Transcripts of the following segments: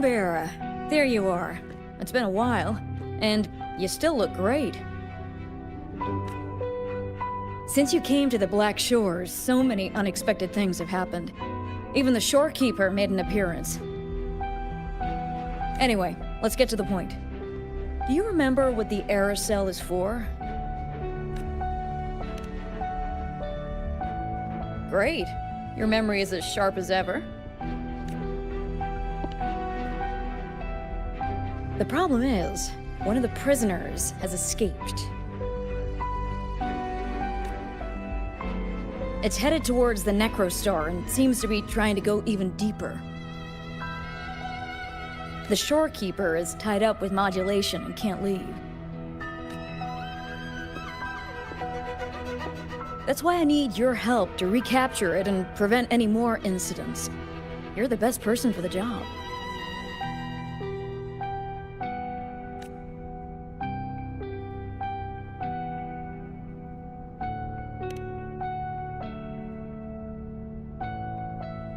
Bear. There you are. It's been a while, and you still look great. Since you came to the Black Shores, so many unexpected things have happened. Even the shorekeeper made an appearance. Anyway, let's get to the point. Do you remember what the aerosol is for? Great. Your memory is as sharp as ever. The problem is, one of the prisoners has escaped. It's headed towards the Necrostar and seems to be trying to go even deeper. The shorekeeper is tied up with modulation and can't leave. That's why I need your help to recapture it and prevent any more incidents. You're the best person for the job.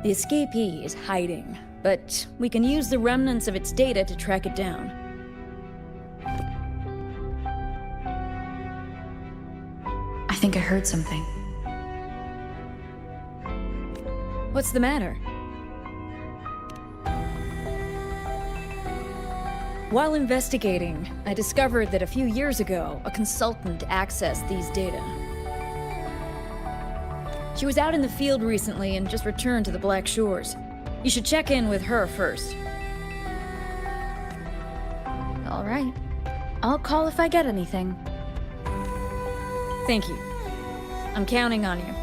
The escapee is hiding, but we can use the remnants of its data to track it down. I think I heard something. What's the matter? While investigating, I discovered that a few years ago, a consultant accessed these data. She was out in the field recently and just returned to the Black Shores. You should check in with her first. All right. I'll call if I get anything. Thank you. I'm counting on you.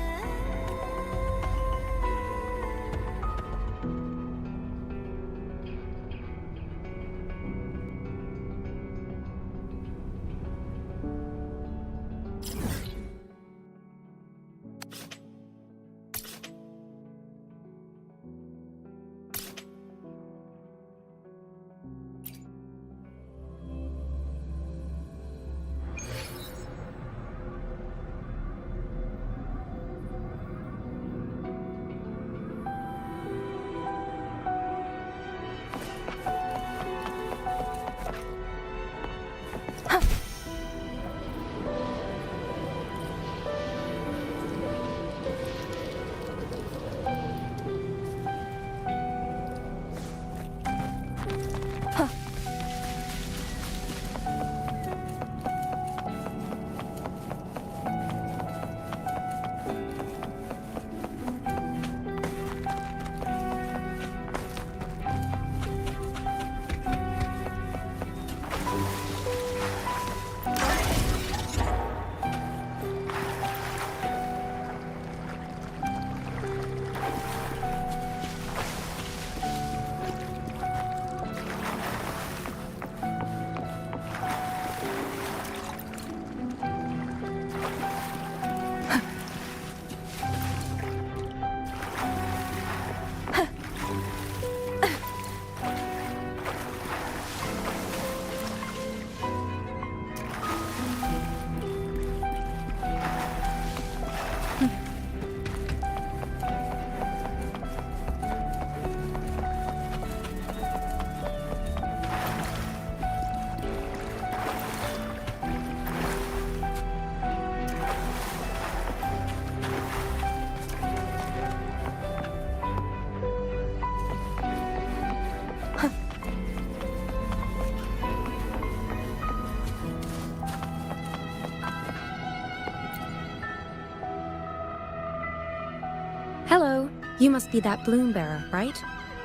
Hello. You must be that bloom bearer, right?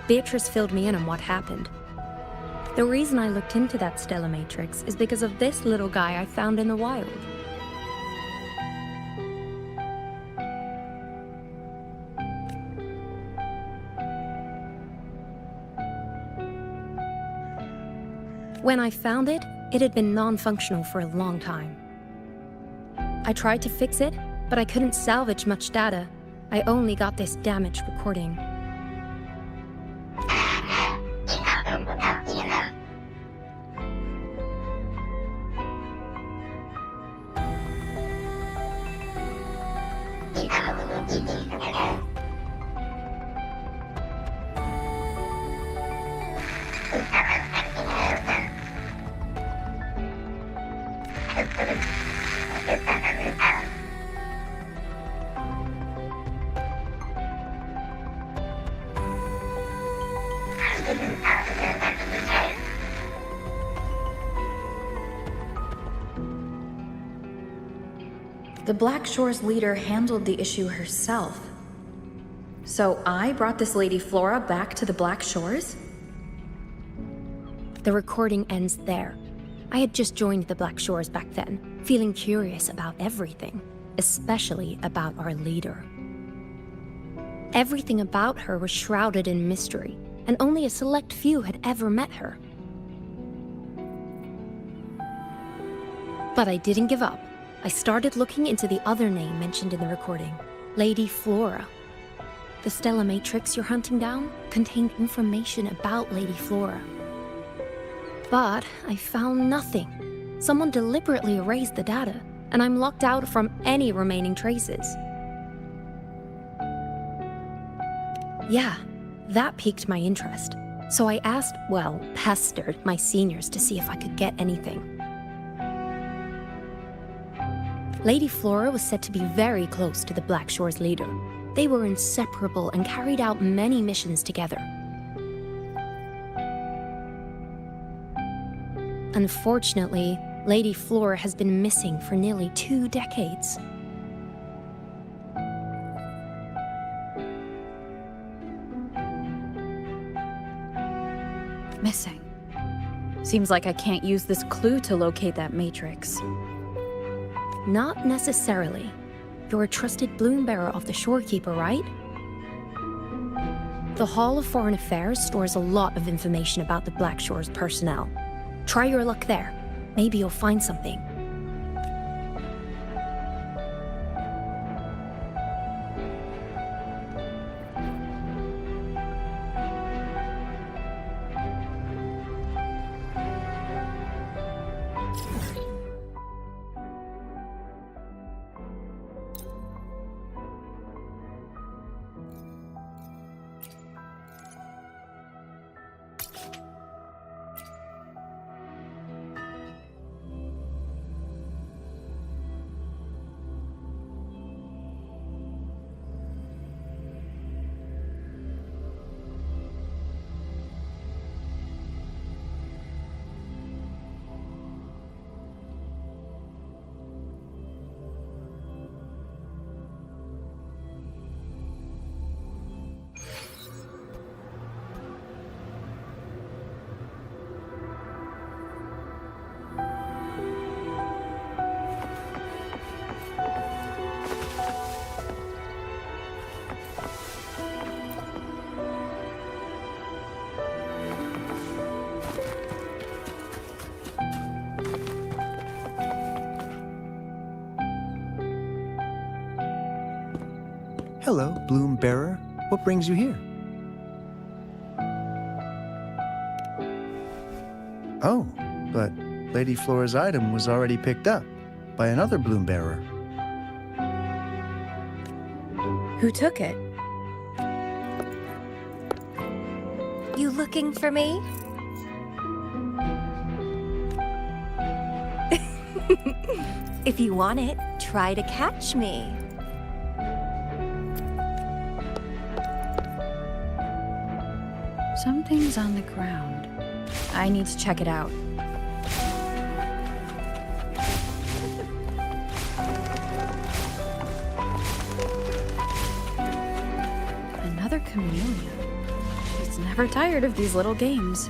Beatrice filled me in on what happened. The reason I looked into that Stella Matrix is because of this little guy I found in the wild. When I found it, it had been non-functional for a long time. I tried to fix it, but I couldn't salvage much data. I only got this damaged recording. The Black Shore's leader handled the issue herself. So I brought this Lady Flora back to the Black Shores? The recording ends there. I had just joined the Black Shores back then, feeling curious about everything, especially about our leader. Everything about her was shrouded in mystery, and only a select few had ever met her. But I didn't give up. I started looking into the other name mentioned in the recording, Lady Flora. The Stella Matrix you're hunting down contained information about Lady Flora. But I found nothing. Someone deliberately erased the data, and I'm locked out from any remaining traces. Yeah, that piqued my interest. So I asked, well, pestered my seniors to see if I could get anything. Lady Flora was said to be very close to the Black Shore's leader. They were inseparable and carried out many missions together. Unfortunately, Lady Flora has been missing for nearly 2 decades. Missing. Seems like I can't use this clue to locate that matrix. Not necessarily. You're a trusted bloom bearer of the Shorekeeper, right? The Hall of Foreign Affairs stores a lot of information about the Black Shore's personnel. Try your luck there. Maybe you'll find something. Hello, Bloom Bearer. What brings you here? Oh, but Lady Flora's item was already picked up by another Bloom Bearer. Who took it? You looking for me? If you want it, try to catch me. Something's on the ground. I need to check it out. Another camellia. She's never tired of these little games.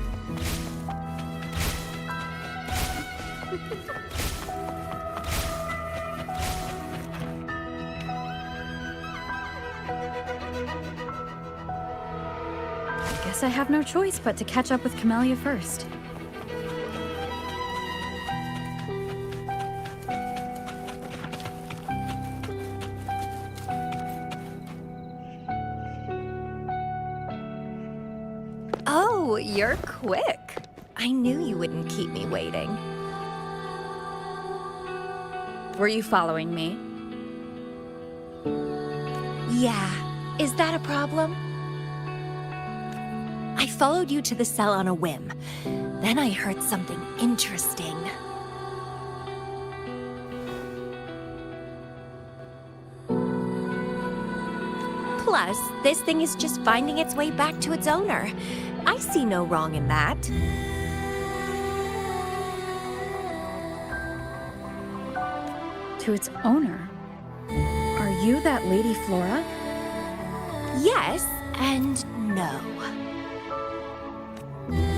I have no choice but to catch up with Camellia first. Oh, you're quick. I knew you wouldn't keep me waiting. Were you following me? Yeah. Is that a problem? I followed you to the cell on a whim. Then I heard something interesting. Plus, this thing is just finding its way back to its owner. I see no wrong in that. To its owner? Are you that Lady Flora? Yes and no.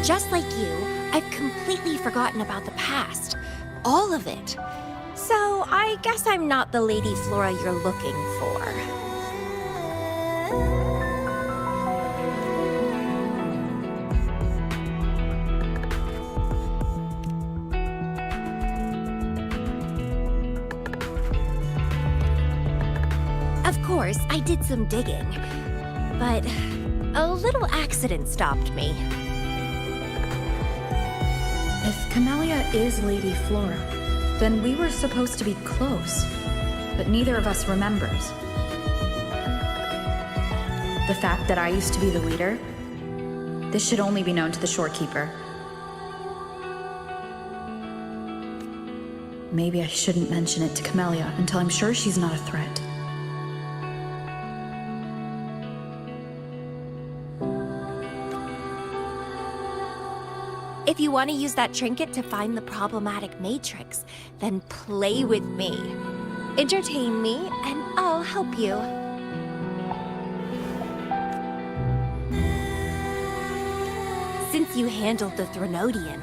Just like you, I've completely forgotten about the past. All of it. So I guess I'm not the Lady Flora you're looking for. Of course, I did some digging, but a little accident stopped me. If Camellia is Lady Flora, then we were supposed to be close, but neither of us remembers. The fact that I used to be the leader, this should only be known to the shorekeeper. Maybe I shouldn't mention it to Camellia until I'm sure she's not a threat. If you want to use that trinket to find the problematic matrix, then play with me. Entertain me, and I'll help you. Since you handled the Thronodian,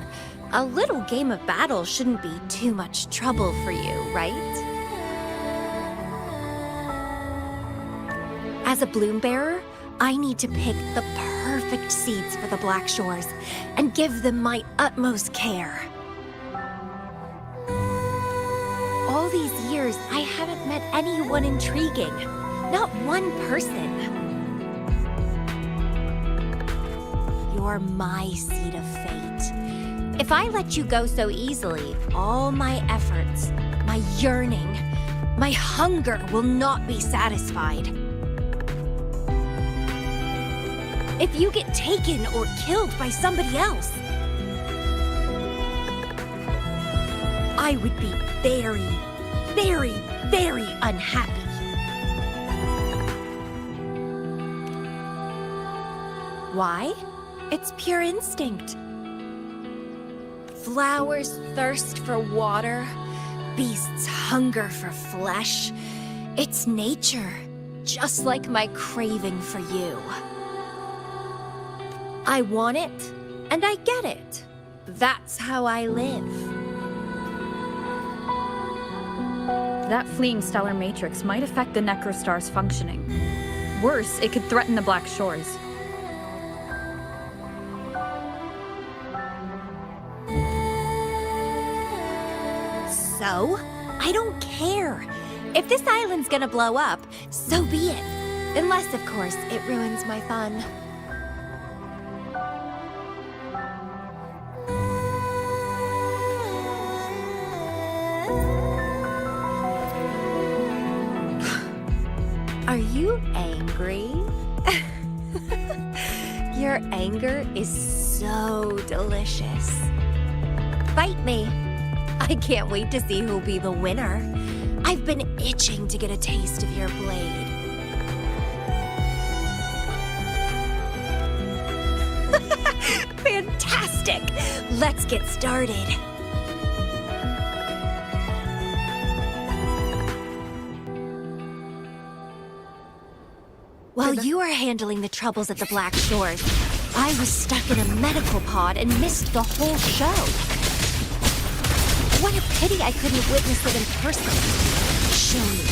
a little game of battle shouldn't be too much trouble for you, right? As a bloom bearer, I need to pick the perfect seeds for the Black Shores and give them my utmost care. All these years, I haven't met anyone intriguing. Not one person. You're my seed of fate. If I let you go so easily, all my efforts, my yearning, my hunger will not be satisfied. If you get taken or killed by somebody else, I would be very, very, very unhappy. Why? It's pure instinct. Flowers thirst for water, beasts hunger for flesh. It's nature, just like my craving for you. I want it, and I get it. That's how I live. That fleeing stellar matrix might affect the Necrostar's functioning. Worse, it could threaten the Black Shores. So? I don't care. If this island's gonna blow up, so be it. Unless, of course, it ruins my fun. Are you angry? Your anger is so delicious. Fight me. I can't wait to see who'll be the winner. I've been itching to get a taste of your blade. Fantastic! Let's get started. While you were handling the troubles at the Black Shores, I was stuck in a medical pod and missed the whole show. What a pity I couldn't witness it in person. Show me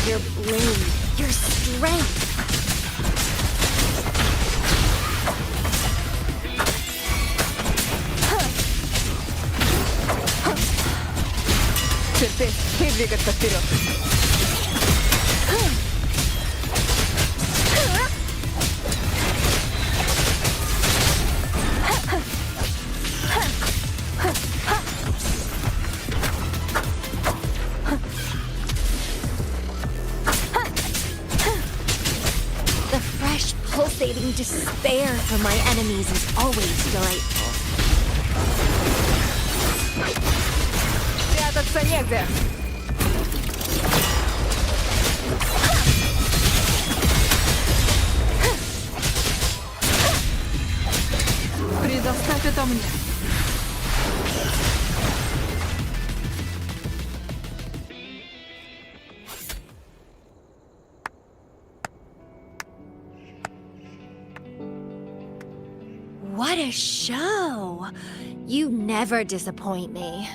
your blade, your strength. Терпеть и двигаться вперед. The fresh, pulsating despair from my enemies is always delightful. Прятаться негде. What a show! You never disappoint me.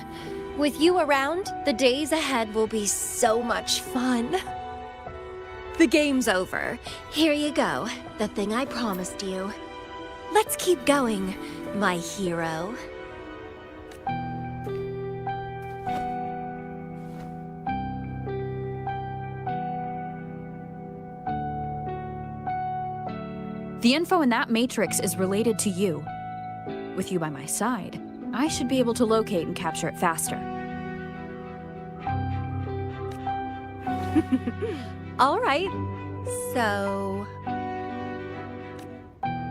With you around, the days ahead will be so much fun. The game's over. Here you go, the thing I promised you. Let's keep going, my hero. The info in that matrix is related to you. With you by my side, I should be able to locate and capture it faster. All right, so...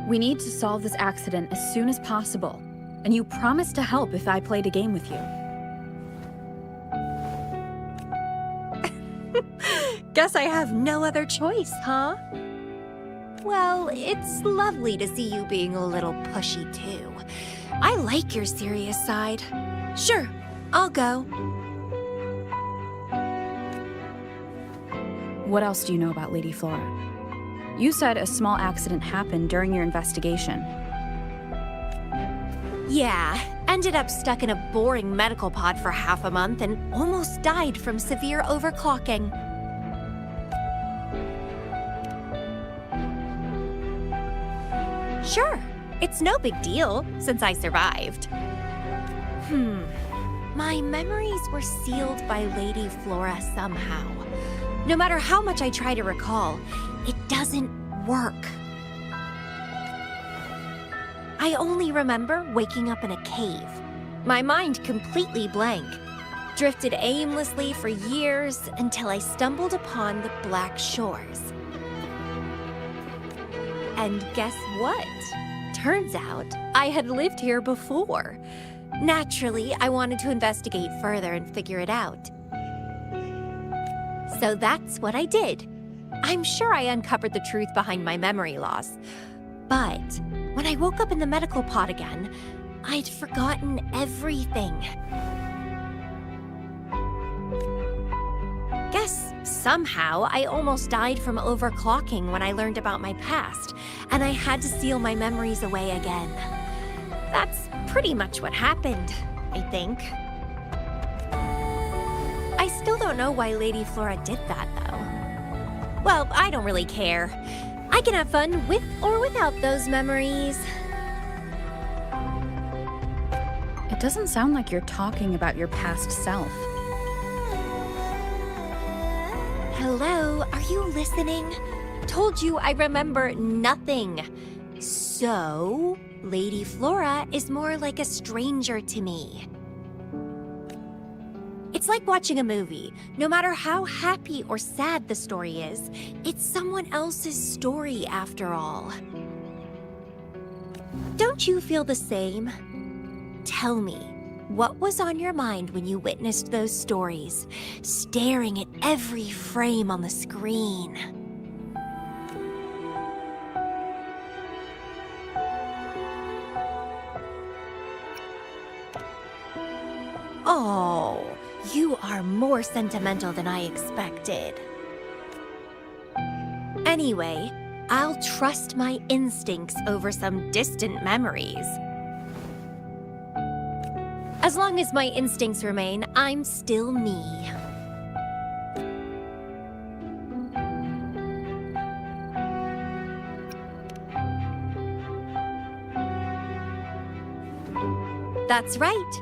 We need to solve this accident as soon as possible, and you promised to help if I played a game with you. Guess I have no other choice, huh? Well, it's lovely to see you being a little pushy, too. I like your serious side. Sure, I'll go. What else do you know about Lady Flora? You said a small accident happened during your investigation. Yeah, ended up stuck in a boring medical pod for half a month and almost died from severe overclocking. Sure, it's no big deal since I survived. My memories were sealed by Lady Flora somehow. No matter how much I try to recall, it doesn't work. I only remember waking up in a cave. My mind completely blank. Drifted aimlessly for years until I stumbled upon the Black Shores. And guess what? Turns out I had lived here before. Naturally, I wanted to investigate further and figure it out. So that's what I did. I'm sure I uncovered the truth behind my memory loss. But when I woke up in the medical pod again, I'd forgotten everything. Guess somehow I almost died from overclocking when I learned about my past, and I had to seal my memories away again. That's pretty much what happened, I think. I still don't know why Lady Flora did that, though. Well, I don't really care. I can have fun with or without those memories. It doesn't sound like you're talking about your past self. Hello, are you listening? Told you I remember nothing. So, Lady Flora is more like a stranger to me. It's like watching a movie. No matter how happy or sad the story is, it's someone else's story after all. Don't you feel the same? Tell me, what was on your mind when you witnessed those stories, staring at every frame on the screen? Oh, you are more sentimental than I expected. Anyway, I'll trust my instincts over some distant memories. As long as my instincts remain, I'm still me. That's right.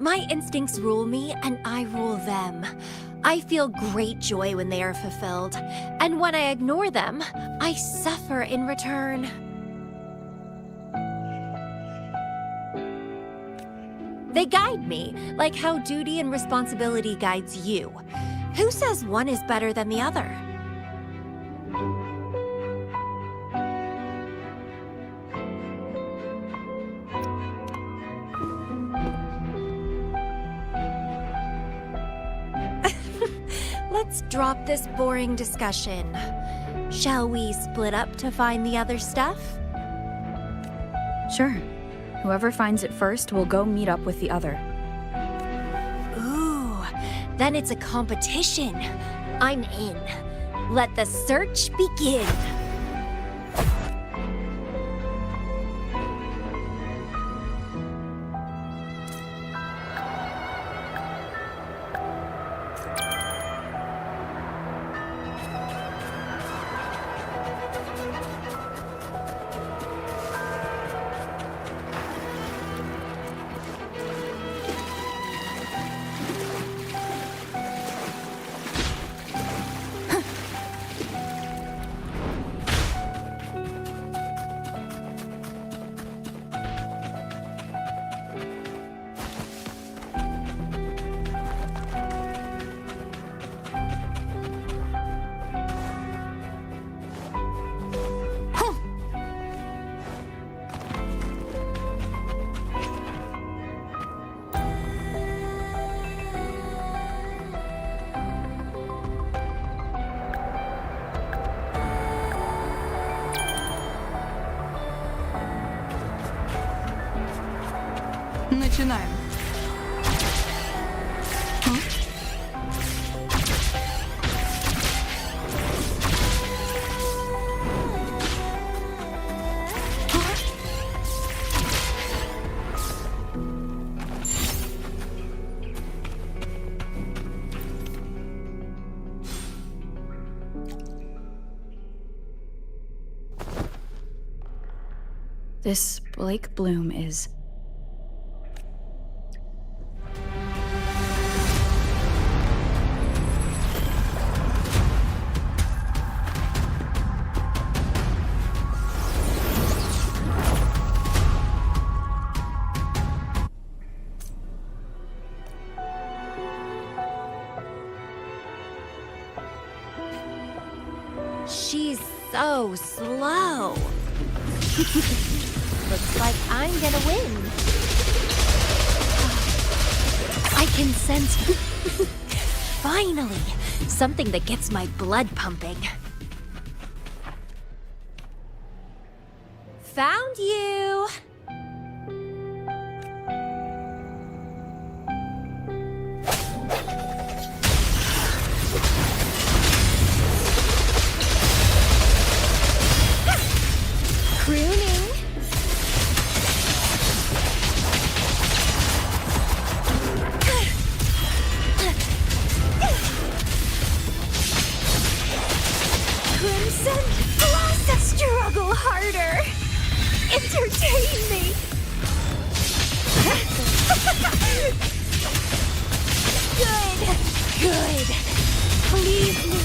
My instincts rule me, and I rule them. I feel great joy when they are fulfilled, and when I ignore them, I suffer in return. They guide me, like how duty and responsibility guides you. Who says one is better than the other? Let's drop this boring discussion. Shall we split up to find the other stuff? Sure. Whoever finds it first will go meet up with the other. Ooh, then it's a competition. I'm in. Let the search begin. Начинаем. This Blake Bloom is... She's so slow. Looks like I'm gonna win. I can sense... Finally! Something that gets my blood pumping. Found you! Crooning. Crimson, blast a struggle harder. Entertain me. Good. Please me.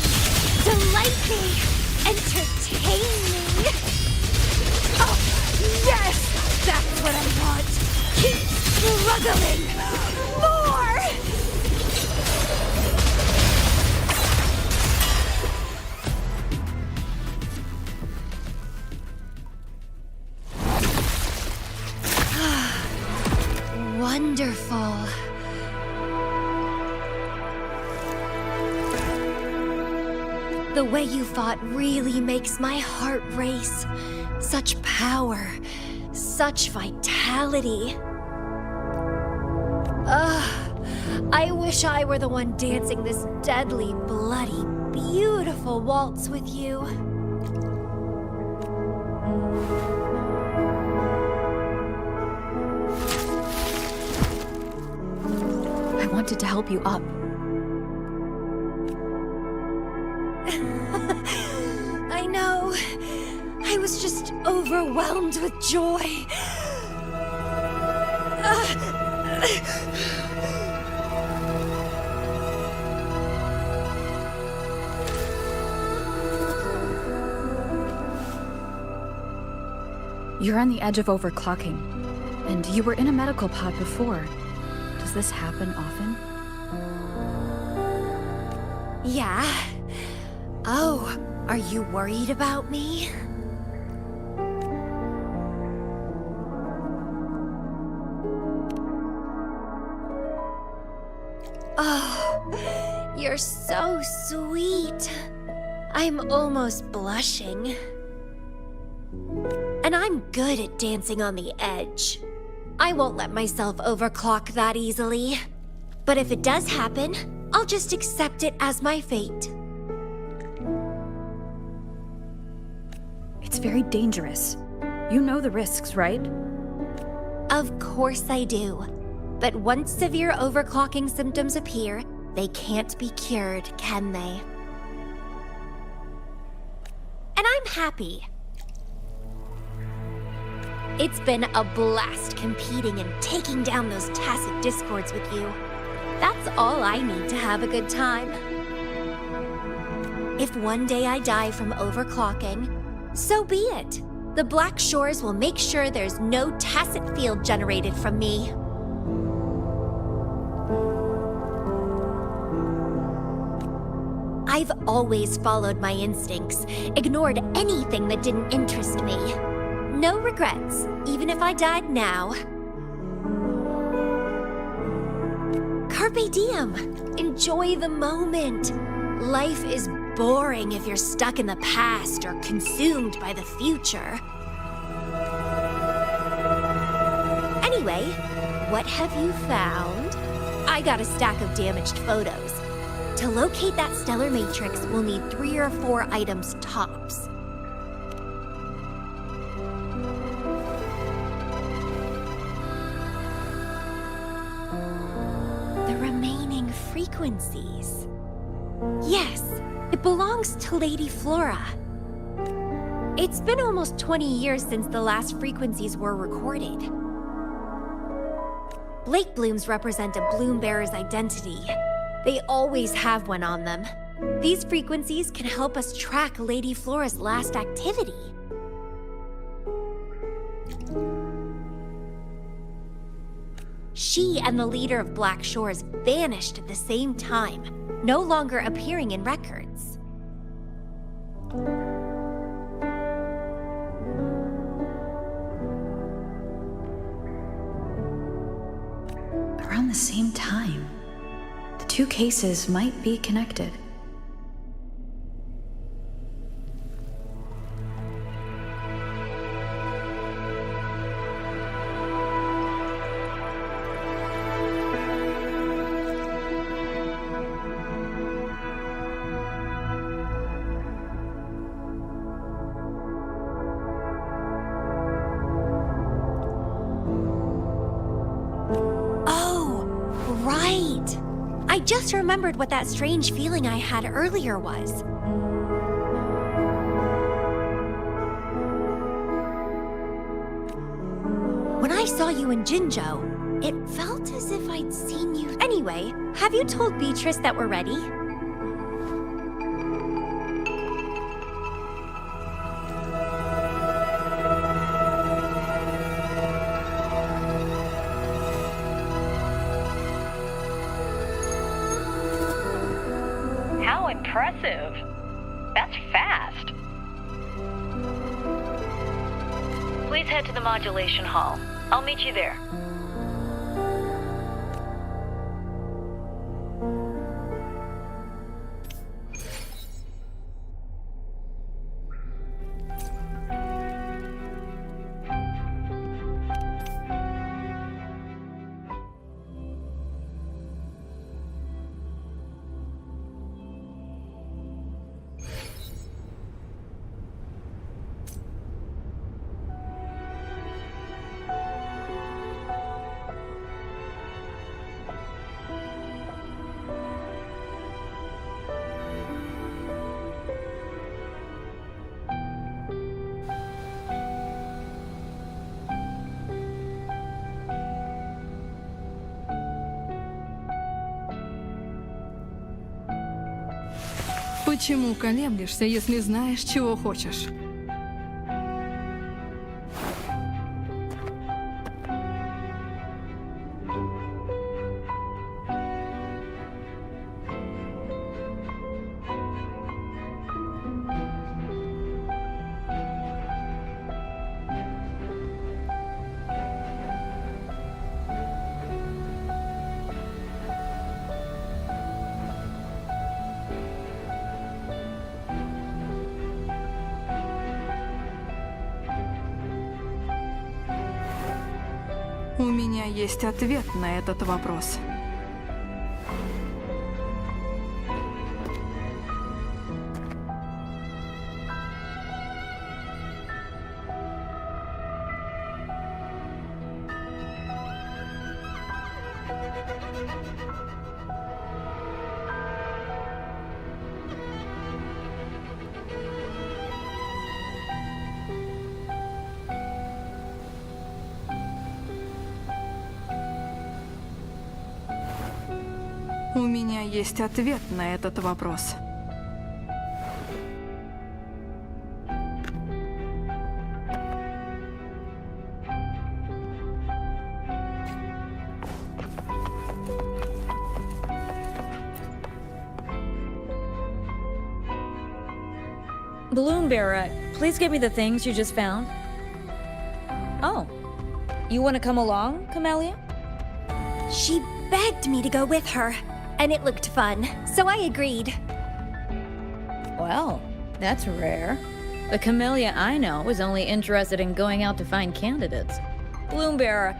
Delight me. Entertain me. Oh, yes! That's what I want! Keep struggling! More! Wonderful. The way you fought really makes my heart race. Such power, such vitality. I wish I were the one dancing this deadly, bloody, beautiful waltz with you. I wanted to help you up. I know. I was just overwhelmed with joy. You're on the edge of overclocking, and you were in a medical pod before. Does this happen often? Yeah. Oh, are you worried about me? Oh, you're so sweet. I'm almost blushing. And I'm good at dancing on the edge. I won't let myself overclock that easily. But if it does happen, I'll just accept it as my fate. It's very dangerous. You know the risks, right? Of course I do. But once severe overclocking symptoms appear, they can't be cured, can they? And I'm happy. It's been a blast competing and taking down those tacit discords with you. That's all I need to have a good time. If one day I die from overclocking, so be it. The Black Shores will make sure there's no tacit field generated from me. I've always followed my instincts, ignored anything that didn't interest me. No regrets, even if I died now. Carpe diem. Enjoy the moment. Life is boring if you're stuck in the past or consumed by the future. Anyway, What have you found? I got a stack of damaged photos. To locate that stellar matrix, we'll need 3 or 4 items tops. The remaining frequencies. Yes, it belongs to Lady Flora. It's been almost 20 years since the last frequencies were recorded. Blake blooms represent a bloom bearer's identity. They always have one on them. These frequencies can help us track Lady Flora's last activity. She and the leader of Black Shores vanished at the same time, no longer appearing in records. Around the same time, the two cases might be connected. I just remembered what that strange feeling I had earlier was. When I saw you in Jinzhou, it felt as if I'd seen you. Anyway, have you told Beatrice that we're ready? Impressive. That's fast. Please head to the modulation hall. I'll meet you there. Почему колеблешься, если знаешь, чего хочешь? У меня есть ответ на этот вопрос. У меня есть ответ на этот вопрос. Bloombearer, please give me the things you just found. Oh, you want to come along, Camellia? She begged me to go with her, and it looked fun, so I agreed. Well, that's rare. The Camellia I know is only interested in going out to find candidates. Bloombearer,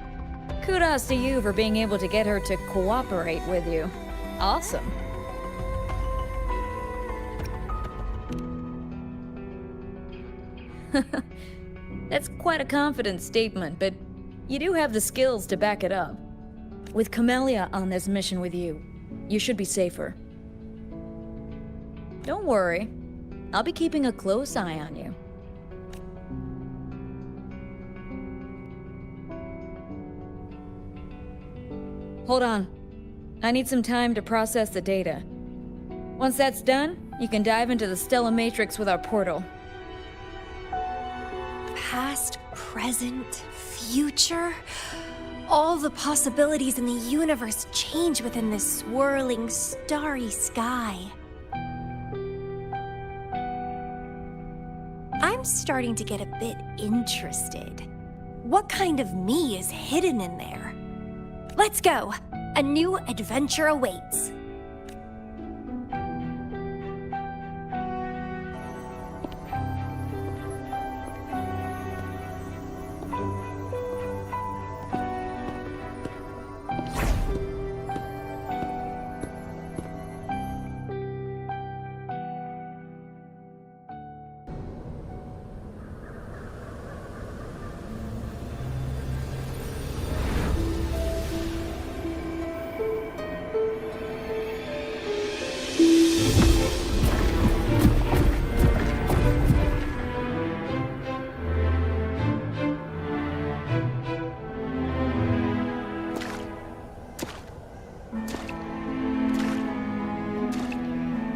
Kudos to you for being able to get her to cooperate with you. Awesome. That's quite a confident statement, but you do have the skills to back it up. With Camellia on this mission with you, you should be safer. Don't worry. I'll be keeping a close eye on you. Hold on. I need some time to process the data. Once that's done, you can dive into the Stella Matrix with our portal. Past, present, future. All the possibilities in the universe change within this swirling, starry sky. I'm starting to get a bit interested. What kind of me is hidden in there? Let's go! A new adventure awaits.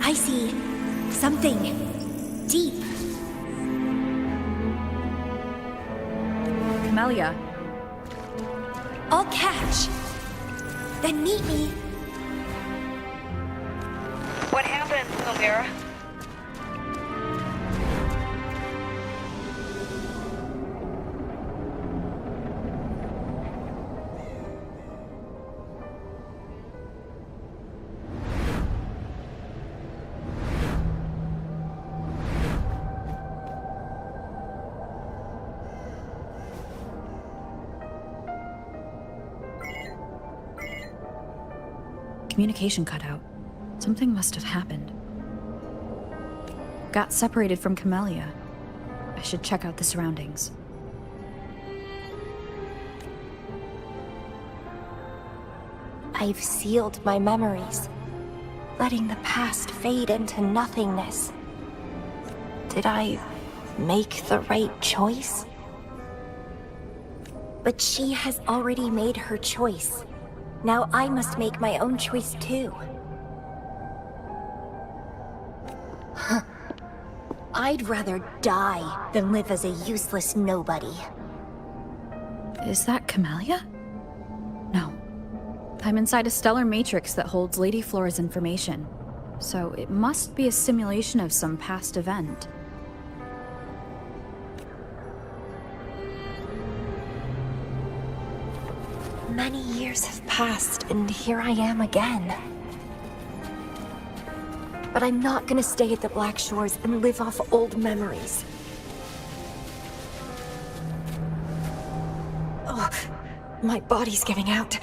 I see something deep. Camellia. I'll catch. Then meet me. What happened, Omira? Communication cut out. Something must have happened. Got separated from Camellia. I should check out the surroundings. I've sealed my memories, letting the past fade into nothingness. Did I make the right choice? But she has already made her choice. Now I must make my own choice too. I'd rather die than live as a useless nobody. Is that Camellia? No. I'm inside a stellar matrix that holds Lady Flora's information. So it must be a simulation of some past event. Many years have passed, and here I am again. But I'm not gonna stay at the Black Shores and live off old memories. Oh, my body's giving out.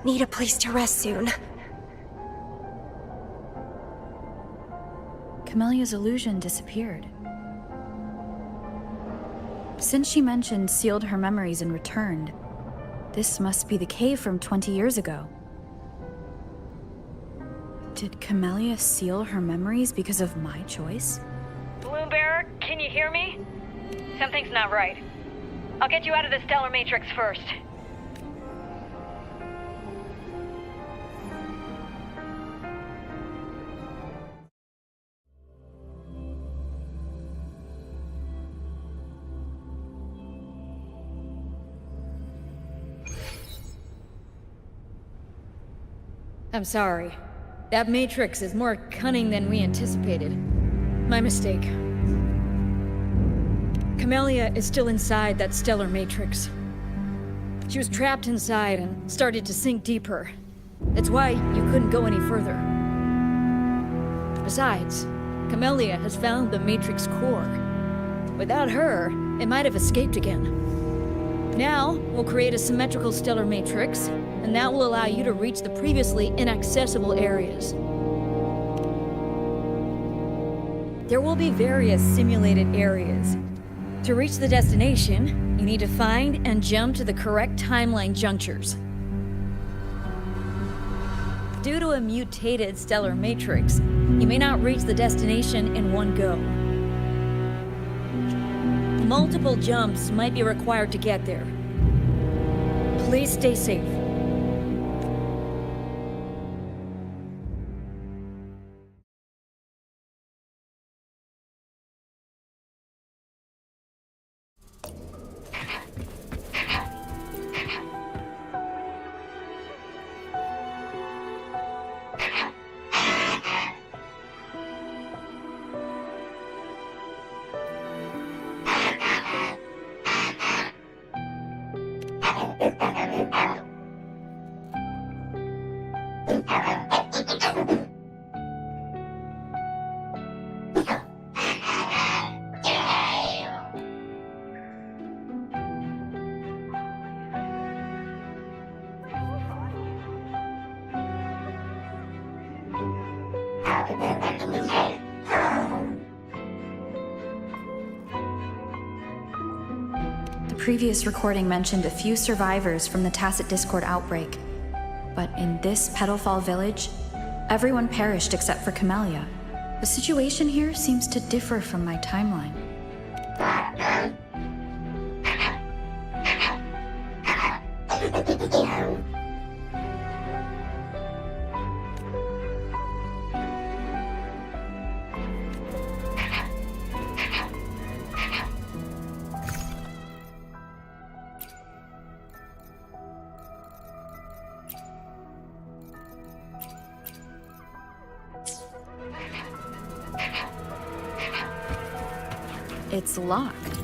Need a place to rest soon. Camellia's illusion disappeared. Since she mentioned sealed her memories and returned, this must be the cave from 20 years ago. Did Camellia seal her memories because of my choice? Bloombearer, can you hear me? Something's not right. I'll get you out of the stellar matrix first. I'm sorry. That matrix is more cunning than we anticipated. My mistake. Camellia is still inside that stellar matrix. She was trapped inside and started to sink deeper. That's why you couldn't go any further. Besides, Camellia has found the matrix core. Without her, it might have escaped again. Now, we'll create a symmetrical stellar matrix, and that will allow you to reach the previously inaccessible areas. There will be various simulated areas. To reach the destination, you need to find and jump to the correct timeline junctures. Due to a mutated stellar matrix, you may not reach the destination in one go. Multiple jumps might be required to get there. Please stay safe. The previous recording mentioned a few survivors from the Tacit Discord outbreak. But in this Petalfall village, everyone perished except for Camellia. The situation here seems to differ from my timeline. It's locked.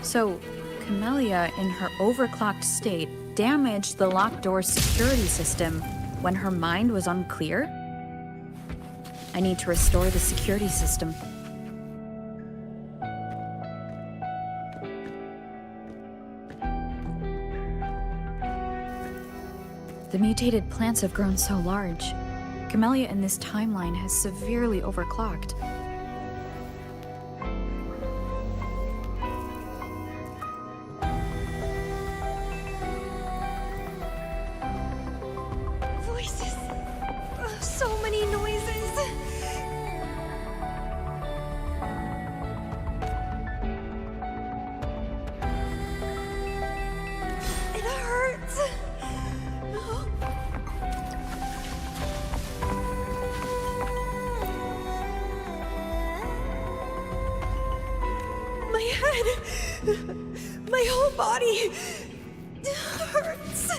So, Camellia, in her overclocked state, damaged the locked door's security system when her mind was unclear? I need to restore the security system. The mutated plants have grown so large. Camellia in this timeline has severely overclocked. My whole body hurts.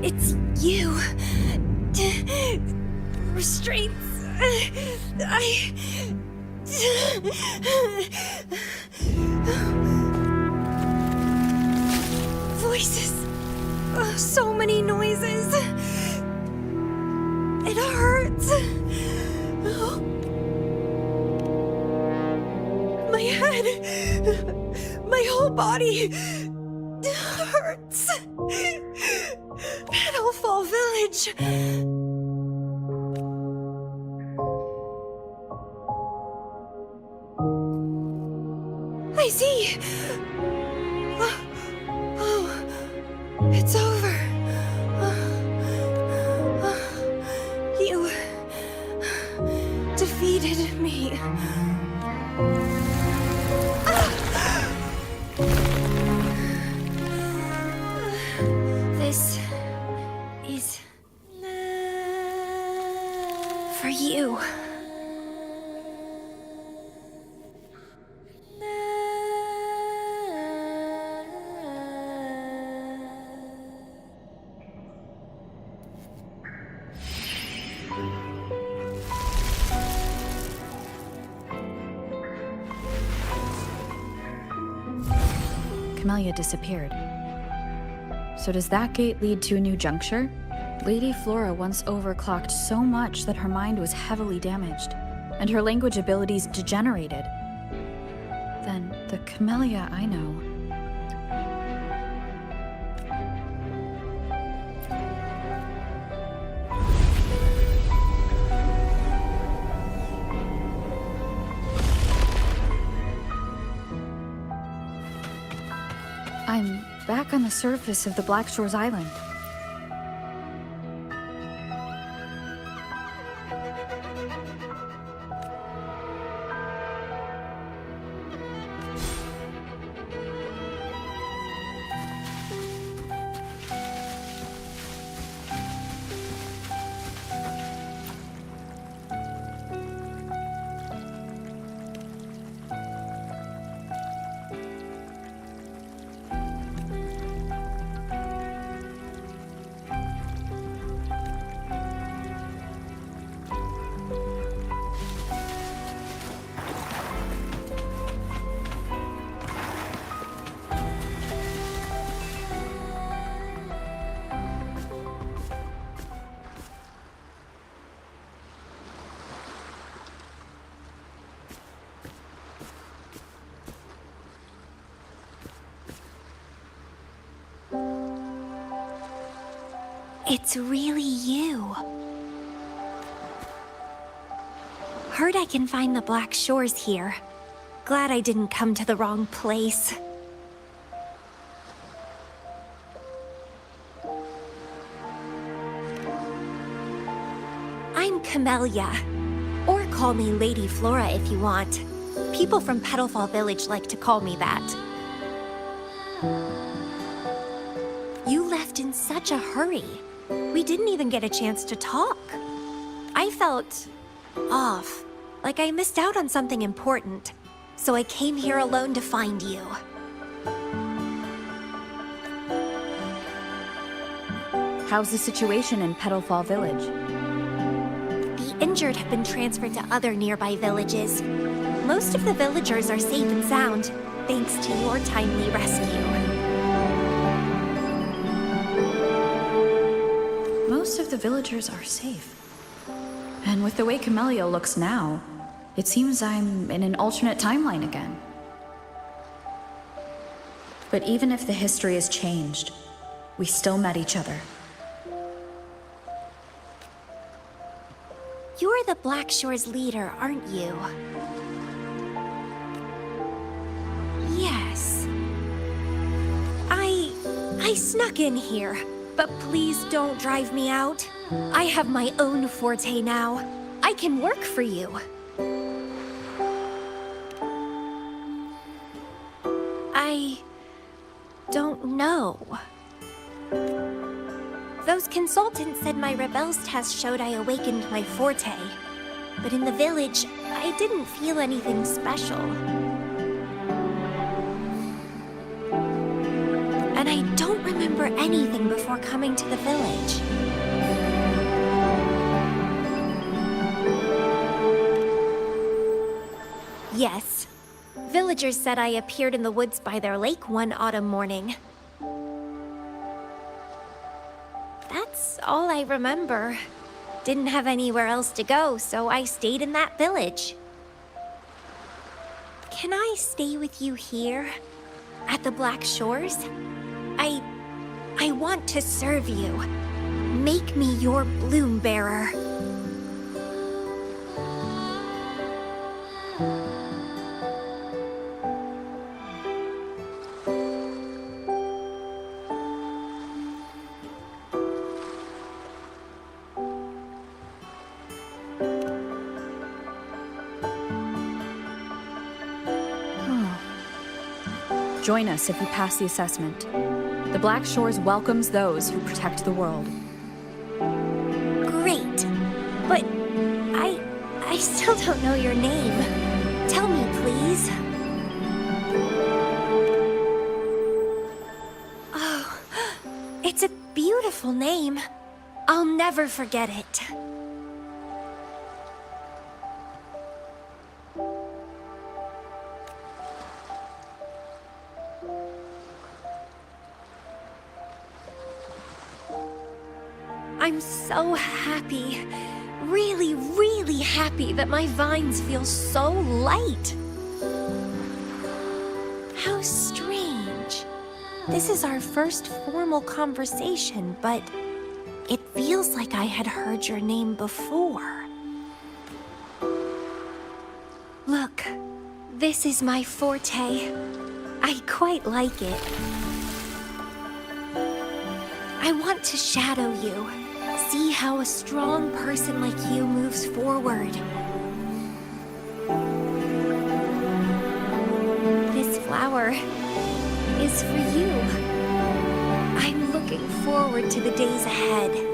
It's you. Restraints. Voices. So many noises. It hurts. My head. My whole body hurts. Petalfall Village. I see. Oh, it's over. You defeated me. This is for you. Camellia disappeared. So does that gate lead to a new juncture? Lady Flora once overclocked so much that her mind was heavily damaged, and her language abilities degenerated. Then the Camellia I know. I'm back on the surface of the Black Shores Island. It's really you. Heard I can find the Black Shores here. Glad I didn't come to the wrong place. I'm Camellia. Or call me Lady Flora if you want. People from Petalfall Village like to call me that. You left in such a hurry. We didn't even get a chance to talk. I felt off, like I missed out on something important. So I came here alone to find you. How's the situation in Petalfall Village? The injured have been transferred to other nearby villages. Most of the villagers are safe and sound, thanks to your timely rescue. Most of the villagers are safe. And with the way Camellia looks now, it seems I'm in an alternate timeline again. But even if the history has changed, we still met each other. You're the Black Shores leader, aren't you? Yes. I snuck in here, but please don't drive me out. I have my own forte now. I can work for you. I don't know. Those consultants said my rebels test showed I awakened my forte. But in the village, I didn't feel anything special. And I don't remember anything before coming to the village. Yes. Villagers said I appeared in the woods by their lake one autumn morning. That's all I remember. Didn't have anywhere else to go, so I stayed in that village. Can I stay with you here? At the Black Shores? I want to serve you. Make me your bloom bearer. Join us if you pass the assessment. The Black Shores welcomes those who protect the world. Great. But I still don't know your name. Tell me, please. Oh, it's a beautiful name. I'll never forget it. I'm so happy. Really, really happy that my vines feel so light. How strange. This is our first formal conversation, but it feels like I had heard your name before. Look, this is my forte. I quite like it. I want to shadow you. See how a strong person like you moves forward. This flower is for you. I'm looking forward to the days ahead.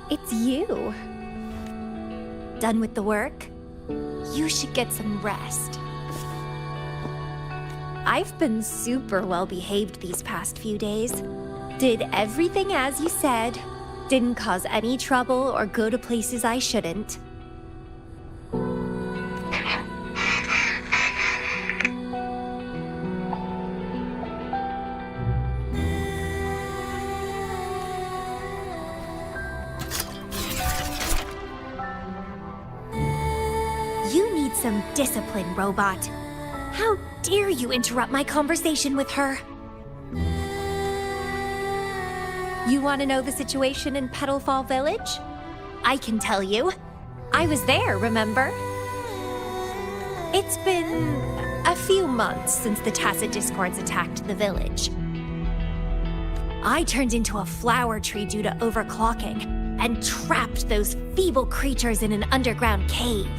It's you. Done with the work? You should get some rest. I've been super well behaved these past few days. Did everything as you said. Didn't cause any trouble or go to places I shouldn't. Some discipline, robot. How dare you interrupt my conversation with her? You want to know the situation in Petalfall Village? I can tell you. I was there, remember? It's been a few months since the Tacit Discords attacked the village. I turned into a flower tree due to overclocking and trapped those feeble creatures in an underground cave.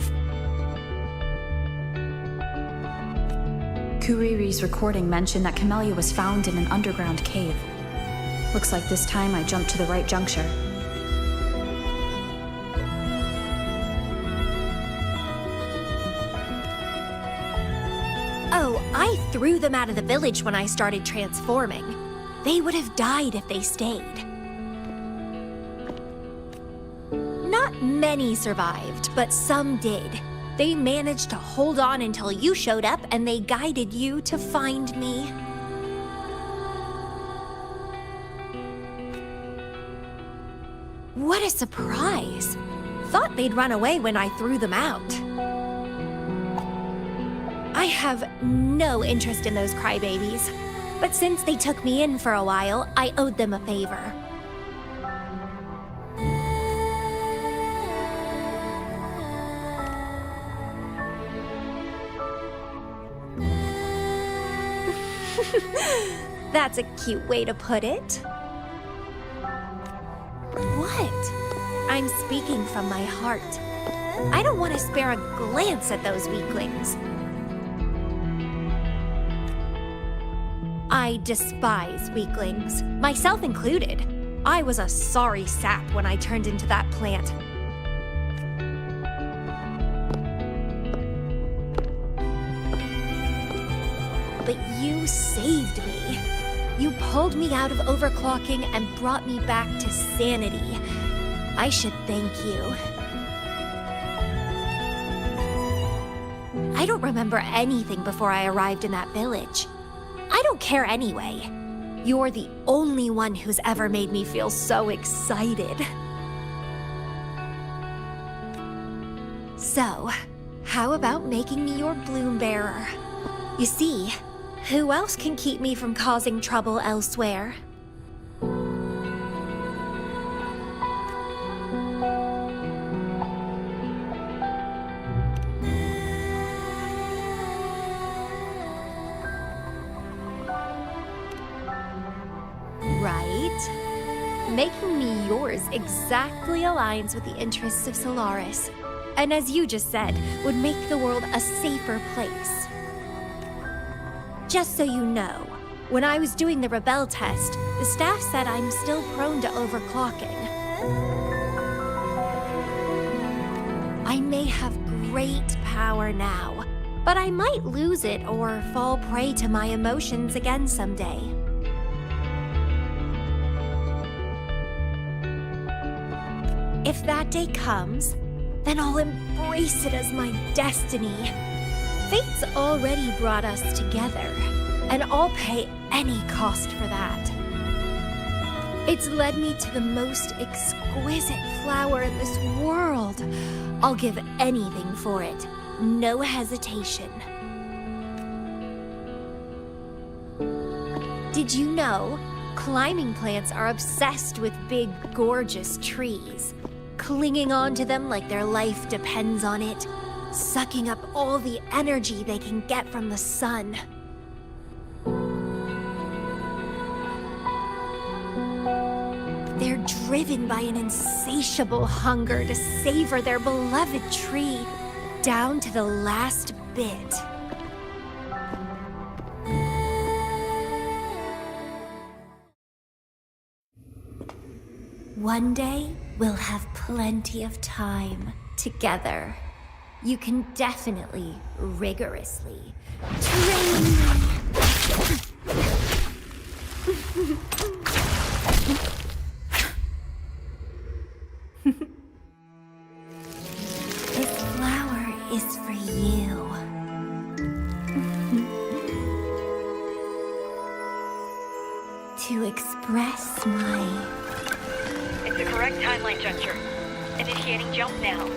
Kuriri's recording mentioned that Camellia was found in an underground cave. Looks like this time I jumped to the right juncture. Oh, I threw them out of the village when I started transforming. They would have died if they stayed. Not many survived, but some did. They managed to hold on until you showed up and they guided you to find me. What a surprise! Thought they'd run away when I threw them out. I have no interest in those crybabies, but since they took me in for a while, I owed them a favor. That's a cute way to put it. What? I'm speaking from my heart. I don't want to spare a glance at those weaklings. I despise weaklings, myself included. I was a sorry sap when I turned into that plant. But you saved me. You pulled me out of overclocking and brought me back to sanity. I should thank you. I don't remember anything before I arrived in that village. I don't care anyway. You're the only one who's ever made me feel so excited. So, how about making me your bloom bearer? You see, who else can keep me from causing trouble elsewhere? Right? Making me yours exactly aligns with the interests of Solaris. And as you just said, would make the world a safer place. Just so you know, when I was doing the Rebel test, the staff said I'm still prone to overclocking. I may have great power now, but I might lose it or fall prey to my emotions again someday. If that day comes, then I'll embrace it as my destiny. Fate's already brought us together, and I'll pay any cost for that. It's led me to the most exquisite flower in this world. I'll give anything for it, no hesitation. Did you know? Climbing plants are obsessed with big, gorgeous trees, clinging onto them like their life depends on it, sucking up all the energy they can get from the sun. They're driven by an insatiable hunger to savor their beloved tree, down to the last bit. One day, we'll have plenty of time together. You can definitely, rigorously train me. This flower is for you. To express my... It's the correct timeline juncture. Initiating jump now.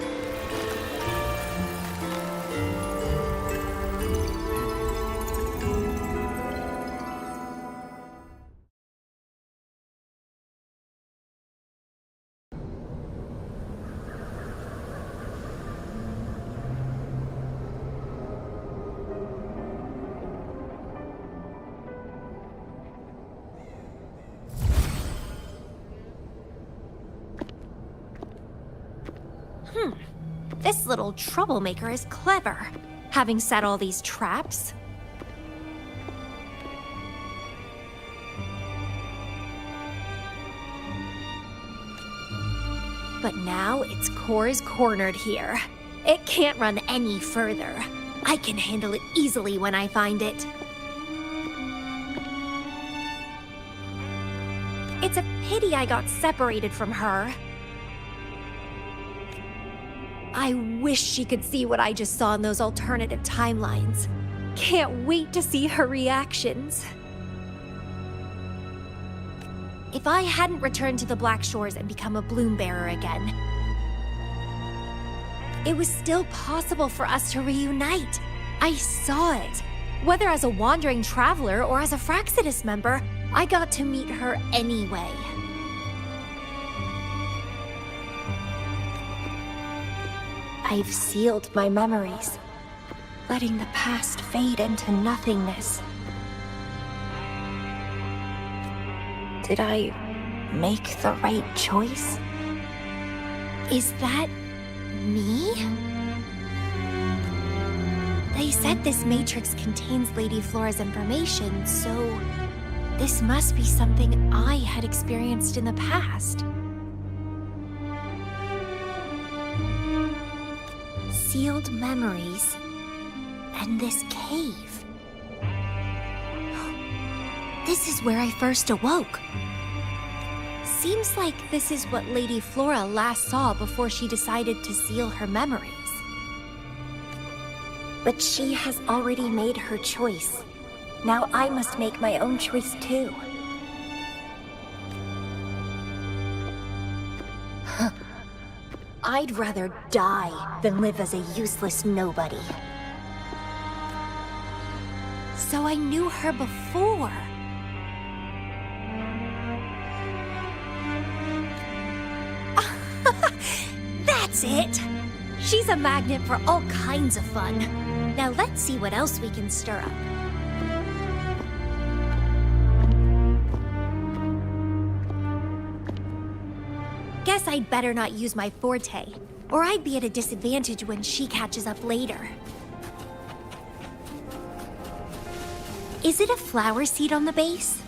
This little troublemaker is clever, having set all these traps. But now its core is cornered here. It can't run any further. I can handle it easily when I find it. It's a pity I got separated from her. I wish she could see what I just saw in those alternative timelines. Can't wait to see her reactions. If I hadn't returned to the Black Shores and become a bloom bearer again, it was still possible for us to reunite. I saw it. Whether as a wandering traveler or as a Fraxidus member, I got to meet her anyway. I've sealed my memories, letting the past fade into nothingness. Did I make the right choice? Is that me? They said this matrix contains Lady Flora's information, so this must be something I had experienced in the past. Sealed memories, and this cave. This is where I first awoke. Seems like this is what Lady Flora last saw before she decided to seal her memories. But she has already made her choice. Now I must make my own choice too. I'd rather die than live as a useless nobody. So I knew her before. That's it! She's a magnet for all kinds of fun. Now let's see what else we can stir up. guess I'd better not use my forte, or I'd be at a disadvantage when she catches up later. Is it a flower seed on the base?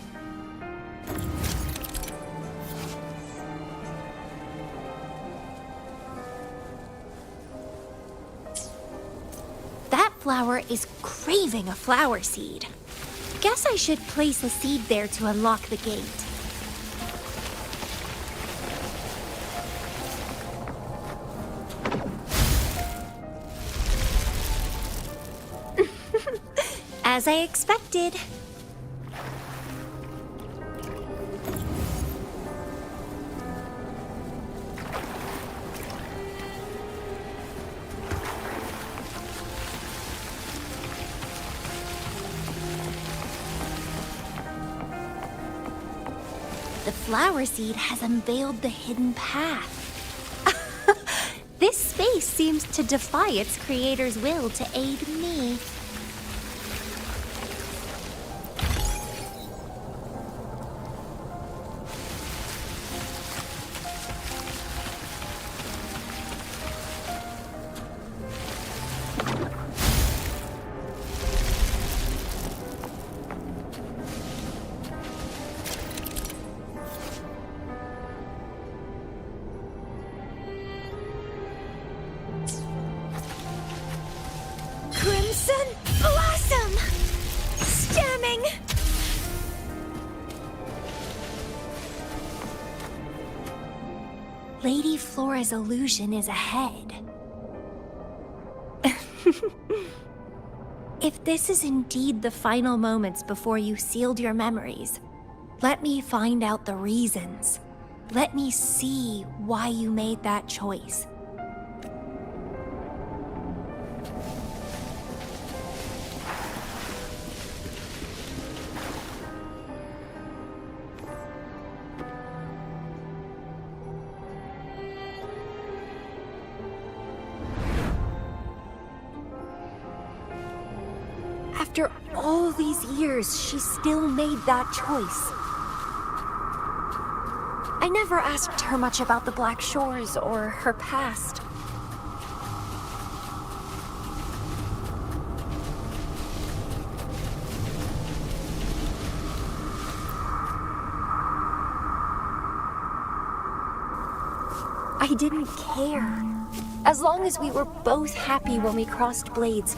That flower is craving a flower seed. Guess I should place a seed there to unlock the gate. As I expected. The flower seed has unveiled the hidden path. This space seems to defy its creator's will to aid me. Crimson Blossom! Stemming! Lady Flora's illusion is ahead. If this is indeed the final moments before you sealed your memories, let me find out the reasons. Let me see why you made that choice. After all these years, she still made that choice. I never asked her much about the Black Shores or her past. I didn't care. As long as we were both happy when we crossed blades,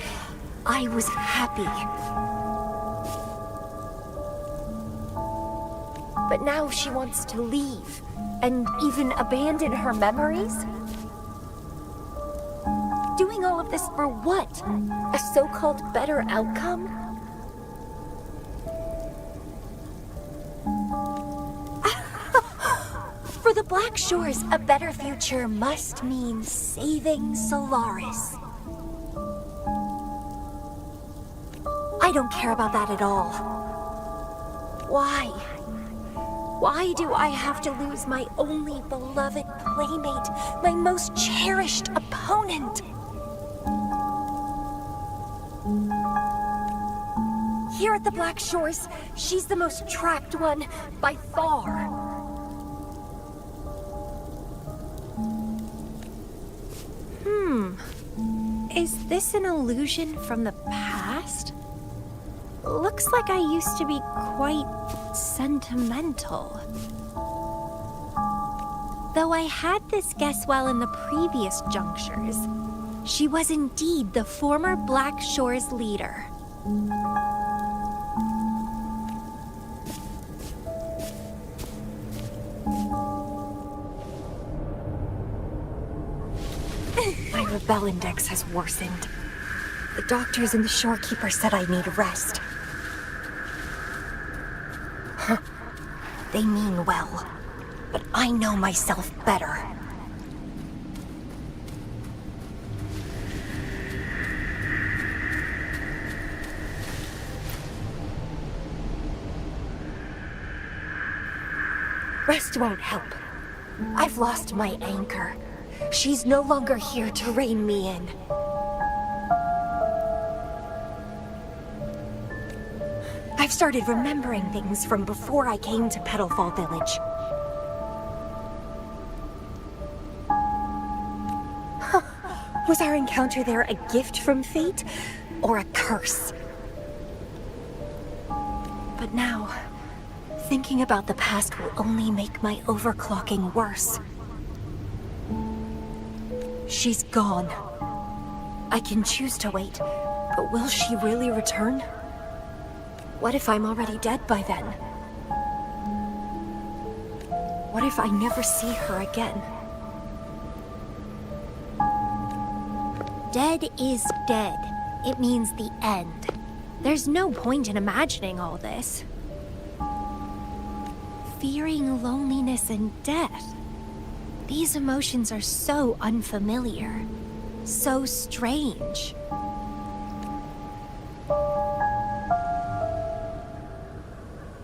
I was happy. But now she wants to leave, and even abandon her memories? Doing all of this for what? A so-called better outcome? For the Black Shores, a better future must mean saving Solaris. I don't care about that at all. Why? Why do I have to lose my only beloved playmate, my most cherished opponent? Here at the Black Shores, she's the most trapped one by far. Is this an illusion from the past? Looks like I used to be quite sentimental. Though I had this guess while in the previous junctures, she was indeed the former Black Shores leader. My rebel index has worsened. The doctors and the shorekeeper said I need rest. They mean well, but I know myself better. Rest won't help. I've lost my anchor. She's no longer here to rein me in. I've started remembering things from before I came to Petalfall Village. Was our encounter there a gift from fate or a curse? But now, thinking about the past will only make my overclocking worse. She's gone. I can choose to wait, but will she really return? What if I'm already dead by then? What if I never see her again? Dead is dead. It means the end. There's no point in imagining all this. Fearing loneliness and death. These emotions are so unfamiliar. So strange.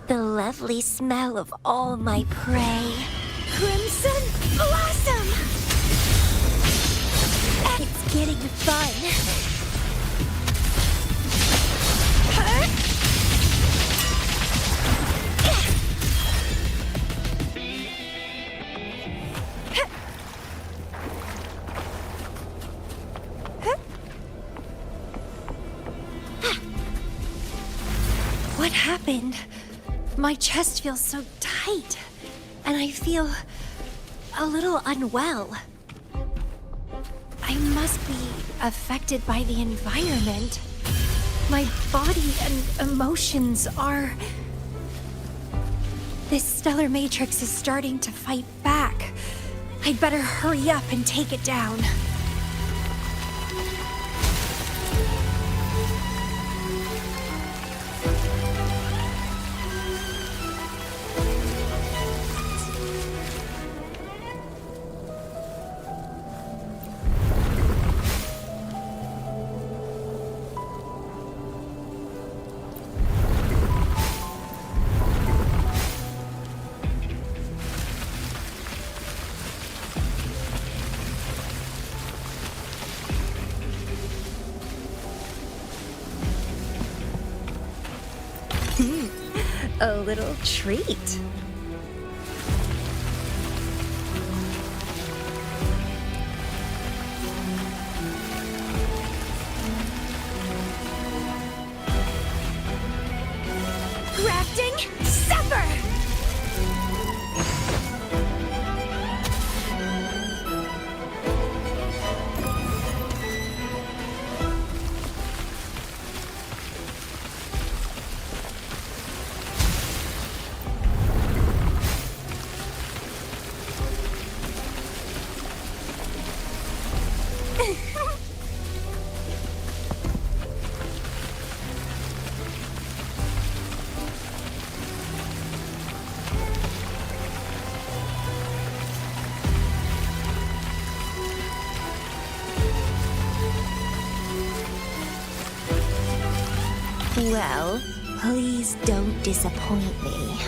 The lovely smell of all my prey. Crimson Blossom! It's getting fun. What happened? My chest feels so tight, and I feel a little unwell. I must be affected by the environment. My body and emotions are... This stellar matrix is starting to fight back. I'd better hurry up and take it down. A little treat. Grafting, suffer! Well, please don't disappoint me.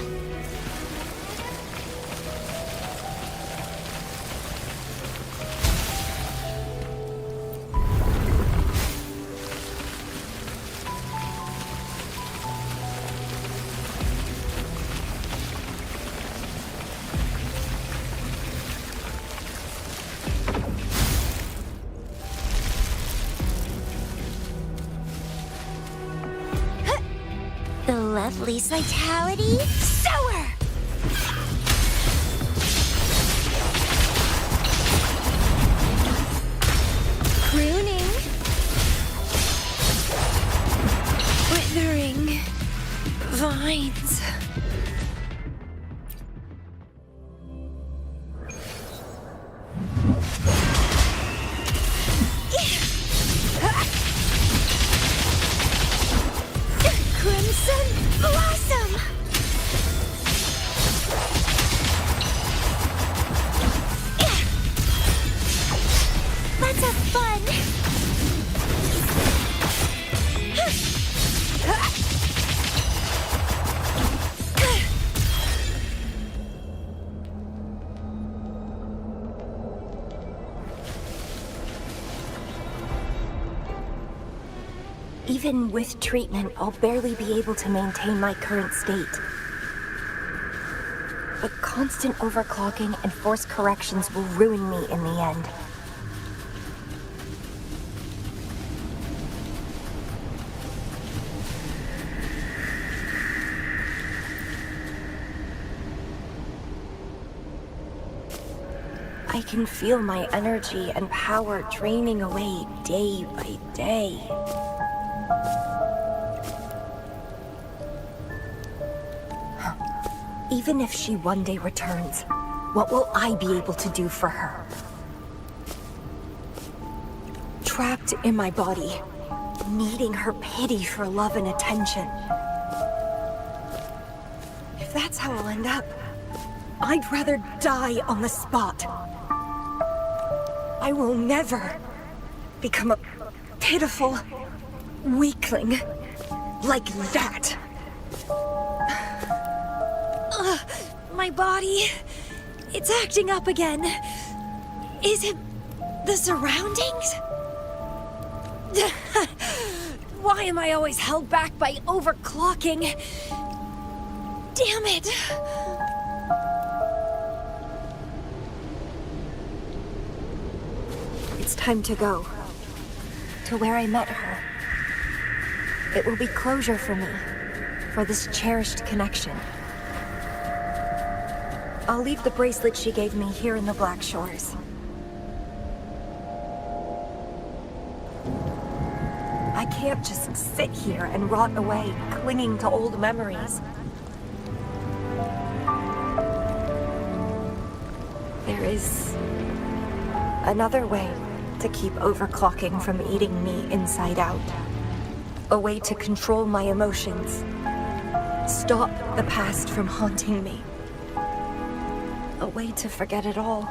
The lovely vitality sower! Pruning. Withering vines. Crimson Blossom! Let's have fun! Even with treatment, I'll barely be able to maintain my current state. But constant overclocking and forced corrections will ruin me in the end. I can feel my energy and power draining away day by day. Even if she one day returns, what will I be able to do for her? Trapped in my body, needing her pity for love and attention. If that's how I'll end up, I'd rather die on the spot. I will never become a pitiful weakling like that. My body, it's acting up again. Is it the surroundings? Why am I always held back by overclocking? Damn it! It's time to go. To where I met her. It will be closure for me. For this cherished connection. I'll leave the bracelet she gave me here in the Black Shores. I can't just sit here and rot away, clinging to old memories. There is another way to keep overclocking from eating me inside out. A way to control my emotions. Stop the past from haunting me. A way to forget it all.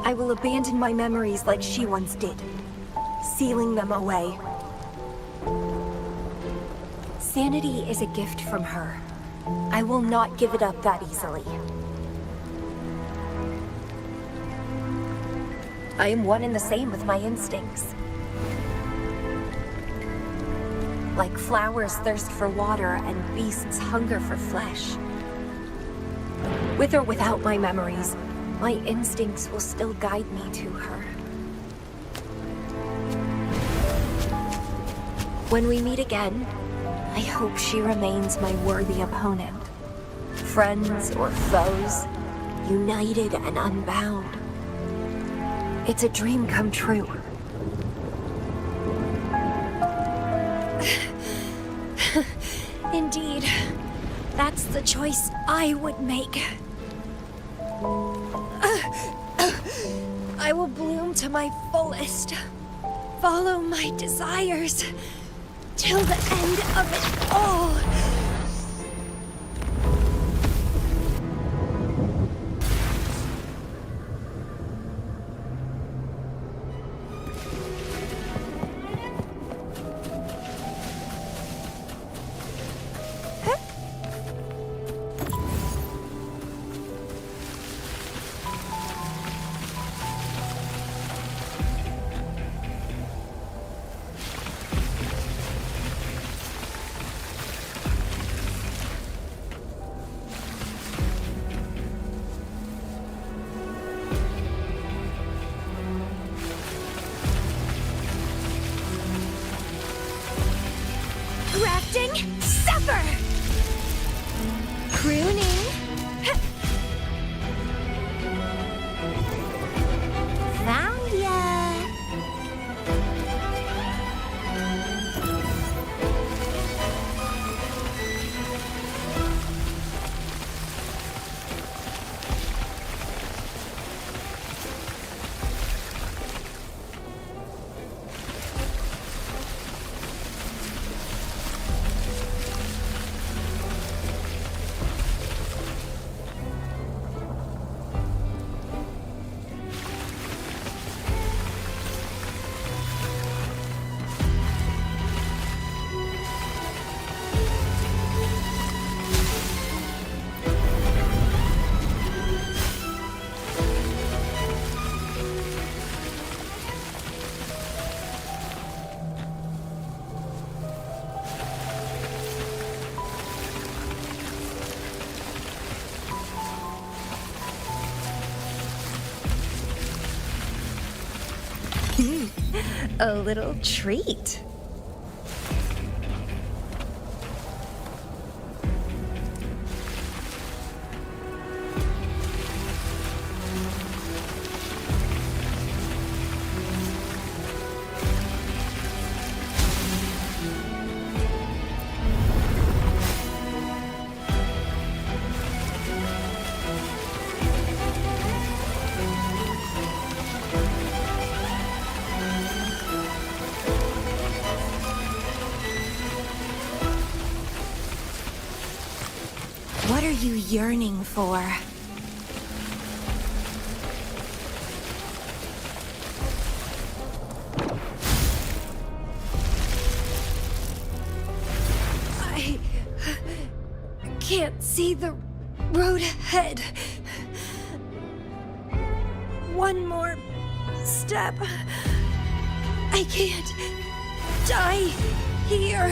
I will abandon my memories like she once did, sealing them away. Sanity is a gift from her. I will not give it up that easily. I am one and the same with my instincts. Like flowers thirst for water and beasts hunger for flesh. With or without my memories, my instincts will still guide me to her. When we meet again, I hope she remains my worthy opponent. Friends or foes, united and unbound. It's a dream come true. Indeed, that's the choice I would make. I will bloom to my fullest, follow my desires, till the end of it all. Grafting, suffer! Pruning. Found ya! A little treat. are you yearning for? I can't see the road ahead. One more step. I can't die here.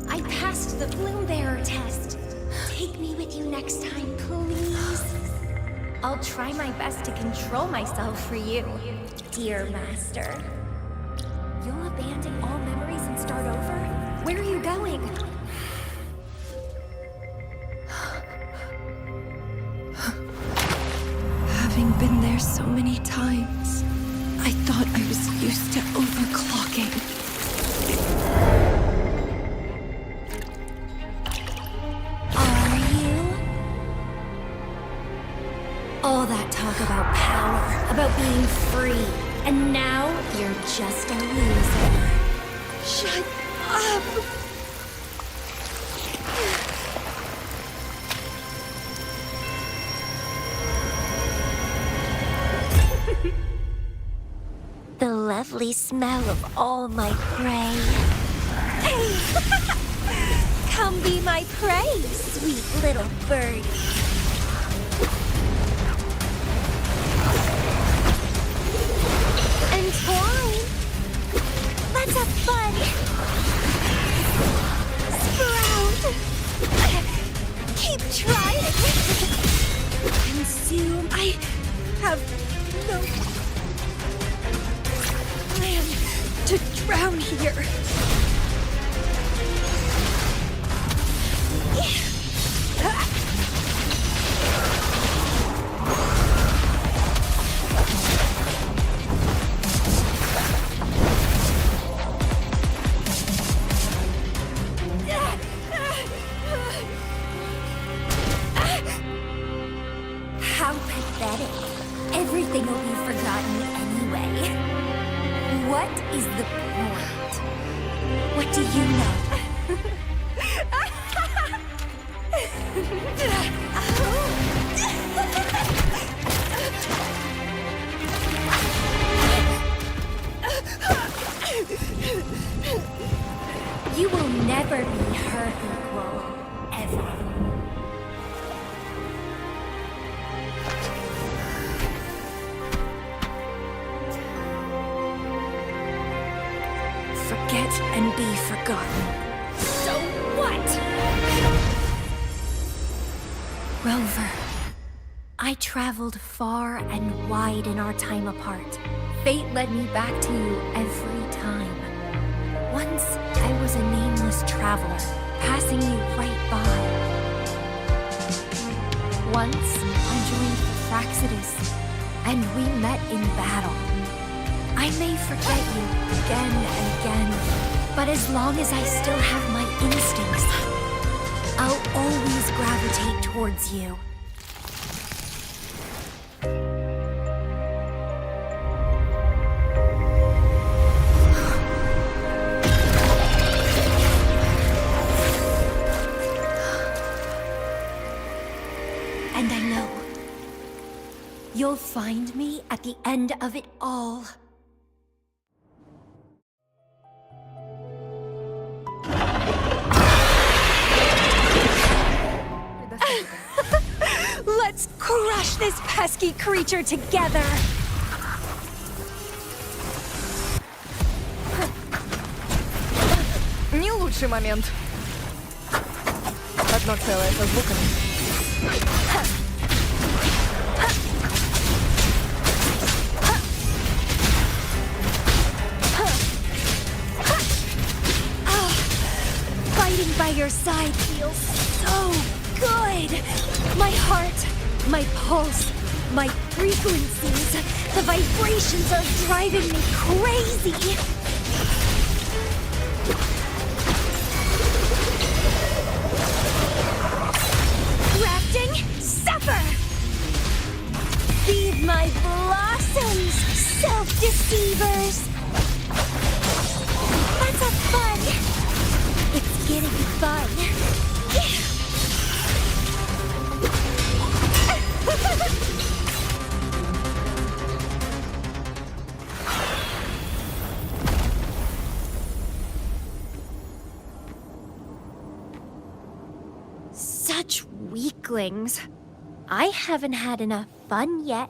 I passed the Bloom Bearer test. Take me with you next time, please. I'll try my best to control myself for you, dear master. You'll abandon all memories and start over? Where are you going? Having been there so many times, I thought I was used to overclocking. Are you? All that talk about power, about being free, and now you're just a loser. Shut up! The lovely smell of all my prey. Hey! Come be my prey, sweet little birdie. Entwine! Let's have fun! Sprout! Keep trying! Consume! I have no plan to drown here. How pathetic. Everything will be forgotten anyway. What is the point? What do you know? You will never be her equal, ever. Forget and be forgotten. So what? Rover, I traveled far and wide in our time apart. Fate led me back to you every time. Once, I was a nameless traveler, passing you right by. Once, I joined Praxidus, and we met in battle. I may forget you again and again, but as long as I still have my instincts, I'll always gravitate towards you. And I know you'll find me at the end of it all. Let's crush this pesky creature together! Не лучший момент. Одно целое со звуками. Fighting by your side feels so good! My heart, my pulse, my frequencies, the vibrations are driving me crazy! fun. Such weaklings. I haven't had enough fun yet.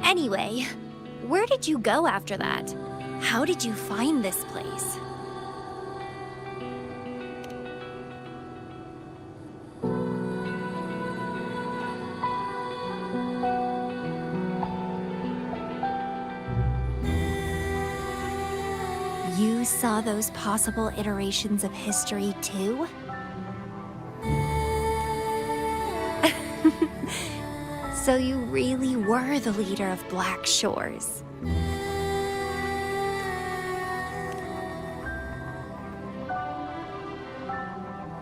Anyway, where did you go after that? How did you find this place? You saw those possible iterations of history too? So you really were the leader of Black Shores.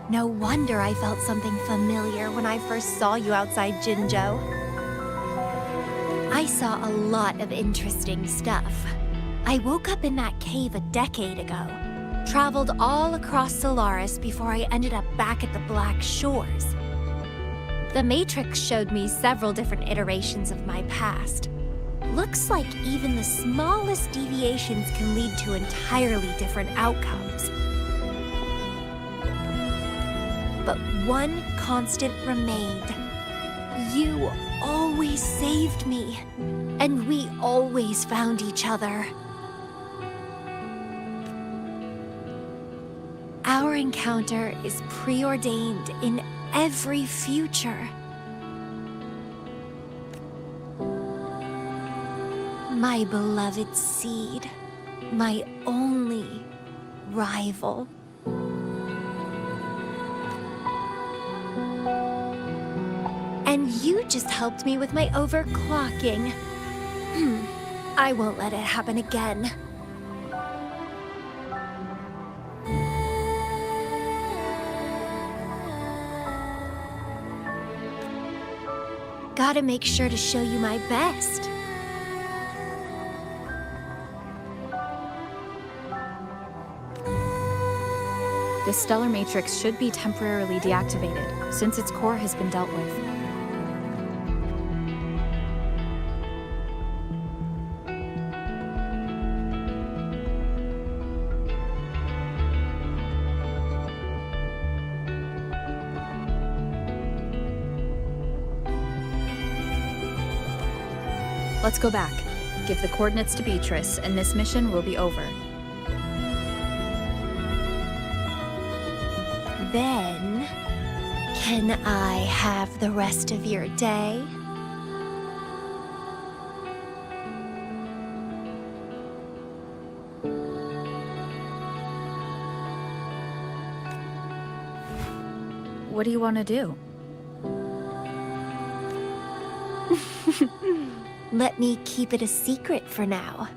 No wonder I felt something familiar when I first saw you outside Jinzhou. I saw a lot of interesting stuff. I woke up in that cave a decade ago, traveled all across Solaris before I ended up back at the Black Shores. The Matrix showed me several different iterations of my past. Looks like even the smallest deviations can lead to entirely different outcomes. But one constant remained. You always saved me, and we always found each other. Our encounter is preordained in every future. My beloved seed, my only rival. And you just helped me with my overclocking. I won't let it happen again. Gotta make sure to show you my best. The stellar matrix should be temporarily deactivated, since its core has been dealt with. Let's go back. Give the coordinates to Beatrice, and this mission will be over. Then, can I have the rest of your day? What do you want to do? Let me keep it a secret for now.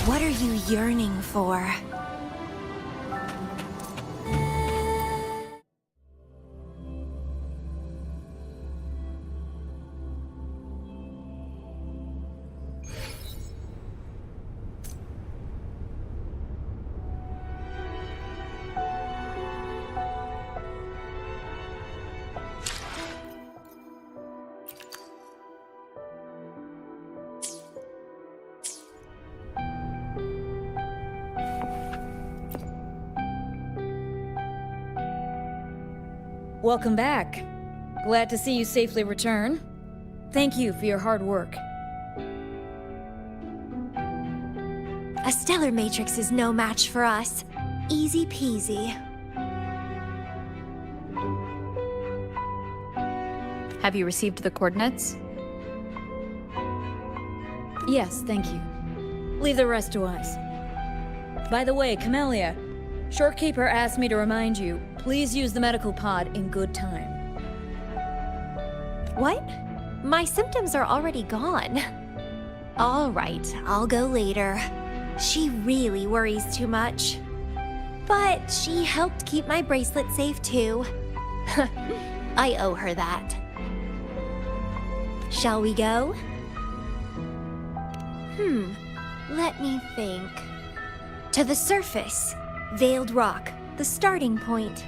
What are you yearning for? Welcome back. Glad to see you safely return. Thank you for your hard work. A stellar matrix is no match for us. Easy peasy. Have you received the coordinates? Yes, thank you. Leave the rest to us. By the way, Camellia, Shorekeeper asked me to remind you, please use the medical pod in good time. What? My symptoms are already gone. All right, I'll go later. She really worries too much. But she helped keep my bracelet safe too. I owe her that. Shall we go? Let me think. To the surface. Veiled Rock, the starting point.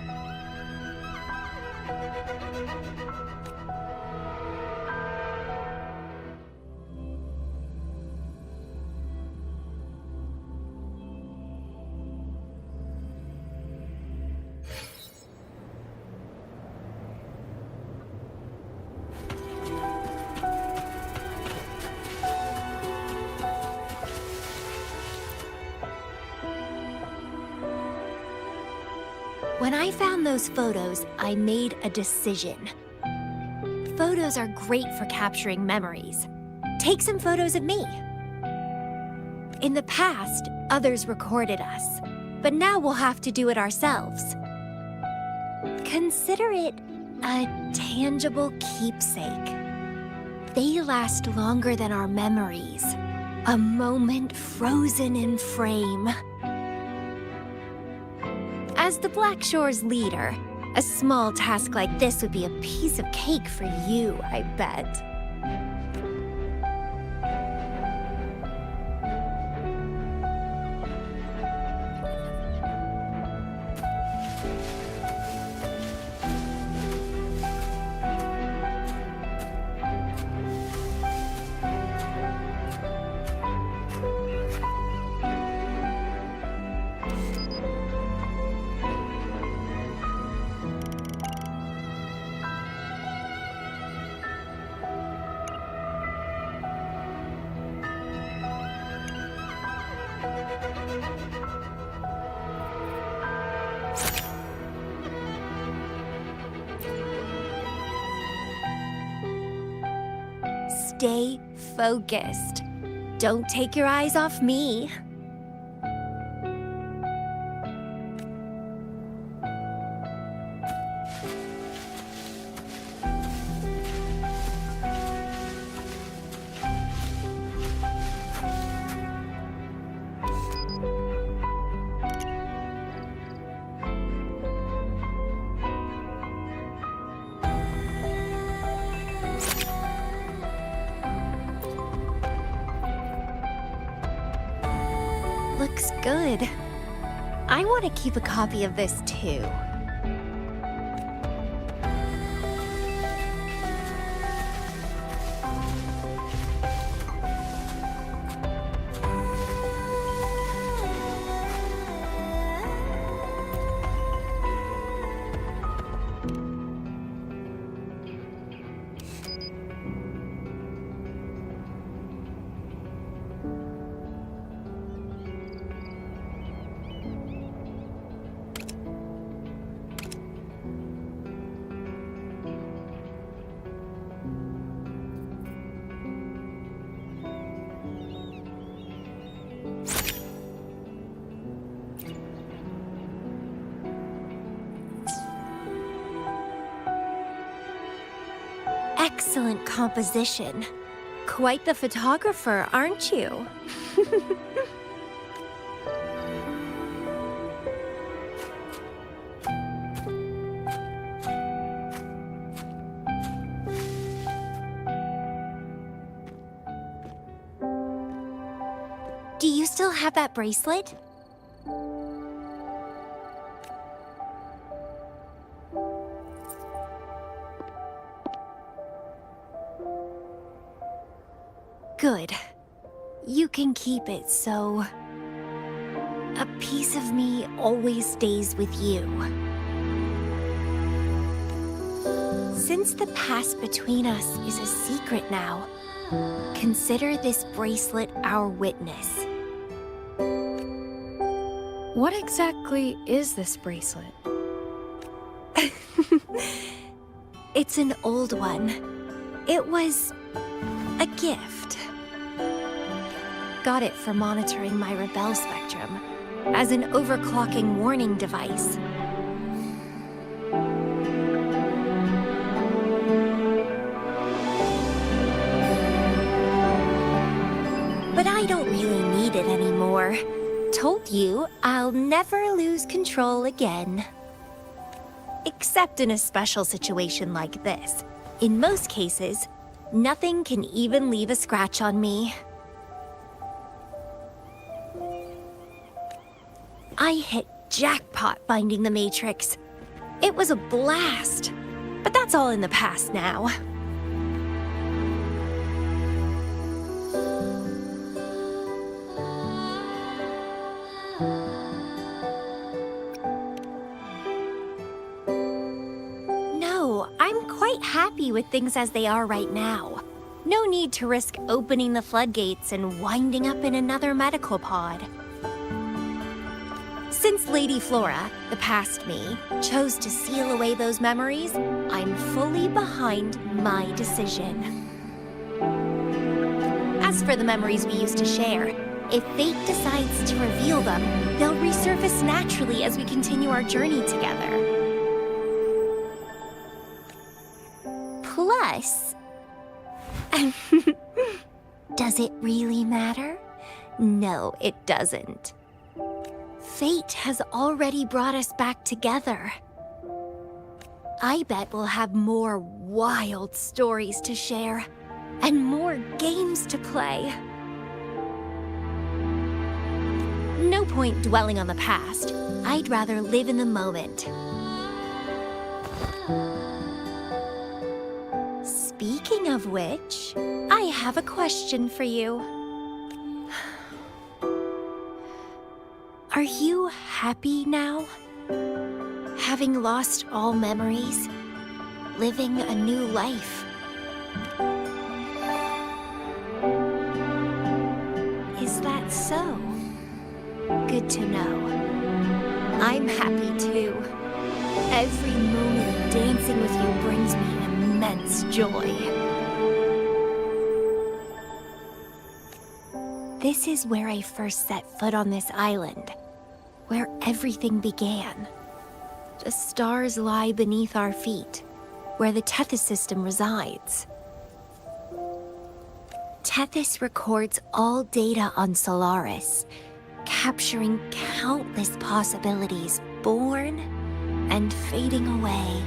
When I found those photos, I made a decision. Photos are great for capturing memories. Take some photos of me. In the past, others recorded us, but now we'll have to do it ourselves. Consider it a tangible keepsake. They last longer than our memories. A moment frozen in frame. As the Black Shore's leader, a small task like this would be a piece of cake for you, I bet. Stay focused. Don't take your eyes off me. Looks good. I want to keep a copy of this too. Excellent composition. Quite the photographer, aren't you? Do you still have that bracelet? Good. You can keep it, so a piece of me always stays with you. Since the past between us is a secret now, consider this bracelet our witness. What exactly is this bracelet? It's an old one. It was a gift. Got it for monitoring my rebel spectrum as an overclocking warning device. I don't really need it anymore. Told you, I'll never lose control again. Except in a special situation like this. In most cases, nothing can even leave a scratch on me. I hit jackpot finding the Matrix. It was a blast. But that's all in the past now. No, I'm quite happy with things as they are right now. No need to risk opening the floodgates and winding up in another medical pod. Since Lady Flora, the past me, chose to seal away those memories, I'm fully behind my decision. As for the memories we used to share, if fate decides to reveal them, they'll resurface naturally as we continue our journey together. Plus... does it really matter? No, it doesn't. Fate has already brought us back together. I bet we'll have more wild stories to share, and more games to play. No point dwelling on the past. I'd rather live in the moment. Speaking of which, I have a question for you. Are you happy now? Having lost all memories, living a new life. Is that so? Good to know. I'm happy too. Every moment dancing with you brings me immense joy. This is where I first set foot on this island, where everything began. The stars lie beneath our feet, where the Tethys system resides. Tethys records all data on Solaris, capturing countless possibilities born and fading away.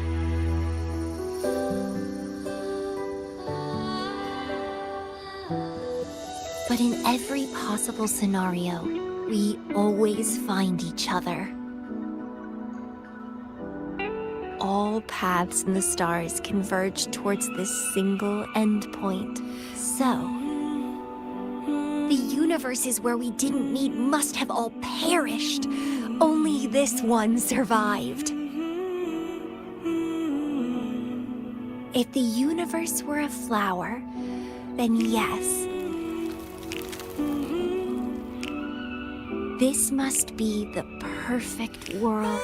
But in every possible scenario, we always find each other. All paths in the stars converge towards this single endpoint. So, the universes where we didn't meet must have all perished. Only this one survived. If the universe were a flower, then yes. This must be the perfect world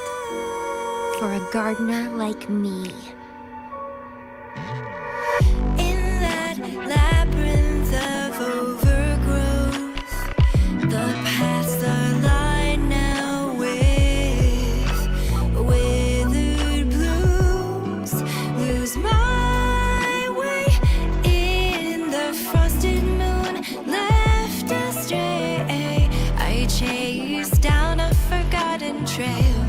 for a gardener like me. In that labyrinth of overgrowth, the paths are lined now with withered blooms. Lose my way in the frosted moon, left astray. I chase down a forgotten trail.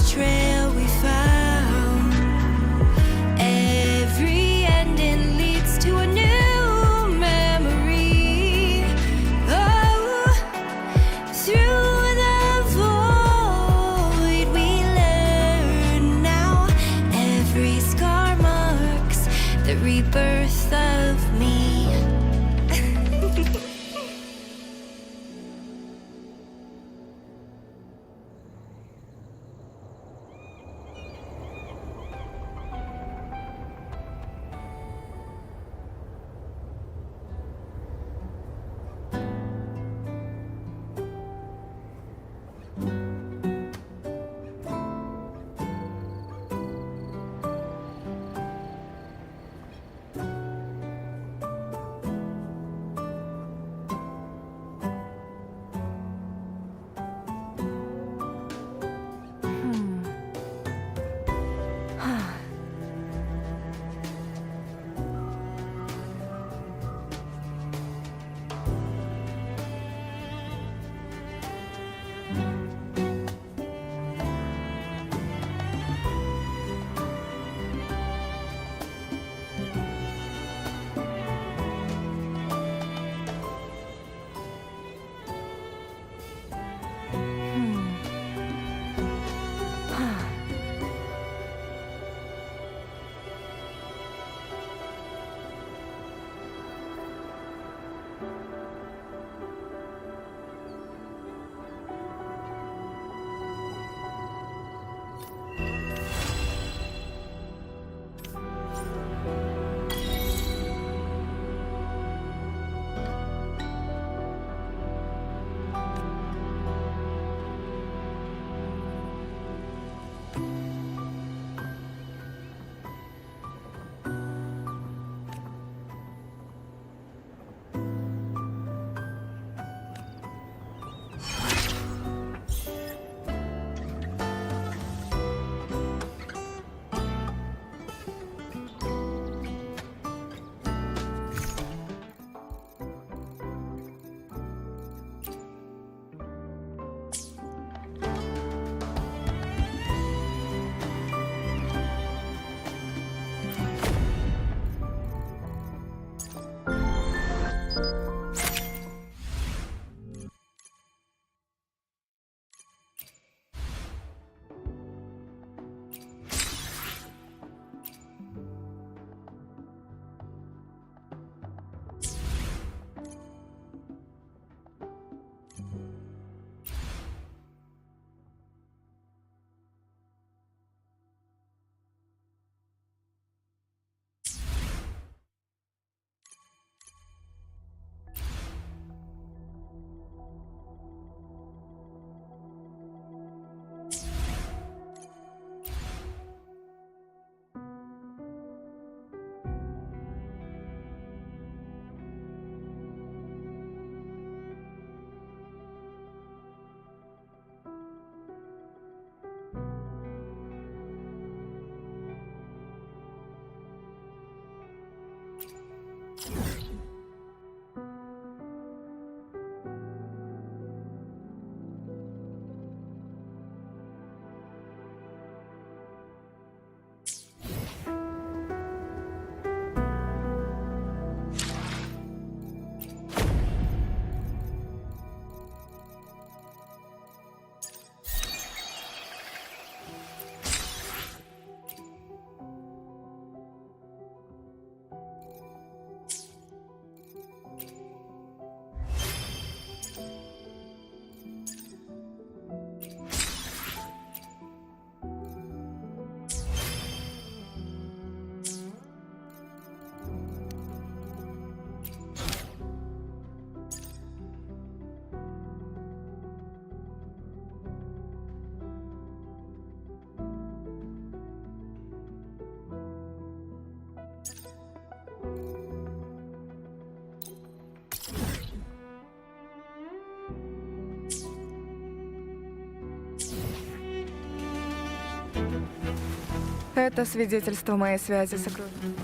Trail we found. Every ending leads to a new memory. Oh, through the void we learn now. Every scar marks the rebirth of me. Это свидетельство моей связи с окружением.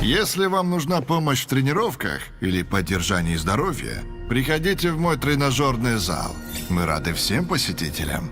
Если вам нужна помощь в тренировках или поддержании здоровья, приходите в мой тренажерный зал. Мы рады всем посетителям.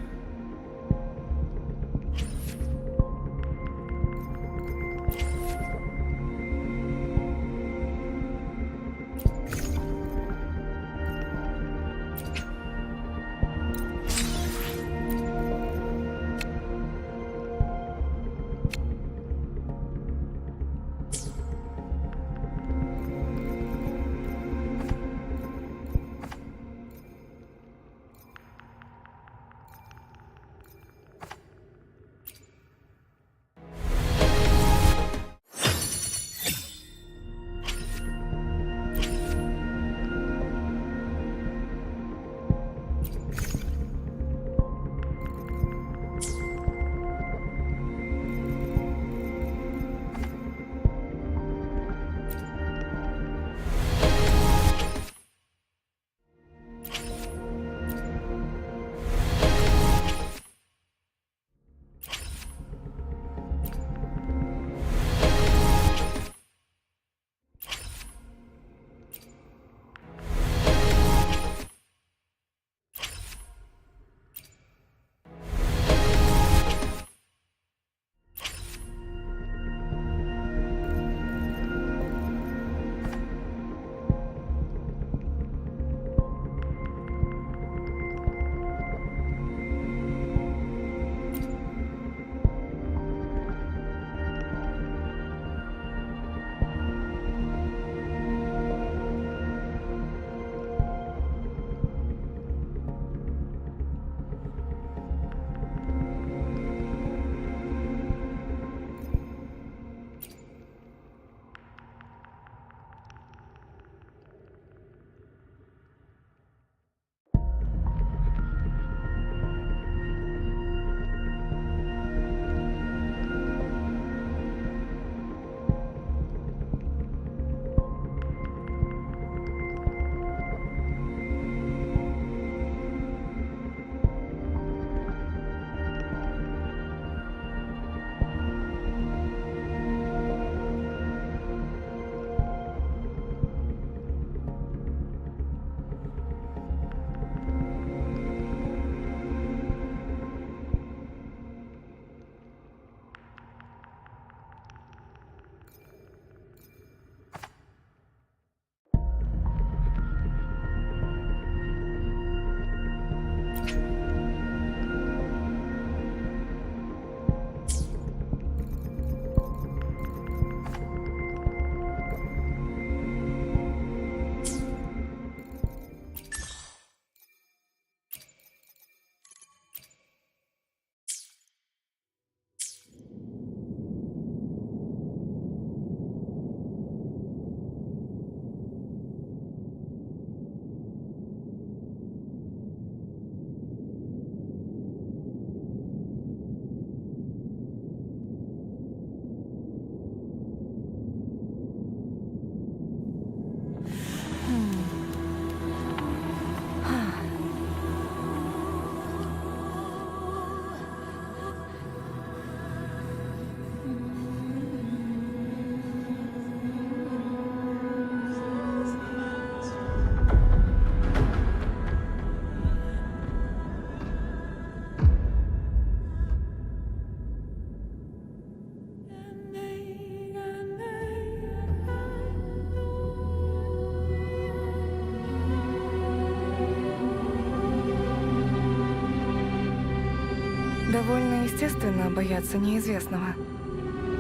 Довольно естественно бояться неизвестного.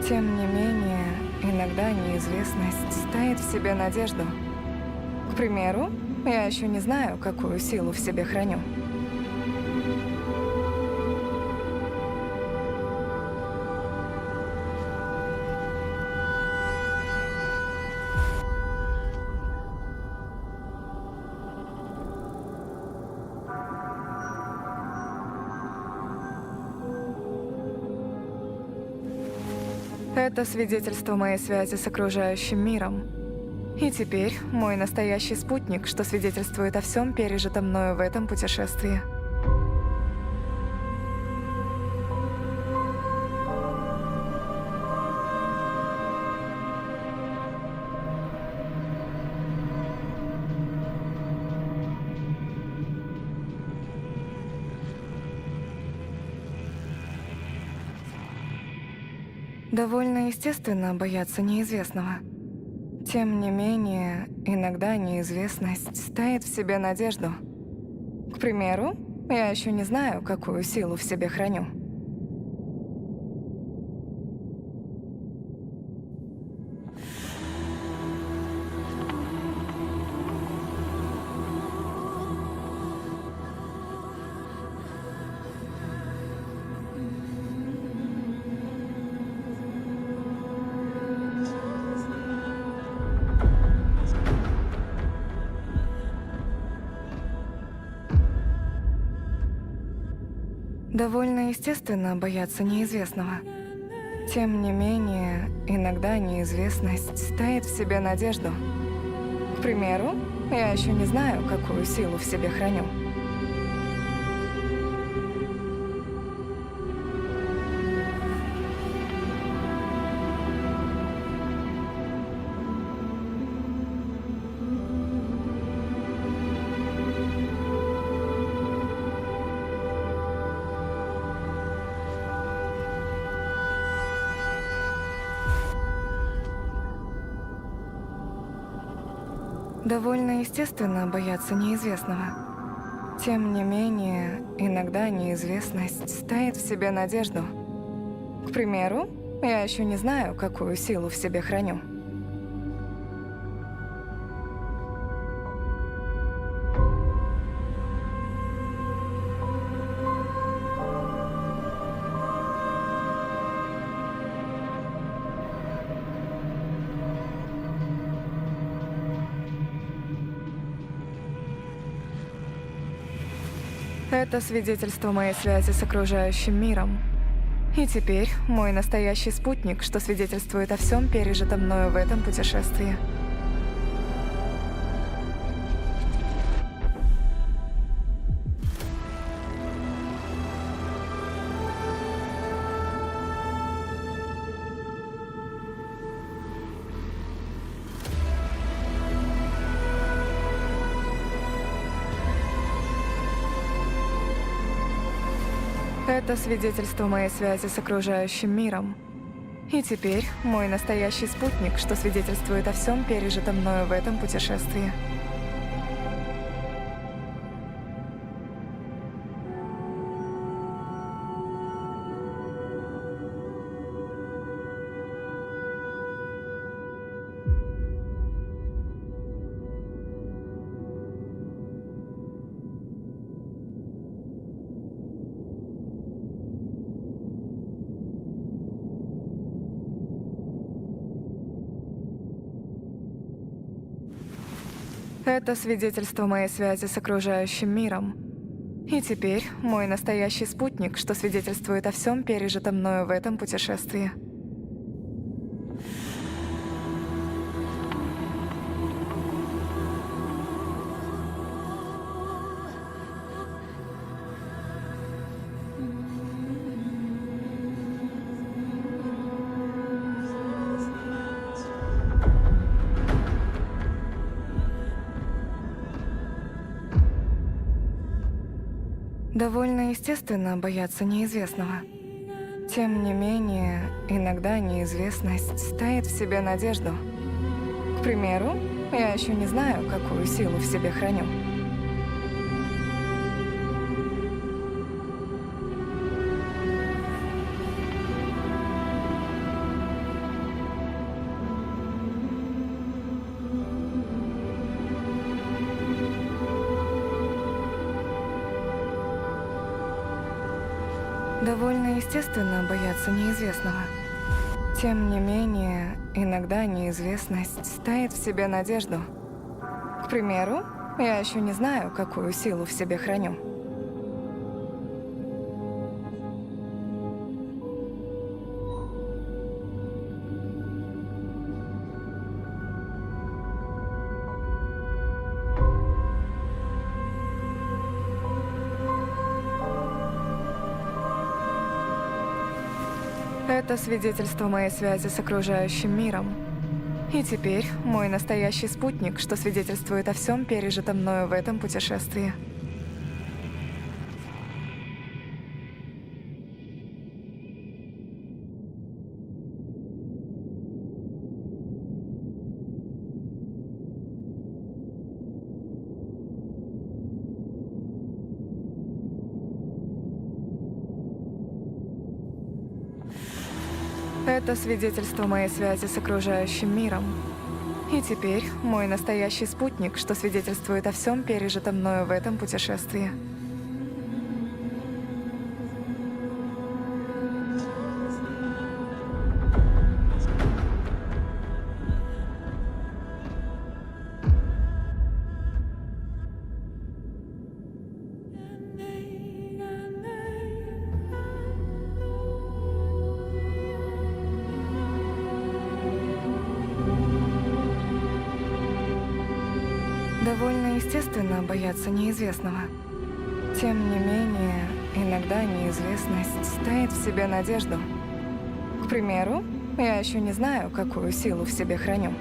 Тем не менее, иногда неизвестность таит в себе надежду. К примеру, я еще не знаю, какую силу в себе храню. Это свидетельство моей связи с окружающим миром. И теперь мой настоящий спутник, что свидетельствует о всем пережитом мною в этом путешествии. Довольно естественно бояться неизвестного. Тем не менее, иногда неизвестность таит в себе надежду. К примеру, я еще не знаю, какую силу в себе храню. Довольно естественно бояться неизвестного. Тем не менее, иногда неизвестность таит в себе надежду. К примеру, я еще не знаю, какую силу в себе храню. Довольно естественно бояться неизвестного. Тем не менее, иногда неизвестность таит в себе надежду. К примеру, я еще не знаю, какую силу в себе храню. Это свидетельство моей связи с окружающим миром. И теперь мой настоящий спутник, что свидетельствует о всем пережитом мною в этом путешествии. Это свидетельство моей связи с окружающим миром. И теперь мой настоящий спутник, что свидетельствует о всем пережитом мною в этом путешествии. Это свидетельство моей связи с окружающим миром. И теперь мой настоящий спутник, что свидетельствует о всем пережитом мною в этом путешествии. Довольно естественно бояться неизвестного. Тем не менее, иногда неизвестность таит в себе надежду. К примеру, я еще не знаю, какую силу в себе храню. Довольно естественно бояться неизвестного. Тем не менее, иногда неизвестность таит в себе надежду. К примеру, я еще не знаю, какую силу в себе храню. Это свидетельство моей связи с окружающим миром. И теперь мой настоящий спутник, что свидетельствует о всем пережитом мною в этом путешествии. Это свидетельство моей связи с окружающим миром. И теперь мой настоящий спутник, что свидетельствует о всем пережитом мною в этом путешествии. Довольно естественно бояться неизвестного. Тем не менее, иногда неизвестность таит в себе надежду. К примеру, я еще не знаю, какую силу в себе храню.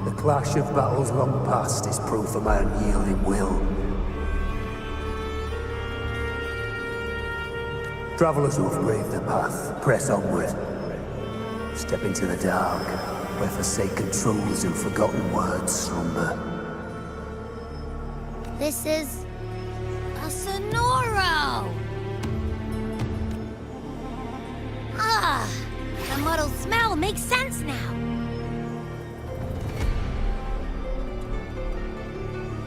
The clash of battles long past is proof of my unyielding will. Travellers who have braved the path, press onward. Step into the dark, where forsaken truths and forgotten words slumber. This is a Sonoro! Ah, the muddled smell makes sense now.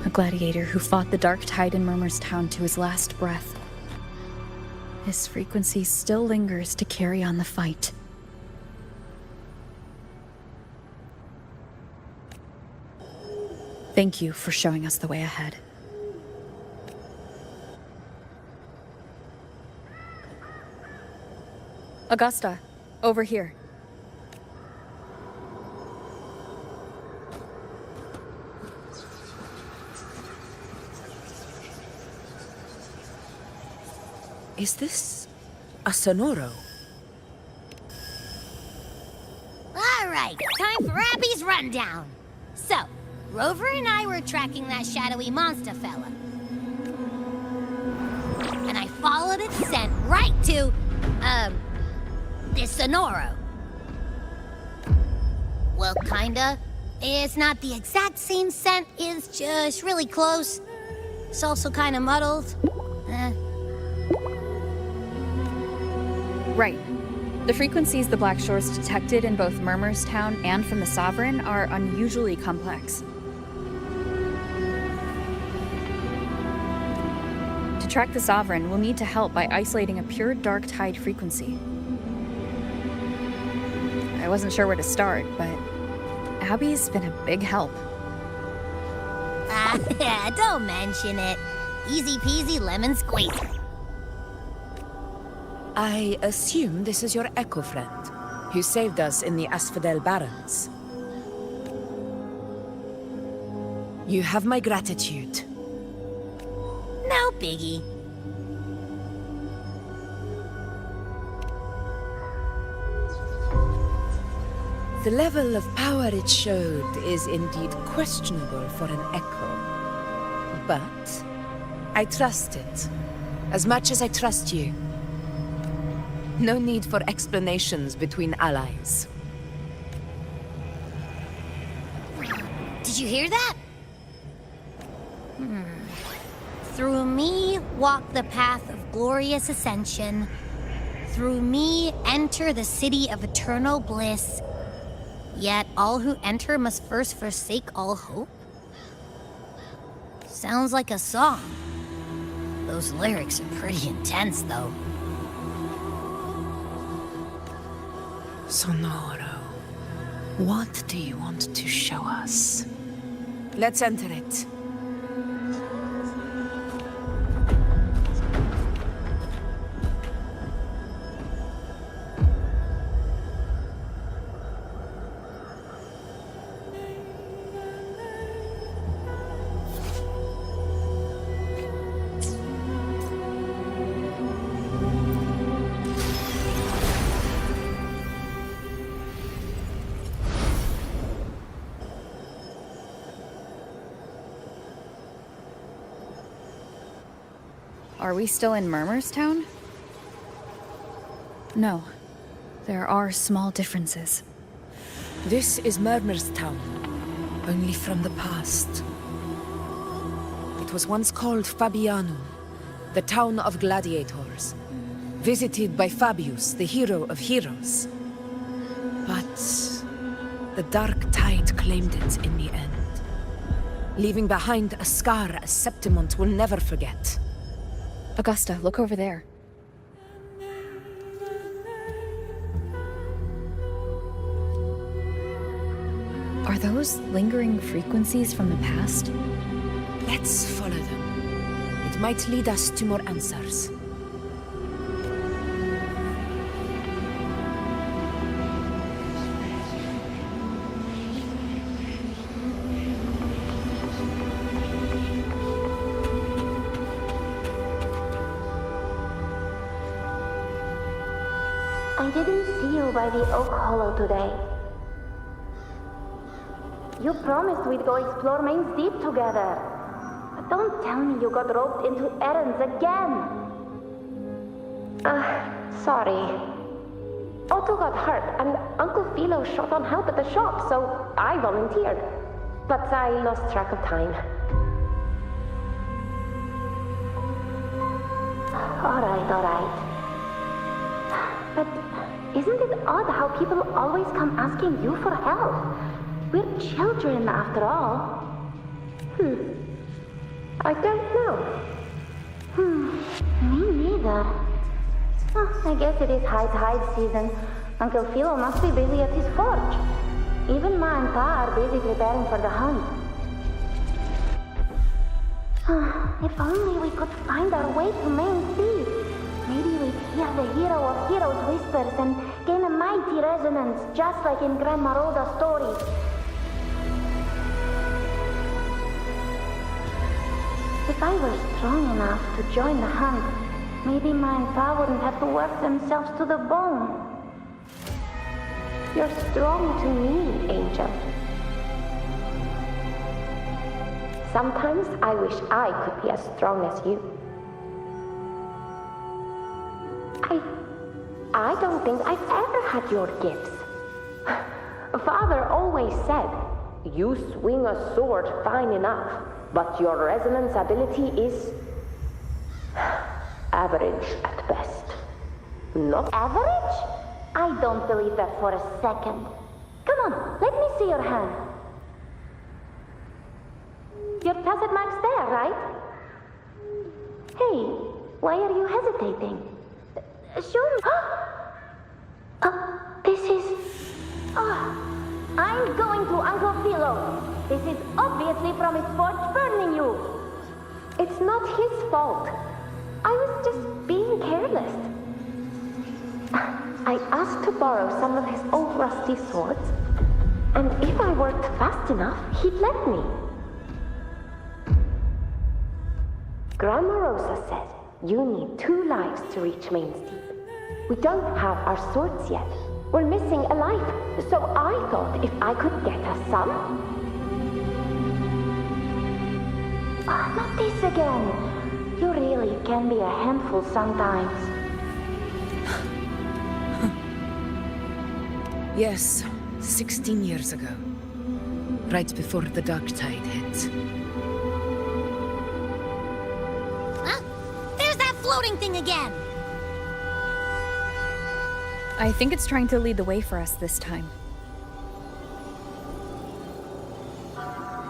A gladiator who fought the dark tide in Murmurstown to his last breath. His frequency still lingers to carry on the fight. Thank you for showing us the way ahead. Augusta, over here. Is this a Sonoro? All right, time for Abby's rundown. So, Rover and I were tracking that shadowy monster fella. And I followed its scent right to, this Sonoro. Well, kinda. It's not the exact same scent, it's just really close. It's also kinda muddled. Right. The frequencies the Black Shores detected in both Murmurstown and from the Sovereign are unusually complex. To track the Sovereign, we'll need to help by isolating a pure dark tide frequency. I wasn't sure where to start, but Abby's been a big help. Don't mention it. Easy peasy lemon squeezy. I assume this is your echo friend, who saved us in the Asphodel Barrens. You have my gratitude. No biggie. The level of power it showed is indeed questionable for an echo. But I trust it, as much as I trust you. No need for explanations between allies. Did you hear that? Through me walk the path of glorious ascension. Through me enter the city of eternal bliss. Yet all who enter must first forsake all hope? Sounds like a song. Those lyrics are pretty intense, though. Sonoro, what do you want to show us? Let's enter it. Are we still in Murmur's Town? No. There are small differences. This is Murmur's Town, only from the past. It was once called Fabianum, the town of gladiators, visited by Fabius, the hero of heroes. But the dark tide claimed it in the end, leaving behind a scar Septimont will never forget. Augusta, look over there. Are those lingering frequencies from the past? Let's follow them. It might lead us to more answers. I didn't see you by the Oak Hollow today. You promised we'd go explore Main's Deep together. But don't tell me you got roped into errands again. Sorry. Otto got hurt, and Uncle Philo shot on help at the shop, so I volunteered. But I lost track of time. All right. But isn't it odd how people always come asking you for help? We're children, after all. I don't know. Me neither. I guess it is hide season. Uncle Philo must be busy at his forge. Even Ma and Pa are busy preparing for the hunt. If only we could find our way to Main Sea. Maybe we'd hear the hero of heroes whispers and gain a mighty resonance, just like in Grandma Rhoda's stories. If I were strong enough to join the hunt, maybe Ma and Pa wouldn't have to work themselves to the bone. You're strong to me, Angel. Sometimes I wish I could be as strong as you. I don't think I've ever had your gifts. Father always said, you swing a sword fine enough, but your resonance ability is average at best. Not average? I don't believe that for a second. Come on, let me see your hand. Your tacit mark's there, right? Hey, why are you hesitating? Show me. This is... I'm going to Uncle Philo. This is obviously from his forge burning you. It's not his fault. I was just being careless. I asked to borrow some of his old rusty swords, and if I worked fast enough, he'd let me. Grandma Rosa said you need 2 lives to reach Main's Deep. We don't have our swords yet. We're missing a life, so I thought if I could get us some... Ah, not this again. You really can be a handful sometimes. Yes, 16 years ago. Right before the dark tide hit. Huh? There's that floating thing again! I think it's trying to lead the way for us this time.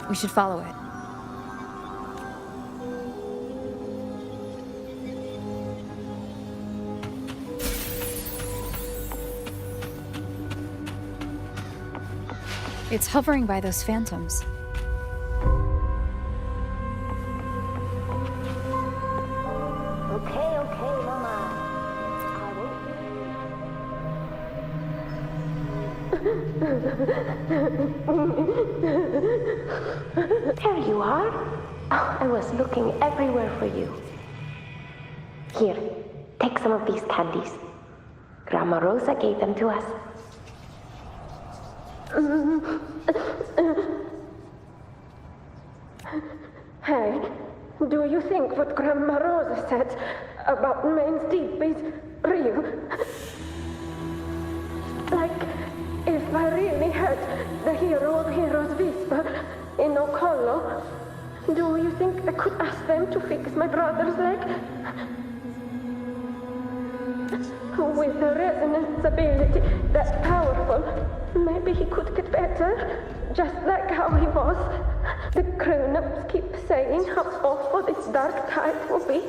We should follow it. It's hovering by those phantoms. Okay, Mama. There you are. Oh, I was looking everywhere for you. Here, take some of these candies. Grandma Rosa gave them to us. Hey, do you think what Grandma Rosa said about Main's Deep is real? Like, if I really had the hero of heroes whisper in Oak Hollow, do you think I could ask them to fix my brother's leg? With a resonance ability that's powerful, maybe he could get better, just like how he was. The grown-ups keep saying how awful this dark tide will be.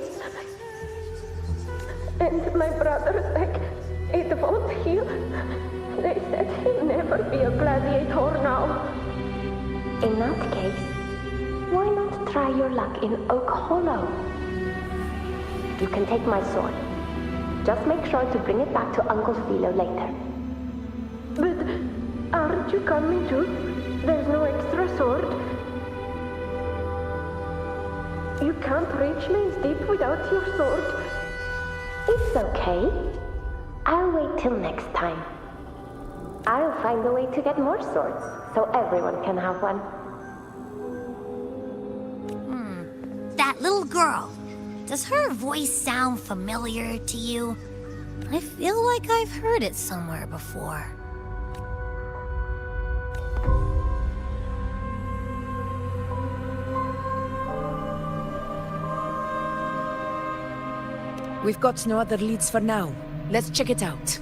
And my brother's leg, it won't heal. They said he'll never be a gladiator now. In that case, why not try your luck in Oak Hollow? You can take my sword. Just make sure to bring it back to Uncle Philo later. But aren't you coming too? There's no extra sword. You can't reach Main's Deep without your sword. It's okay. I'll wait till next time. I'll find a way to get more swords, so everyone can have one. That little girl. Does her voice sound familiar to you? I feel like I've heard it somewhere before. We've got no other leads for now. Let's check it out.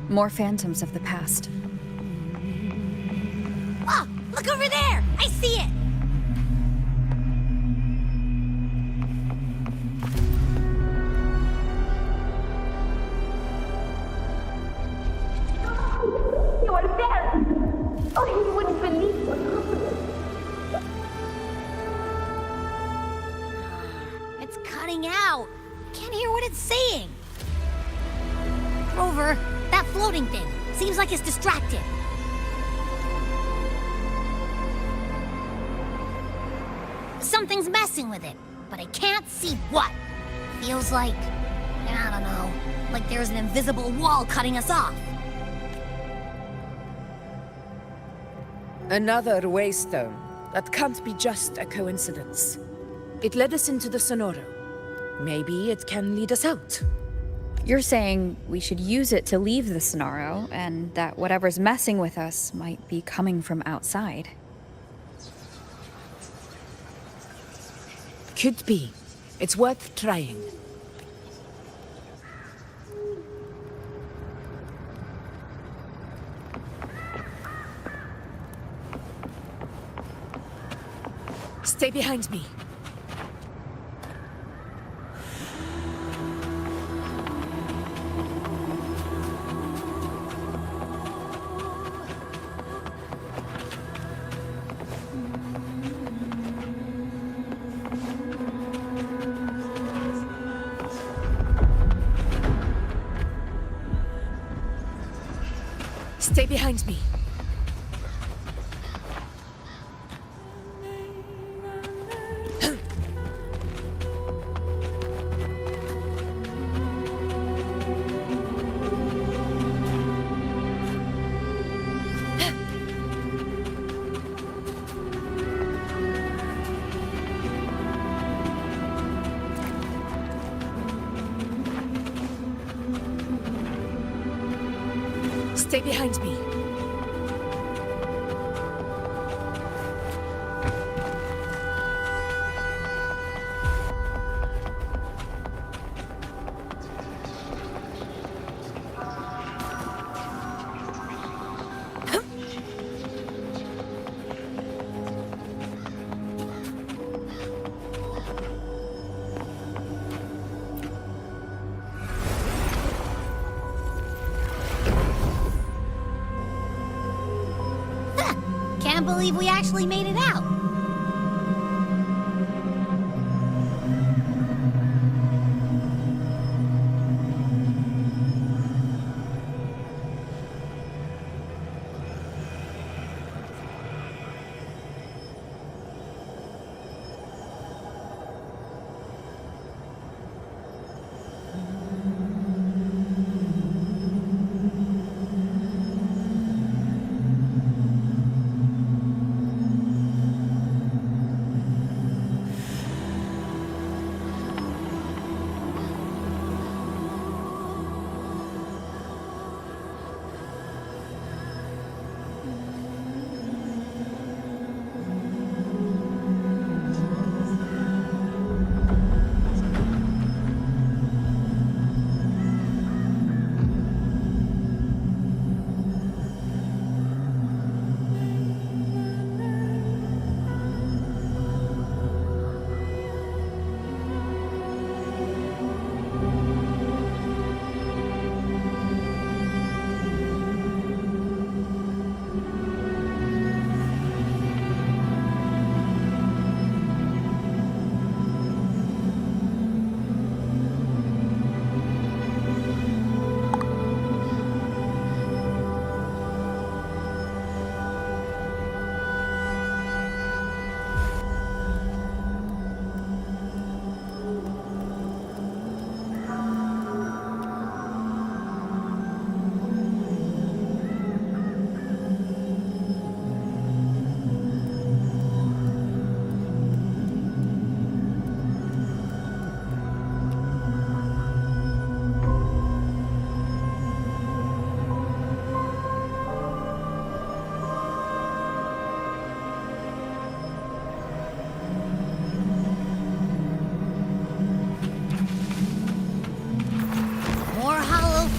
More phantoms of the past. Oh, look over there! I see it! You are there! Oh, you wouldn't believe it. It's cutting out. Can't hear what it's saying. Rover, that floating thing. Seems like it's distracted. Something's messing with it, but I can't see what. Feels like, I don't know, like there's an invisible wall cutting us off. Another waystone. That can't be just a coincidence. It led us into the Sonoro. Maybe it can lead us out. You're saying we should use it to leave the Sonoro, and that whatever's messing with us might be coming from outside. Could be. It's worth trying. Stay behind me. Stay behind me. Stay behind me. Can't believe we actually made it out.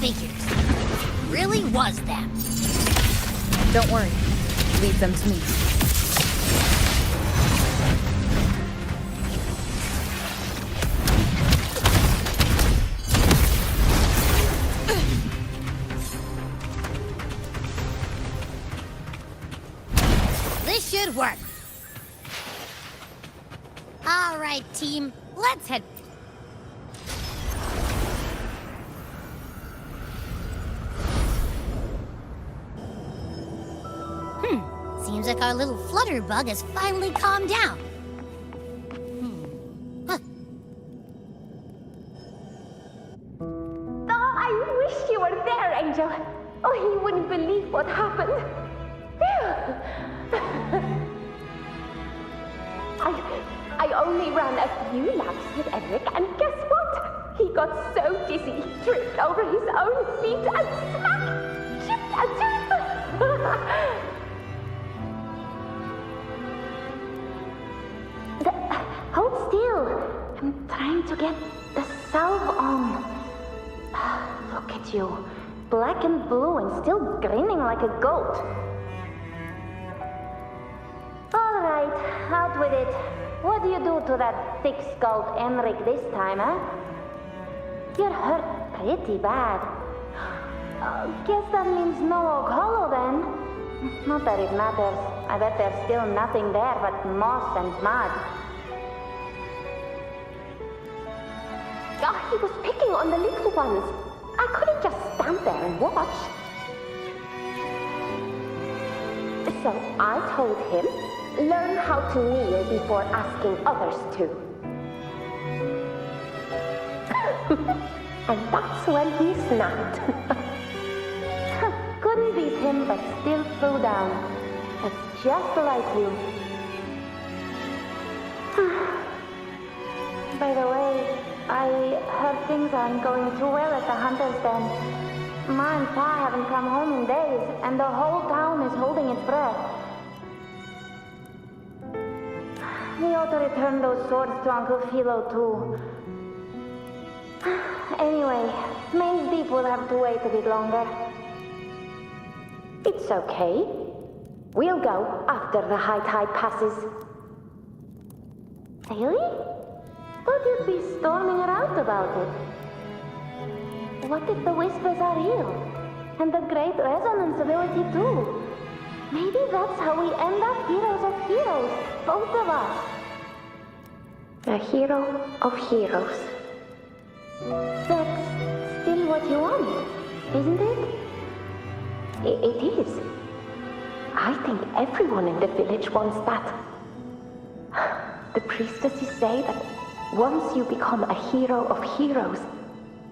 Figures. Really was them. Don't worry. Leave them to me. This should work. All right, team. Let's head. Seems like our little flutterbug has finally calmed down. Oh, I wish you were there, Angel. Oh, you wouldn't believe what happened. I only ran a few laps with Eric, and guess what? He got so dizzy, tripped over his own feet, and smack! Chipped a tooth! Hold still. I'm trying to get the salve on. Look at you. Black and blue and still grinning like a goat. All right, out with it. What do you do to that thick-skulled Enric this time, huh? You're hurt pretty bad. Guess that means no Oak Hollow then. Not that it matters. I bet there's still nothing there but moss and mud. Oh, he was picking on the little ones. I couldn't just stand there and watch. So I told him, learn how to kneel before asking others to. And that's when he snapped. Couldn't beat him, but still threw down. That's just like you. By the way, I heard things aren't going too well at the Hunter's Den. Ma and Pa haven't come home in days, and the whole town is holding its breath. We ought to return those swords to Uncle Philo, too. Anyway, Maze Deep will have to wait a bit longer. It's okay. We'll go after the high tide passes. Really? Thought you'd be storming around about it. What if the whispers are real? And the great resonance ability too? Maybe that's how we end up heroes of heroes, both of us. A hero of heroes. That's still what you want, isn't it? It is. I think everyone in the village wants that. The priestesses say that once you become a hero of heroes,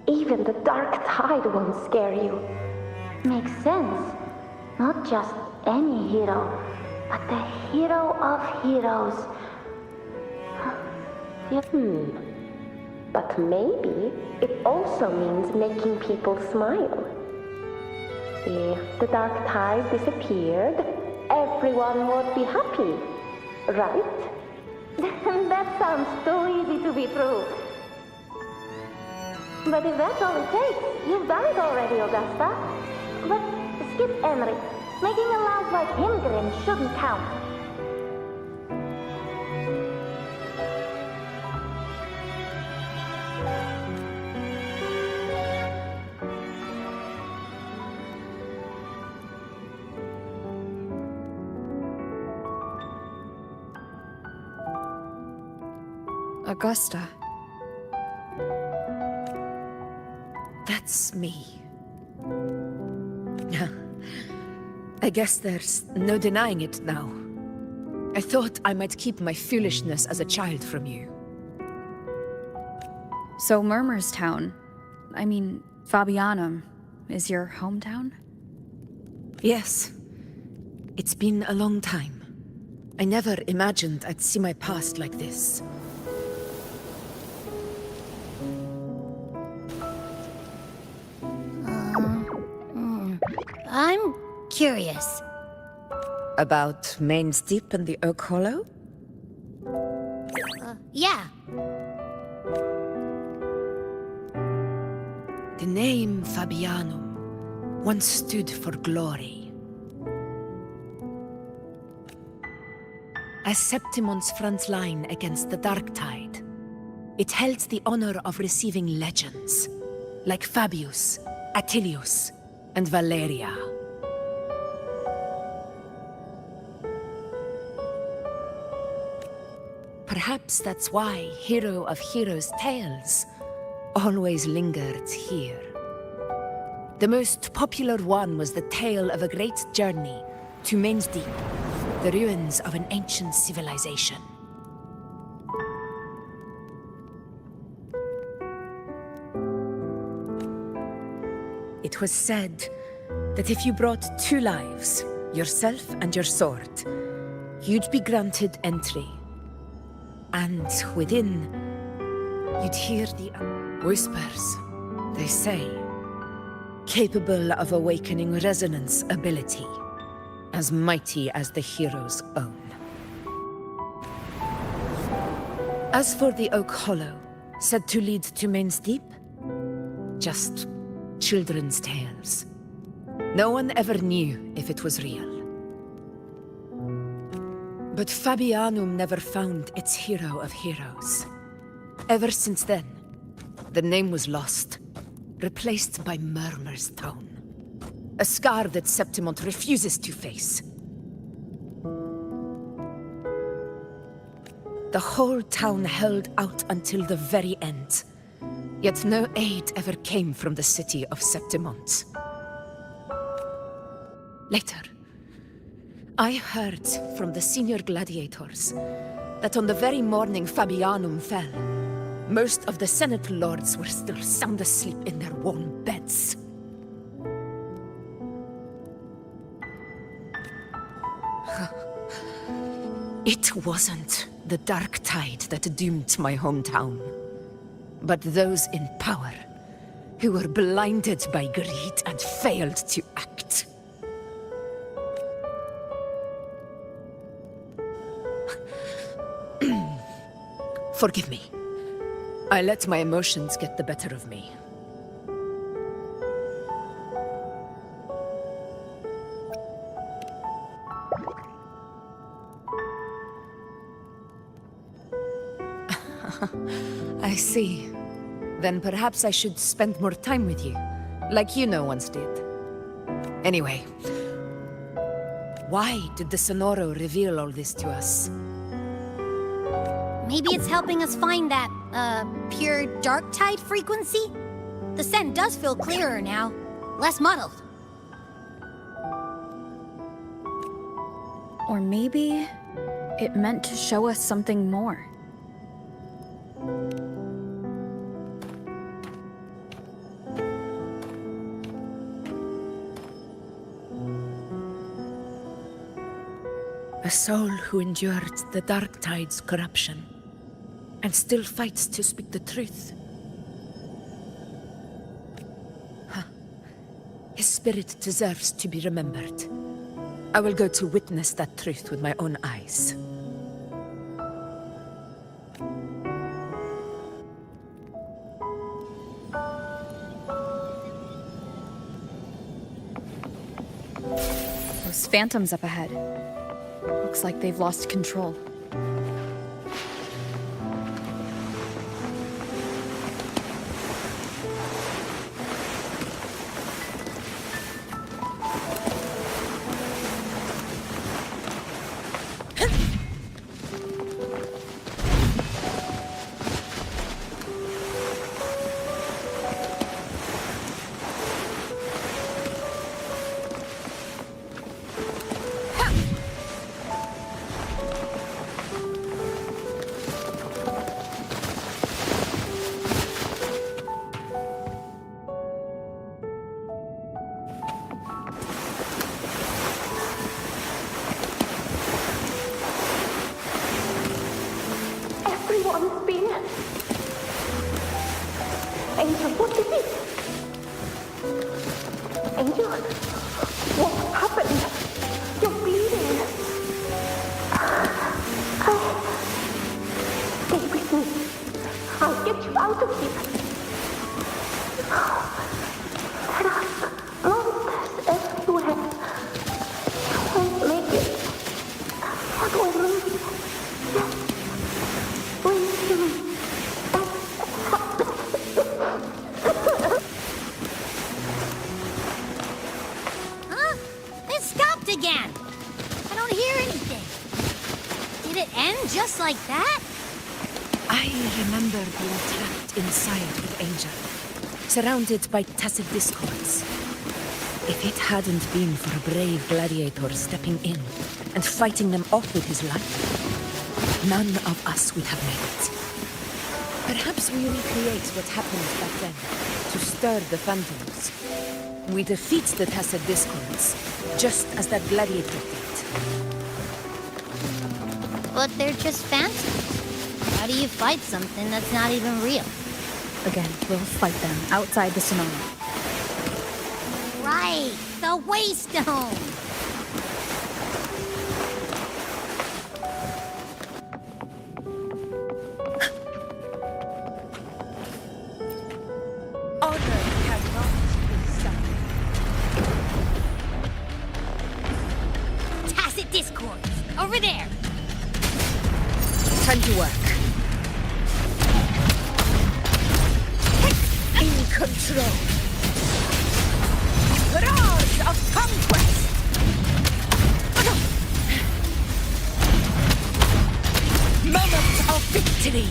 even the dark tide won't scare you. Makes sense. Not just any hero, but the hero of heroes. But maybe it also means making people smile. If the dark tide disappeared, everyone would be happy, right? That sounds too easy to be true. But if that's all it takes, you've done it already, Augusta. But skip Emmerich. Making a laugh like him grin shouldn't count. Augusta. That's me. I guess there's no denying it now. I thought I might keep my foolishness as a child from you. So Murmurstown, I mean, Fabianum, is your hometown? Yes. It's been a long time. I never imagined I'd see my past like this. I'm curious. About Main's Deep and the Oak Hollow? Yeah. The name Fabianum once stood for glory. As Septimon's front line against the Dark Tide, it held the honor of receiving legends, like Fabius, Attilius, and Valeria. Perhaps that's why Hero of Heroes' tales always lingered here. The most popular one was the tale of a great journey to Main's Deep, the ruins of an ancient civilization. It was said that if you brought 2 lives, yourself and your sword, you'd be granted entry. And within, you'd hear the whispers, they say, capable of awakening resonance ability, as mighty as the hero's own. As for the Oak Hollow, said to lead to Main's Deep, just children's tales. No one ever knew if it was real. But Fabianum never found its hero of heroes. Ever since then, the name was lost, replaced by Murmurstown, a scar that Septimont refuses to face. The whole town held out until the very end, yet no aid ever came from the city of Septimont. Later, I heard from the senior gladiators that on the very morning Fabianum fell, most of the Senate lords were still sound asleep in their warm beds. It wasn't the dark tide that doomed my hometown, but those in power who were blinded by greed and failed to act. Forgive me. I let my emotions get the better of me. I see. Then perhaps I should spend more time with you, like you once did. Anyway, why did the Sonoro reveal all this to us? Maybe it's helping us find that, pure dark tide frequency? The scent does feel clearer now, less muddled. Or maybe it meant to show us something more. A soul who endured the dark tide's corruption and still fights to speak the truth. His spirit deserves to be remembered. I will go to witness that truth with my own eyes. Those phantoms up ahead. Looks like they've lost control. Everyone's been... Angel, what is it? Angel, what happened? You're bleeding. Stay with me. I'll get you out of here. There are monsters everywhere. You won't make it. What will we do? Huh? It stopped again. I don't hear anything. Did it end just like that? I remember being trapped inside with Angel, surrounded by tacit discords. If it hadn't been for a brave gladiator stepping in and fighting them off with his life, none of us would have made it. Perhaps we recreate what happened back then, to stir the phantoms. We defeat the tacit discords, just as that gladiator did. But they're just phantoms. How do you fight something that's not even real? Again, we'll fight them outside the Sonoro. Right, the Waystone! Tacit discords! Over there! Time to work. In control. Roars of conquest! Moment of victory!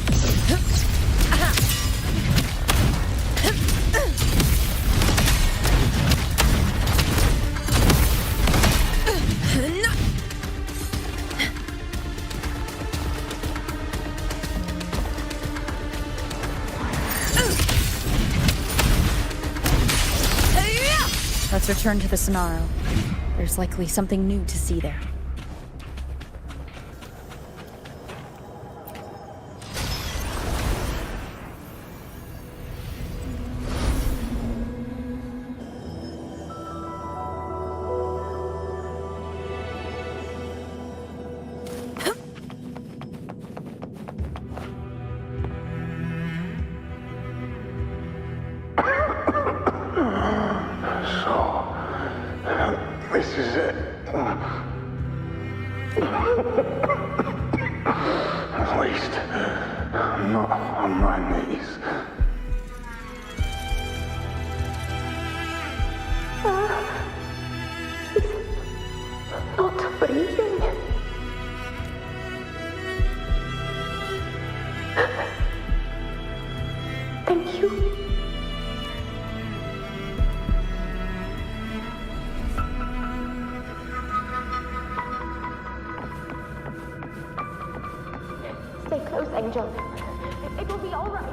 return to the Sonaro. There's likely something new to see there. This is it. At least, I'm not on my knees. He's not breathing. Thank you. Stay close, Angel. It will be all right.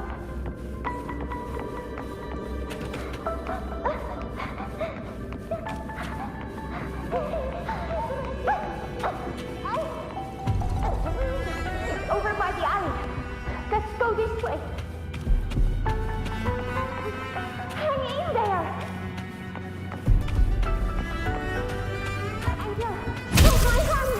It's over by the alley. Let's go this way. Hang in there. Angel, hold my hand.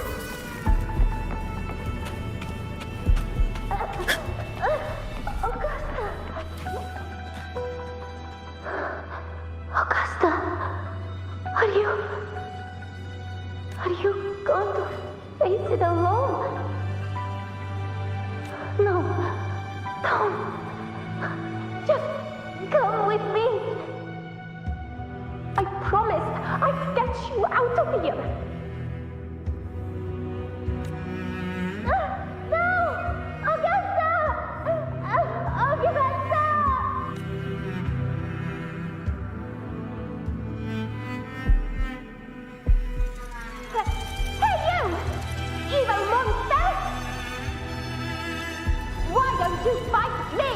Augusta, are you going to face it alone? No, don't. Just come with me. I promised I'd get you out of here. No! Augusta! Augusta! Hey, you! Evil monster! Why don't you fight me?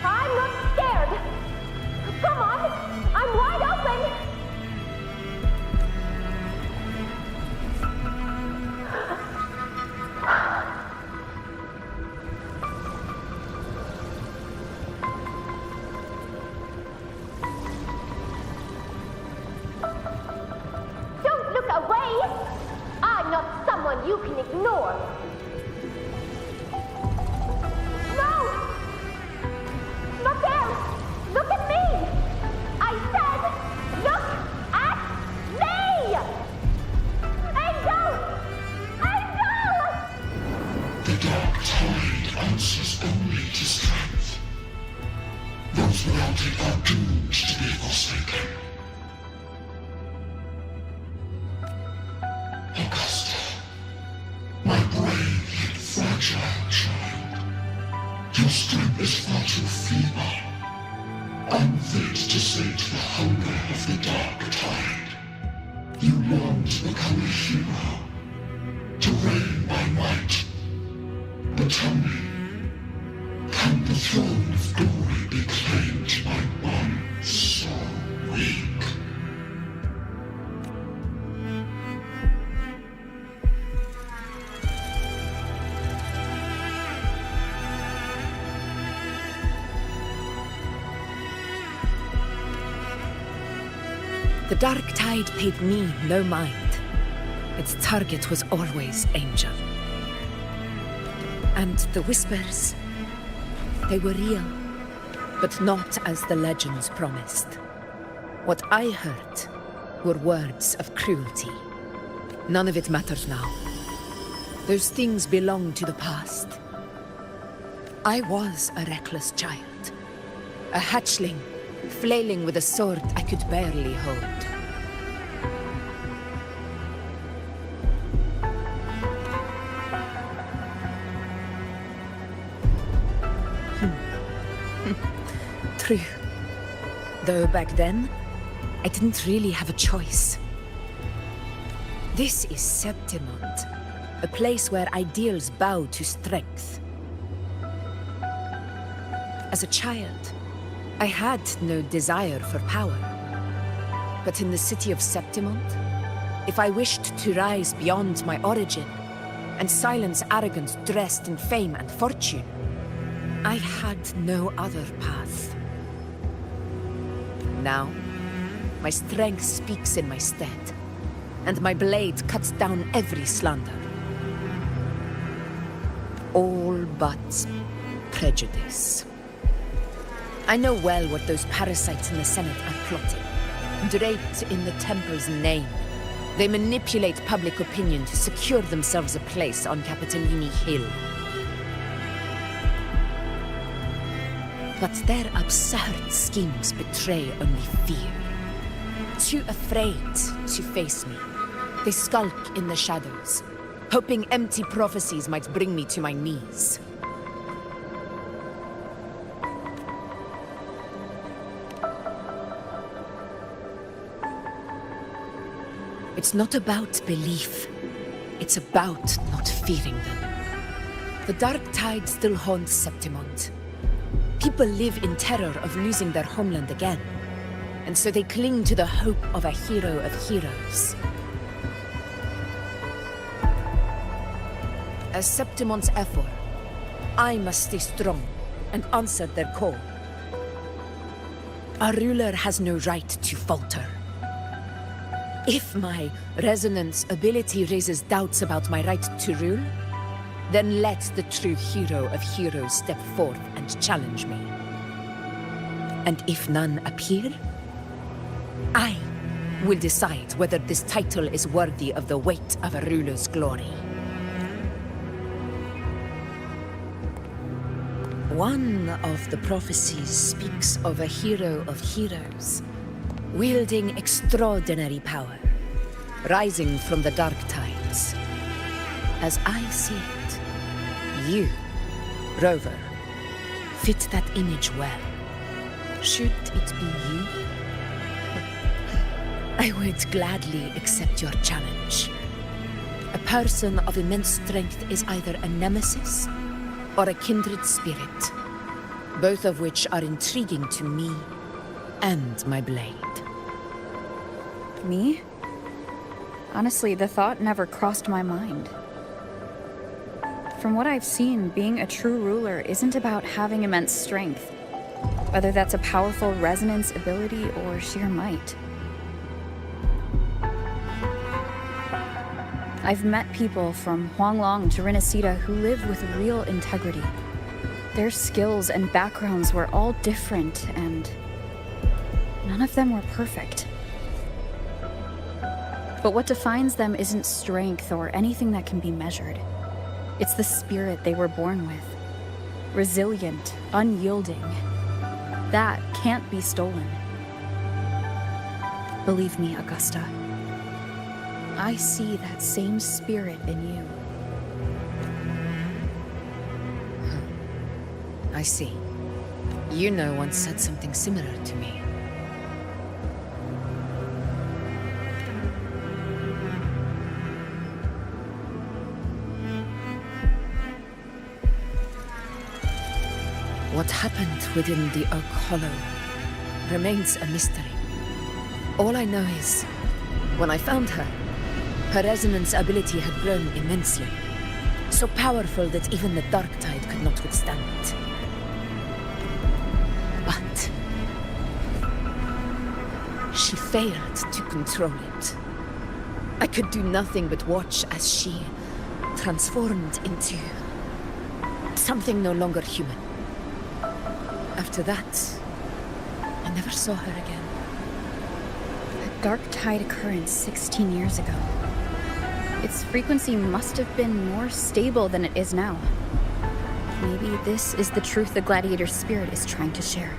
I'm not scared. Come on, I'm wide open. Don't look away. I'm not someone you can ignore. No! Not there! Look at me! I said, look at me! Angel! Angel! The dark tide answers only to strength. Those without it are doomed to be forsaken. Augusta, my brave yet fragile child, your strength is far too feeble, unfit to sate the hunger of the dark tide. You long to become a hero, to reign by might. But tell me, can the throne of glory be claimed by one so weak? The dark tide paid me no mind. Its target was always Angel. And the whispers, they were real, but not as the legends promised. What I heard were words of cruelty. None of it matters now. Those things belong to the past. I was a reckless child, a hatchling, flailing with a sword I could barely hold. True. Though back then, I didn't really have a choice. This is Septimont, a place where ideals bow to strength. As a child, I had no desire for power. But in the city of Septimont, if I wished to rise beyond my origin and silence arrogance dressed in fame and fortune, I had no other path. Now, my strength speaks in my stead, and my blade cuts down every slander. All but prejudice. I know well what those parasites in the Senate are plotting. Draped in the temple's name, they manipulate public opinion to secure themselves a place on Capitolini Hill. But their absurd schemes betray only fear. Too afraid to face me, they skulk in the shadows, hoping empty prophecies might bring me to my knees. It's not about belief. It's about not fearing them. The dark tide still haunts Septimont. People live in terror of losing their homeland again, and so they cling to the hope of a hero of heroes. As Septimont's effort, I must stay strong and answer their call. Our ruler has no right to falter. If my resonance ability raises doubts about my right to rule, then let the true hero of heroes step forth and challenge me. And if none appear, I will decide whether this title is worthy of the weight of a ruler's glory. One of the prophecies speaks of a hero of heroes, wielding extraordinary power, rising from the dark tides. As I see it, you, Rover, fit that image well. Should it be you? I would gladly accept your challenge. A person of immense strength is either a nemesis or a kindred spirit, both of which are intriguing to me and my blade. Me? Honestly, the thought never crossed my mind. From what I've seen, being a true ruler isn't about having immense strength, whether that's a powerful resonance ability or sheer might. I've met people from Huanglong to Renacida who live with real integrity. Their skills and backgrounds were all different, and none of them were perfect. But what defines them isn't strength or anything that can be measured. It's the spirit they were born with. Resilient, unyielding. That can't be stolen. Believe me, Augusta. I see that same spirit in you. I see. Yuno once said something similar to me. What happened within the Oak Hollow remains a mystery. All I know is, when I found her, her resonance ability had grown immensely. So powerful that even the dark tide could not withstand it. But she failed to control it. I could do nothing but watch as she transformed into something no longer human. After that, I never saw her again. A dark tide occurrence 16 years ago. Its frequency must have been more stable than it is now. Maybe this is the truth the gladiator spirit is trying to share.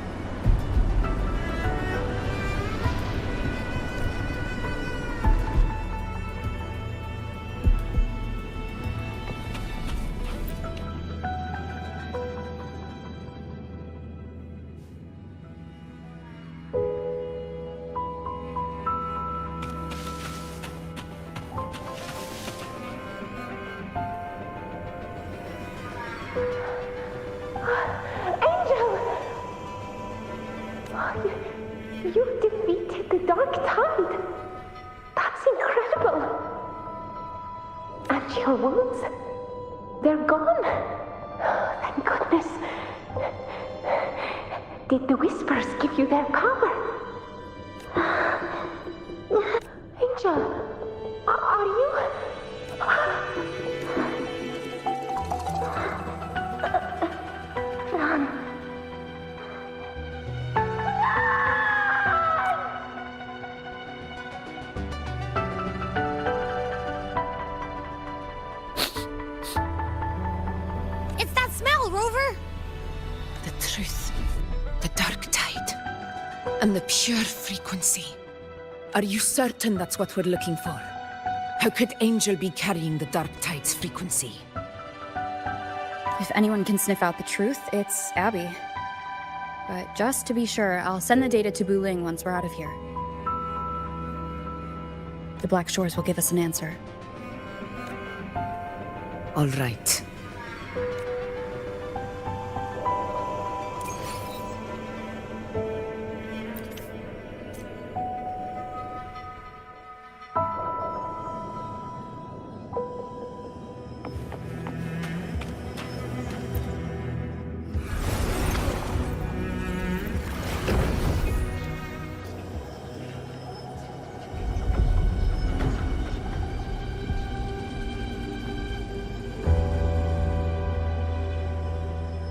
tide. That's incredible. And your wounds, they're gone. Thank goodness. Did the whispers give you their power? Angel, are you... Run. It's that smell, Rover! The truth, the dark tide, and the pure frequency. Are you certain that's what we're looking for? How could Angel be carrying the dark tide's frequency? If anyone can sniff out the truth, it's Abby. But just to be sure, I'll send the data to Buling once we're out of here. The Black Shores will give us an answer. All right.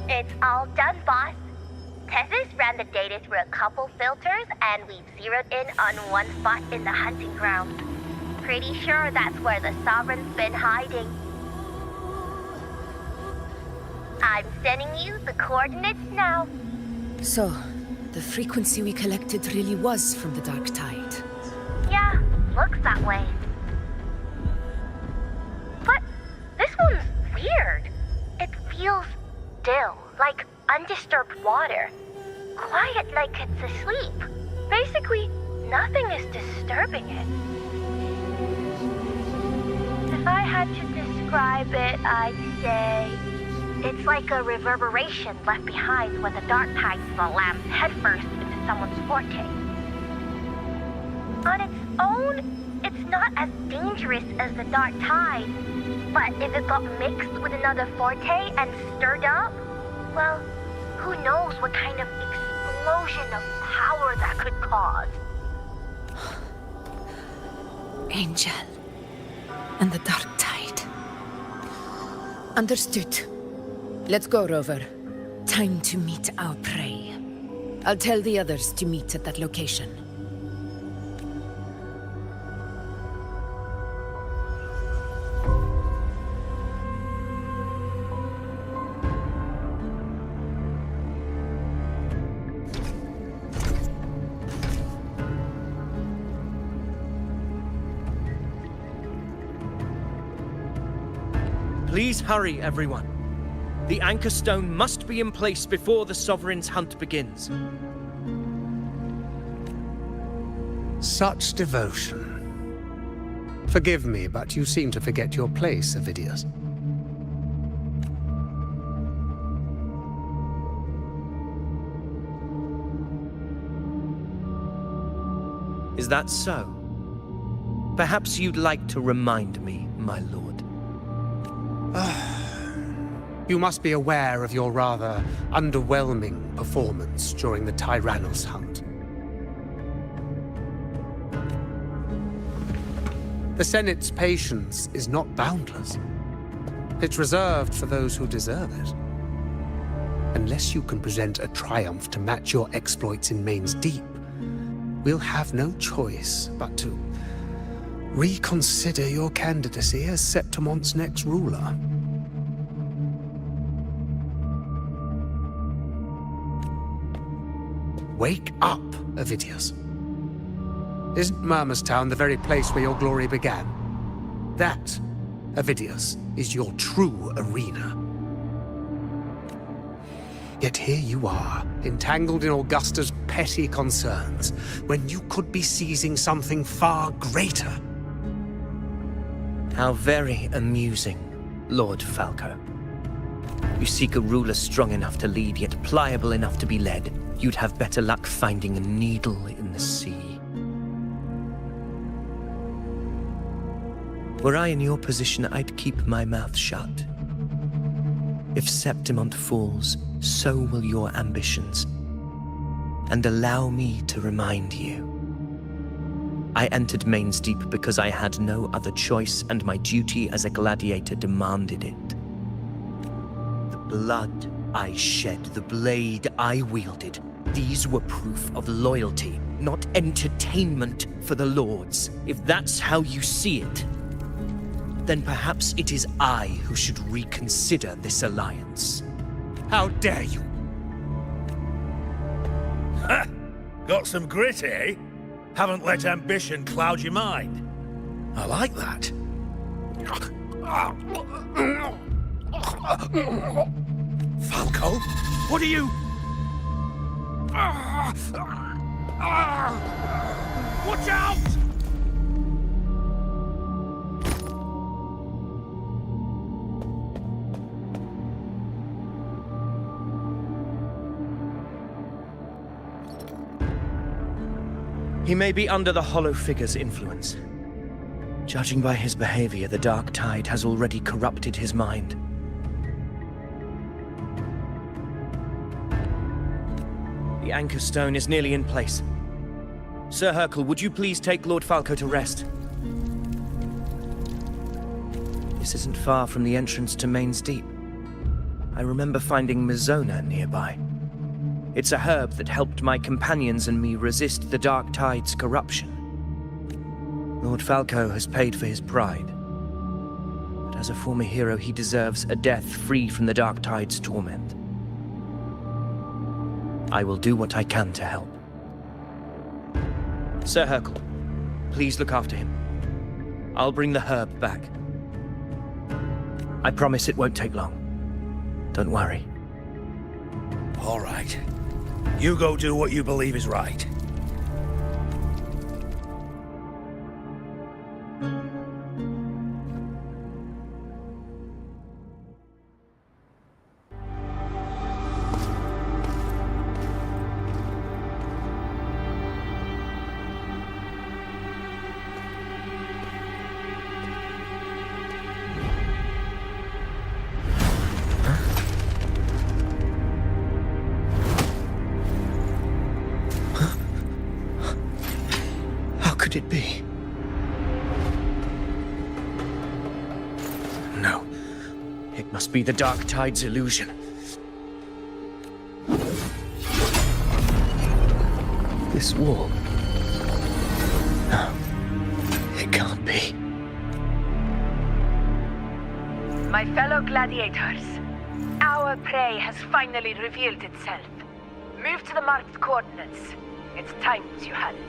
It's all done, boss. Tethys ran the data through a couple filters, and we've zeroed in on one spot in the hunting ground. Pretty sure that's where the Sovereign's been hiding. I'm sending you the coordinates now. So, the frequency we collected really was from the dark tide. Yeah, looks that way. But this one's weird. It feels still, like undisturbed water. Quiet like it's asleep. Basically, nothing is disturbing it. If I had to describe it, I'd say it's like a reverberation left behind when the dark tide slams headfirst into someone's forte. On its own, it's not as dangerous as the dark tide, but if it got mixed with another forte and stirred up, well, who knows what kind of explosion of power that could cause. Angel. And the dark tide. Understood. Let's go, Rover. Time to meet our prey. I'll tell the others to meet at that location. Please hurry, everyone. The anchor stone must be in place before the Sovereign's hunt begins. Such devotion. Forgive me, but you seem to forget your place, Avidius. Is that so? Perhaps you'd like to remind me, my lord. You must be aware of your rather underwhelming performance during the Tyrannus hunt. The Senate's patience is not boundless. It's reserved for those who deserve it. Unless you can present a triumph to match your exploits in Main's Deep, we'll have no choice but to reconsider your candidacy as Septimon's next ruler. Wake up, Avidius. Isn't Murmurstown the very place where your glory began? That, Avidius, is your true arena. Yet here you are, entangled in Augusta's petty concerns, when you could be seizing something far greater. How very amusing, Lord Falco. You seek a ruler strong enough to lead, yet pliable enough to be led. You'd have better luck finding a needle in the sea. Were I in your position, I'd keep my mouth shut. If Septimont falls, so will your ambitions. And allow me to remind you. I entered Main's Deep because I had no other choice, and my duty as a gladiator demanded it. The blood I shed, the blade I wielded, these were proof of loyalty, not entertainment for the Lords. If that's how you see it, then perhaps it is I who should reconsider this alliance. How dare you? Ha! Got some grit, eh? Haven't let ambition cloud your mind. I like that. Falco? What are you... Watch out! He may be under the Hollow Figure's influence. Judging by his behavior, the Dark Tide has already corrupted his mind. The Anchor Stone is nearly in place. Sir Hercule, would you please take Lord Falco to rest? This isn't far from the entrance to Main's Deep. I remember finding Mizona nearby. It's a herb that helped my companions and me resist the Dark Tide's corruption. Lord Falco has paid for his pride. But as a former hero, he deserves a death free from the Dark Tide's torment. I will do what I can to help. Sir Hercule, please look after him. I'll bring the herb back. I promise it won't take long. Don't worry. All right. You go do what you believe is right. Could it be? No. It must be the Dark Tide's illusion. This wall. No. It can't be. My fellow gladiators, our prey has finally revealed itself. Move to the marked coordinates. It's time you hadn't.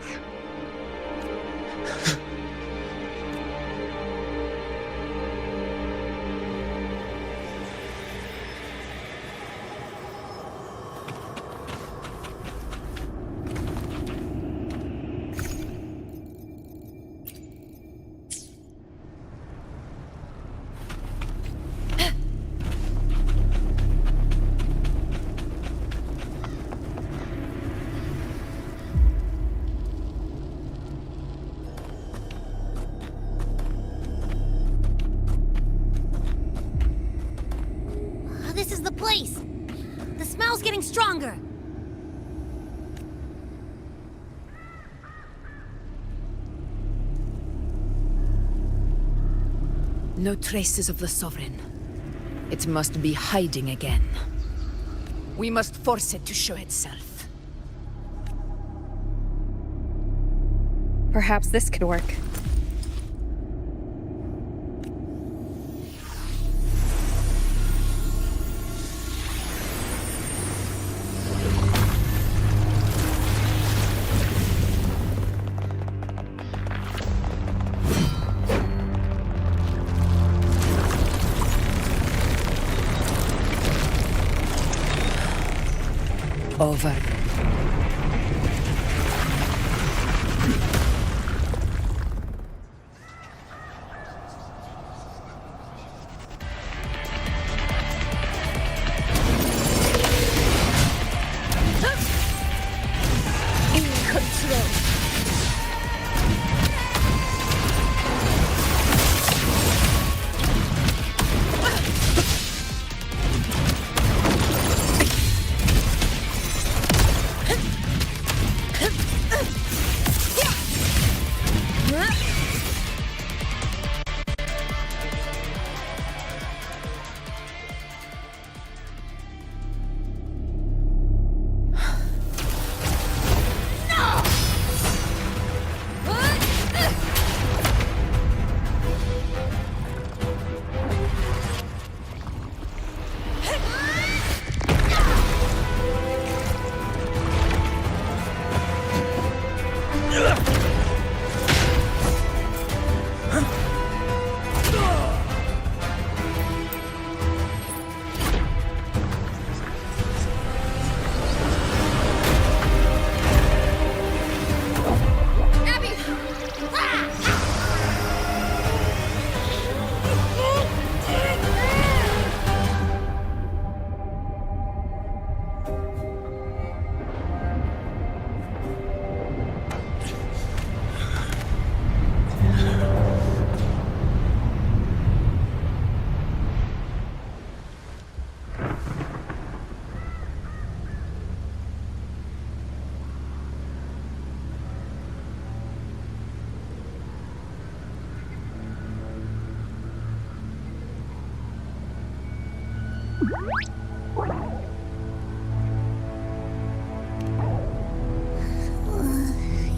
This is the place! The smell's getting stronger! No traces of the Sovereign. It must be hiding again. We must force it to show itself. Perhaps this could work. Over. In control.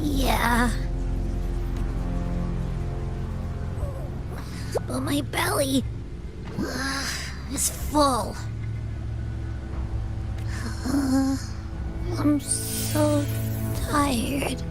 Yeah. But my belly is full. I'm so tired.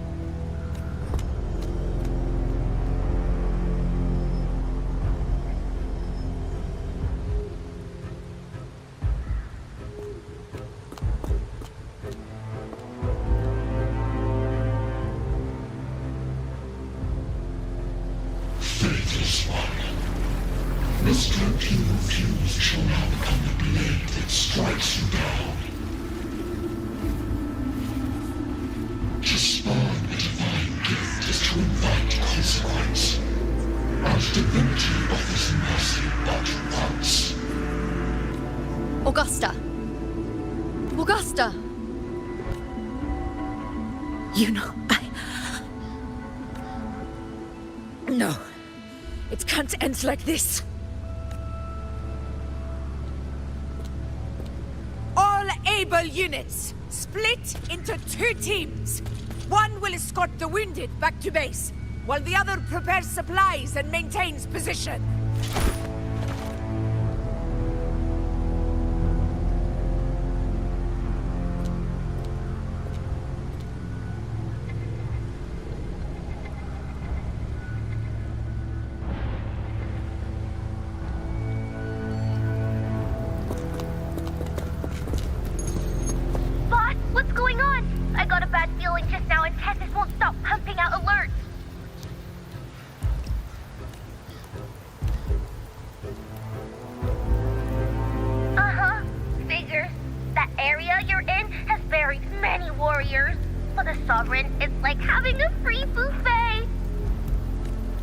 Faithless one. The strength you refuse shall now become the blade that strikes you down. To spawn a divine gift is to invite consequence. And divinity offers mercy but once. Augusta! Augusta! You know, No. It can't end like this. All able units, split into 2 teams. One will escort the wounded back to base, while the other prepares supplies and maintains position. Boss, what's going on? I got a bad feeling just now and Tessus won't stop pumping out alerts. Uh-huh. Figures. That area you're in has buried many warriors. For the Sovereign, it's like having a free buffet.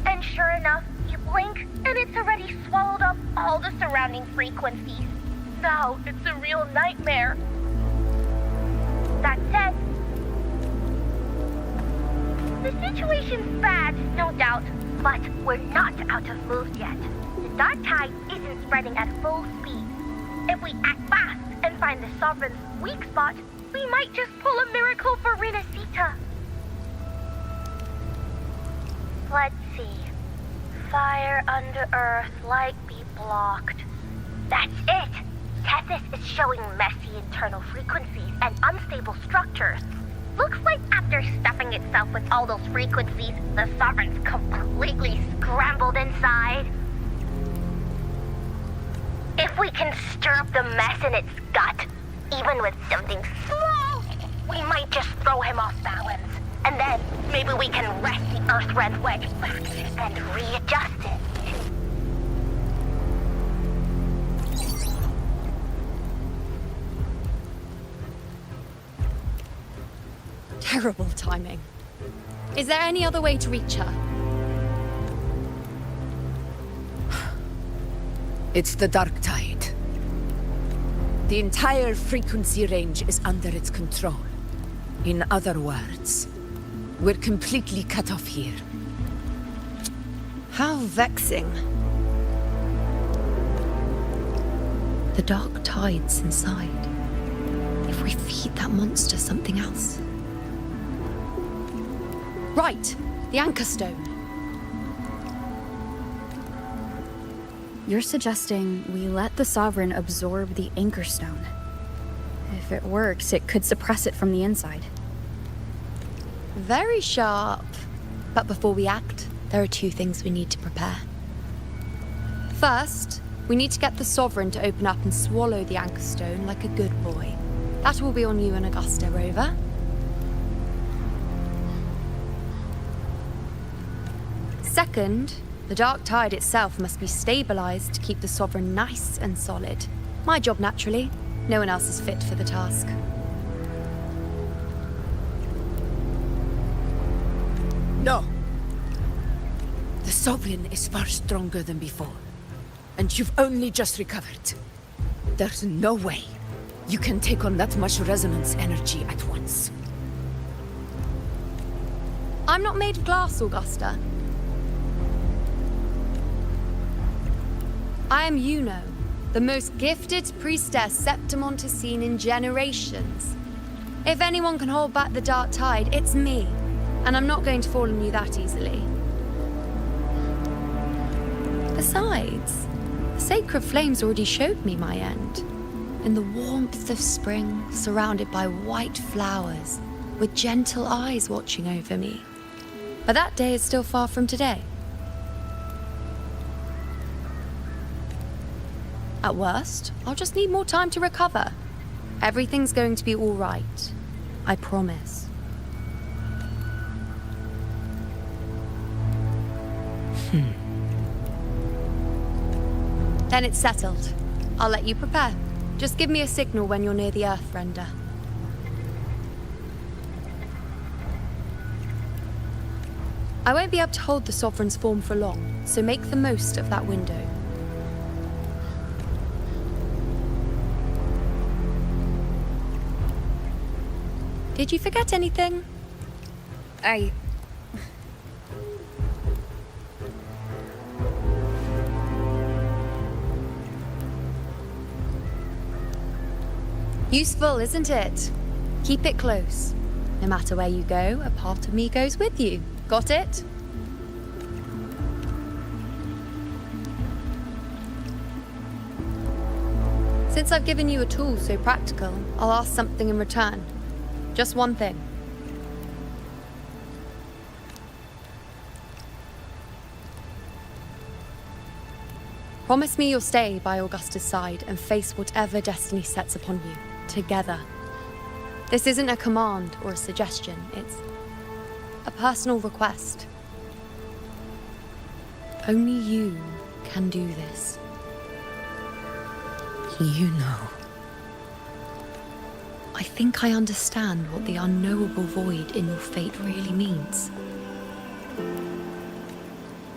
And sure enough, you blink, and it's already swallowed up all the surrounding frequencies. Now, it's a real nightmare. That said, the situation's bad, no doubt, but we're not out of moves yet. The dark tide isn't spreading at full speed. If we act fast and find the Sovereign's weak spot, we might just pull a miracle for Renacita. Let's see. Fire under earth, light be blocked. That's it! Tessus is showing messy internal frequencies and unstable structures. Looks like after stuffing itself with all those frequencies, the Sovereign's completely scrambled inside. If we can stir up the mess in its gut, even with something small, we might just throw him off balance. And then maybe we can wrest the Earth-rend wedge back and readjust it. Terrible timing. Is there any other way to reach her? It's the dark tide. The entire frequency range is under its control. In other words, we're completely cut off here. How vexing. The dark tide's inside. If we feed that monster something else. Right, the Anchor Stone. You're suggesting we let the Sovereign absorb the Anchor Stone. If it works, it could suppress it from the inside. Very sharp. But before we act, there are 2 things we need to prepare. First, we need to get the Sovereign to open up and swallow the Anchor Stone like a good boy. That will be on you and Augusta, Rover. Second, the dark tide itself must be stabilized to keep the Sovereign nice and solid. My job, naturally. No one else is fit for the task. No. The Sovereign is far stronger than before. And you've only just recovered. There's no way you can take on that much resonance energy at once. I'm not made of glass, Augusta. I am Juno, The most gifted priestess Septimont has seen in generations. If anyone can hold back the dark tide, it's me. And I'm not going to fall on you that easily. Besides, the sacred flames already showed me my end. In the warmth of spring, surrounded by white flowers, with gentle eyes watching over me. But that day is still far from today. At worst, I'll just need more time to recover. Everything's going to be all right. I promise. Then it's settled. I'll let you prepare. Just give me a signal when you're near the Earthrender. I won't be able to hold the Sovereign's form for long, so make the most of that window. Did you forget anything? Useful, isn't it? Keep it close. No matter where you go, a part of me goes with you. Got it? Since I've given you a tool so practical, I'll ask something in return. Just one thing. Promise me you'll stay by Augusta's side and face whatever destiny sets upon you, together. This isn't a command or a suggestion, it's a personal request. Only you can do this. You know. I think I understand what the unknowable void in your fate really means.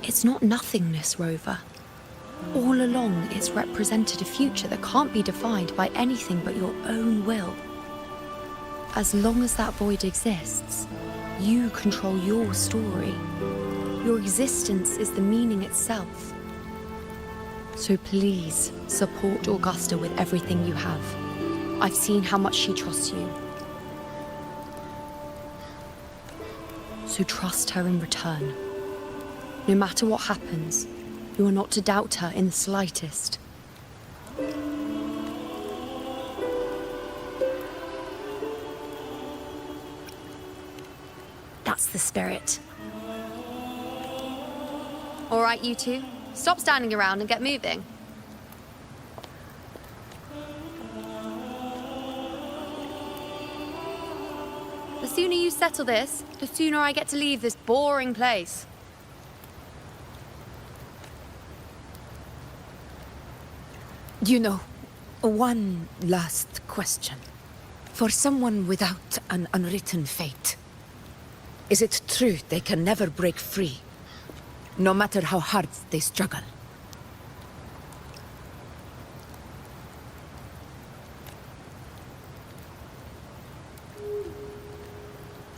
It's not nothingness, Rover. All along, it's represented a future that can't be defined by anything but your own will. As long as that void exists, you control your story. Your existence is the meaning itself. So please, support Augusta with everything you have. I've seen how much she trusts you. So trust her in return. No matter what happens, you are not to doubt her in the slightest. That's the spirit. All right, you two. Stop standing around and get moving. The sooner you settle this, the sooner I get to leave this boring place. You know, one last question. For someone without an unwritten fate, is it true they can never break free, no matter how hard they struggle?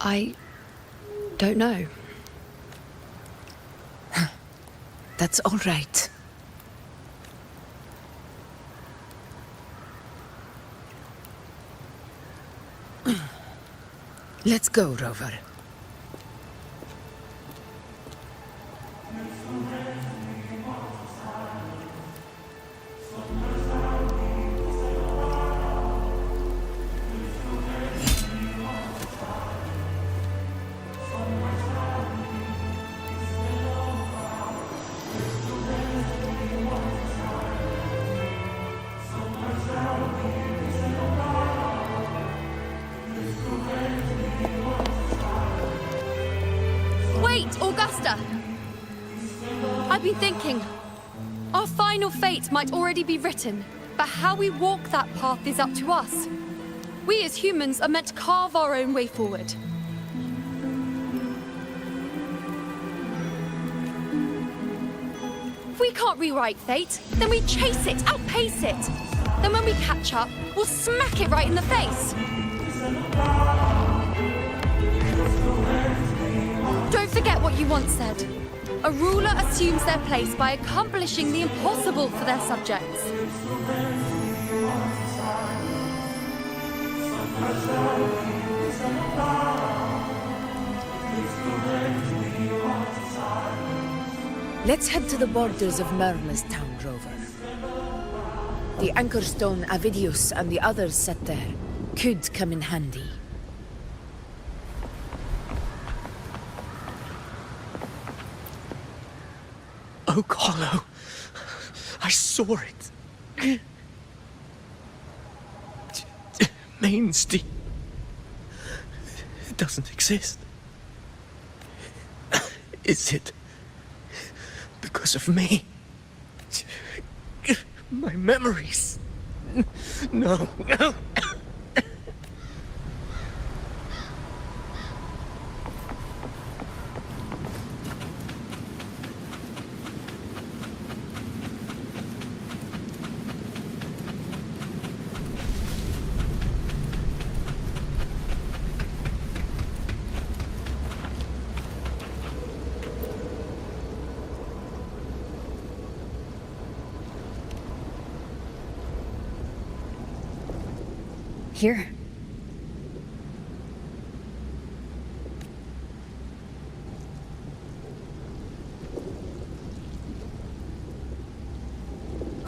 I don't know. That's all right. Let's go, Rover. Wait, Augusta! I've been thinking. Our final fate might already be written, but how we walk that path is up to us. We as humans are meant to carve our own way forward. If we can't rewrite fate, then we chase it, outpace it. Then when we catch up, we'll smack it right in the face. Don't forget what you once said. A ruler assumes their place by accomplishing the impossible for their subjects. Let's head to the borders of Myrna's town, Rover. The anchor stone Avidius and the others set there could come in handy. Oak Hollow. I saw it. Mainstay. It doesn't exist. Is it because of me? My memories. No. Here.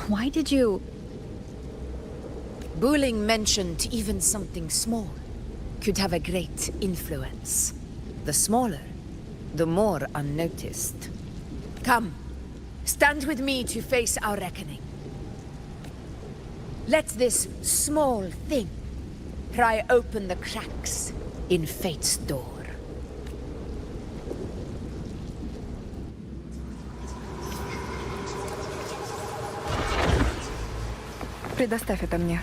Why did you... Bulling mentioned even something small could have a great influence. The smaller, the more unnoticed. Come, stand with me to face our reckoning. Let this small thing pry open the cracks in fate's door. Предоставь это мне.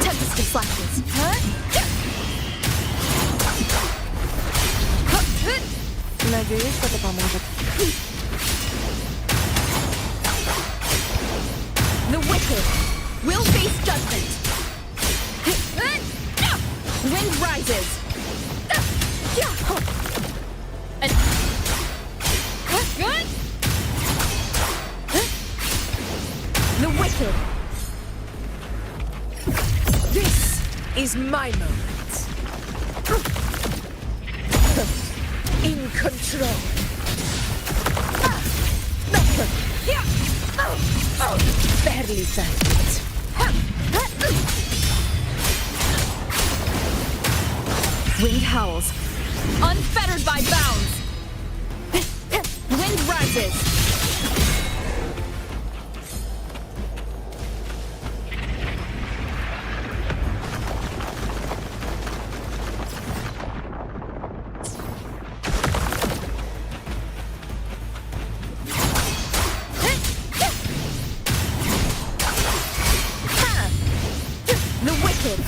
Tempest flashes. Надеюсь, это поможет. The wicked will face judgment. Wind rises. The wicked. This is my moment. In control. Barely felt it. Wind howls, unfettered by bounds. Wind rises. The wicked.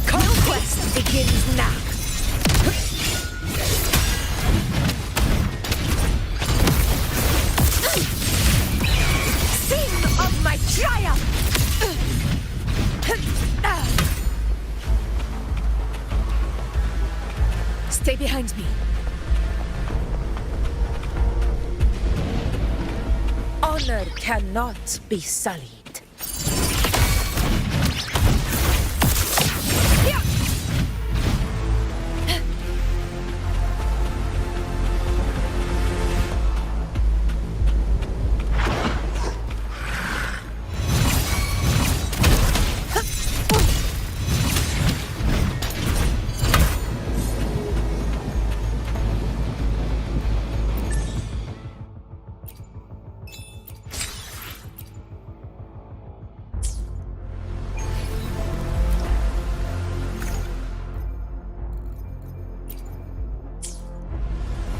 Conquest begins now. My triumph! Stay behind me. Honor cannot be sullied.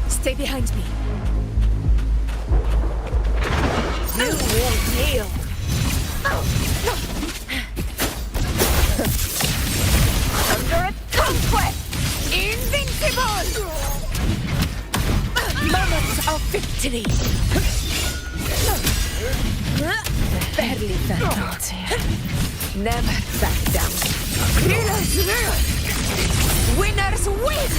Stay behind me. You won't yield. Under a conquest! Invincible! Moments of victory! Barely felt it. Never back down. Winners win!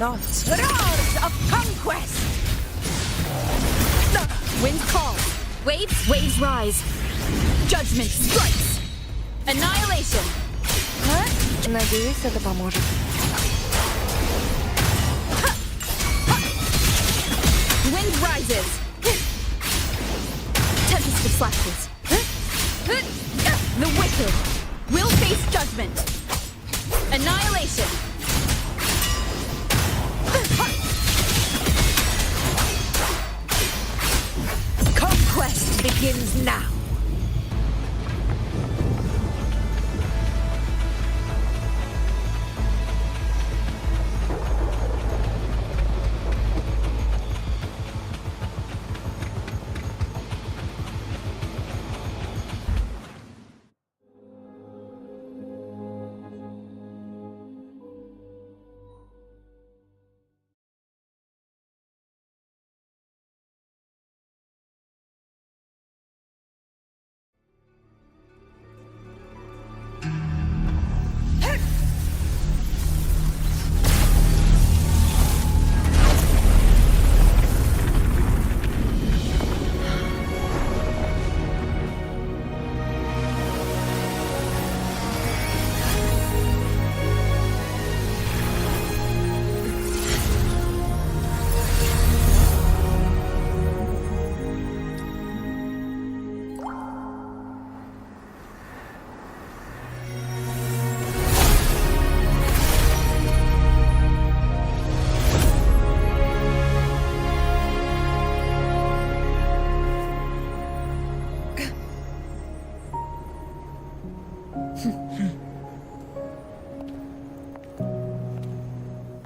not. Roars of conquest! Wind calls. Waves rise. Judgment strikes. Annihilation. Надеюсь, это поможет. Wind rises. Tempest of slashes. The wicked will face judgment. Annihilation. Conquest begins now.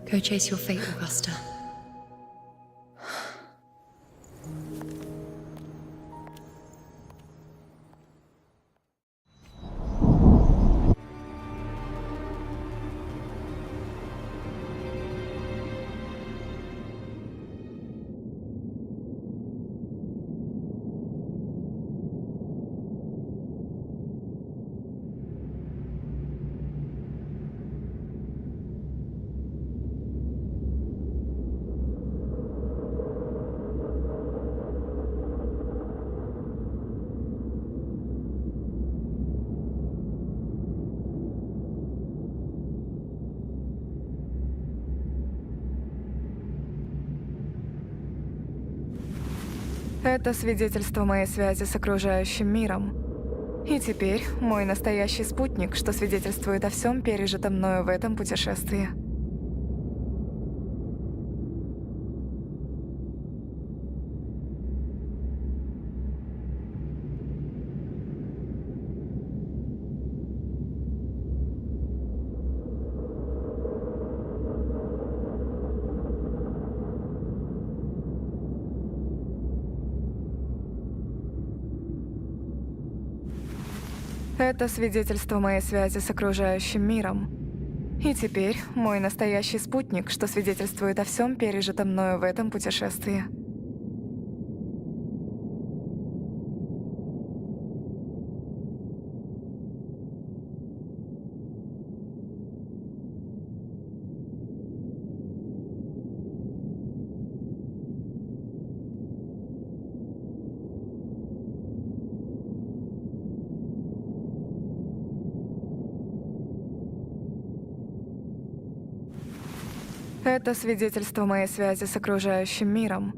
Go chase your fate, Augusta. Это свидетельство моей связи с окружающим миром. И теперь мой настоящий спутник, что свидетельствует о всем пережитом мною в этом путешествии. Это свидетельство моей связи с окружающим миром. И теперь мой настоящий спутник, что свидетельствует о всем пережитом мною в этом путешествии. Это свидетельство моей связи с окружающим миром.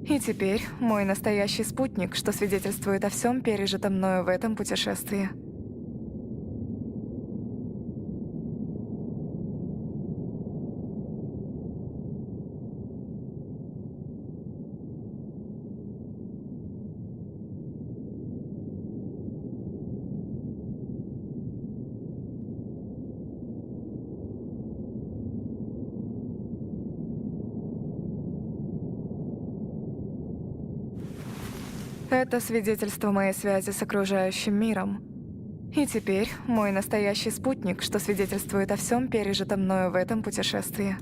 И теперь мой настоящий спутник, что свидетельствует о всем пережитом мною в этом путешествии. Это свидетельство моей связи с окружающим миром. И теперь мой настоящий спутник, что свидетельствует о всем пережитом мною в этом путешествии.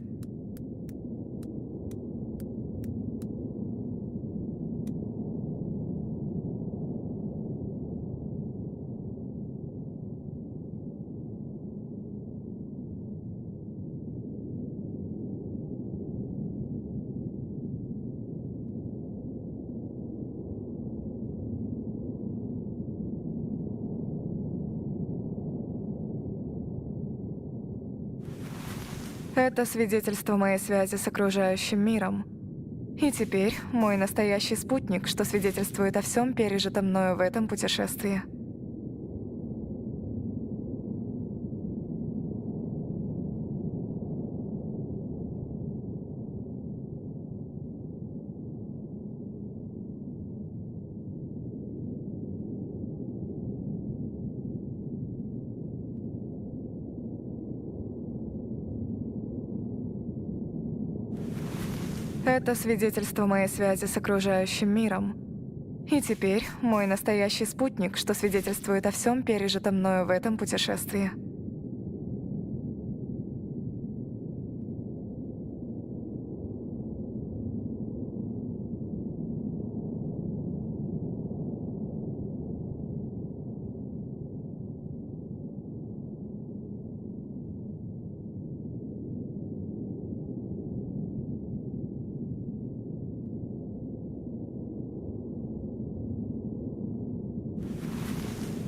Это свидетельство моей связи с окружающим миром. И теперь мой настоящий спутник, что свидетельствует о всем пережитом мною в этом путешествии. Это свидетельство моей связи с окружающим миром. И теперь мой настоящий спутник, что свидетельствует о всем пережитом мною в этом путешествии.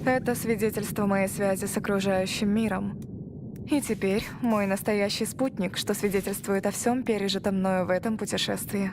Это свидетельство моей связи с окружающим миром. И теперь мой настоящий спутник, что свидетельствует о всем пережитом мною в этом путешествии.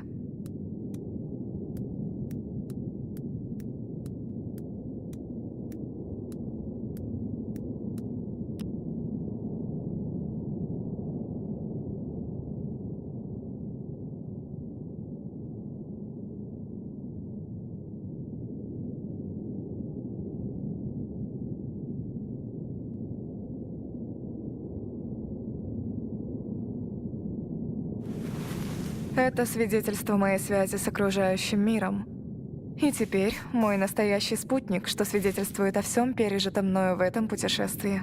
Это свидетельство моей связи с окружающим миром. И теперь мой настоящий спутник, что свидетельствует о всем пережитом мною в этом путешествии.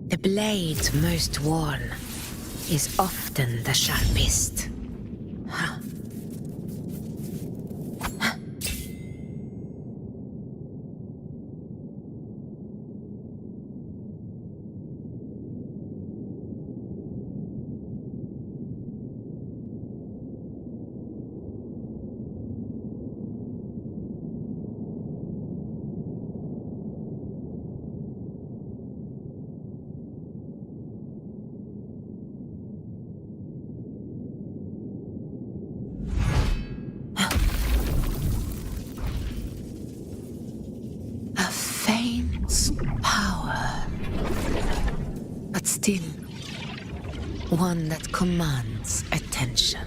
The blade most worn is often the sharpest. Power, but still one that commands attention.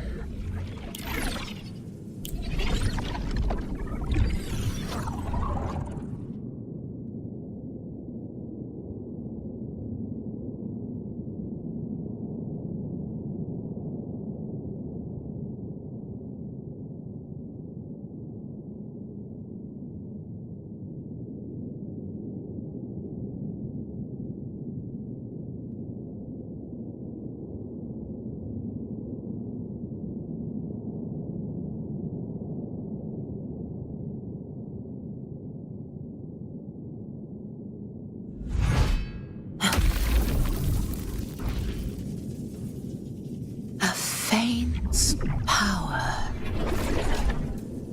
Power,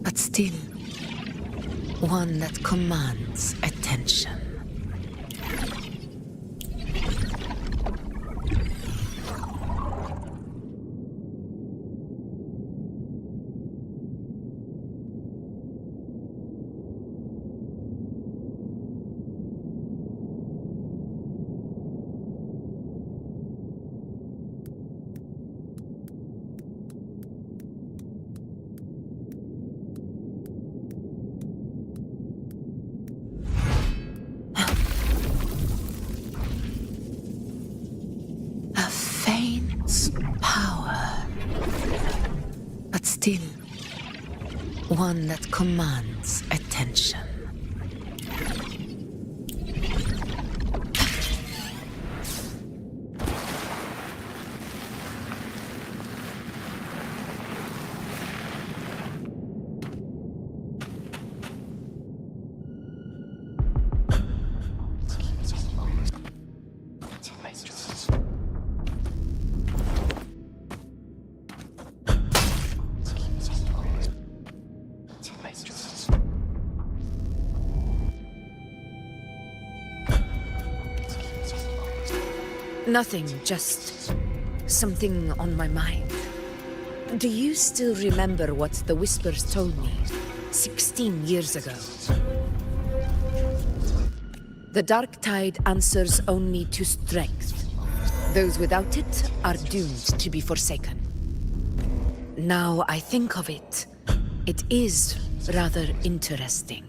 but still one that commands attention. holds power, but still one that commands attention. Nothing, just something on my mind. Do you still remember what the Whispers told me 16 years ago? The dark tide answers only to strength. Those without it are doomed to be forsaken. Now I think of it, it is rather interesting.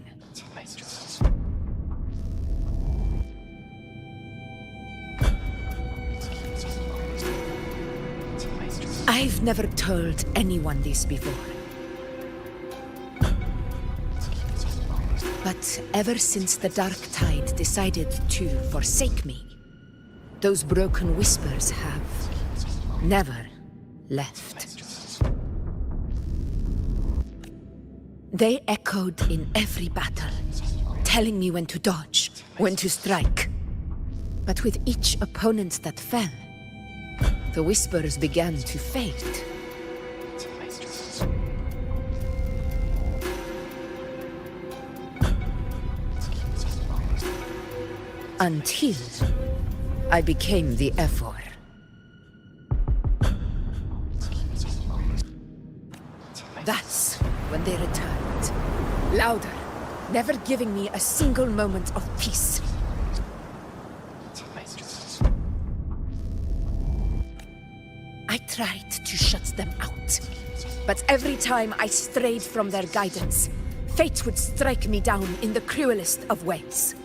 I've never told anyone this before. But ever since the dark tide decided to forsake me, those broken whispers have never left. They echoed in every battle, telling me when to dodge, when to strike. But with each opponent that fell, the whispers began to fade. Until I became the Ephor. That's when they returned. Louder, never giving me a single moment of peace. I tried to shut them out, but every time I strayed from their guidance, fate would strike me down in the cruelest of ways.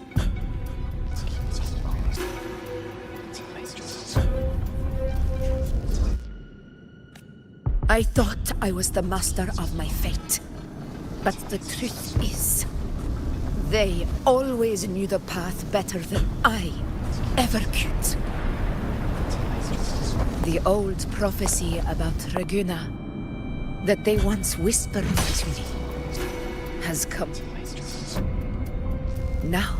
I thought I was the master of my fate, but the truth is, they always knew the path better than I ever could. The old prophecy about Raguna, that they once whispered to me, has come. Now,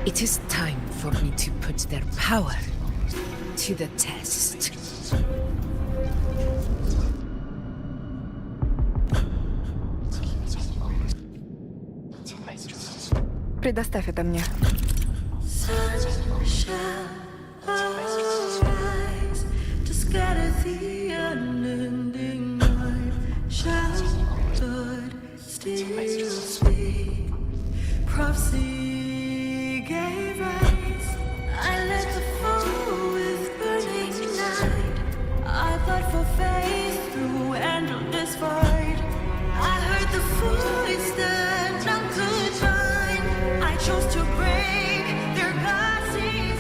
it is time for me to put their power to the test. Предоставь это мне. Scatter the unending night. Shouted, still speak. Prophecy gave rise. I led the foe with burning night. I fought for faith through endless fight. I heard the voice that none could find. I chose to break their glass design.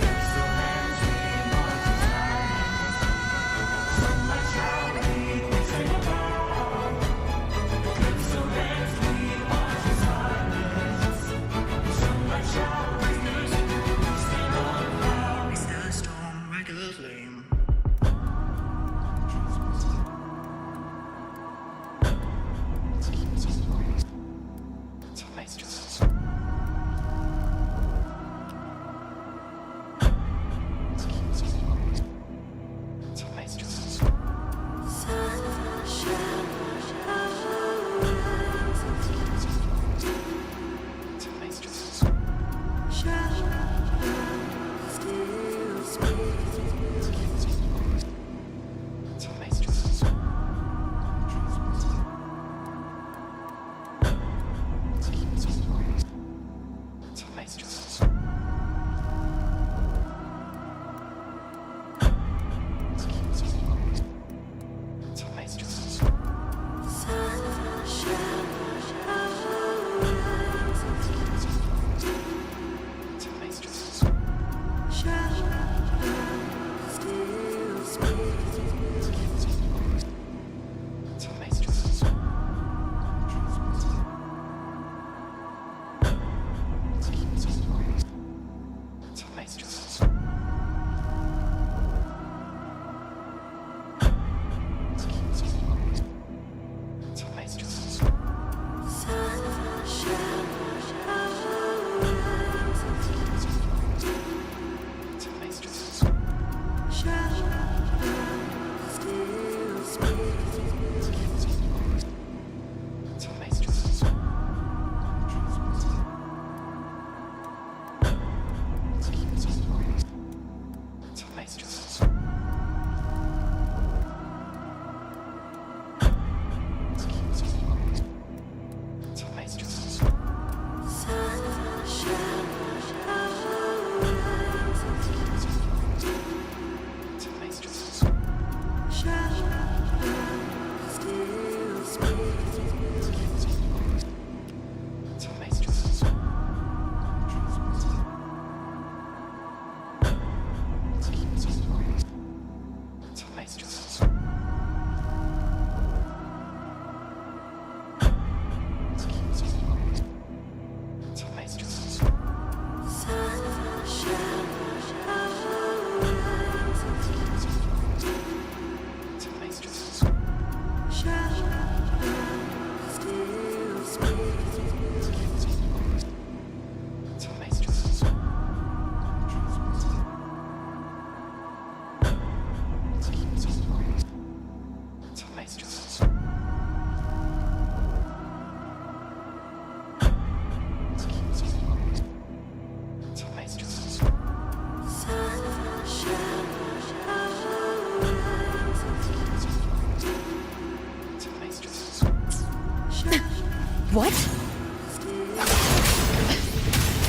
What?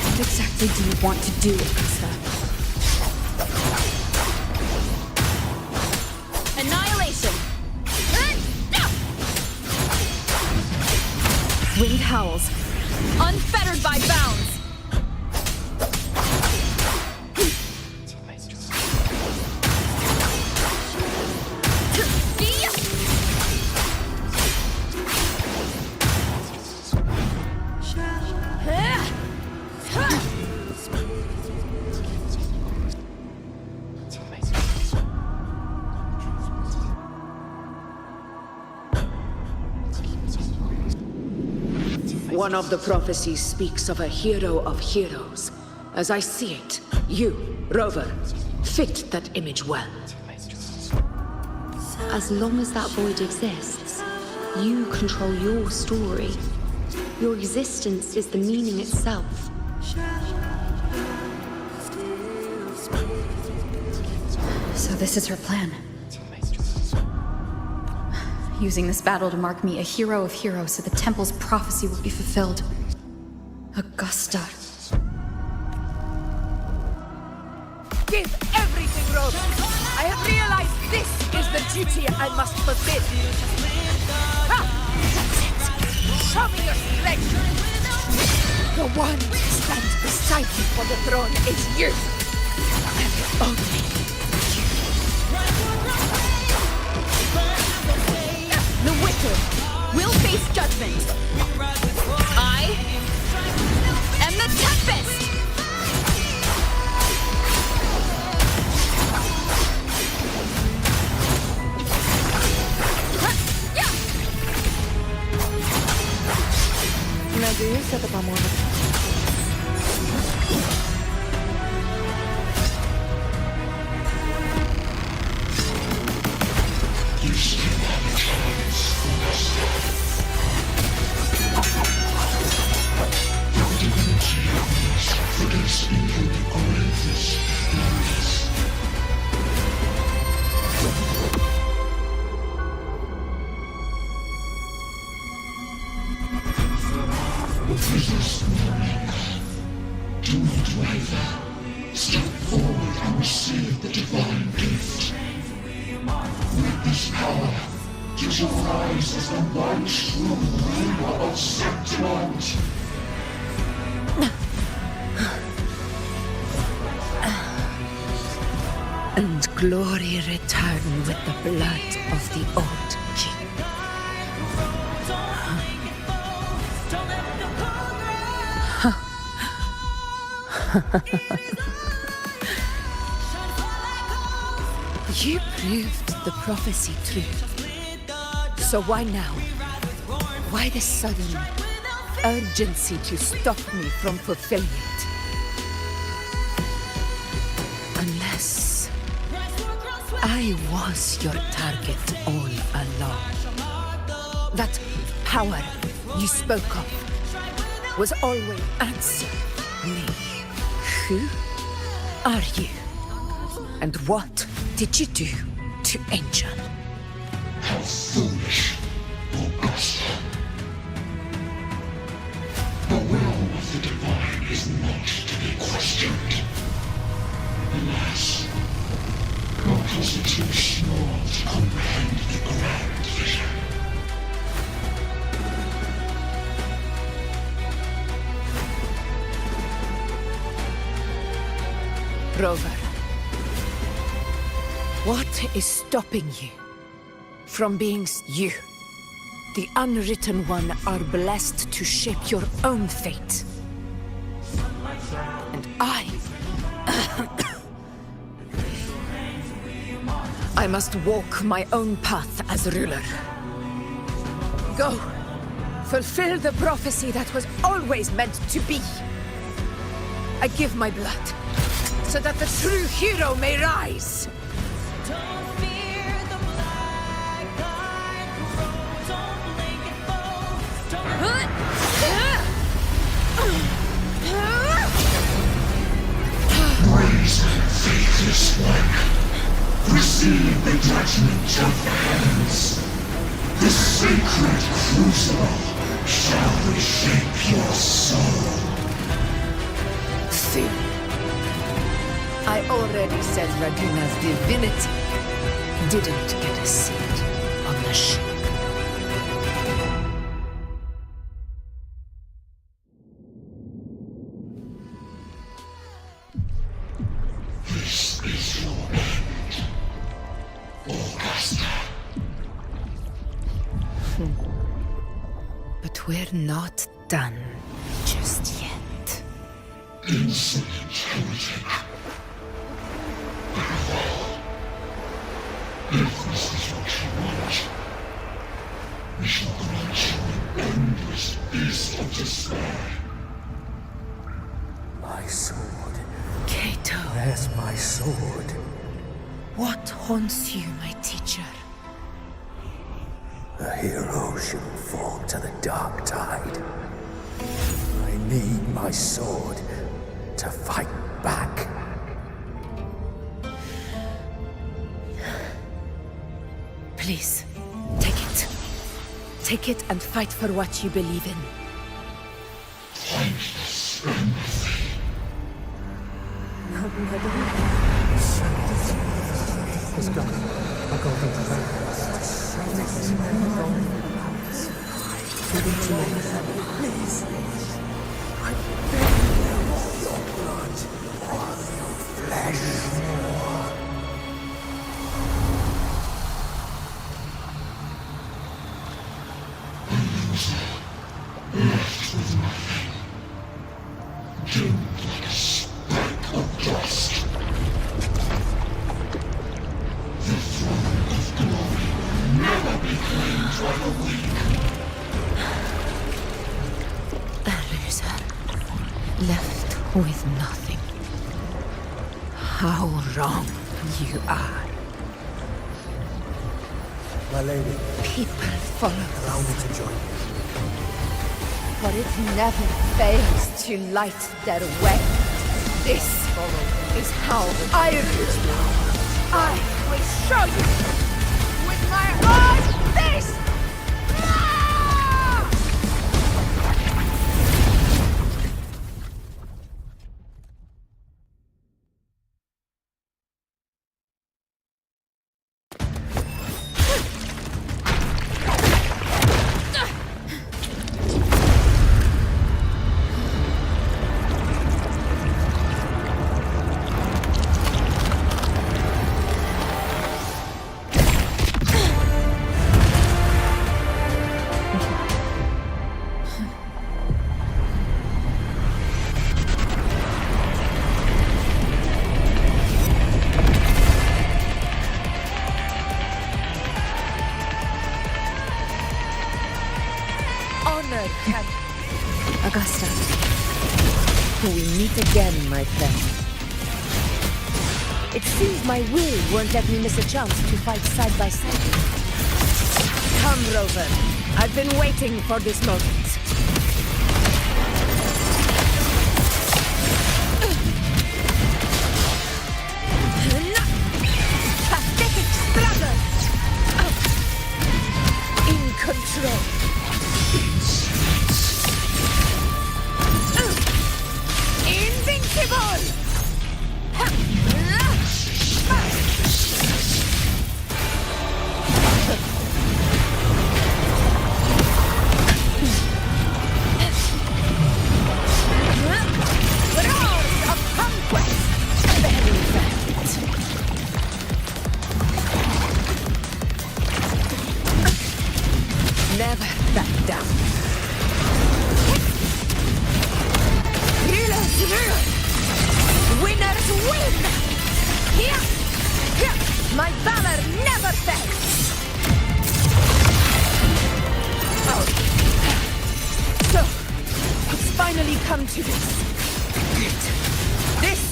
What exactly do you want to do, Augusta? Annihilation! Winged howls, unfettered by bounds! One of the prophecies speaks of a hero of heroes. As I see it, you, Rover, fit that image well. As long as that void exists, you control your story. Your existence is the meaning itself. So this is her plan. Using this battle to mark me a hero of heroes so the temple's prophecy will be fulfilled. Augusta. Give everything, Rover! I have realized this is the duty I must fulfill. Ha! That's it! Show me your strength! The one to stand beside me for the throne is you! And only The wicked will face judgment. I am the Tempest! Надеюсь, это поможет. Do not waver. Step forward and receive the divine gift. With this power, you shall rise as the one true ruler of Septimont. and glory return with the blood of the old king. You proved the prophecy true. So why now? Why this sudden urgency to stop me from fulfilling it? Unless I was your target all along. That power you spoke of was always answer me. Who are you? And what did you do to Angel? How foolish, Augusta. The will of the divine is not to be questioned. Alas, mortals are too small to comprehend the grand vision. Rover, what is stopping you from being you? The unwritten one are blessed to shape your own fate. And I must walk my own path as ruler. Go, fulfill the prophecy that was always meant to be. I give my blood, so that the true hero may rise. Raise, faithless one. Receive the judgment of the heavens. The sacred crucible shall reshape your soul. See, I already said Raguna's divinity didn't get a seat on the ship. This is your end, Augusta. But we're not done just yet. Insolent heretic. Very well. If this is what you want, we shall grant you an endless feast of despair. My sword. Cato. Where's my sword? What haunts you, my teacher? A hero shouldn't fall to the dark tide. I need my sword to fight back. Please, take it. Take it and fight for what you believe in. Thankless empathy. Let's go. I'll go into the Please. I beg you, your blood, your flesh. Left with nothing. Dimmed like a speck of dust. The throne of glory will never be claimed by the weak. A loser, left with nothing. How wrong you are. My lady. People follow Allow me to join you. For it never fails to light their way. This is how I will. I will show you with my own fist! Augusta, we meet again, my friend. It seems my will won't let me miss a chance to fight side by side. Come, Rover. I've been waiting for this moment. Pathetic struggle! In control. Invincible! Roars of conquest! Very fast. Never back down. Healers rule! Winners win! Here! Here! My valor never fails! Oh. So, it's finally come to this. This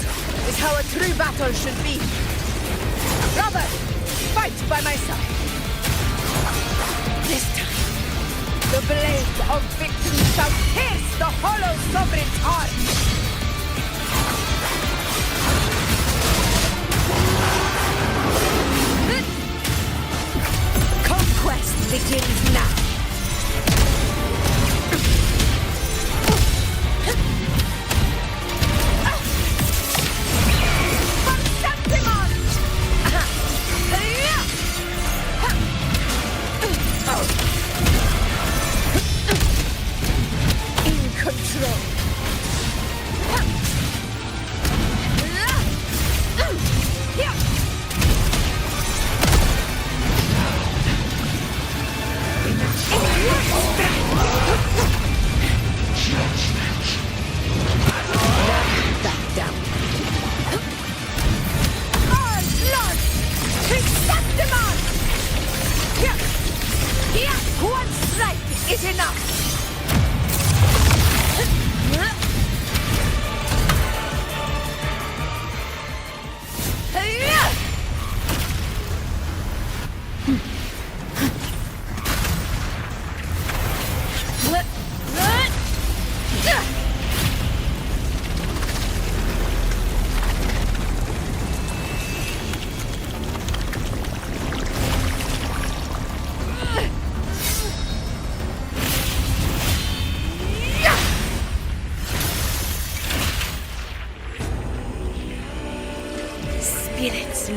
is how a true battle should be. Robert, fight by my side. This time, the blade of victory shall pierce the hollow sovereign's heart. Conquest begins now.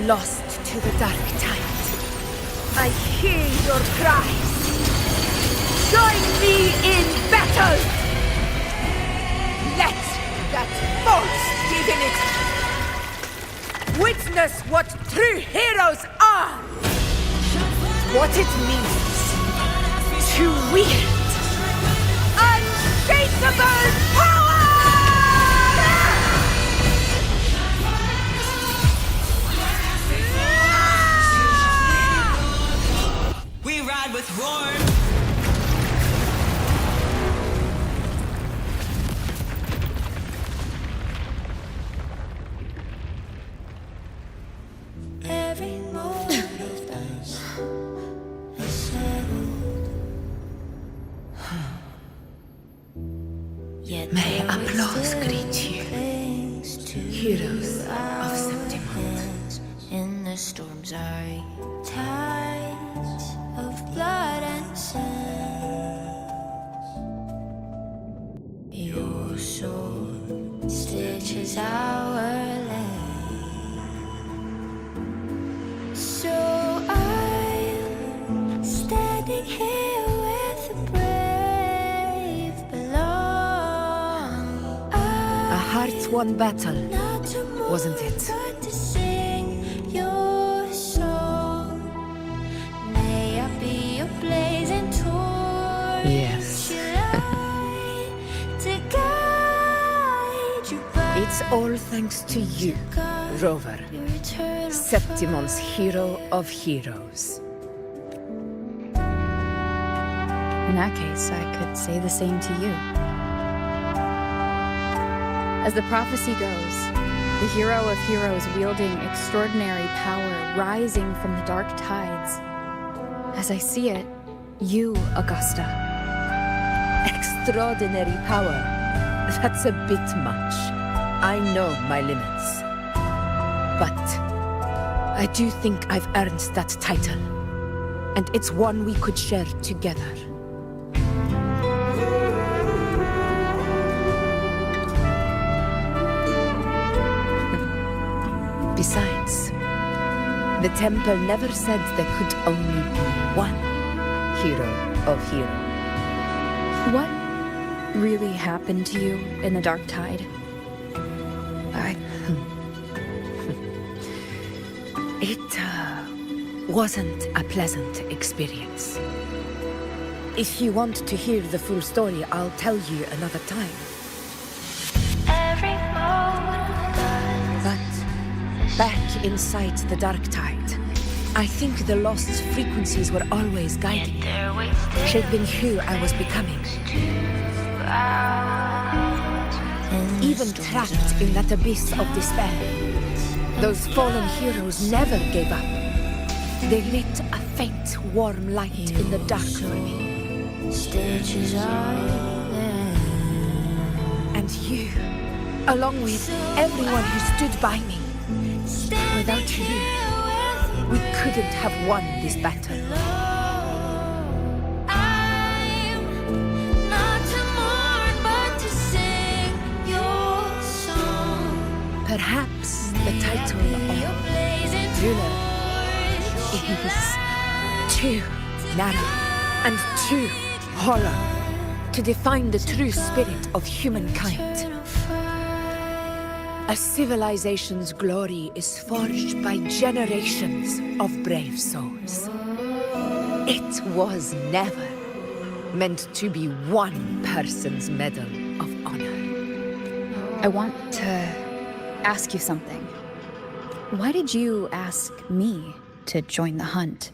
lost to the dark tide. I hear your cries. Join me in battle! Let that false divinity witness what true heroes are! What it means to wield unshakable power! We ride with roar. Every moment of us is settled. Yet May applause greet you, heroes of Septimont. In the storms are tides of blood and sand. Your sword stitches our land. So I'm standing here with the brave below. A heart-won battle, wasn't it? To sing your song. May I be your blazing torch. Yes. To guide you back. It's all thanks to you, Rover, Septimon's hero of heroes. In that case, I could say the same to you. As the prophecy goes, the hero of heroes wielding extraordinary power rising from the dark tides. As I see it, you, Augusta. Extraordinary power. That's a bit much. I know my limits. But I do think I've earned that title. And it's one we could share together. Besides, the temple never said there could only be one hero of heroes. What really happened to you in the dark tide? It wasn't a pleasant experience. If you want to hear the full story, I'll tell you another time. Every moment But back inside the dark tide, I think the lost frequencies were always guiding me, shaping who I was becoming. Even trapped in that abyss of despair, those fallen heroes never gave up. They lit a faint, warm light in the dark for me. And you, along with everyone who stood by me. Without you, we couldn't have won this battle. Perhaps the title of ruler is too narrow and too hollow to define the true spirit of humankind. A civilization's glory is forged by generations of brave souls. It was never meant to be one person's medal of honor. I want to ask you something. Why did you ask me to join the hunt?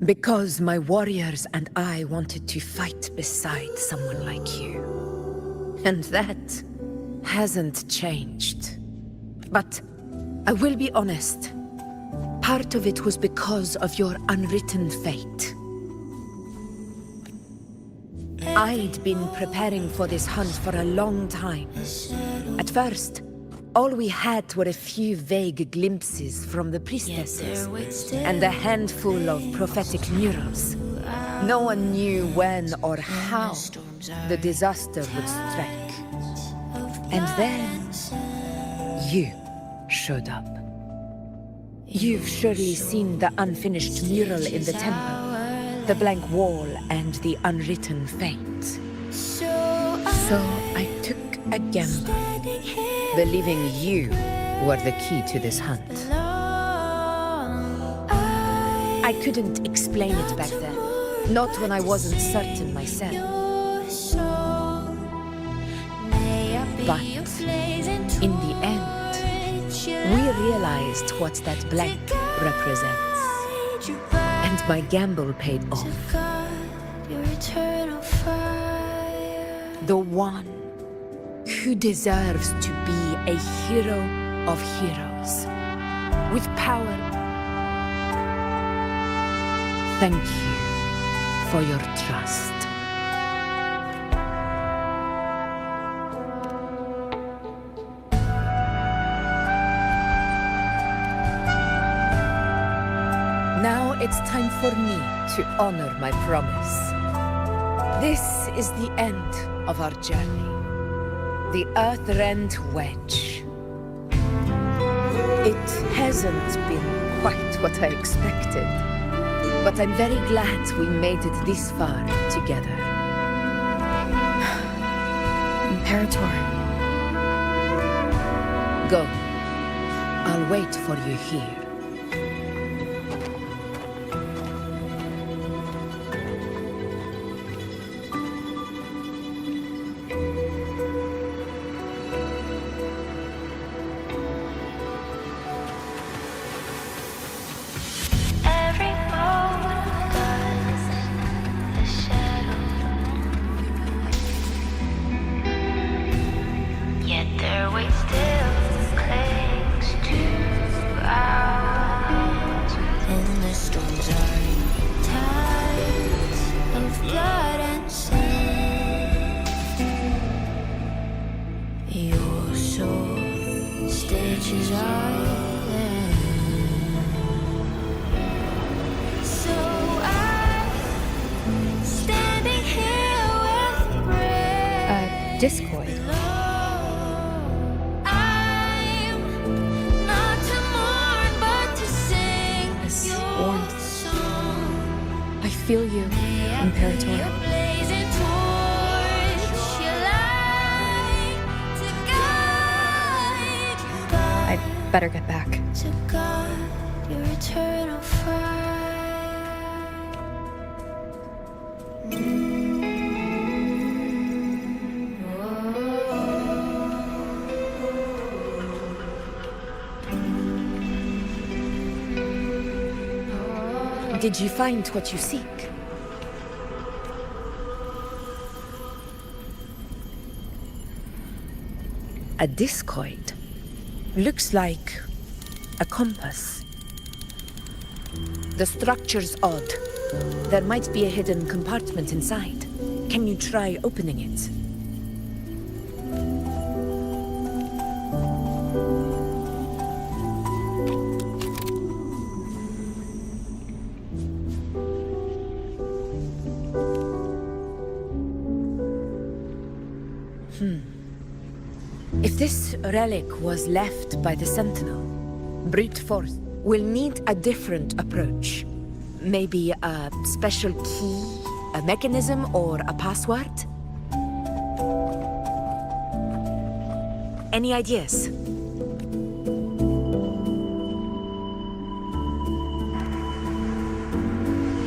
Because my warriors and I wanted to fight beside someone like you. And that hasn't changed. But I will be honest. Part of it was because of your unwritten fate. I'd been preparing for this hunt for a long time. At first, all we had were a few vague glimpses from the priestesses and a handful of prophetic murals. No one knew when or how the disaster would strike. And then you showed up. You've surely seen the unfinished mural in the temple, the blank wall and the unwritten fate. So I took a gamble, believing you were the key to this hunt. I couldn't explain it back then, not when I wasn't certain myself. But in the end, we realized what that blank represents. And my gamble paid off. The one who deserves to be a hero of heroes, with power. Thank you for your trust. Now it's time for me to honor my promise. This is the end of our journey. The Earth-rent wedge. It hasn't been quite what I expected, but I'm very glad we made it this far together. Imperator. Go. I'll wait for you here. Discord. This warmth. I feel you, Imperator. I'd better get back. Did you find what you seek? A discoid. Looks like a compass. The structure's odd. There might be a hidden compartment inside. Can you try opening it? If this relic was left by the Sentinel, brute force will need a different approach. Maybe a special key, a mechanism, or a password? Any ideas?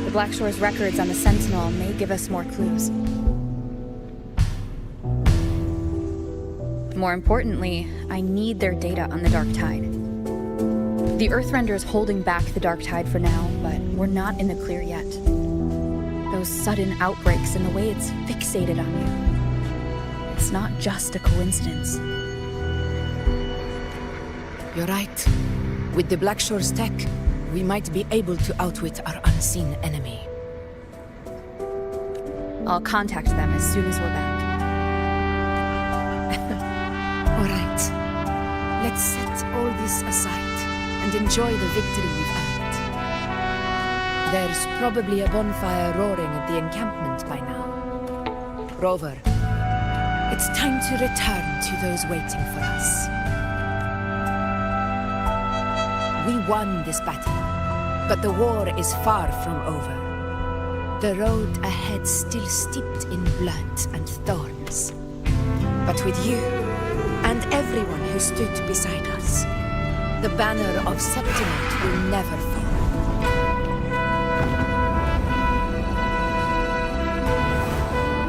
The Blackshore's records on the Sentinel may give us more clues. More importantly, I need their data on the Dark Tide. The Earthrender is holding back the Dark Tide for now, but we're not in the clear yet. Those sudden outbreaks and the way it's fixated on you. It's not just a coincidence. You're right. With the Blackshore's tech, we might be able to outwit our unseen enemy. I'll contact them as soon as we're back. All right. Let's set all this aside and enjoy the victory we've earned. There's probably a bonfire roaring at the encampment by now. Rover, It's time to return to those waiting for us. We won this battle, but the war is far from over. The road ahead still steeped in blood and thorns. But with you, and everyone who stood beside us, the banner of Septimate will never fall.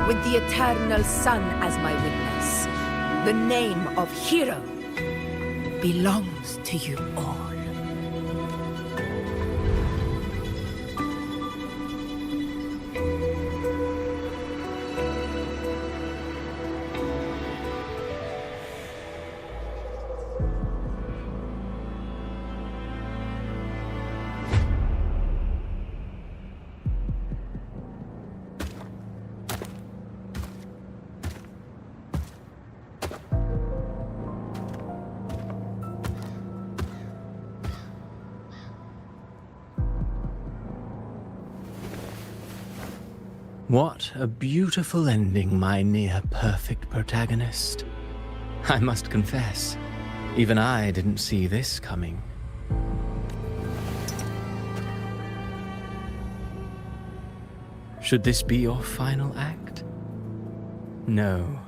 With the eternal sun as my witness, the name of hero belongs to you all. What a beautiful ending, my near-perfect protagonist. I must confess, even I didn't see this coming. Should this be your final act? No.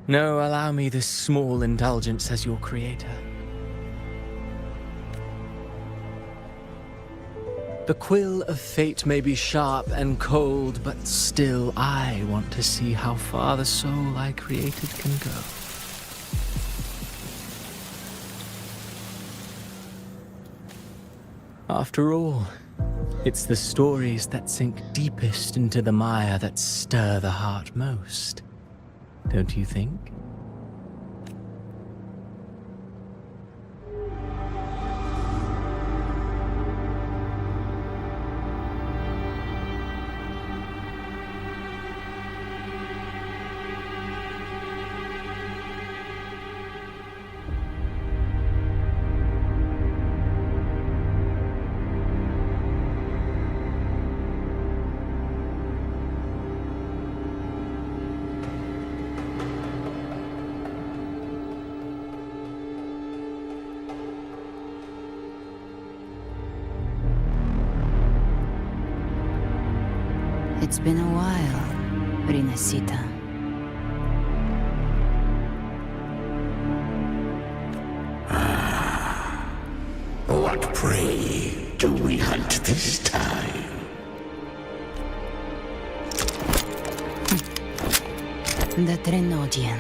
No, allow me this small indulgence as your creator. The quill of fate may be sharp and cold, but still I want to see how far the soul I created can go. After all, it's the stories that sink deepest into the mire that stir the heart most, don't you think? It's been a while, Rinasita. What prey do we hunt this time? The Trinodian.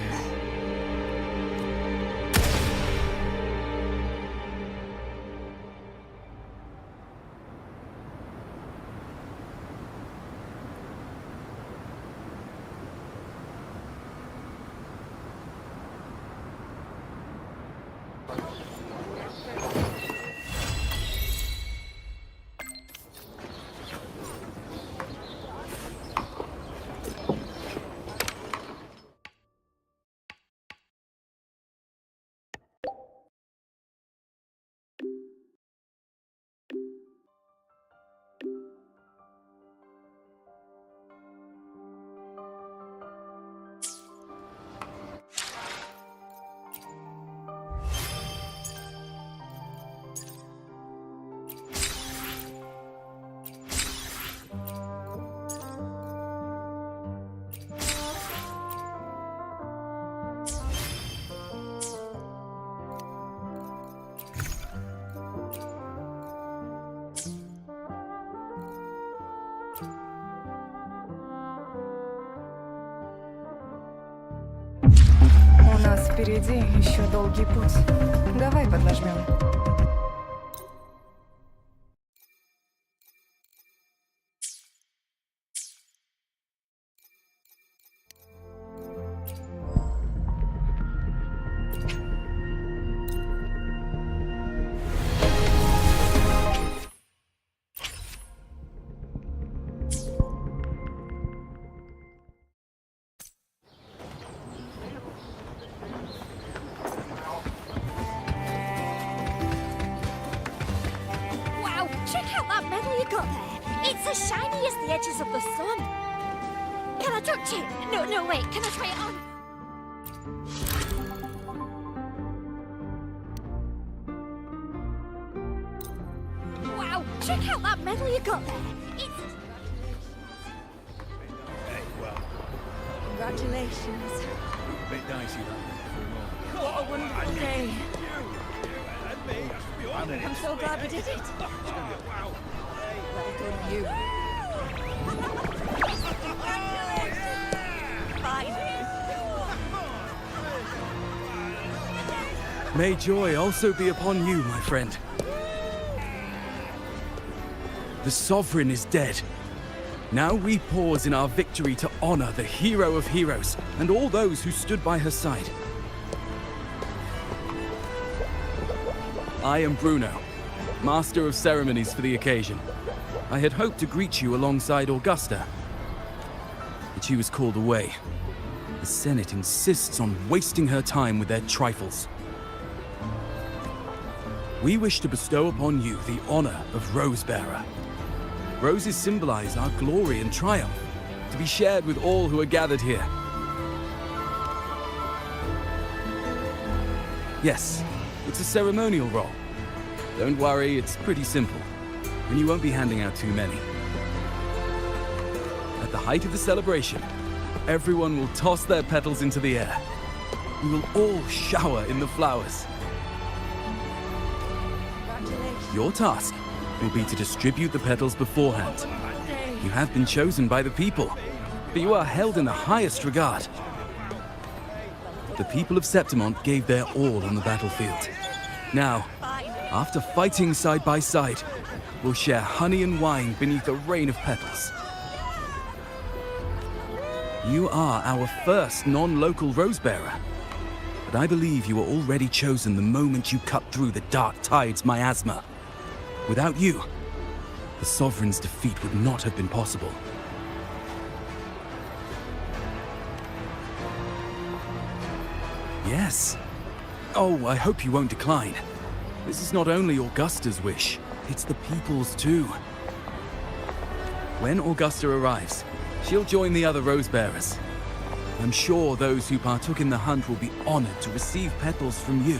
У нас впереди еще долгий путь. Давай поднажмем. As shiny as the edges of the sun. Can I touch it? No, wait, can I try it on? Check out that medal you got there. It's... Hey, well, Congratulations. a bit dicey that. What a wonderful day. I'm so glad we did it. Wow. Well done, you. May joy also be upon you, my friend. The Sovereign is dead. Now we pause in our victory to honor the hero of heroes and all those who stood by her side. I am Bruno, Master of Ceremonies for the occasion. I had hoped to greet you alongside Augusta, but she was called away. The Senate insists on wasting her time with their trifles. We wish to bestow upon you the honor of Rose-Bearer. Roses symbolize our glory and triumph, to be shared with all who are gathered here. Yes, it's a ceremonial role. Don't worry, it's pretty simple, and you won't be handing out too many. At the height of the celebration, everyone will toss their petals into the air. We will all shower in the flowers. Your task will be to distribute the petals beforehand. You have been chosen by the people, but you are held in the highest regard. The people of Septimont gave their all on the battlefield. Now, after fighting side by side, we'll share honey and wine beneath a rain of petals. You are our first non-local rose-bearer, but I believe you were already chosen the moment you cut through the dark tide's miasma. Without you, the Sovereign's defeat would not have been possible. Yes. Oh, I hope you won't decline. This is not only Augusta's wish, it's the people's too. When Augusta arrives, she'll join the other rose-bearers. I'm sure those who partook in the hunt will be honored to receive petals from you.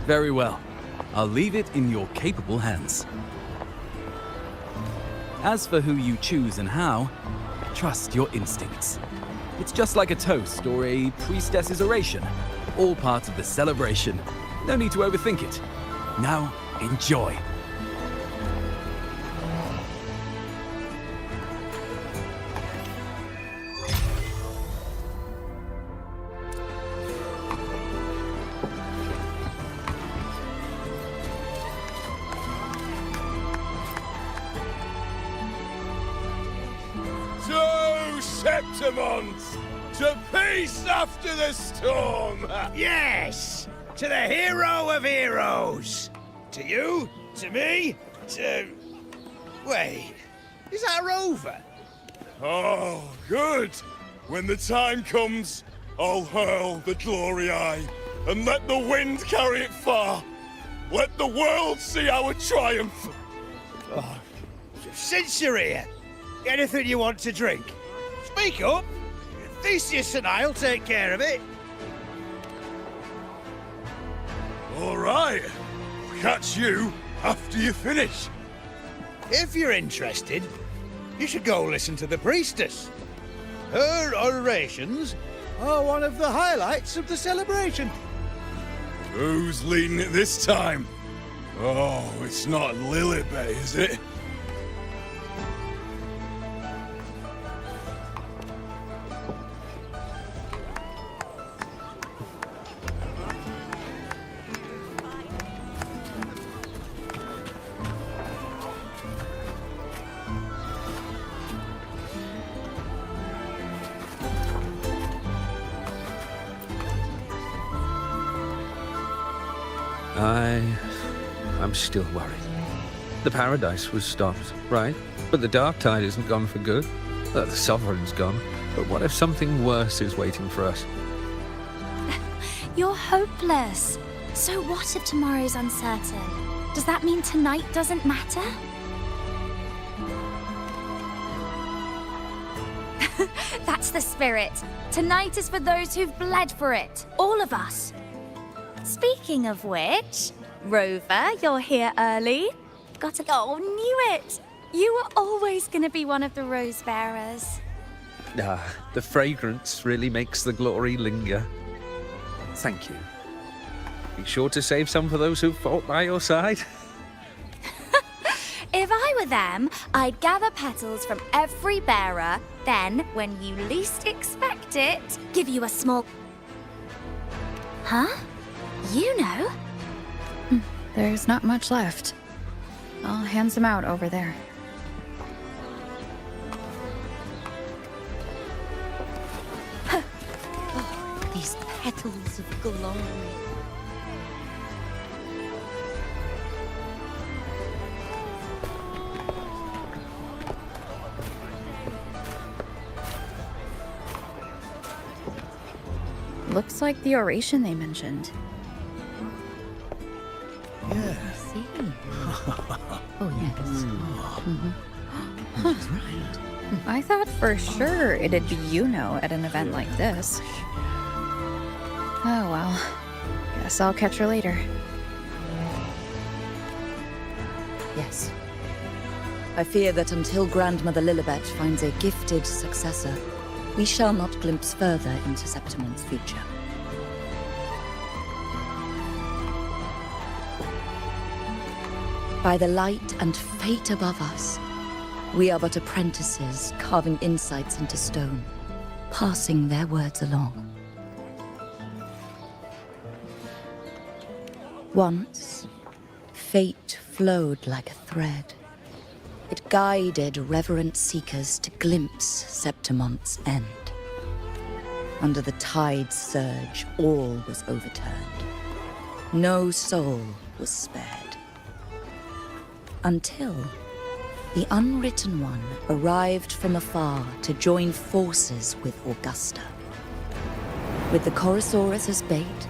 Very well. I'll leave it in your capable hands. As for who you choose and how, trust your instincts. It's just like a toast or a priestess's oration. All part of the celebration. No need to overthink it. Now, enjoy. Septimont! To peace after the storm! Yes! To the hero of heroes! To you, to me, to... Wait, is that a rover? Oh, good! When the time comes, I'll hurl the glory eye and let the wind carry it far. Let the world see our triumph! Oh, since you're here, anything you want to drink? Speak up! Theseus and I'll take care of it. All right. Catch you after you finish. If you're interested, you should go listen to the priestess. Her orations are one of the highlights of the celebration. Who's leading it this time? Oh, it's not Lilibet, is it? I'm still worried. The paradise was stopped, right? But the dark tide isn't gone for good. The Sovereign's gone. But what if something worse is waiting for us? You're hopeless. So what if tomorrow's uncertain? Does that mean tonight doesn't matter? That's the spirit. Tonight is for those who've bled for it. All of us. Speaking of which, Rover, you're here early. Oh, knew it. You were always going to be one of the rose bearers. The fragrance really makes the glory linger. Thank you. Be sure to save some for those who fought by your side. If I were them, I'd gather petals from every bearer, then, when you least expect it, give you a small... Huh? You know? There's not much left. I'll hand some out over there. Oh, these petals of glory. Looks like the oration they mentioned. Yeah. See? Oh, yes. Huh. I thought for sure it'd be at an event like this. Oh well. Guess I'll catch her later. Yes. I fear that until Grandmother Lilibet finds a gifted successor, we shall not glimpse further into Septimon's future. By the light and fate above us, we are but apprentices carving insights into stone, passing their words along. Once, fate flowed like a thread. It guided reverent seekers to glimpse Septimon's end. Under the tide's surge, all was overturned. No soul was spared. Until the Unwritten One arrived from afar to join forces with Augusta. With the Chorosaurus as bait,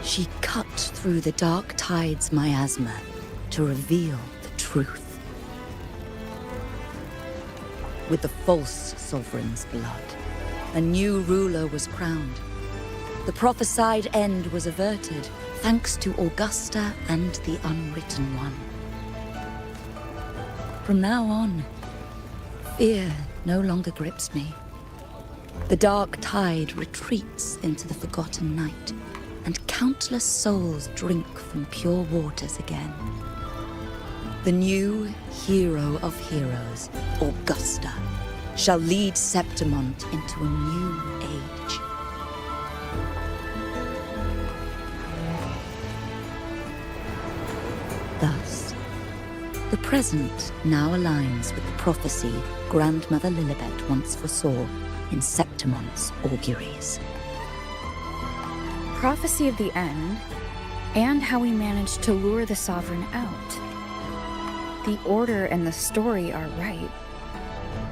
she cut through the dark tide's miasma to reveal the truth. With the false sovereign's blood, a new ruler was crowned. The prophesied end was averted, thanks to Augusta and the Unwritten One. From now on, fear no longer grips me. The dark tide retreats into the forgotten night, and countless souls drink from pure waters again. The new hero of heroes, Augusta, shall lead Septimont into a new age. Thus, the present now aligns with the prophecy Grandmother Lilibet once foresaw in Septimont's auguries. Prophecy of the end, and how we managed to lure the Sovereign out. The order and the story are right,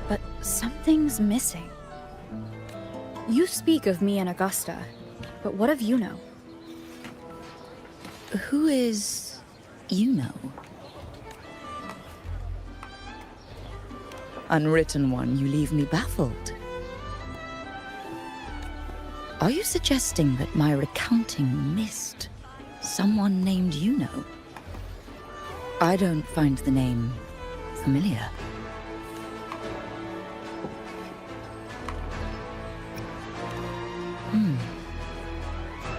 but something's missing. You speak of me and Augusta, but what of Yuno? Who is Yuno? Unwritten One, you leave me baffled. Are you suggesting that my recounting missed someone named Yuno? I don't find the name familiar.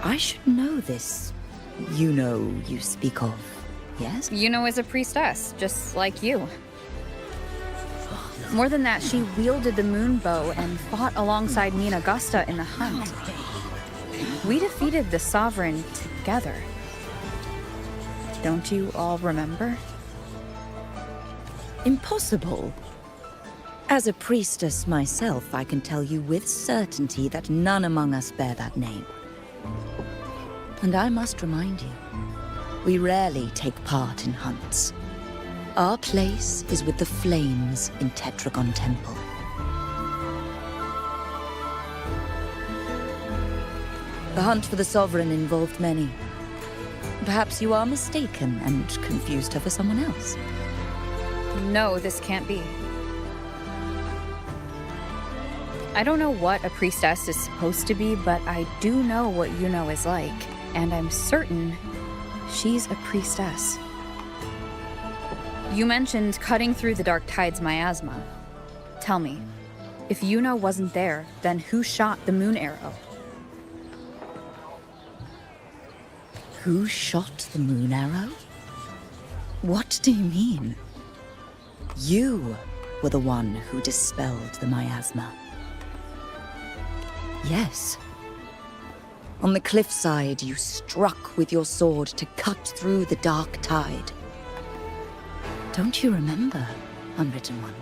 I should know this Yuno you speak of, yes? Yuno is a priestess, just like you. More than that, she wielded the moon bow and fought alongside me and Augusta in the hunt. We defeated the Sovereign together. Don't you all remember? Impossible. As a priestess myself, I can tell you with certainty that none among us bear that name. And I must remind you, we rarely take part in hunts. Our place is with the flames in Tetragon Temple. The hunt for the Sovereign involved many. Perhaps you are mistaken and confused her for someone else. No, this can't be. I don't know what a priestess is supposed to be, but I do know what Yuno is like, and I'm certain she's a priestess. You mentioned cutting through the dark tide's miasma. Tell me, if Yuno wasn't there, then who shot the moon arrow? Who shot the moon arrow? What do you mean? You were the one who dispelled the miasma. Yes. On the cliffside, you struck with your sword to cut through the dark tide. Don't you remember, Unwritten One?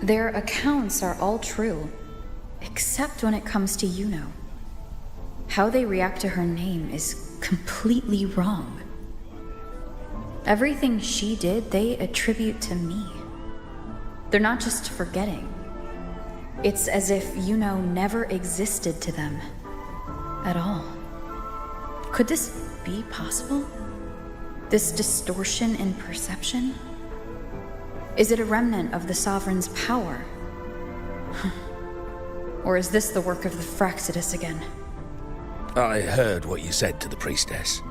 Their accounts are all true, except when it comes to Yuno. How they react to her name is completely wrong. Everything she did, they attribute to me. They're not just forgetting. It's as if Yuno never existed to them at all. Could this be possible? This distortion in perception? Is it a remnant of the Sovereign's power? Or is this the work of the Fraxidus again? I heard what you said to the priestess.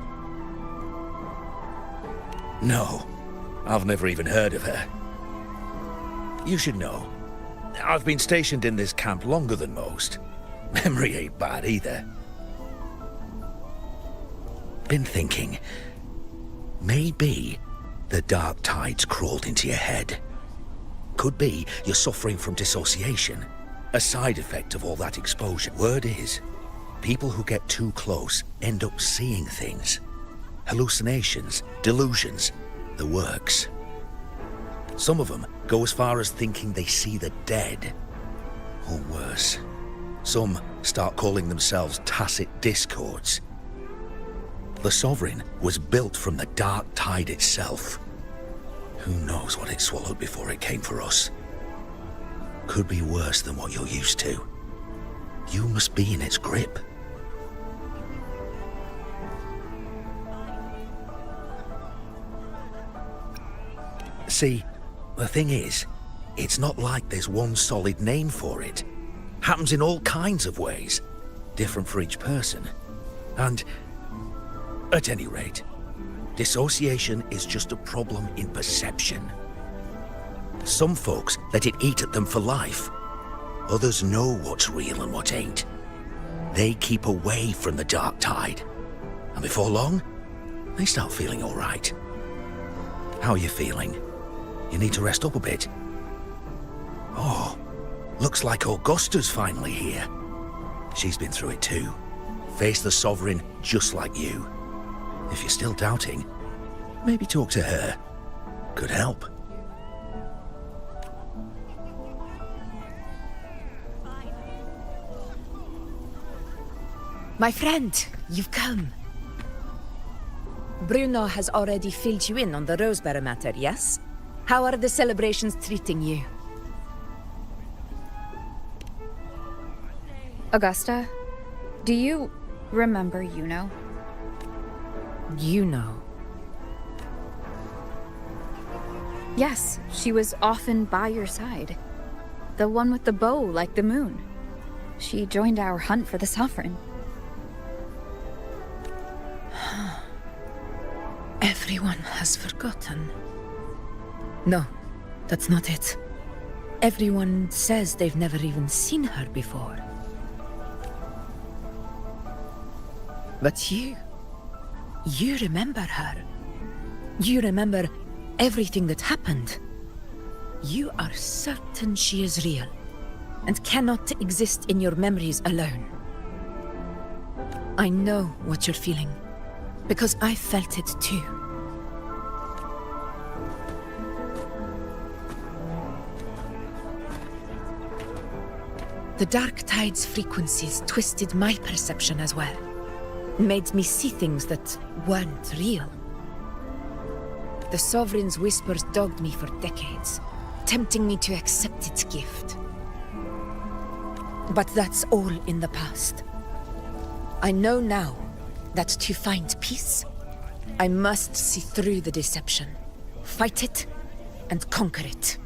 No, I've never even heard of her. You should know, I've been stationed in this camp longer than most. Memory ain't bad either. Been thinking, maybe the dark tide's crawled into your head. Could be you're suffering from dissociation, a side effect of all that exposure. Word is, people who get too close end up seeing things. Hallucinations, delusions, the works. Some of them go as far as thinking they see the dead. Or worse, some start calling themselves tacit discords. The Sovereign was built from the dark tide itself. Who knows what it swallowed before it came for us? Could be worse than what you're used to. You must be in its grip. See, the thing is, it's not like there's one solid name for it. Happens in all kinds of ways, different for each person. And at any rate, dissociation is just a problem in perception. Some folks let it eat at them for life. Others know what's real and what ain't. They keep away from the dark tide. And before long, they start feeling all right. How are you feeling? You need to rest up a bit. Oh, looks like Augusta's finally here. She's been through it too. Faced the Sovereign just like you. If you're still doubting, maybe talk to her. Could help. My friend, you've come. Bruno has already filled you in on the Rosebearer matter, yes? How are the celebrations treating you? Augusta, do you remember Yuno? Yuno? Yes, she was often by your side. The one with the bow like the moon. She joined our hunt for the Sovereign. Everyone has forgotten. No, that's not it. Everyone says they've never even seen her before. But you remember her. You remember everything that happened. You are certain she is real and cannot exist in your memories alone. I know what you're feeling, because I felt it too. The Dark Tide's frequencies twisted my perception as well. Made me see things that weren't real. The Sovereign's whispers dogged me for decades, tempting me to accept its gift. But that's all in the past. I know now that to find peace, I must see through the deception, fight it, and conquer it.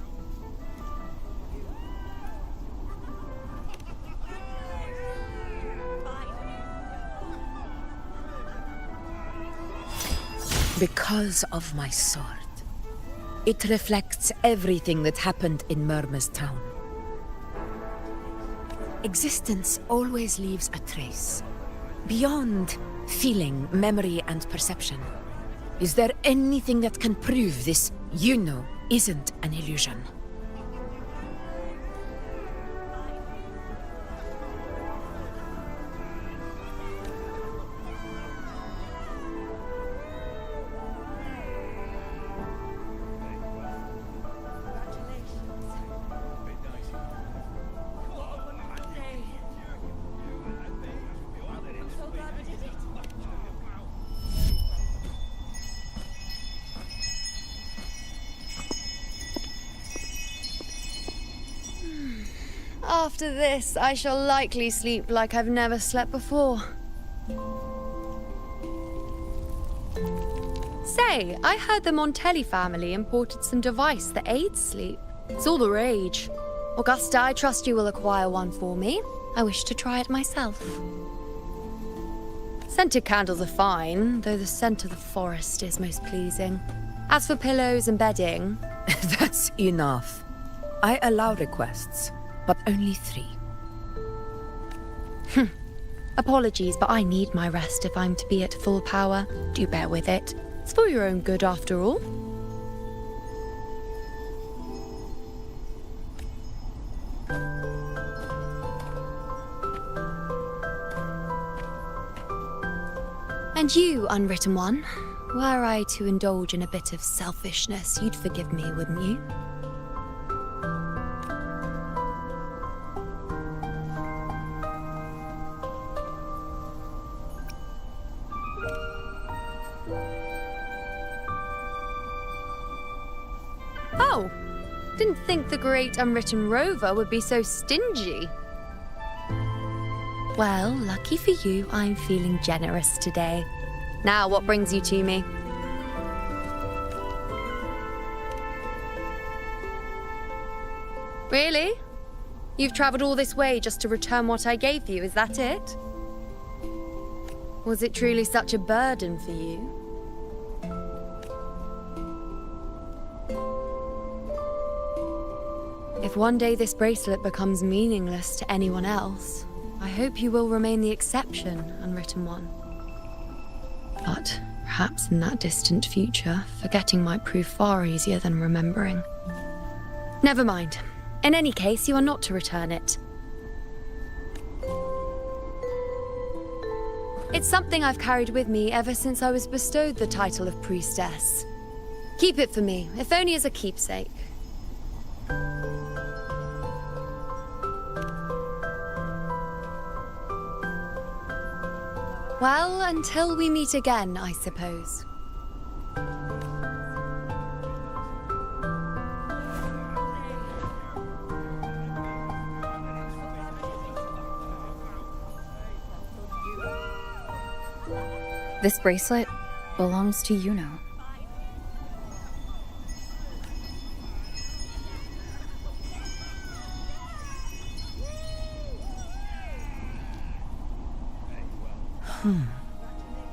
Because of my sword. It reflects everything that happened in Murmur's town. Existence always leaves a trace. Beyond feeling, memory, and perception. Is there anything that can prove this, you know, isn't an illusion? After this, I shall likely sleep like I've never slept before. Say, I heard the Montelli family imported some device that aids sleep. It's all the rage. Augusta, I trust you will acquire one for me. I wish to try it myself. Scented candles are fine, though the scent of the forest is most pleasing. As for pillows and bedding... That's enough. I allow requests, but only 3. Apologies, but I need my rest if I'm to be at full power. Do bear with it. It's for your own good, after all. And you, Unwritten One, were I to indulge in a bit of selfishness, you'd forgive me, wouldn't you? Oh, didn't think the great Unwritten Rover would be so stingy. Well, lucky for you, I'm feeling generous today. Now, what brings you to me? Really? You've traveled all this way just to return what I gave you, is that it? Was it truly such a burden for you? If one day this bracelet becomes meaningless to anyone else, I hope you will remain the exception, Unwritten One. But perhaps in that distant future, forgetting might prove far easier than remembering. Never mind. In any case, you are not to return it. It's something I've carried with me ever since I was bestowed the title of priestess. Keep it for me, if only as a keepsake. Well, until we meet again, I suppose. This bracelet belongs to Yuno.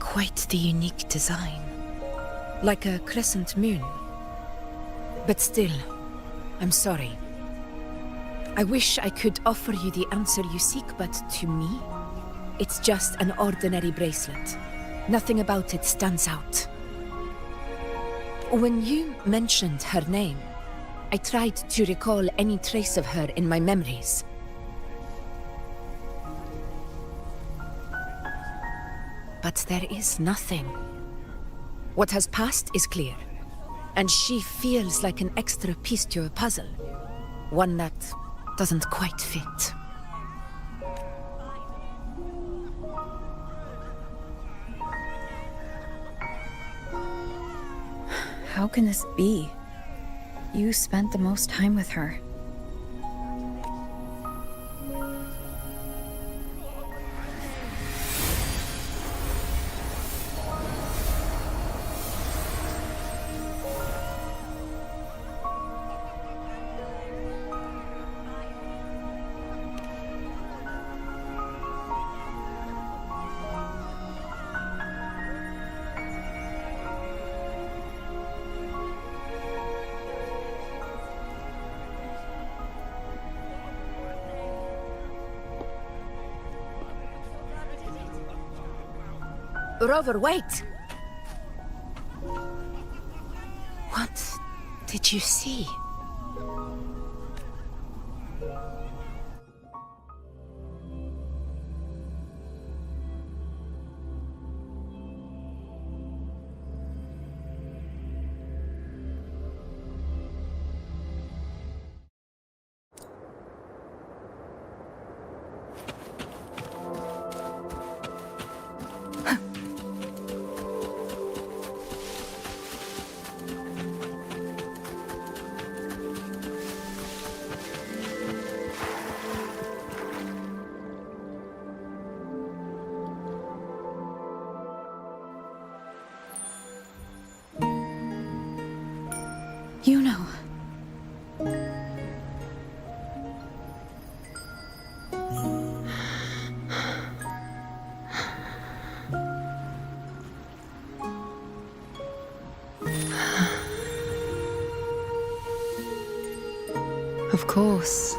Quite the unique design. Like a crescent moon. But still, I'm sorry. I wish I could offer you the answer you seek, but to me, it's just an ordinary bracelet. Nothing about it stands out. When you mentioned her name, I tried to recall any trace of her in my memories. But there is nothing. What has passed is clear, and she feels like an extra piece to a puzzle. One that doesn't quite fit. How can this be? You spent the most time with her. Rover, wait! What did you see? You know. Of course.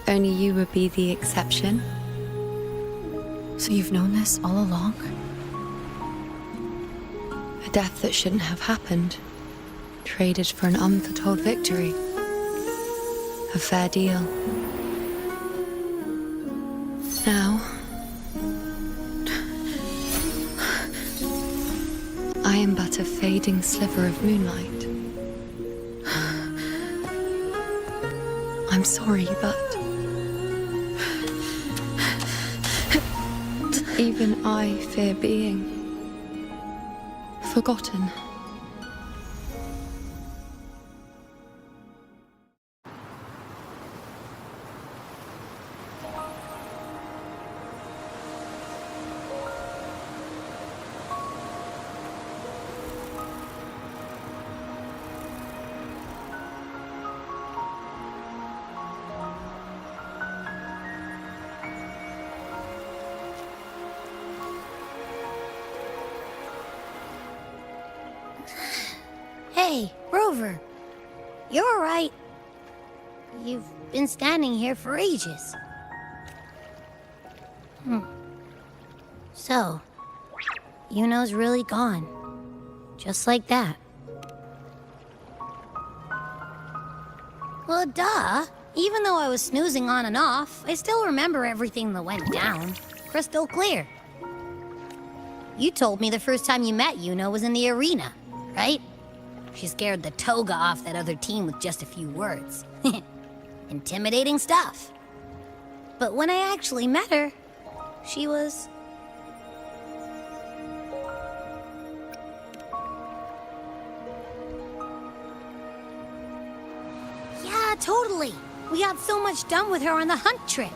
Only you would be the exception. So you've known this all along? A death that shouldn't have happened. Traded for an unforetold victory. A fair deal. Now, I am but a fading sliver of moonlight. I'm sorry, but even I fear being forgotten. Hey, Rover. You're all right. You've been standing here for ages. So, Yuno's really gone. Just like that. Well, duh. Even though I was snoozing on and off, I still remember everything that went down. Crystal clear. You told me the first time you met Yuno was in the arena, right? She scared the toga off that other team with just a few words. Intimidating stuff. But when I actually met her, she was... Yeah, totally. We got so much done with her on the hunt trip.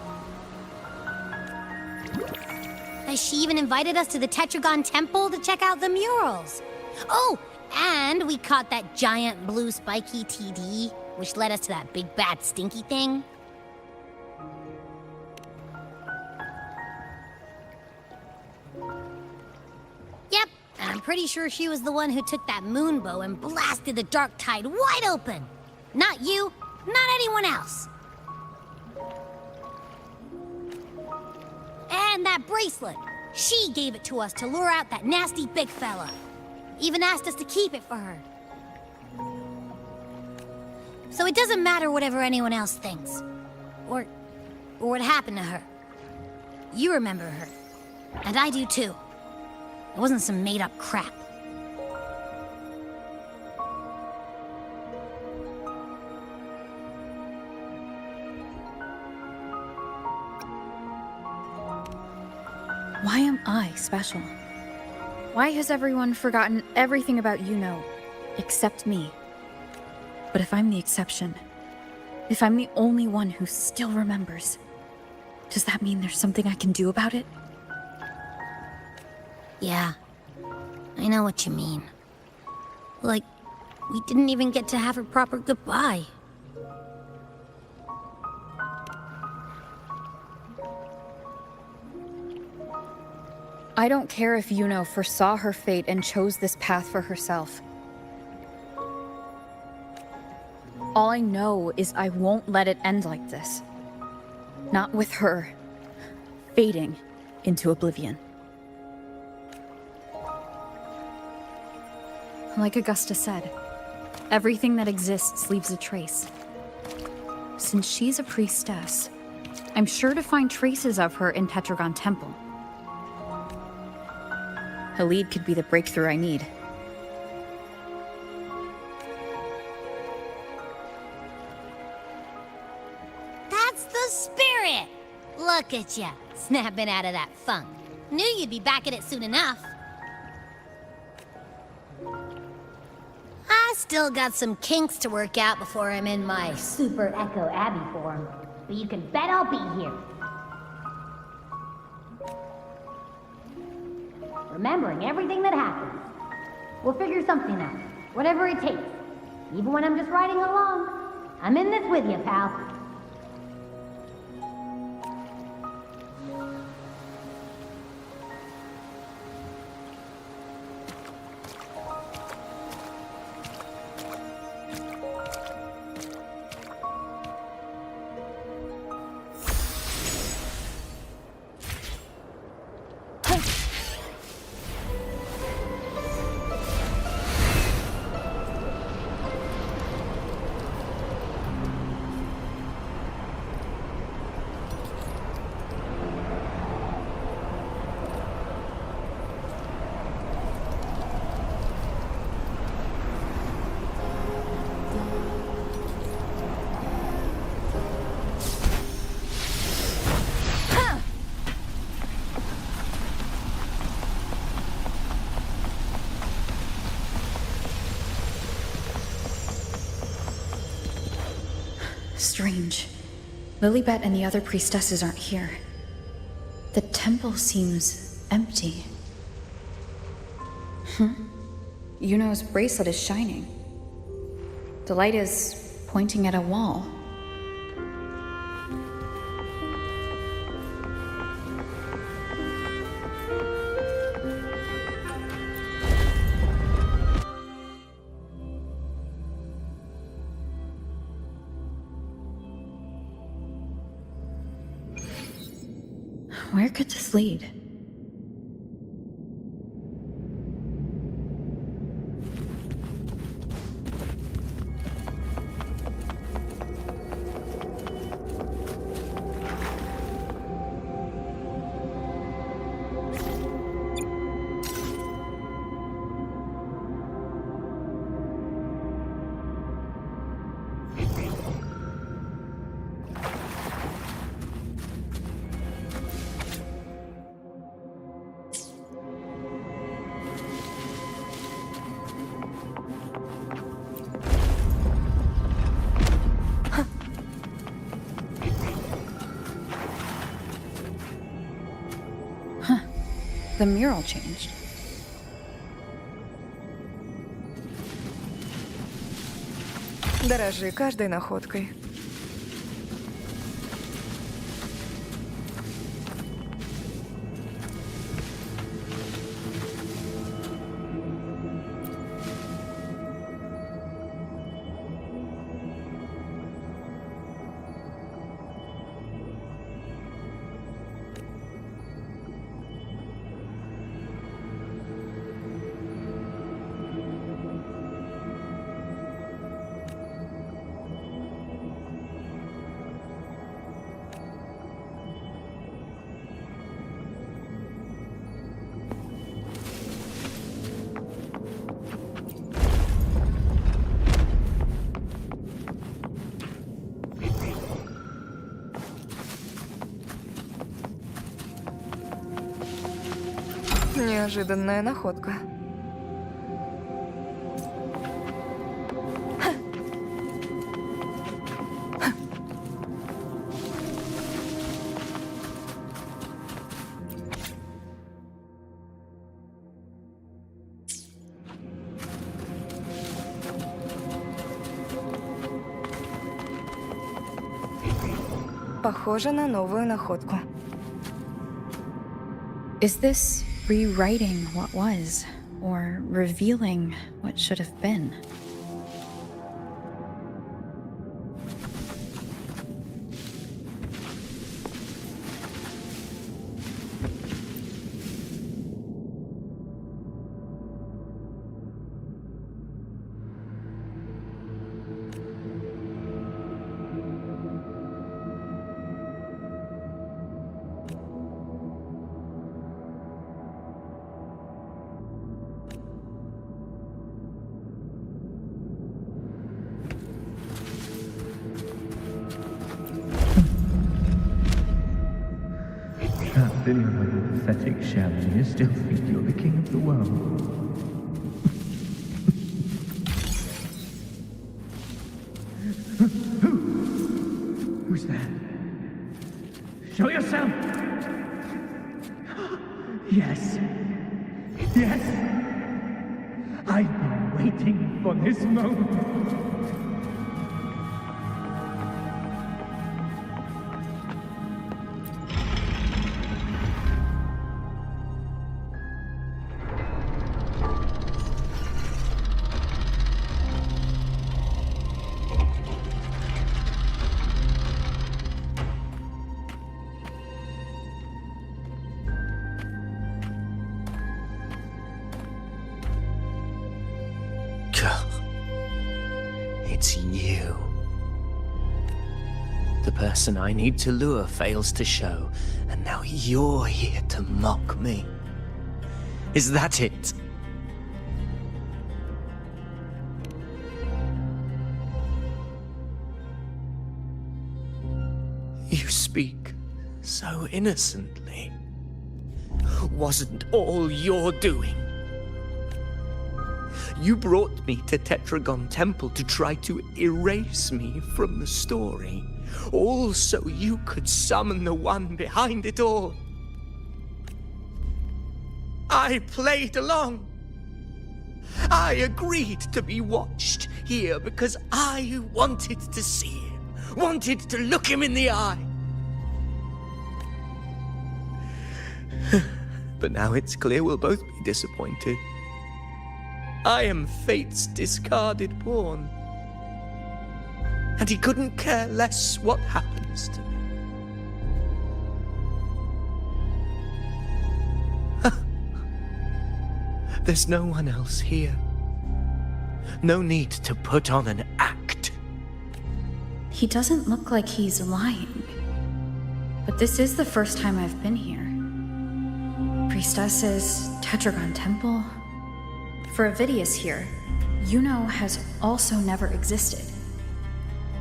She even invited us to the Tetragon Temple to check out the murals. Oh, and we caught that giant blue spiky TD, which led us to that big bad stinky thing. Yep, and I'm pretty sure she was the one who took that moon bow and blasted the dark tide wide open. Not you, not anyone else. And that bracelet. She gave it to us to lure out that nasty big fella. Even asked us to keep it for her. So it doesn't matter whatever anyone else thinks. Or what happened to her. You remember her. And I do too. It wasn't some made-up crap. Why am I special? Why has everyone forgotten everything about Yuno? Except me. But if I'm the exception, if I'm the only one who still remembers, does that mean there's something I can do about it? Yeah, I know what you mean. Like, we didn't even get to have a proper goodbye. I don't care if Yuno foresaw her fate and chose this path for herself. All I know is I won't let it end like this. Not with her fading into oblivion. Like Augusta said, everything that exists leaves a trace. Since she's a priestess, I'm sure to find traces of her in Tetragon Temple. Halid could be the breakthrough I need. That's the spirit! Look at ya, snapping out of that funk. Knew you'd be back at it soon enough. I still got some kinks to work out before I'm in my Super Echo Abbey form, but you can bet I'll be here. Remembering everything that happened. We'll figure something out, whatever it takes. Even when I'm just riding along. I'm in this with you, pal. Strange. Lilibet and the other priestesses aren't here. The temple seems empty. Yuno's bracelet is shining. The light is pointing at a wall. Where could this lead? The mural changed. Дорожи каждой находкой. Неожиданная находка. похоже на новую находку. Is this rewriting what was, or revealing what should have been? That below the pathetic shell, and you still think you're the king of the world. Who's there? Show yourself! Yes. Yes! I've been waiting for this moment. It's you. The person I need to lure fails to show, and now you're here to mock me. Is that it? You speak so innocently. Wasn't all your doing. You brought me to Tetragon Temple to try to erase me from the story, all so you could summon the one behind it all. I played along. I agreed to be watched here because I wanted to see him, wanted to look him in the eye. But now it's clear we'll both be disappointed. I am fate's discarded pawn. And he couldn't care less what happens to me. There's no one else here. No need to put on an act. He doesn't look like he's lying. But this is the first time I've been here. Priestesses, Tetragon Temple. For Avidius here, Yuno has also never existed.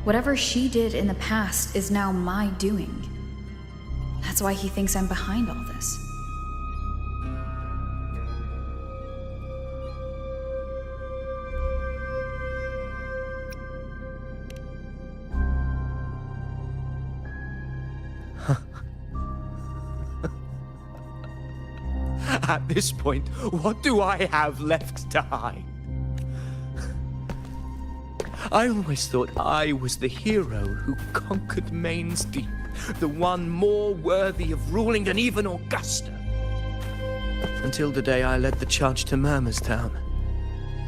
Whatever she did in the past is now my doing. That's why he thinks I'm behind all this. At this point, what do I have left to hide? I always thought I was the hero who conquered Main's Deep, the one more worthy of ruling than even Augusta. Until the day I led the charge to Murmur's Town,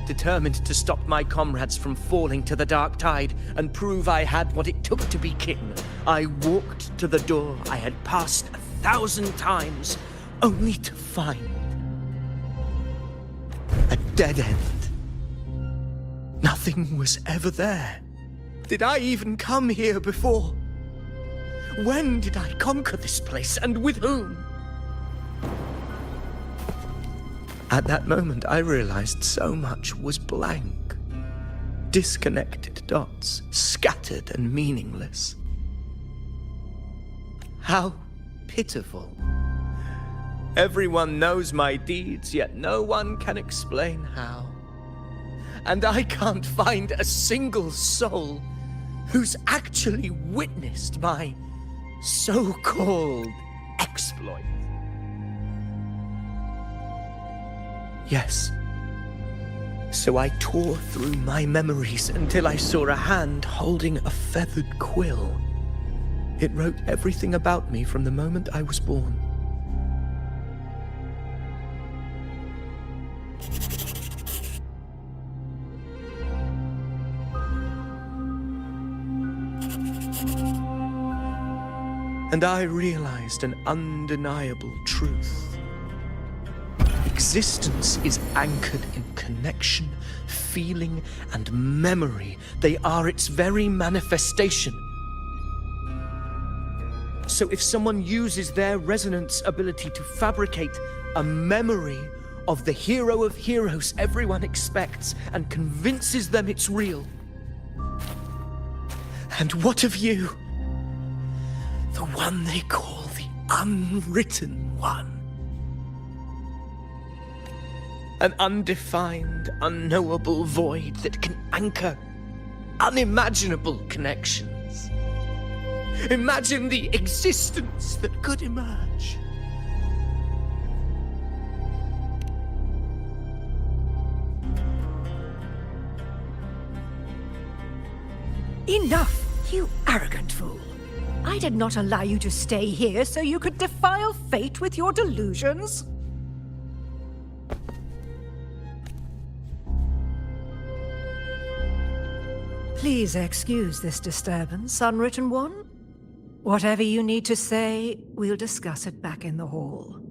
determined to stop my comrades from falling to the dark tide and prove I had what it took to be king. I walked to the door I had passed 1,000 times, only to find a dead end. Nothing was ever there. Did I even come here before? When did I conquer this place, and with whom? At that moment, I realized so much was blank. Disconnected dots, scattered and meaningless. How pitiful. Everyone knows my deeds, yet no one can explain how. And I can't find a single soul who's actually witnessed my so-called exploit. Yes. So I tore through my memories until I saw a hand holding a feathered quill. It wrote everything about me from the moment I was born. And I realized an undeniable truth. Existence is anchored in connection, feeling, and memory. They are its very manifestation. So if someone uses their resonance ability to fabricate a memory of the hero of heroes everyone expects and convinces them it's real, and what of you? The one they call the unwritten one. An undefined, unknowable void that can anchor unimaginable connections. Imagine the existence that could emerge. Enough, you arrogant fool. I did not allow you to stay here so you could defile fate with your delusions. Please excuse this disturbance, Unwritten One. Whatever you need to say, we'll discuss it back in the hall.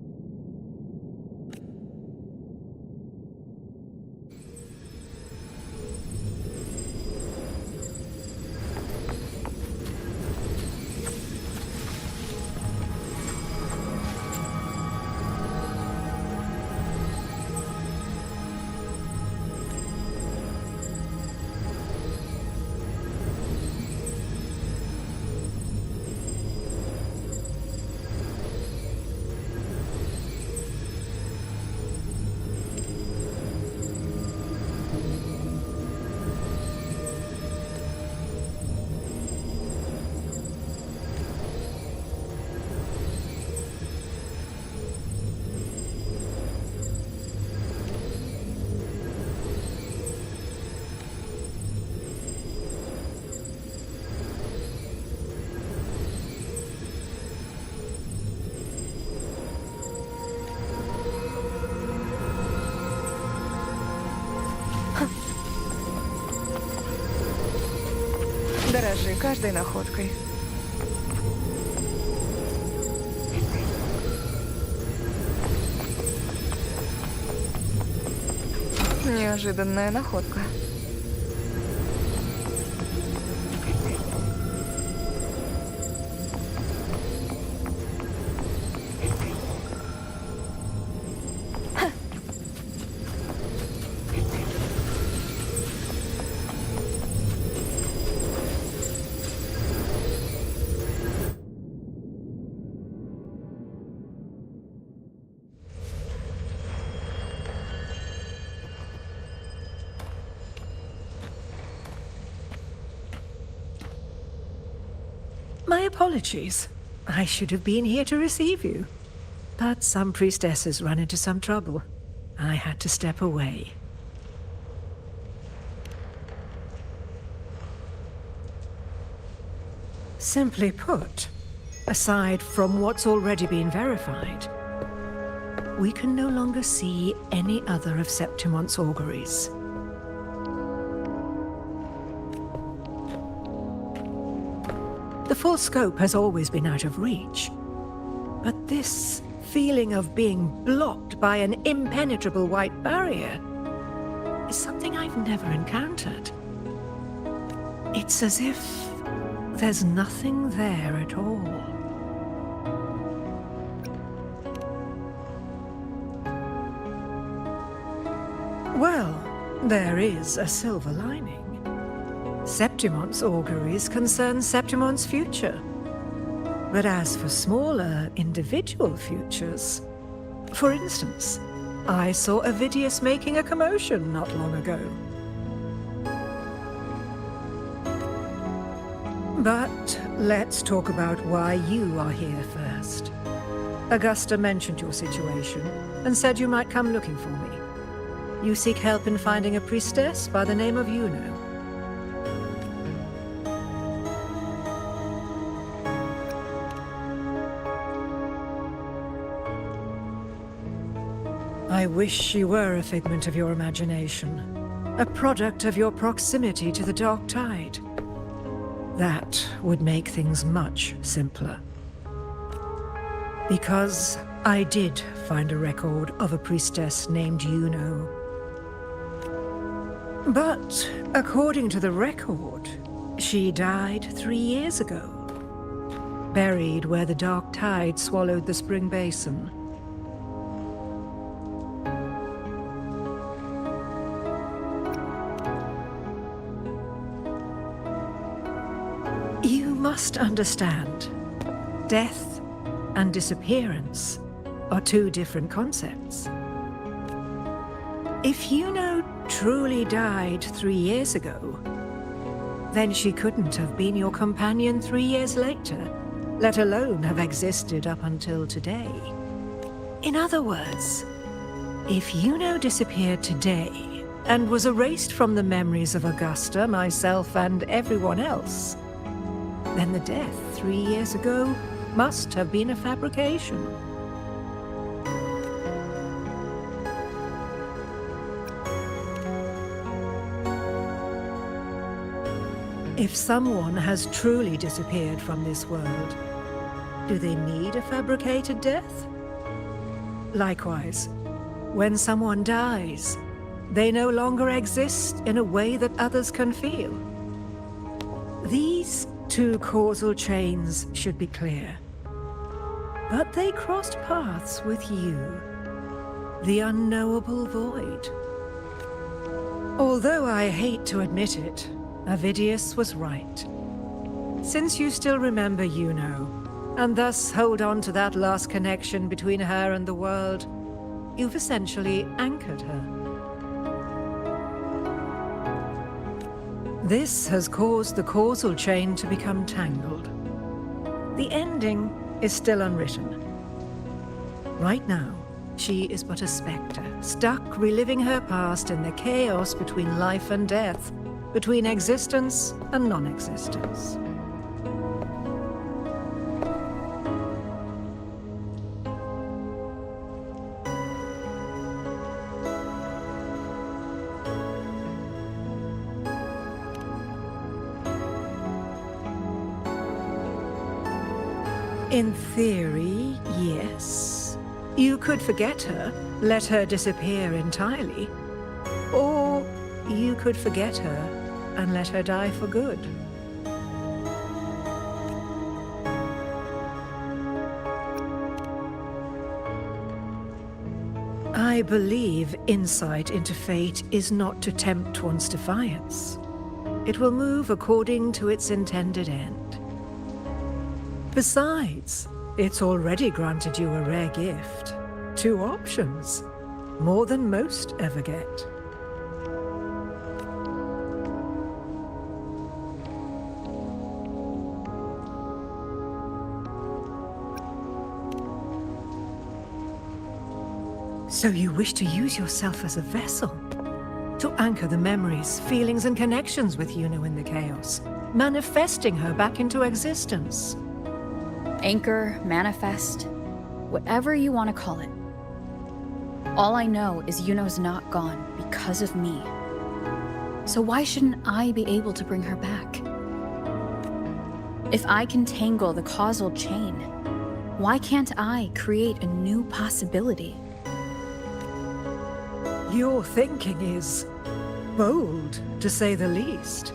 Дорожи каждой находкой. Неожиданная находка. My apologies. I should have been here to receive you. But some priestesses run into some trouble. I had to step away. Simply put, aside from what's already been verified, we can no longer see any other of Septimon's auguries. The full scope has always been out of reach. But this feeling of being blocked by an impenetrable white barrier is something I've never encountered. It's as if there's nothing there at all. Well, there is a silver lining. Septimon's auguries concern Septimon's future. But as for smaller, individual futures, for instance, I saw Avidius making a commotion not long ago. But let's talk about why you are here first. Augusta mentioned your situation and said you might come looking for me. You seek help in finding a priestess by the name of Juno. I wish she were a figment of your imagination, a product of your proximity to the dark tide. That would make things much simpler. Because I did find a record of a priestess named Juno. But according to the record, she died 3 years ago, buried where the dark tide swallowed the spring basin. You must understand, death and disappearance are two different concepts. If Juno truly died 3 years ago, then she couldn't have been your companion 3 years later, let alone have existed up until today. In other words, if Juno disappeared today and was erased from the memories of Augusta, myself, and everyone else, then the death 3 years ago must have been a fabrication. If someone has truly disappeared from this world, do they need a fabricated death? Likewise, when someone dies, they no longer exist in a way that others can feel. These two causal chains should be clear. But they crossed paths with you, the unknowable void. Although I hate to admit it, Avidius was right. Since you still remember Juno, and thus hold on to that last connection between her and the world, you've essentially anchored her. This has caused the causal chain to become tangled. The ending is still unwritten. Right now, she is but a spectre, stuck reliving her past in the chaos between life and death, between existence and non-existence. In theory, yes. You could forget her, let her disappear entirely. Or you could forget her and let her die for good. I believe insight into fate is not to tempt one's defiance. It will move according to its intended end. Besides, it's already granted you a rare gift. 2 options, more than most ever get. So you wish to use yourself as a vessel, to anchor the memories, feelings, and connections with Juno in the chaos, manifesting her back into existence. Anchor, manifest, whatever you want to call it. All I know is Juno's not gone because of me. So why shouldn't I be able to bring her back? If I can tangle the causal chain, why can't I create a new possibility? Your thinking is bold, to say the least.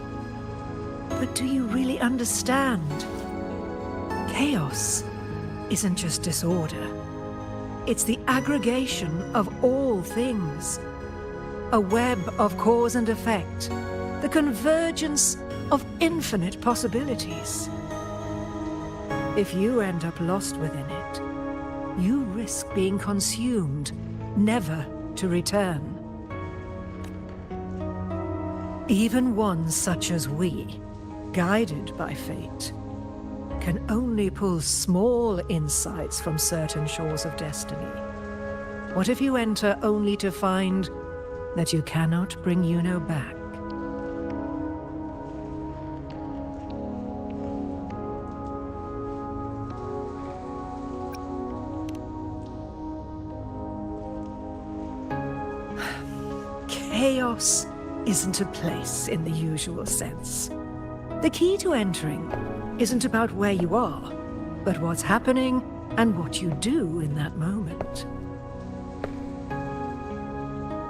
But do you really understand? Chaos isn't just disorder. It's the aggregation of all things. A web of cause and effect. The convergence of infinite possibilities. If you end up lost within it, you risk being consumed, never to return. Even ones such as we, guided by fate, can only pull small insights from certain shores of destiny. What if you enter only to find that you cannot bring Juno back? chaos isn't a place in the usual sense. The key to entering isn't about where you are, but what's happening and what you do in that moment.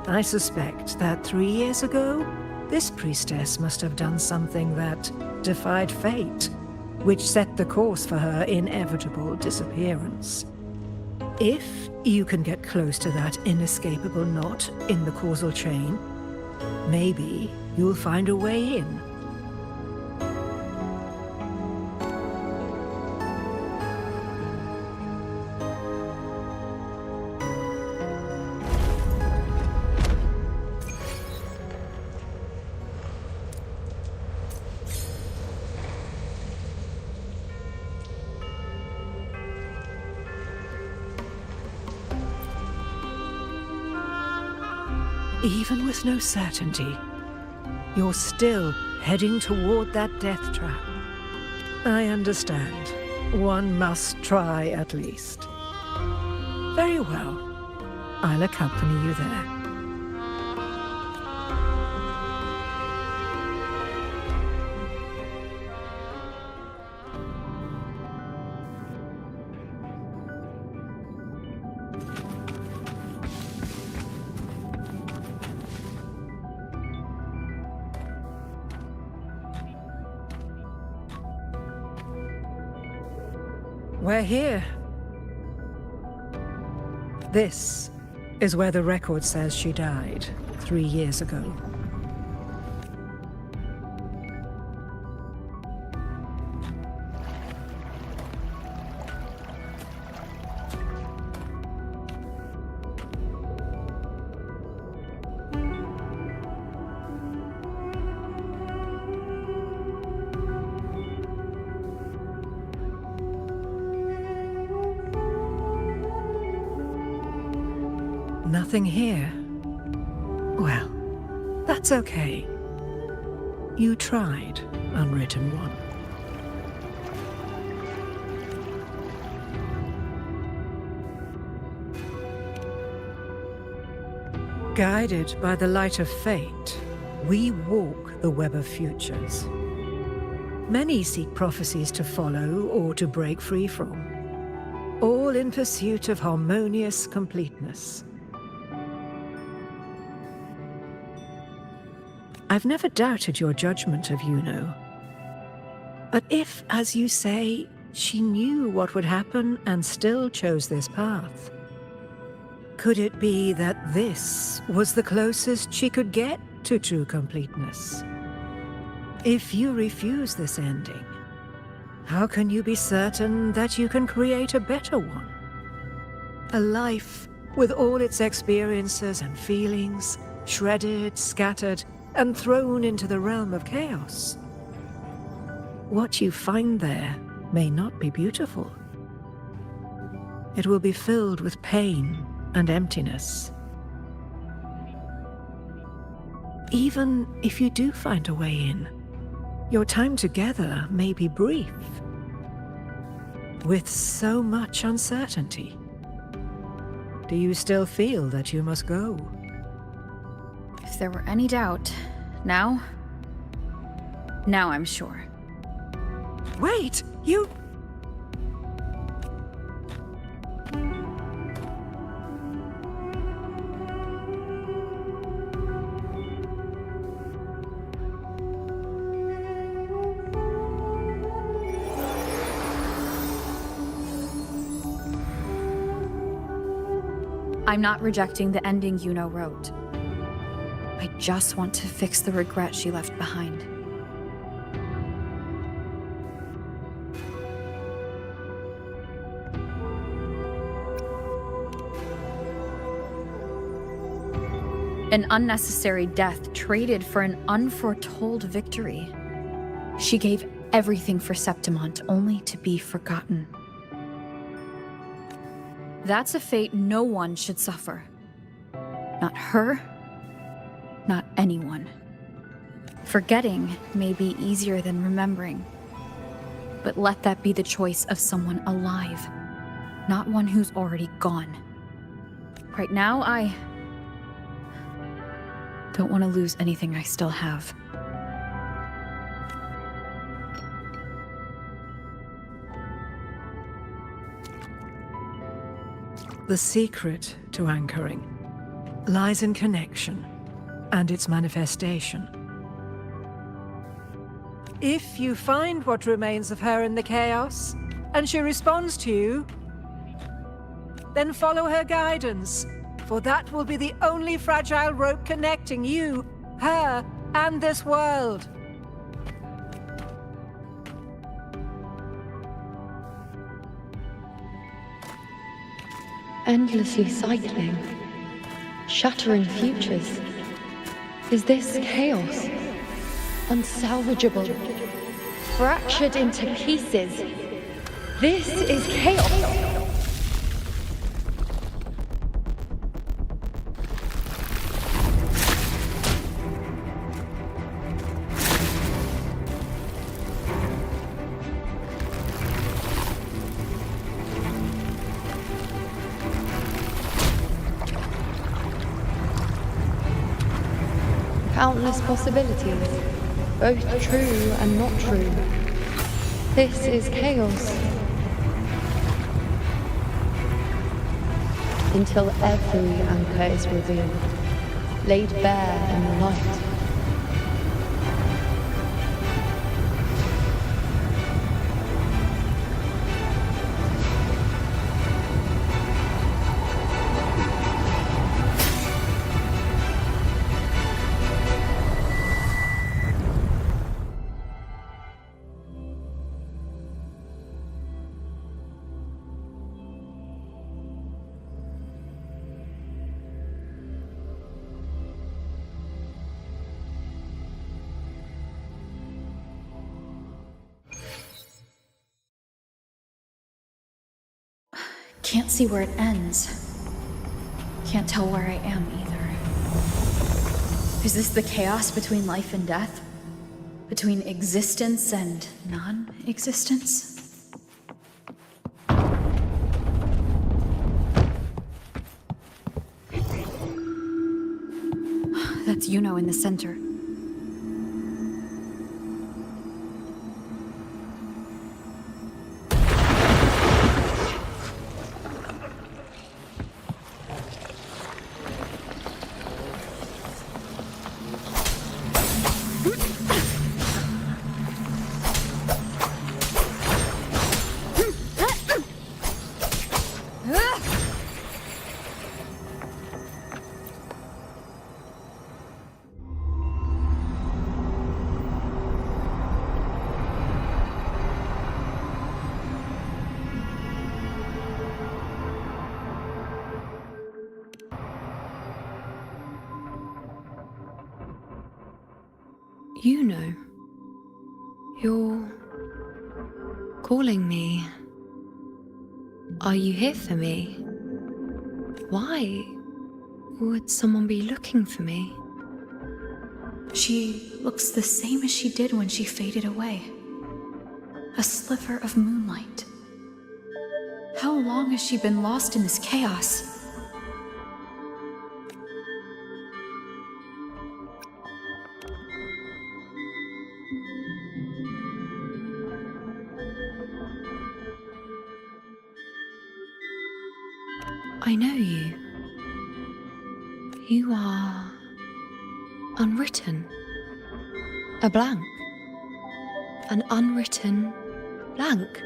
I suspect that 3 years ago, this priestess must have done something that defied fate, which set the course for her inevitable disappearance. If you can get close to that inescapable knot in the causal chain, maybe you'll find a way in. Even with no certainty, you're still heading toward that death trap. I understand. One must try at least. Very well. I'll accompany you there. We're here. This is where the record says she died 3 years ago. Nothing here. Well, that's okay. You tried, Unwritten One. Guided by the light of fate, we walk the web of futures. Many seek prophecies to follow or to break free from, all in pursuit of harmonious completeness. I've never doubted your judgment of Yuno. But if, as you say, she knew what would happen and still chose this path, could it be that this was the closest she could get to true completeness? If you refuse this ending, how can you be certain that you can create a better one? A life with all its experiences and feelings, shredded, scattered, and thrown into the realm of chaos. What you find there may not be beautiful. It will be filled with pain and emptiness. Even if you do find a way in, your time together may be brief, with so much uncertainty. Do you still feel that you must go? If there were any doubt, now I'm sure. Wait, you... I'm not rejecting the ending Yuno wrote. I just want to fix the regret she left behind. An unnecessary death traded for an unforetold victory. She gave everything for Septimont only to be forgotten. That's a fate no one should suffer. Not her, not anyone. Forgetting may be easier than remembering, but let that be the choice of someone alive, not one who's already gone. Right now, Don't want to lose anything I still have. The secret to anchoring lies in connection and its manifestation. If you find what remains of her in the chaos, and she responds to you, then follow her guidance, for that will be the only fragile rope connecting you, her, and this world. Endlessly cycling, shattering futures. Is this chaos? Unsalvageable, fractured into pieces. This is chaos. Countless possibilities, both true and not true. This is chaos. Until every anchor is revealed, laid bare in the light. Can't see where it ends. Can't tell where I am either. Is this the chaos between life and death? Between existence and non-existence? That's Yuno in the center. You know, you're calling me. Are you here for me? Why would someone be looking for me? She looks the same as she did when she faded away. A sliver of moonlight. How long has she been lost in this chaos? I know you. You are unwritten. A blank. An unwritten blank.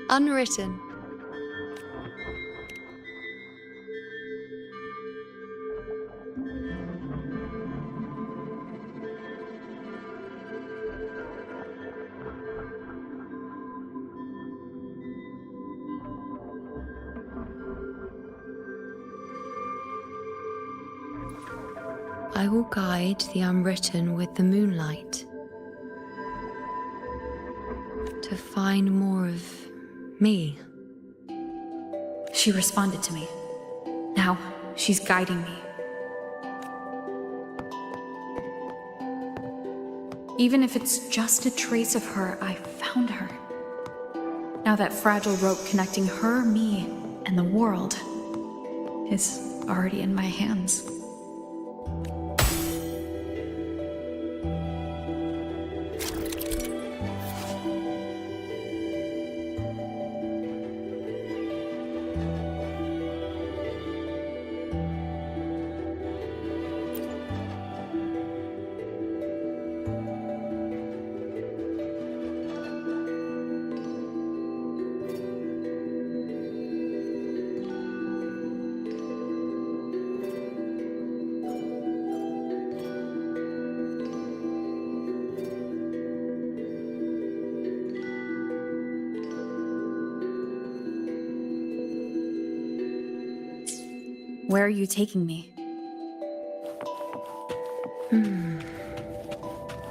Unwritten. I will guide the unwritten with the moonlight to find more of me. She responded to me. Now she's guiding me. Even if it's just a trace of her, I found her. Now that fragile rope connecting her, me, and the world is already in my hands. Where are you taking me?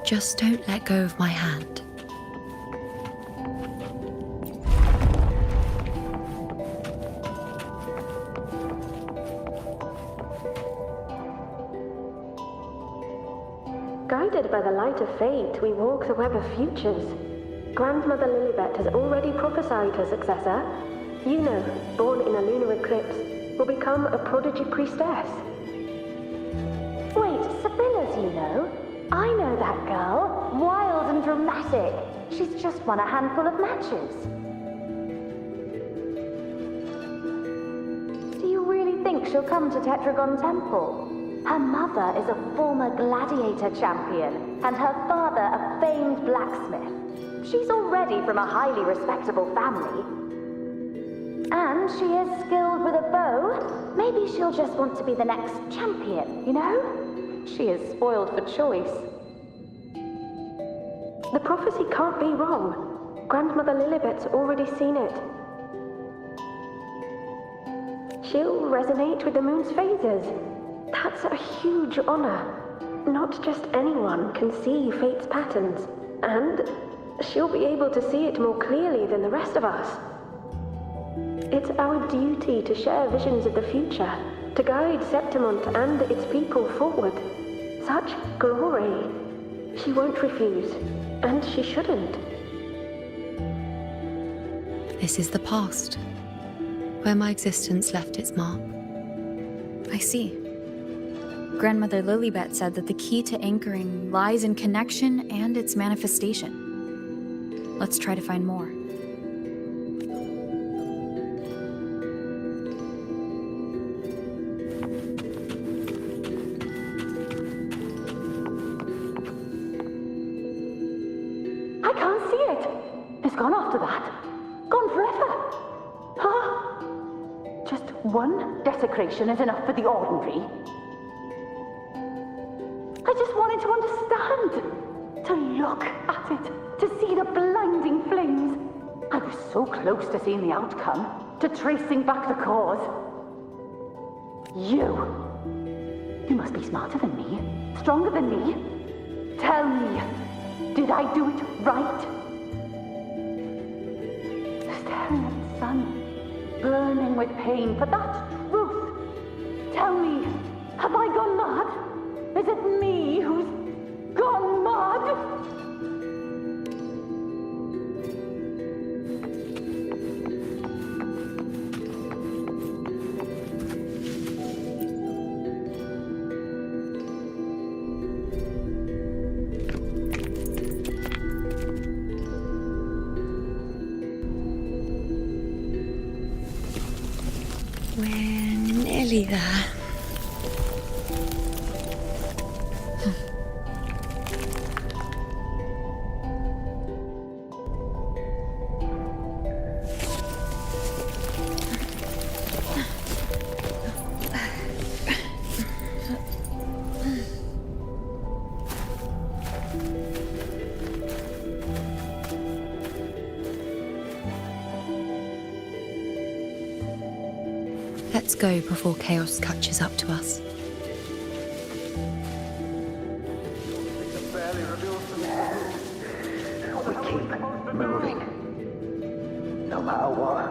Just don't let go of my hand. Guided by the light of fate, we walk the web of futures. Grandmother Lilibet has already prophesied her successor. Juno, born in a lunar eclipse, will become a prodigy priestess. Wait, Sibylla's Juno? I know that girl. Wild and dramatic. She's just won a handful of matches. Do you really think she'll come to Tetragon Temple? Her mother is a former gladiator champion, and her father a famed blacksmith. She's already from a highly respectable family. And she is skilled with a bow. Maybe she'll just want to be the next champion, you know? She is spoiled for choice. The prophecy can't be wrong. Grandmother Lilibet's already seen it. She'll resonate with the moon's phases. That's a huge honor. Not just anyone can see fate's patterns. And she'll be able to see it more clearly than the rest of us. It's our duty to share visions of the future, to guide Septimont and its people forward. Such glory. She won't refuse, and she shouldn't. This is the past, where my existence left its mark. I see. Grandmother Lilibet said that the key to anchoring lies in connection and its manifestation. Let's try to find more. I can't see it. It's gone after that. Gone forever. Huh? Just one desecration is enough for the ordinary. I just wanted to understand. To look at it. To see the blinding flames. I was so close to seeing the outcome. To tracing back the cause. You must be smarter than me. Stronger than me. Tell me. Did I do it right? Staring at the sun, burning with pain for that truth. Tell me, have I gone mad? Is it me who's gone mad? We're nearly there. Let's go before chaos catches up to us. We keep moving. No matter what,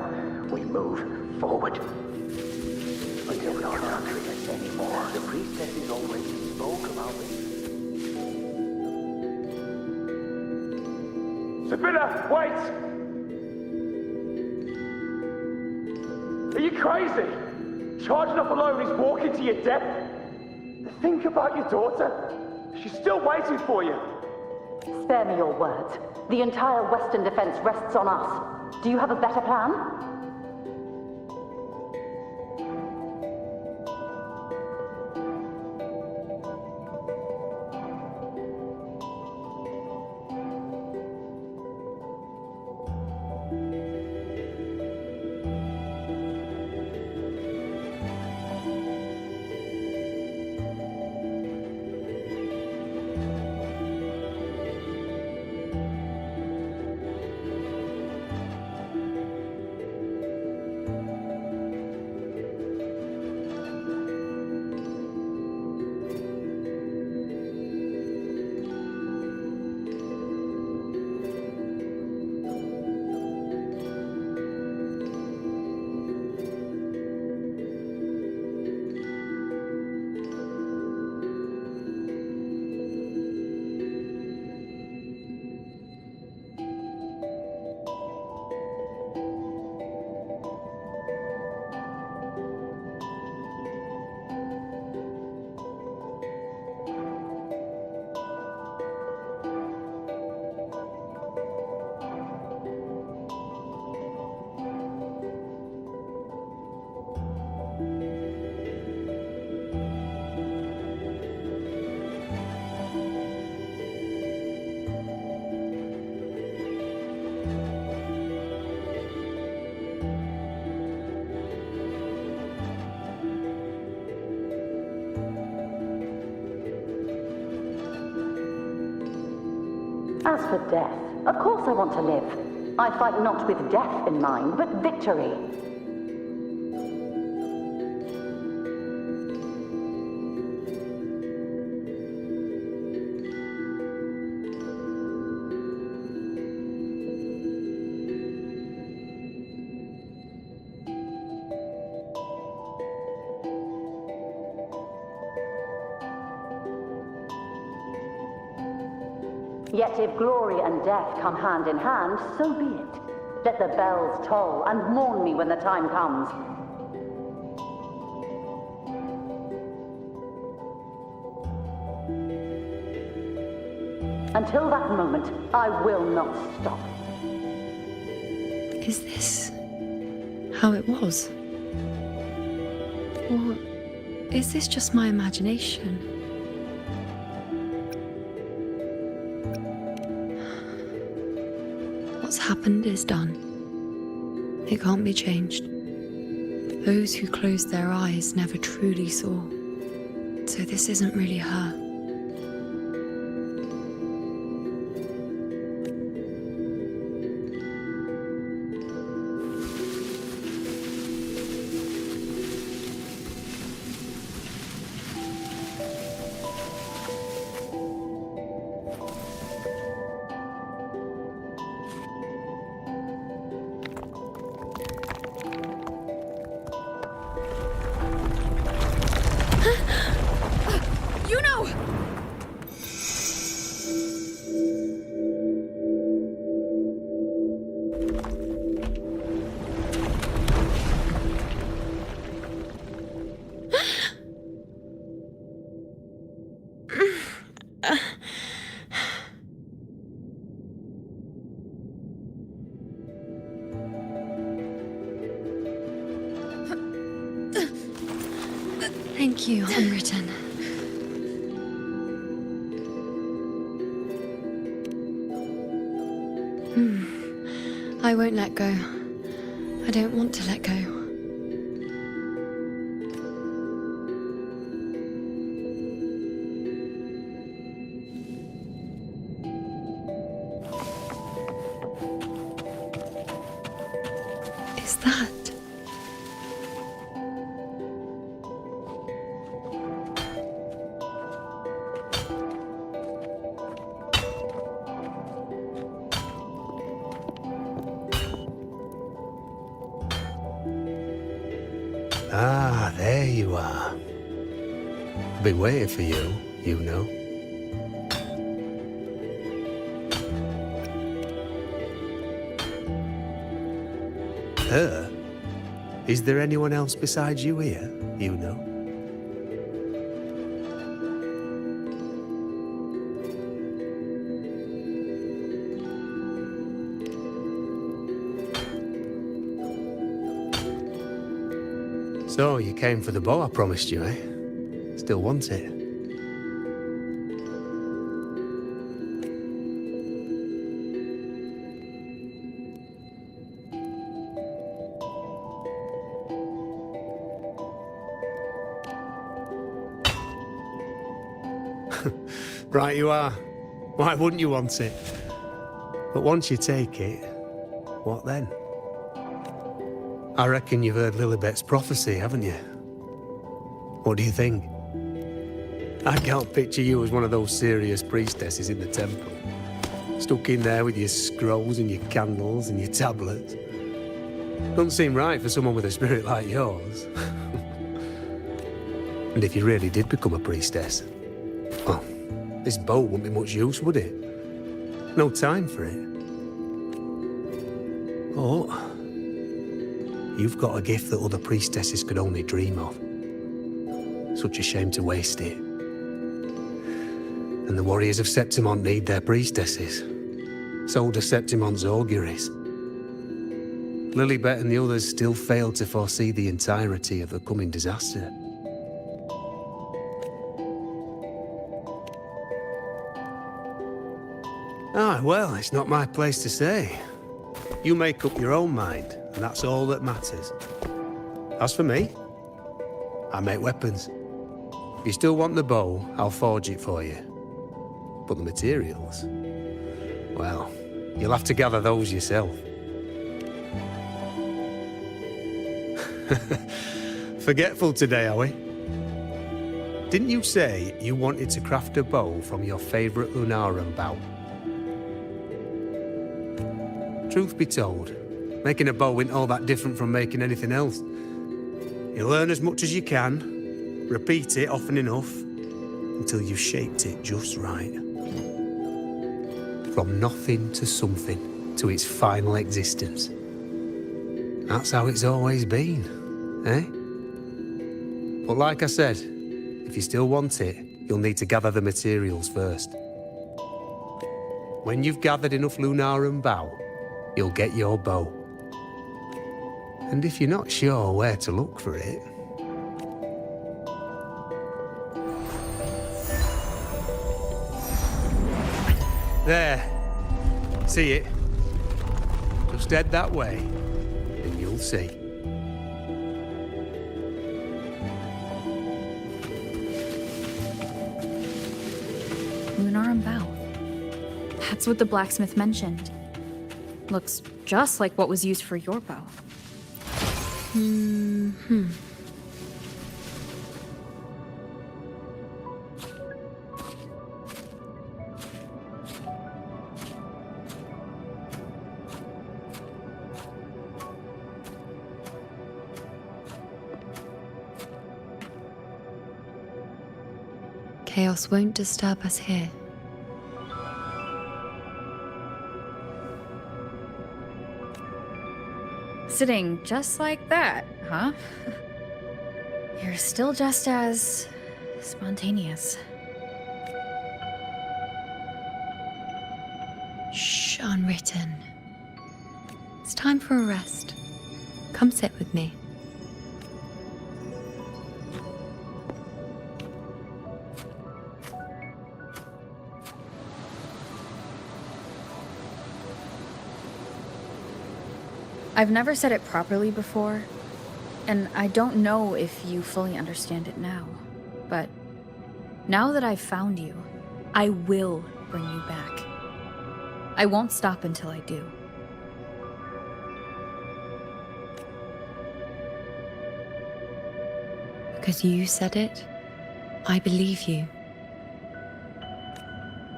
we move forward. Until we can't handle it anymore. The priestesses already spoke about it. Sibylla, wait! crazy? Charging up alone is walking to your death? Think about your daughter. She's still waiting for you. Spare me your words. The entire Western defense rests on us. Do you have a better plan? As for death, of course I want to live. I fight not with death in mind, but victory. Yet if glory and death come hand in hand, so be it. Let the bells toll and mourn me when the time comes. Until that moment, I will not stop. Is this how it was? Or is this just my imagination? What's happened is done. It can't be changed. Those who closed their eyes never truly saw. So this isn't really her. Thank you, Unwritten. I won't let go. I don't want to let go. Is that? Ah, there you are. I've been waiting for you, you know. Her? Is there anyone else besides you here, you know? So, you came for the bow I promised you, eh? Still want it? Right you are. Why wouldn't you want it? But once you take it, what then? I reckon you've heard Lilibet's prophecy, haven't you? What do you think? I can't picture you as one of those serious priestesses in the temple. Stuck in there with your scrolls and your candles and your tablets. Doesn't seem right for someone with a spirit like yours. And if you really did become a priestess, well, this bow wouldn't be much use, would it? No time for it. Oh. You've got a gift that other priestesses could only dream of. Such a shame to waste it. And the warriors of Septimont need their priestesses. So do Septimont's auguries. Lilibet and the others still failed to foresee the entirety of the coming disaster. Ah, well, it's not my place to say. You make up your own mind, and that's all that matters. As for me, I make weapons. If you still want the bow, I'll forge it for you. But the materials, well, you'll have to gather those yourself. Forgetful today, are we? Didn't you say you wanted to craft a bow from your favourite Lunarum bow? Truth be told, making a bow isn't all that different from making anything else. You learn as much as you can, repeat it often enough, until you've shaped it just right. From nothing to something, to its final existence. That's how it's always been, eh? But like I said, if you still want it, you'll need to gather the materials first. When you've gathered enough Lunarum bow, you'll get your bow. And if you're not sure where to look for it... There. See it? Just head that way, and you'll see. Lunarum bow. That's what the blacksmith mentioned. Looks just like what was used for your bow. Chaos won't disturb us here. Sitting just like that, huh? You're still just as spontaneous. Shh, unwritten. It's time for a rest. Come sit with me. I've never said it properly before, and I don't know if you fully understand it now, but now that I've found you, I will bring you back. I won't stop until I do. Because you said it, I believe you.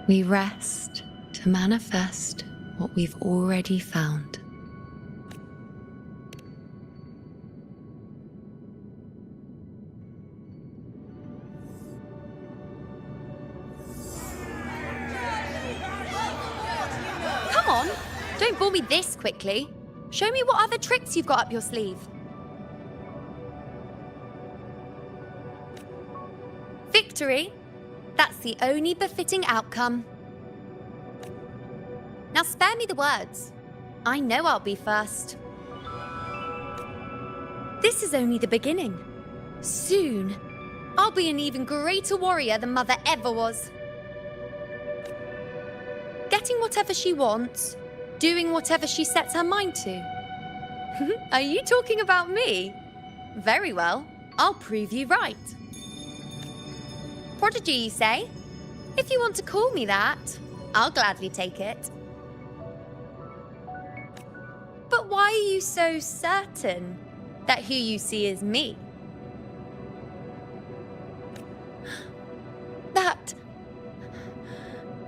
We rest to manifest what we've already found. Come on, don't bore me this quickly. Show me what other tricks you've got up your sleeve. victory. That's the only befitting outcome. Now spare me the words. I know I'll be first. This is only the beginning. Soon, I'll be an even greater warrior than Mother ever was. Getting whatever she wants, doing whatever she sets her mind to. Are you talking about me? Very well, I'll prove you right. Prodigy, you say? If you want to call me that, I'll gladly take it. But why are you so certain that who you see is me?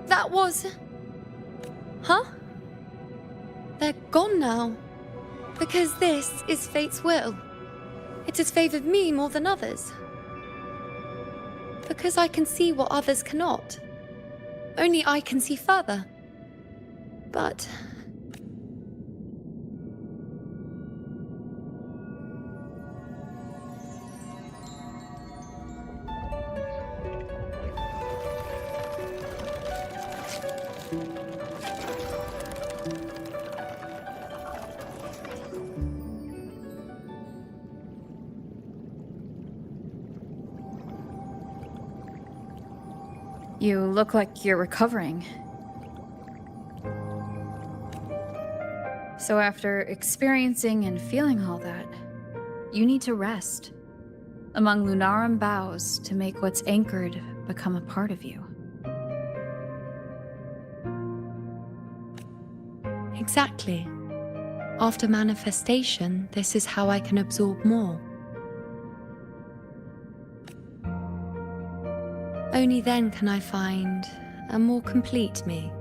That was... Huh? They're gone now. Because this is fate's will. It has favored me more than others. Because I can see what others cannot. Only I can see further. But... You look like you're recovering. So after experiencing and feeling all that, you need to rest among Lunarum boughs to make what's anchored become a part of you. Exactly. After manifestation, this is how I can absorb more. Only then can I find a more complete me.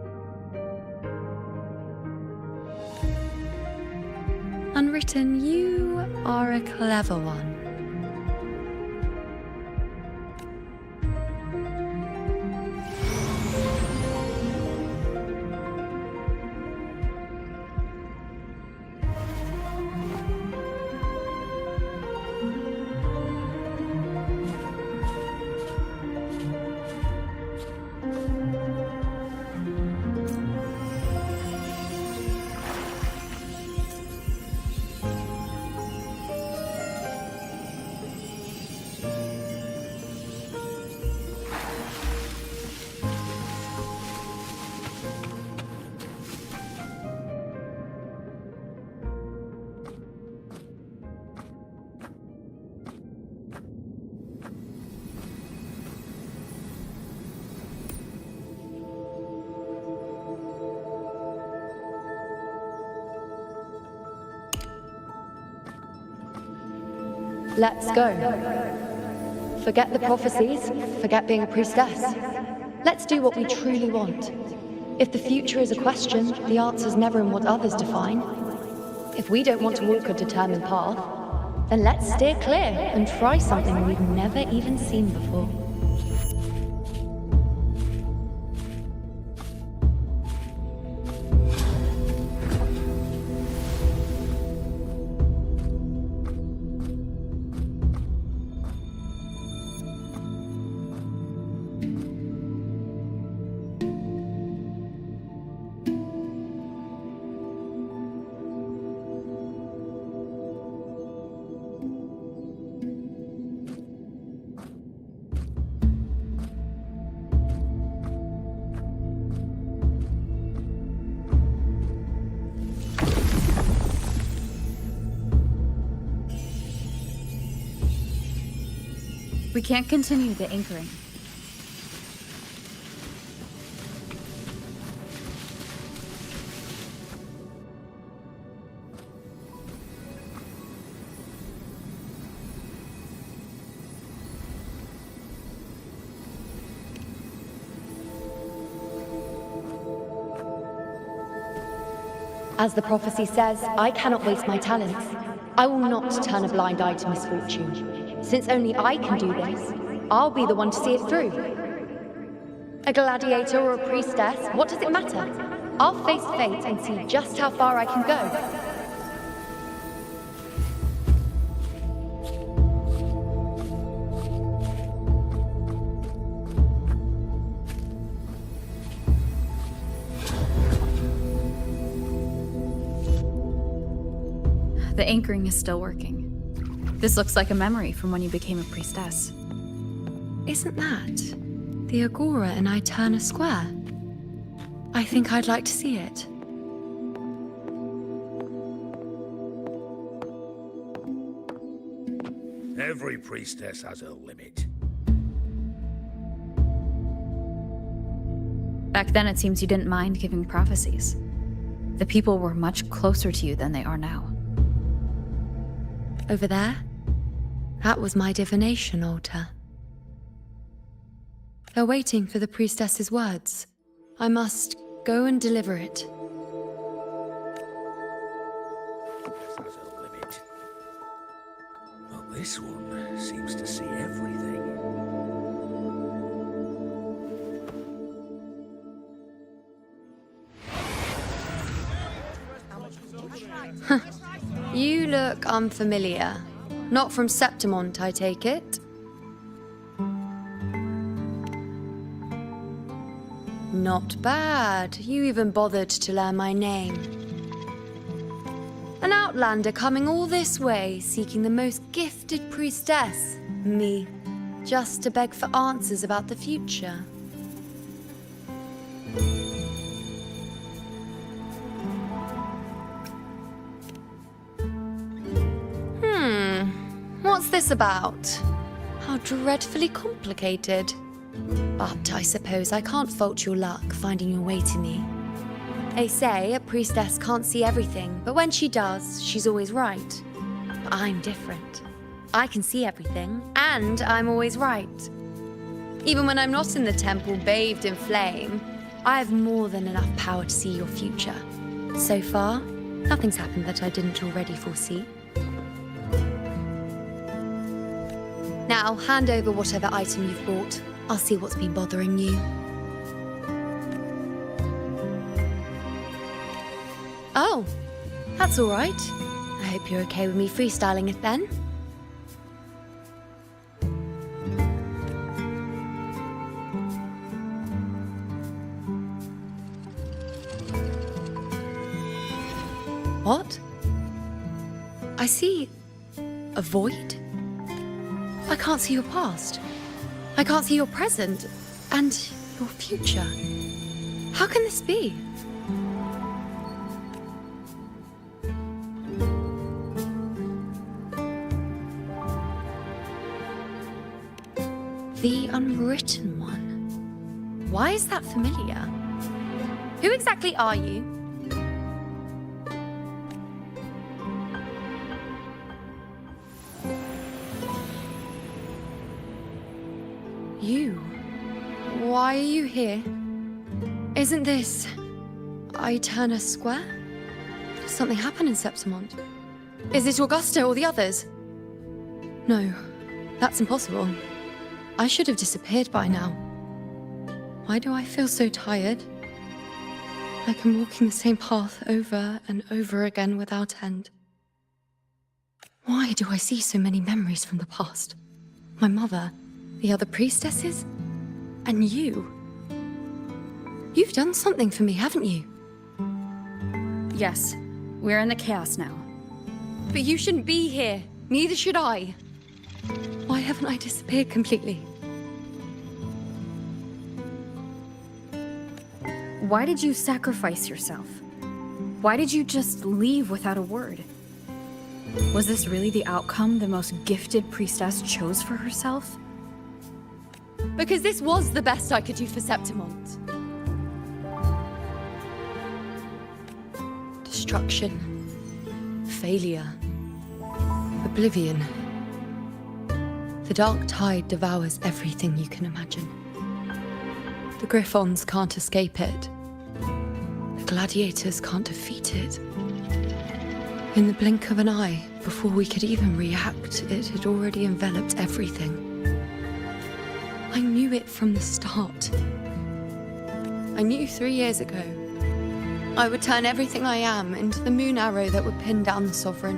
Unwritten, you are a clever one. Let's go. Forget the prophecies, forget being a priestess. Let's do what we truly want. If the future is a question, the answer's never in what others define. If we don't want to walk a determined path, then let's steer clear and try something we've never even seen before. We can't continue the anchoring. As the prophecy says, I cannot waste my talents. I will not turn a blind eye to misfortune. Since only I can do this, I'll be the one to see it through. A gladiator or a priestess, what does it matter? I'll face fate and see just how far I can go. The anchoring is still working. This looks like a memory from when you became a priestess. Isn't that the Agora in Eterna Square? I think I'd like to see it. Every priestess has her limit. Back then, it seems you didn't mind giving prophecies. The people were much closer to you than they are now. Over there? That was my divination altar. They're waiting for the priestess's words. I must go and deliver it. Has her limit. But this one seems to see everything. You look unfamiliar. Not from Septimont, I take it? Not bad. You even bothered to learn my name. An outlander coming all this way, seeking the most gifted priestess, me, just to beg for answers about the future. What's this about? How dreadfully complicated. But I suppose I can't fault your luck finding your way to me. They say a priestess can't see everything, but when she does, she's always right. But I'm different. I can see everything, and I'm always right. Even when I'm not in the temple bathed in flame, I have more than enough power to see your future. So far, nothing's happened that I didn't already foresee. Now, hand over whatever item you've brought. I'll see what's been bothering you. Oh, that's all right. I hope you're okay with me freestyling it then. What? I see a void? I can't see your past. I can't see your present and your future. How can this be? The Unwritten One. Why is that familiar? Who exactly are you? You? Why are you here? Isn't this Eterna Square? Did something happen in Septimont? Is it Augusta or the others? No, that's impossible. I should have disappeared by now. Why do I feel so tired? Like I'm walking the same path over and over again without end. Why do I see so many memories from the past? My mother, the other priestesses, and you. You've done something for me, haven't you? Yes, we're in the chaos now. But you shouldn't be here. Neither should I. Why haven't I disappeared completely? Why did you sacrifice yourself? Why did you just leave without a word? Was this really the outcome the most gifted priestess chose for herself? Because this was the best I could do for Septimont. Destruction. Failure. Oblivion. The dark tide devours everything you can imagine. The Griffons can't escape it. The gladiators can't defeat it. In the blink of an eye, before we could even react, it had already enveloped everything. I knew it from the start. I knew 3 years ago I would turn everything I am into the moon arrow that would pin down the Sovereign.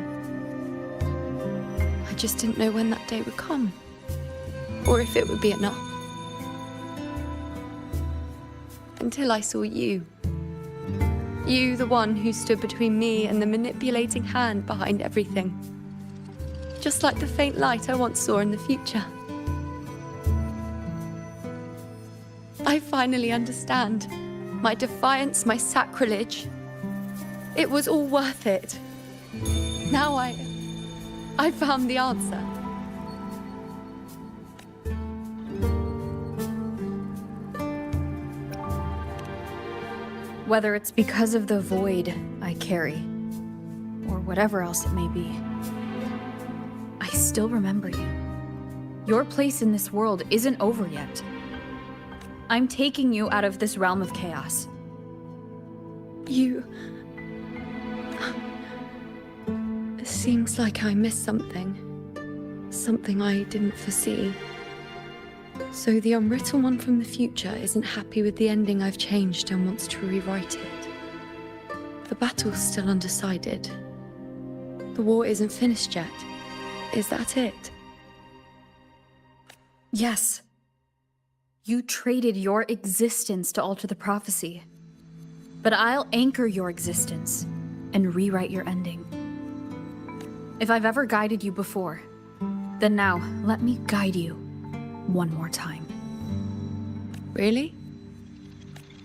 I just didn't know when that day would come, or if it would be enough. Until I saw you. You, the one who stood between me and the manipulating hand behind everything. Just like the faint light I once saw in the future. I finally understand. My defiance, my sacrilege. It was all worth it. Now I found the answer. Whether it's because of the void I carry, or whatever else it may be, I still remember you. Your place in this world isn't over yet. I'm taking you out of this realm of chaos. You... It seems like I missed something. Something I didn't foresee. So the unwritten one from the future isn't happy with the ending I've changed and wants to rewrite it. The battle's still undecided. The war isn't finished yet. Is that it? Yes. You traded your existence to alter the prophecy. But I'll anchor your existence and rewrite your ending. If I've ever guided you before, then now let me guide you one more time. Really?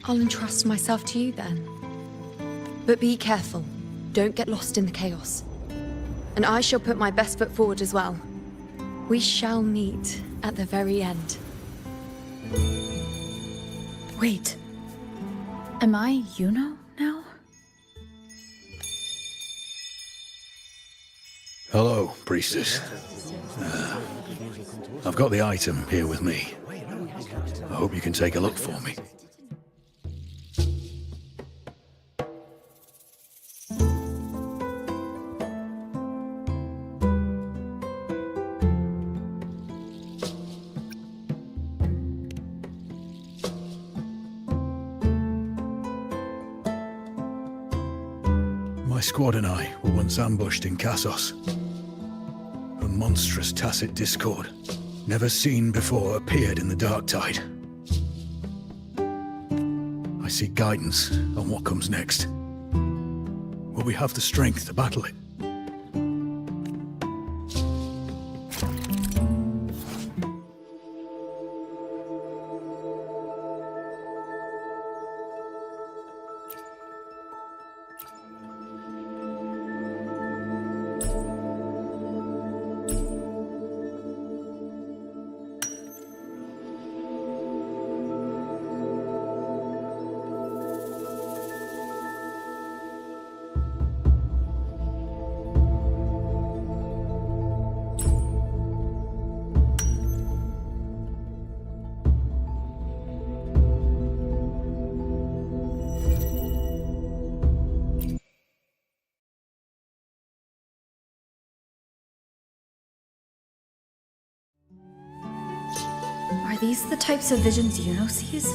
I'll entrust myself to you then. But be careful. Don't get lost in the chaos. And I shall put my best foot forward as well. We shall meet at the very end. Wait. Am I Yuno now? Hello, priestess. I've got the item here with me. I hope you can take a look for me. My squad and I were once ambushed in Kassos. A monstrous tacit discord, never seen before, appeared in the dark tide. I seek guidance on what comes next. Will we have the strength to battle it? Are these the types of visions Yuno sees?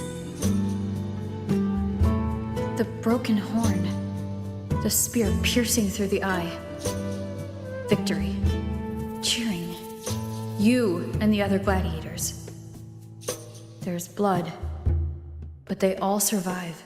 The broken horn, the spear piercing through the eye. Victory, cheering, you and the other gladiators. There's blood, but they all survive.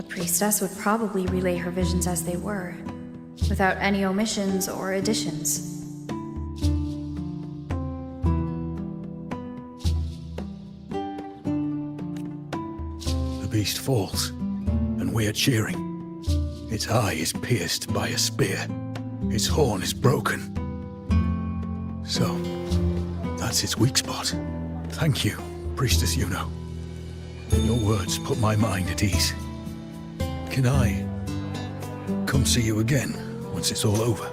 Priestess would probably relay her visions as they were, without any omissions or additions. The beast falls, and we are cheering. Its eye is pierced by a spear. Its horn is broken. So, that's its weak spot. Thank you, Priestess Yuno. Your words put my mind at ease. Can I come see you again once it's all over?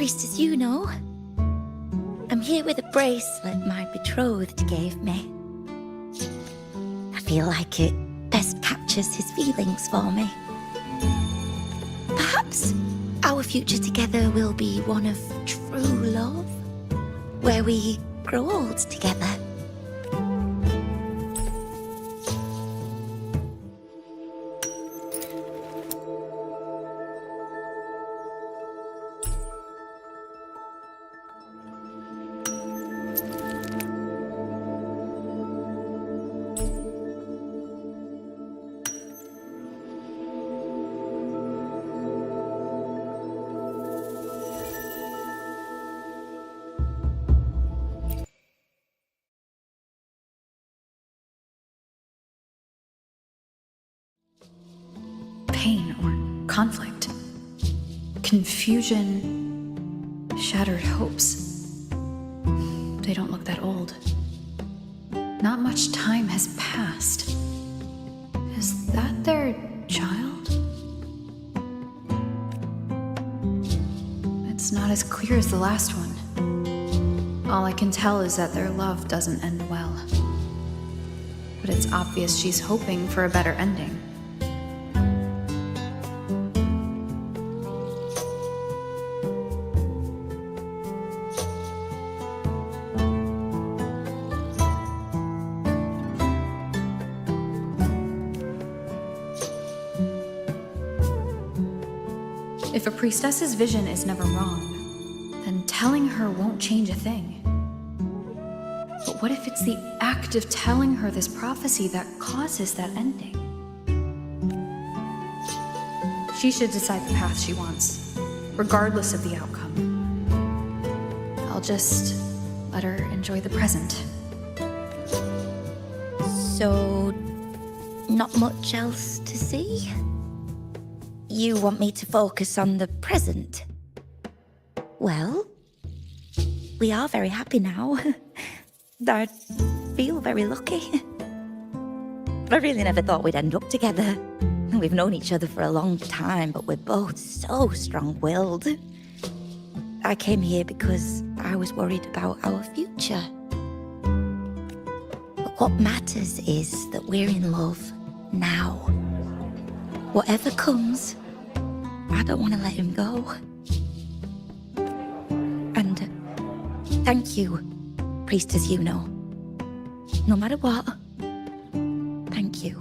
Priestess Yuno. I'm here with a bracelet my betrothed gave me. I feel like it best captures his feelings for me. Perhaps our future together will be one of true love, where we grow old together. Pain or conflict, confusion, shattered hopes. They don't look that old. Not much time has passed. Is that their child? It's not as clear as the last one. All I can tell is that their love doesn't end well. But it's obvious she's hoping for a better ending. If a priestess's vision is never wrong, then telling her won't change a thing. But what if it's the act of telling her this prophecy that causes that ending? She should decide the path she wants, regardless of the outcome. I'll just let her enjoy the present. So, not much else to see? You want me to focus on the present? Well, we are very happy now. I feel very lucky. I really never thought we'd end up together. We've known each other for a long time, but we're both so strong-willed. I came here because I was worried about our future. But what matters is that we're in love now. Whatever comes, I don't want to let him go. And thank you, Priestess Yuno. No matter what, thank you.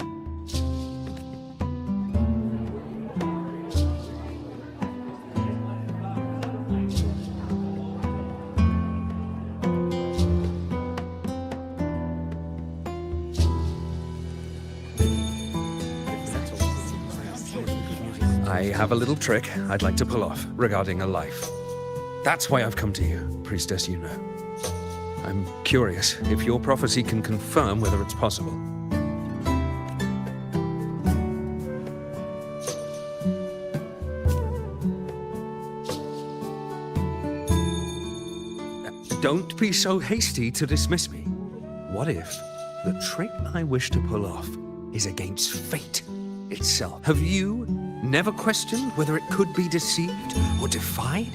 I have a little trick I'd like to pull off regarding a life. That's why I've come to you, Priestess Yuno. I'm curious if your prophecy can confirm whether it's possible. Don't be so hasty to dismiss me. What if the trick I wish to pull off is against fate itself? Have you never questioned whether it could be deceived or defied?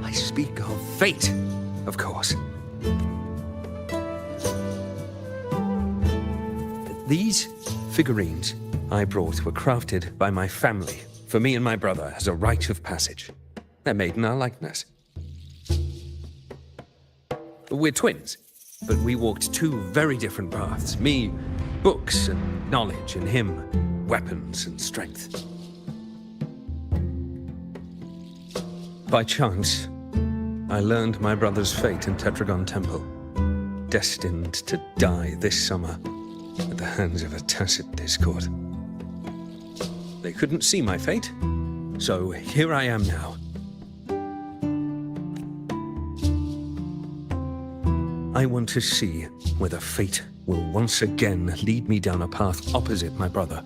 I speak of fate, of course. These figurines I brought were crafted by my family for me and my brother as a rite of passage. They're made in our likeness. We're twins, but we walked two very different paths. Me, books and knowledge, and him, weapons and strength. By chance, I learned my brother's fate in Tetragon Temple, destined to die this summer at the hands of a tacit discord. They couldn't see my fate, so here I am now. I want to see whether fate will once again lead me down a path opposite my brother.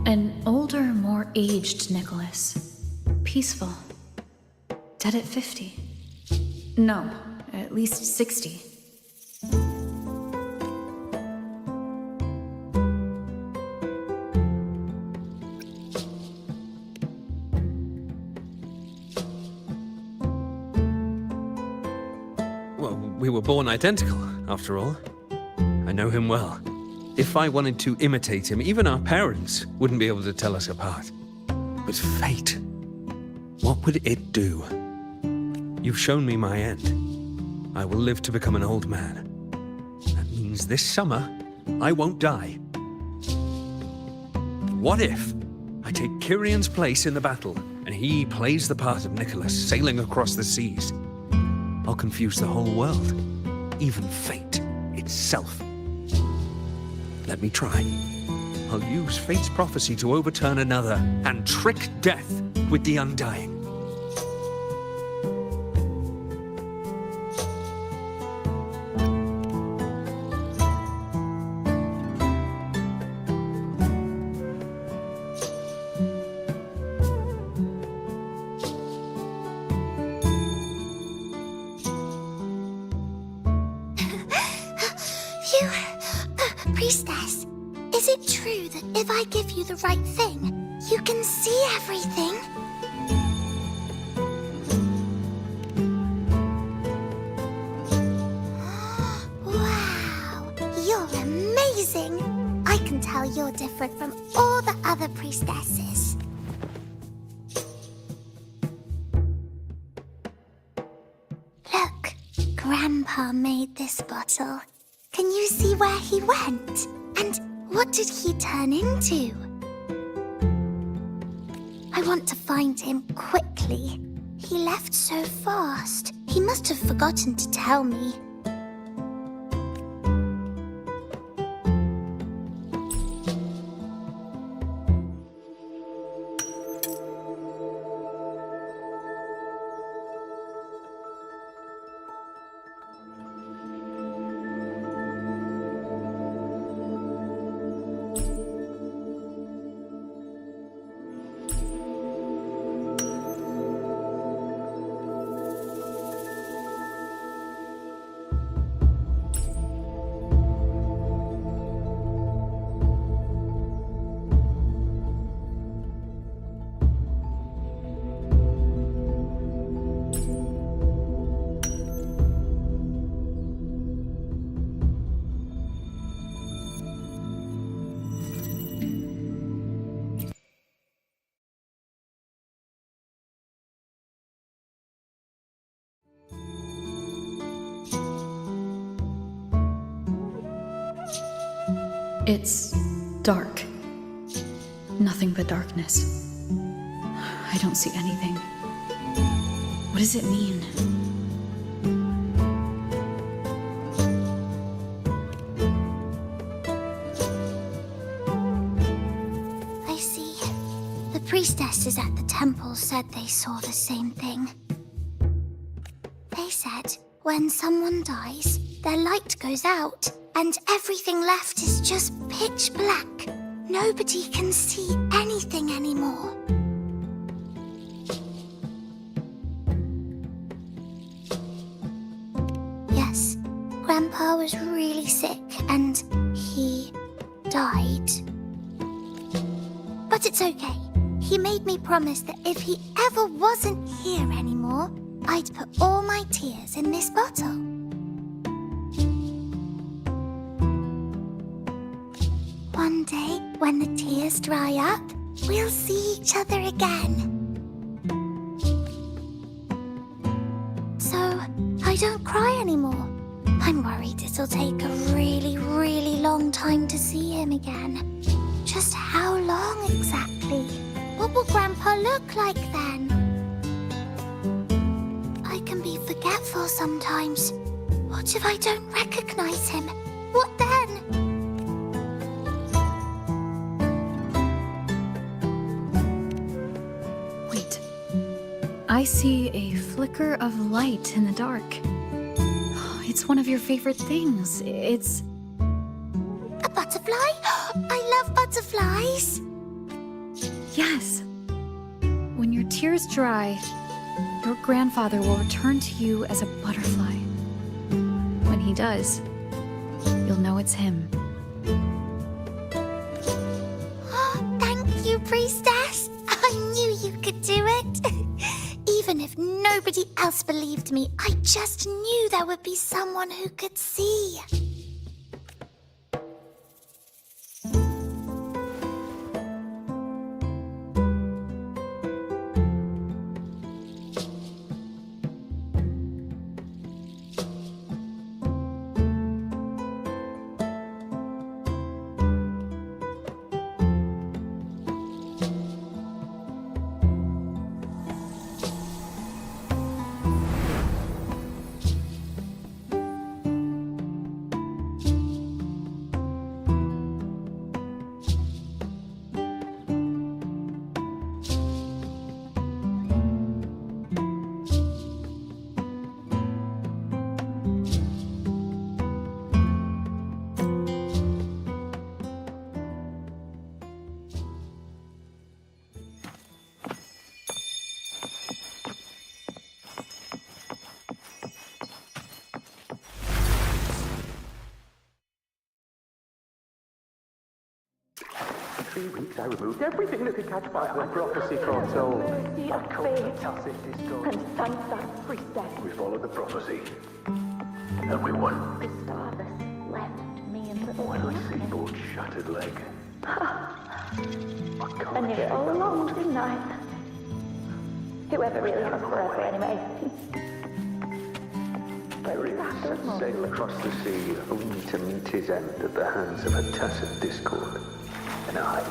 An older, more aged Nicholas. Peaceful. Dead at 50. No, at least 60. Well, we were born identical, after all. I know him well. If I wanted to imitate him, even our parents wouldn't be able to tell us apart. But fate, what would it do? You've shown me my end. I will live to become an old man. That means this summer, I won't die. What if I take Kyrion's place in the battle, and he plays the part of Nicholas sailing across the seas? I'll confuse the whole world, even fate itself. Let me try. I'll use fate's prophecy to overturn another and trick death with the undying. Priestess, is it true that if I give you the right thing, you can see everything? Wow, you're amazing! I can tell you're different from all the other priestesses. Look, Grandpa made this bottle. Can you see where he went? And what did he turn into? I want to find him quickly. He left so fast. He must have forgotten to tell me. It's dark. Nothing but darkness. I don't see anything. What does it mean? I see. The priestesses at the temple said they saw the same thing. They said when someone dies, their light goes out, and everything left is just pitch black. Nobody can see anything anymore. Yes, Grandpa was really sick and he died. But it's okay. He made me promise that if he ever wasn't here anymore, I'd put all my tears in this bottle. One day, when the tears dry up, we'll see each other again. So, I don't cry anymore. I'm worried it'll take a really, really long time to see him again. Just how long exactly? What will Grandpa look like then? I can be forgetful sometimes. What if I don't recognize him? What then? Wait. I see a flicker of light in the dark. It's one of your favorite things. It's... a butterfly? I love butterflies. Yes. When your tears dry, your grandfather will return to you as a butterfly. When he does, you'll know it's him. Thank you, priestess. I knew you could do it. Even if nobody else believed me, I just knew there would be someone who could see. I removed everything that could catch fire. The prophecy foretold. Mercy of fate. And thank that priestess. We followed the prophecy. And we won. Gustavus left me and little When I see your shattered leg. I knew it all along, didn't I? Whoever really has forever, anyway. There is sail across the sea, only to meet his end at the hands of a tacit discord. And I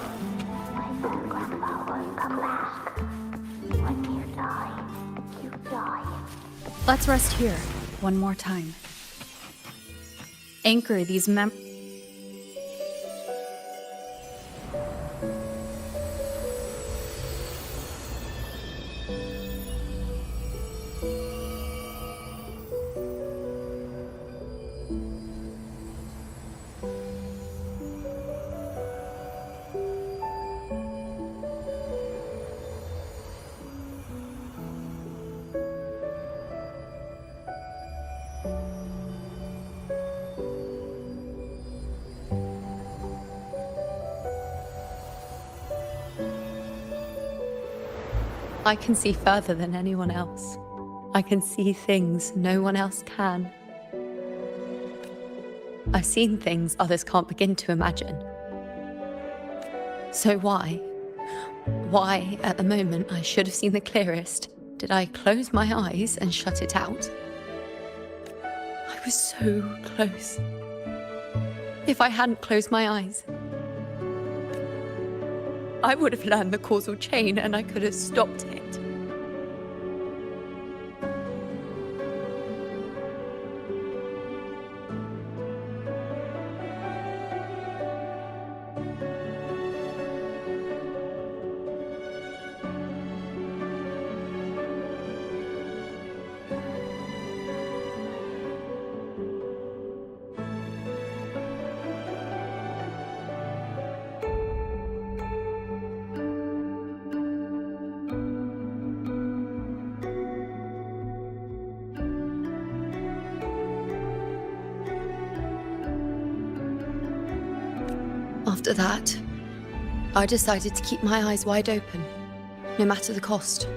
My grandpa won't come back. When you die, you die. Let's rest here, one more time. Anchor these I can see further than anyone else. I can see things no one else can. I've seen things others can't begin to imagine. So why at the moment I should have seen the clearest, did I close my eyes and shut it out? I was so close. If I hadn't closed my eyes, I would have learned the causal chain and I could have stopped it. After that, I decided to keep my eyes wide open, no matter the cost.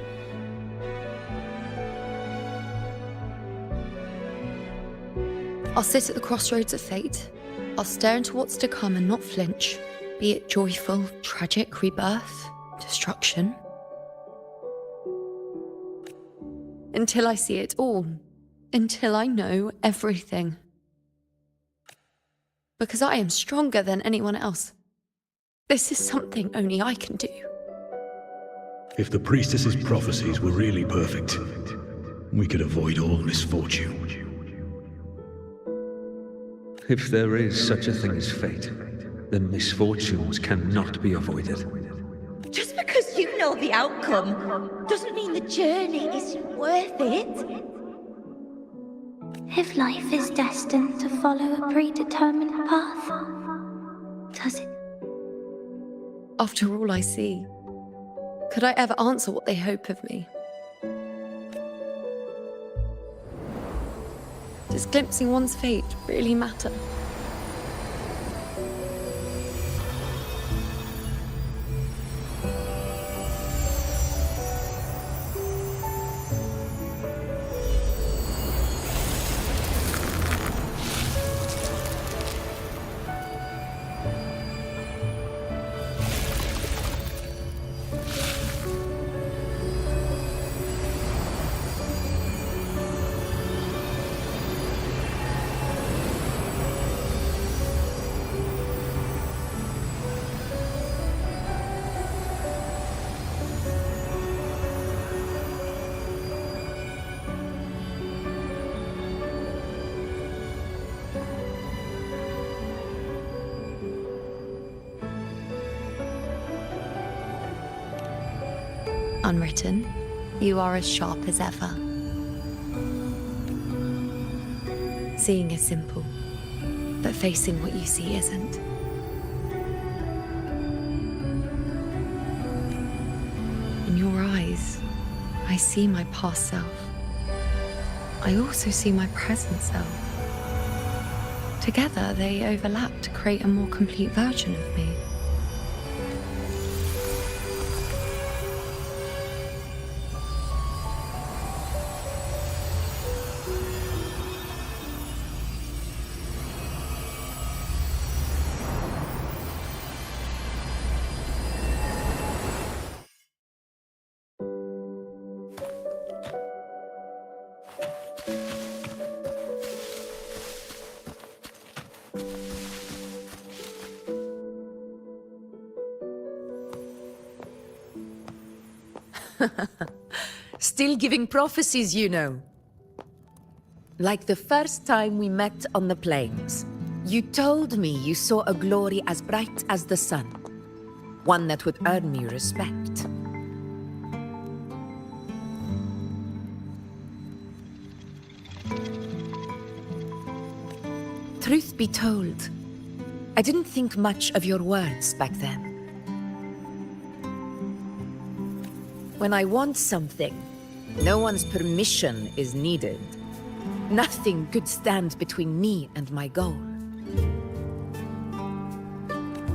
I'll sit at the crossroads of fate. I'll stare into what's to come and not flinch, be it joyful, tragic, rebirth, destruction. Until I see it all. Until I know everything. Because I am stronger than anyone else. This is something only I can do. If the priestess's prophecies were really perfect, we could avoid all misfortune. If there is such a thing as fate, then misfortunes cannot be avoided. Just because you know the outcome doesn't mean the journey is worth it. If life is destined to follow a predetermined path, does it? After all I see, Could I ever answer what they hope of me? Does glimpsing one's fate really matter? Unwritten, you are as sharp as ever. Seeing is simple, but facing what you see isn't. In your eyes, I see my past self. I also see my present self. Together, they overlap to create a more complete version of me. Still giving prophecies, you know. Like the first time we met on the plains. You told me you saw a glory as bright as the sun. One that would earn me respect. Truth be told, I didn't think much of your words back then. When I want something, no one's permission is needed. Nothing could stand between me and my goal.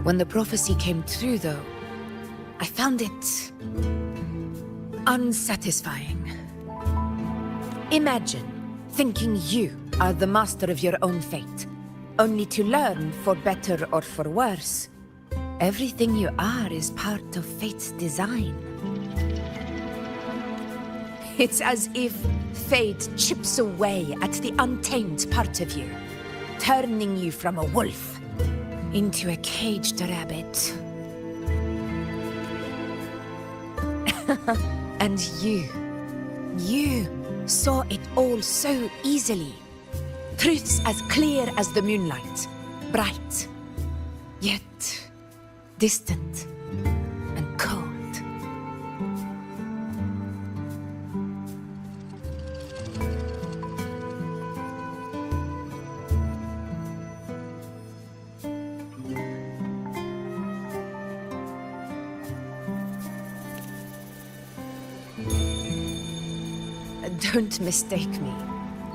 When the prophecy came true, though, I found it unsatisfying. Imagine thinking you are the master of your own fate, only to learn, for better or for worse, everything you are is part of fate's design. It's as if fate chips away at the untamed part of you, turning you from a wolf into a caged rabbit. And you saw it all so easily. Truths as clear as the moonlight, bright, yet distant and cold. Don't mistake me.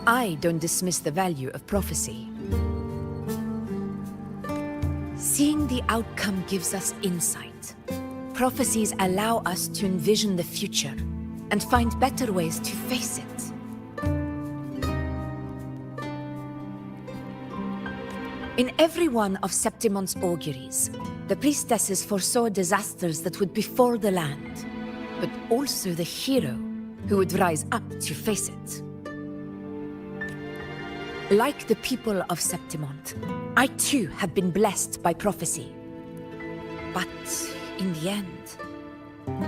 I don't dismiss the value of prophecy. Seeing the outcome gives us insight. Prophecies allow us to envision the future and find better ways to face it. In every one of Septimon's auguries, the priestesses foresaw disasters that would befall the land, but also the hero who would rise up to face it. Like the people of Septimont, I too have been blessed by prophecy. But in the end,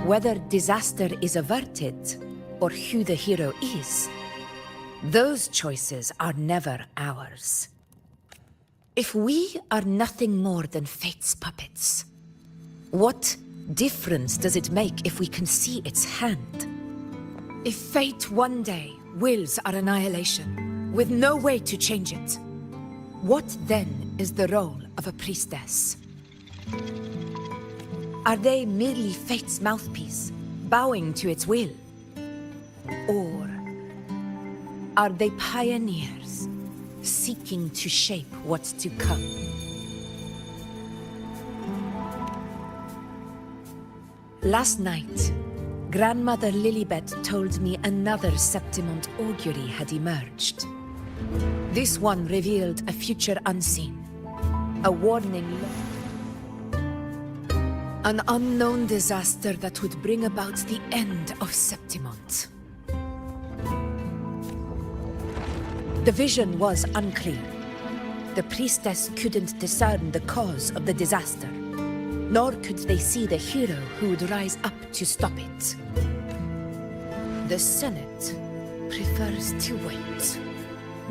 whether disaster is averted or who the hero is, those choices are never ours. If we are nothing more than fate's puppets, what difference does it make if we can see its hand? If fate one day wills our annihilation, with no way to change it, what then is the role of a priestess? Are they merely fate's mouthpiece, bowing to its will? Or are they pioneers, seeking to shape what's to come? Last night, Grandmother Lilibet told me another Septimont augury had emerged. This one revealed a future unseen, a warning, an unknown disaster that would bring about the end of Septimont. The vision was unclear. The priestess couldn't discern the cause of the disaster, nor could they see the hero who would rise up to stop it. The Senate prefers to wait,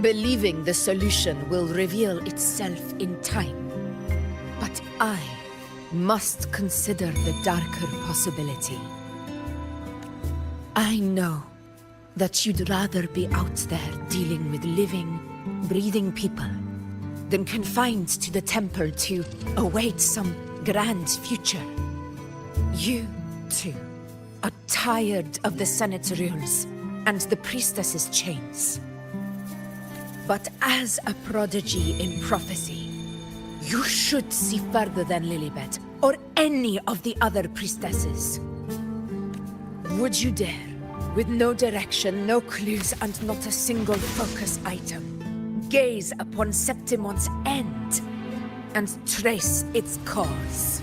believing the solution will reveal itself in time. But I must consider the darker possibility. I know that you'd rather be out there dealing with living, breathing people than confined to the temple to await some grand future. You, too, are tired of the Senate's rules and the priestess's chains. But as a prodigy in prophecy, you should see further than Lilibet or any of the other priestesses. Would you dare, with no direction, no clues, and not a single focus item, gaze upon Septimont's end and trace its cause?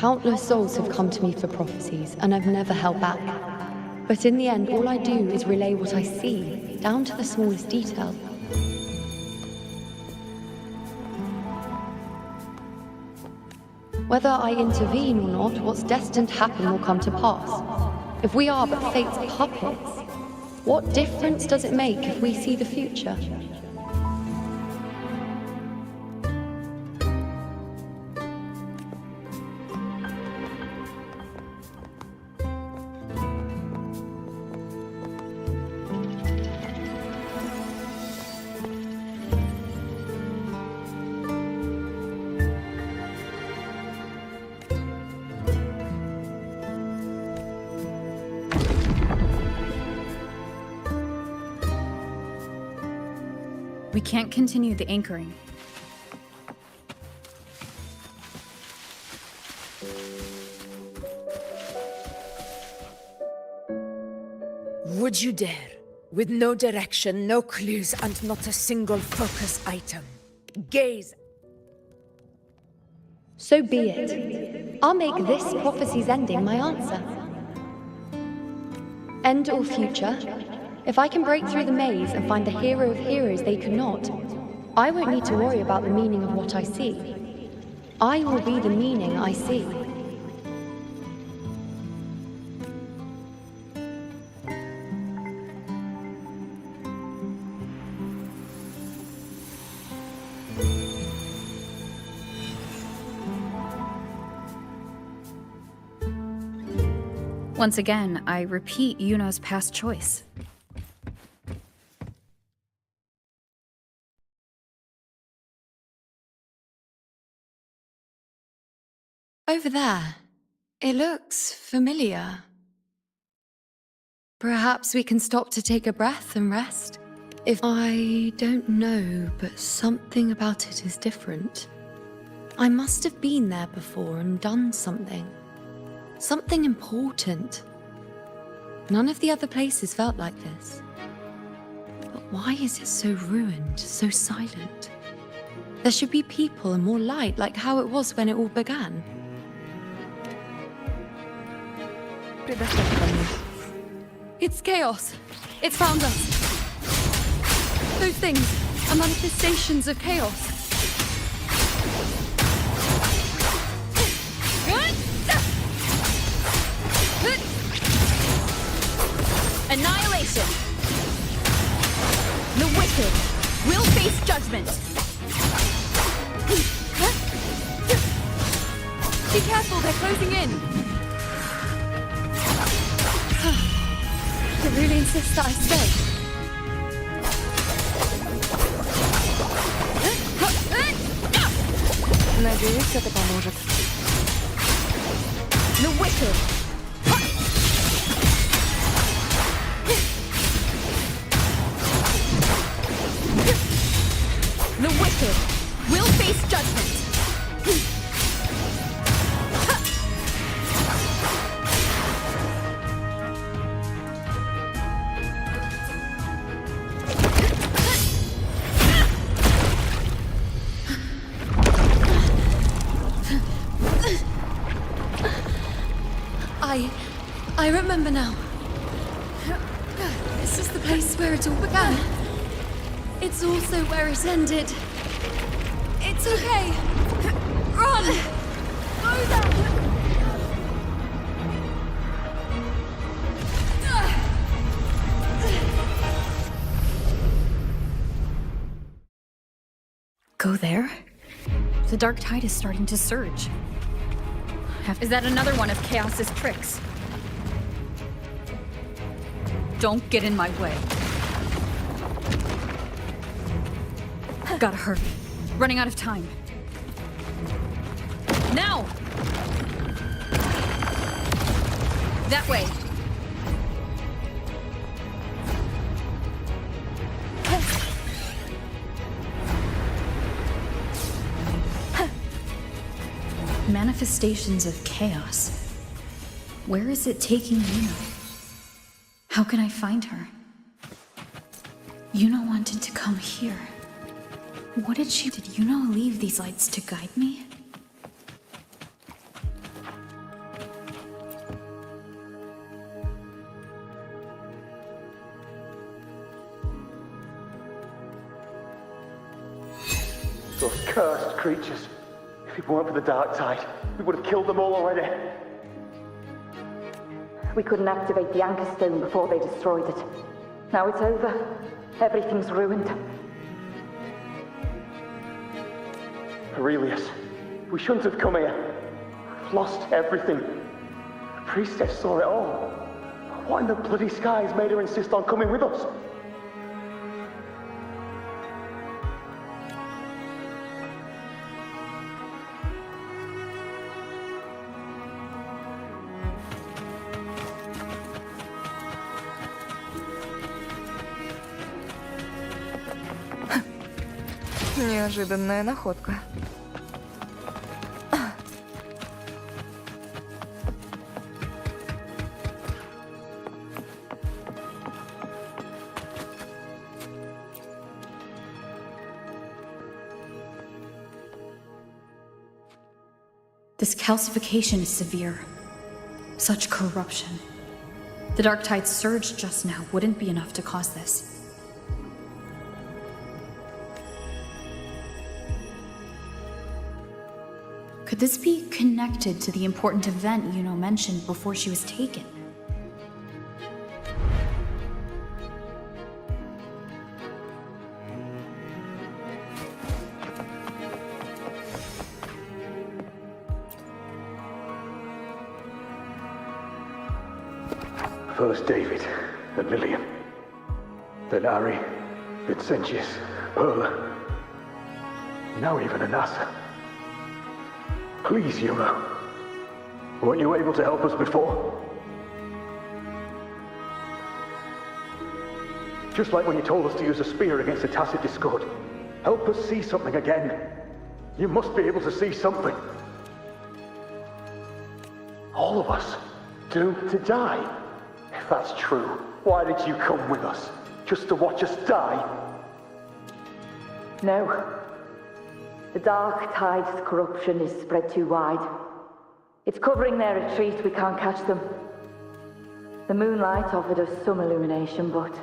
Countless souls have come to me for prophecies, and I've never held back. But in the end, all I do is relay what I see, down to the smallest detail. Whether I intervene or not, what's destined to happen will come to pass. If we are but fate's puppets, what difference does it make if we see the future? We can't continue the anchoring. Would you dare, with no direction, no clues, and not a single focus item, gaze? So be it. I'll make this prophecy's ending my answer. End or future, if I can break through the maze and find the hero of heroes they could not, I won't need to worry about the meaning of what I see. I will be the meaning I see. Once again, I repeat Yuno's past choice. Over there. It looks familiar. Perhaps we can stop to take a breath and rest? If I don't know, but something about it is different. I must have been there before and done something. Something important. None of the other places felt like this. Why is it so ruined, so silent? There should be people and more light, like how it was when it all began. It's chaos. It's found us. Those things are manifestations of chaos. Annihilation! The wicked will face judgment! Be careful, they're closing in! They really insist that I stay. Надеюсь, это поможет. The wicked! The wicked will face judgment! I remember now. This is the place where it all began. It's also where it ended. It's okay. Run! Go there! Go there? The dark tide is starting to surge. Is that another one of Chaos's tricks? Don't get in my way. Gotta hurry. Running out of time. Now! That way. Manifestations of chaos. Where is it taking Yuno? How can I find her? Yuno wanted to come here. What did Yuno leave these lights to guide me? Those cursed creatures. If it weren't for the dark tide, we would have killed them all already. We couldn't activate the anchor stone before they destroyed it. Now it's over. Everything's ruined. Aurelius, we shouldn't have come here. We've lost everything. The priestess saw it all. What in the bloody skies made her insist on coming with us? Неожиданная находка. This calcification is severe. Such corruption. The dark tide surge just now wouldn't be enough to cause this. Could this be connected to the important event Yuno mentioned before she was taken? First David, then Lillian, then Ari, Vincentius, Perla, now even Anassa. Please, Yuno. Weren't you able to help us before? Just like when you told us to use a spear against the tacit discord. Help us see something again. You must be able to see something. All of us doomed to die. If that's true, why did you come with us? just to watch us die? No. The dark tide's corruption is spread too wide. It's covering their retreat, we can't catch them. The moonlight offered us some illumination, but...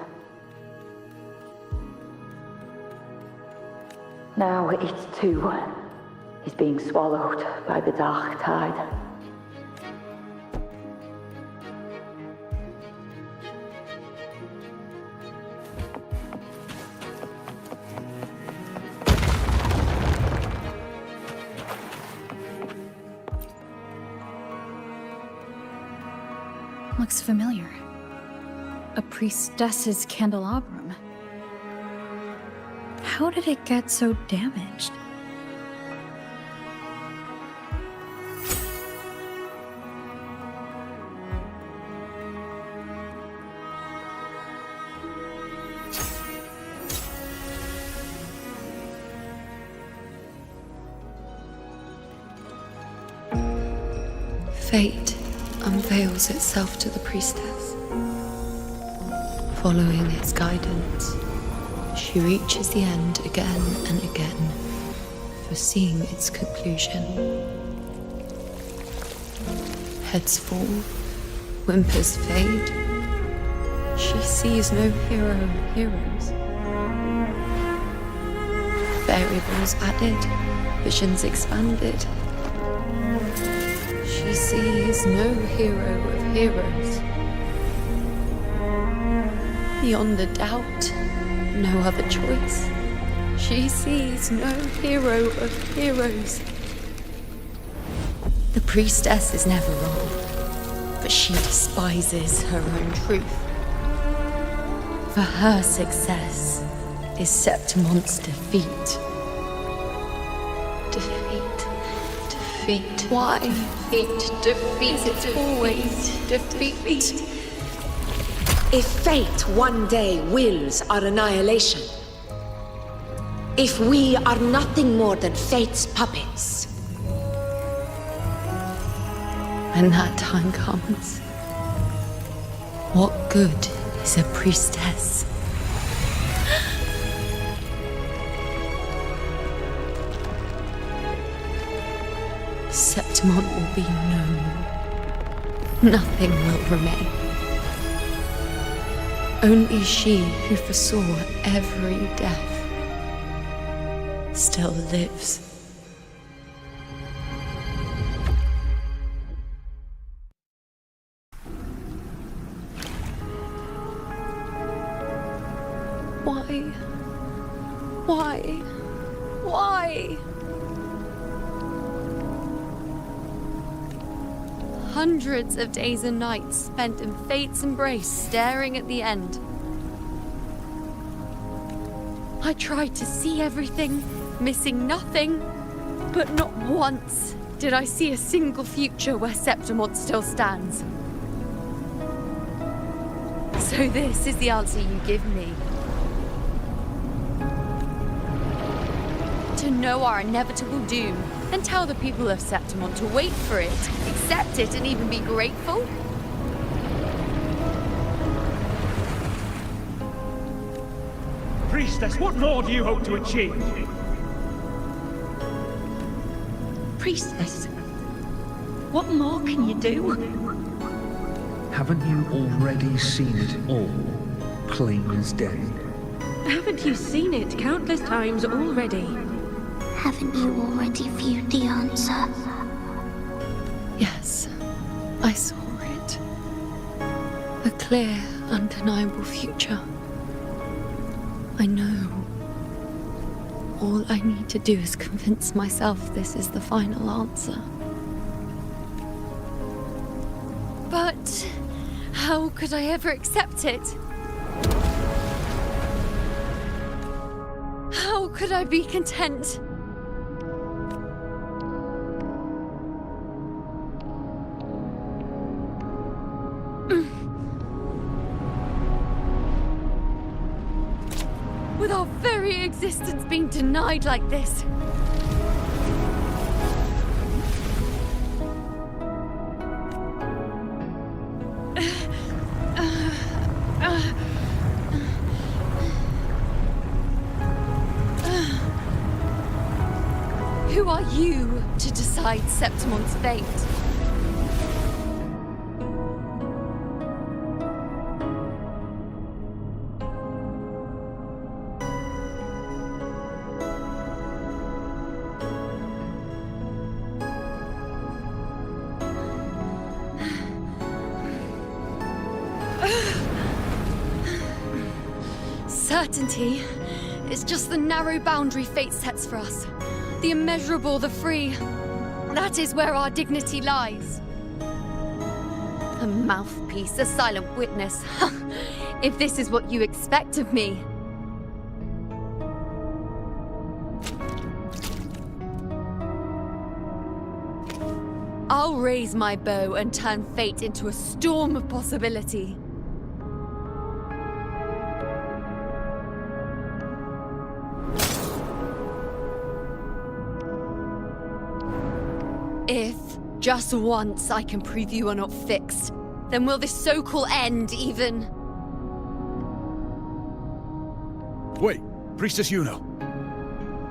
now it too is being swallowed by the dark tide. Looks familiar. A priestess's candelabrum. How did it get so damaged? Fate unveils itself to the priestess. Following its guidance, she reaches the end again and again, foreseeing its conclusion. Heads fall, whimpers fade. She sees no hero of heroes. Variables added, visions expanded. She sees no hero of heroes. Beyond a doubt, no other choice. She sees no hero of heroes. The priestess is never wrong, but she despises her own truth. For her success is Septimon's defeat. Defeat. Why? Defeat. It's always defeat. If fate one day wills our annihilation, if we are nothing more than fate's puppets, when that time comes, what good is a priestess? Septimon will be known. Nothing will remain. Only she who foresaw every death still lives. Why? Hundreds of days and nights spent in fate's embrace, staring at the end. I tried to see everything, missing nothing, but not once did I see a single future where Septimon still stands. So this is the answer you give me. To know our inevitable doom, then tell the people of Septimon to wait for it, accept it, and even be grateful? Priestess, what more do you hope to achieve? Priestess, what more can you do? Haven't you already seen it all, plain as day? Haven't you seen it countless times already? Haven't you already viewed the answer? Yes, I saw it. A clear, undeniable future. I know. All I need to do is convince myself this is the final answer. But how could I ever accept it? How could I be content? With our very existence being denied like this. Who are you to decide Septimon's fate? Certainty is just the narrow boundary fate sets for us. The immeasurable, the free. That is where our dignity lies. A mouthpiece, a silent witness. If this is what you expect of me. I'll raise my bow and turn fate into a storm of possibility. If, just once, I can prove you are not fixed, then will this so-called end even... Wait, Priestess Yuno.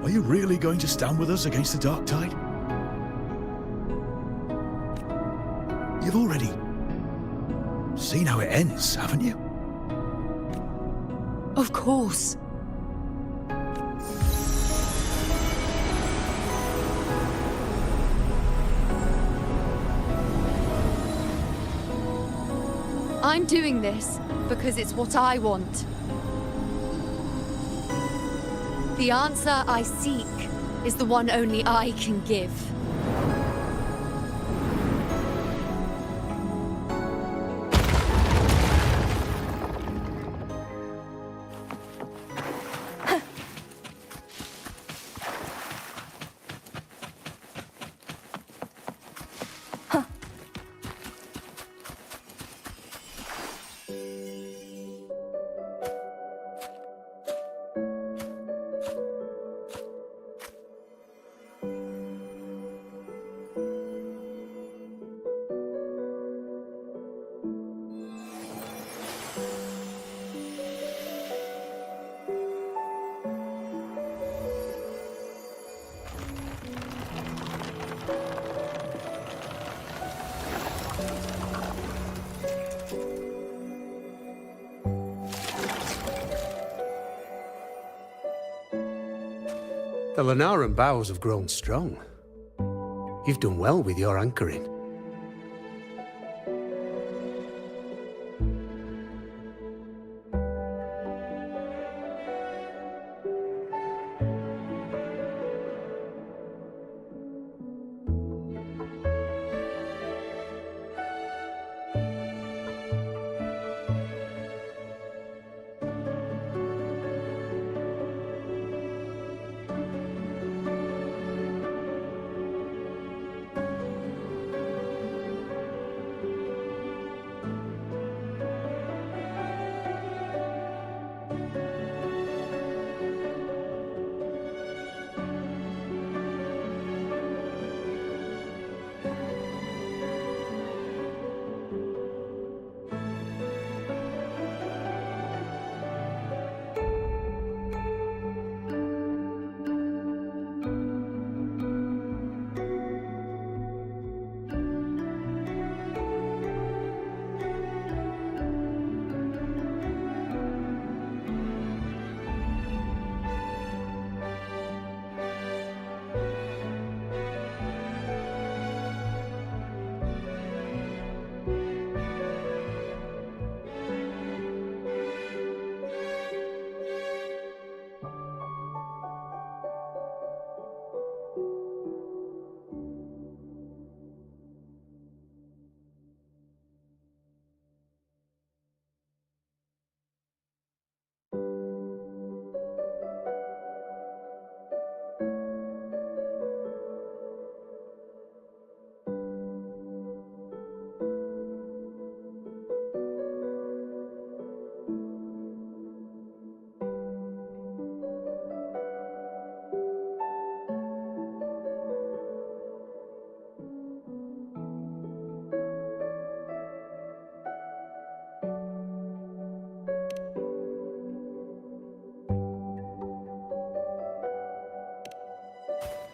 Are you really going to stand with us against the Dark Tide? You've already seen how it ends, haven't you? Of course. I'm doing this because it's what I want. The answer I seek is the one only I can give. The Lenaran bows have grown strong. You've done well with your anchoring.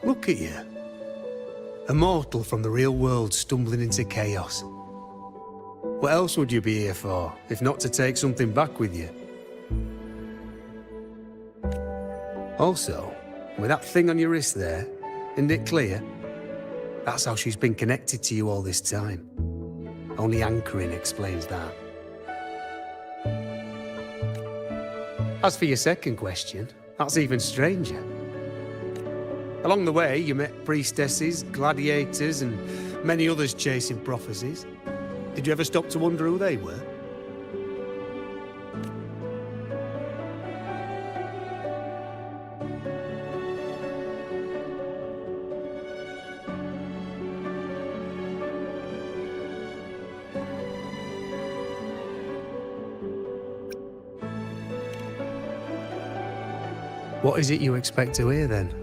Look at you. A mortal from the real world stumbling into chaos. What else would you be here for, if not to take something back with you? Also, with that thing on your wrist there, isn't it clear? That's how she's been connected to you all this time. Only anchoring explains that. As for your second question, that's even stranger. Along the way, you met priestesses, gladiators, and many others chasing prophecies. Did you ever stop to wonder who they were? What is it you expect to hear then?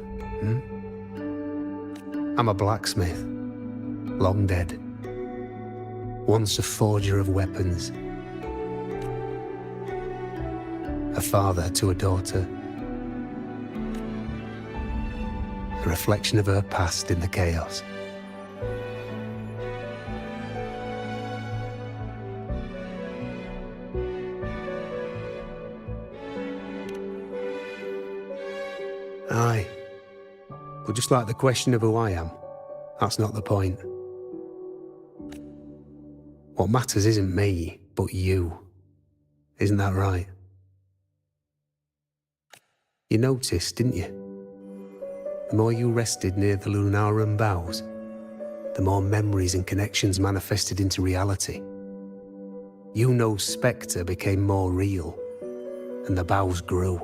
I'm a blacksmith, long dead. Once a forger of weapons. A father to a daughter. A reflection of her past in the chaos. Aye. But just like the question of who I am, that's not the point. What matters isn't me, but you. Isn't that right? You noticed, didn't you? The more you rested near the Lunarum boughs, the more memories and connections manifested into reality. Yuno's spectre became more real, and the boughs grew.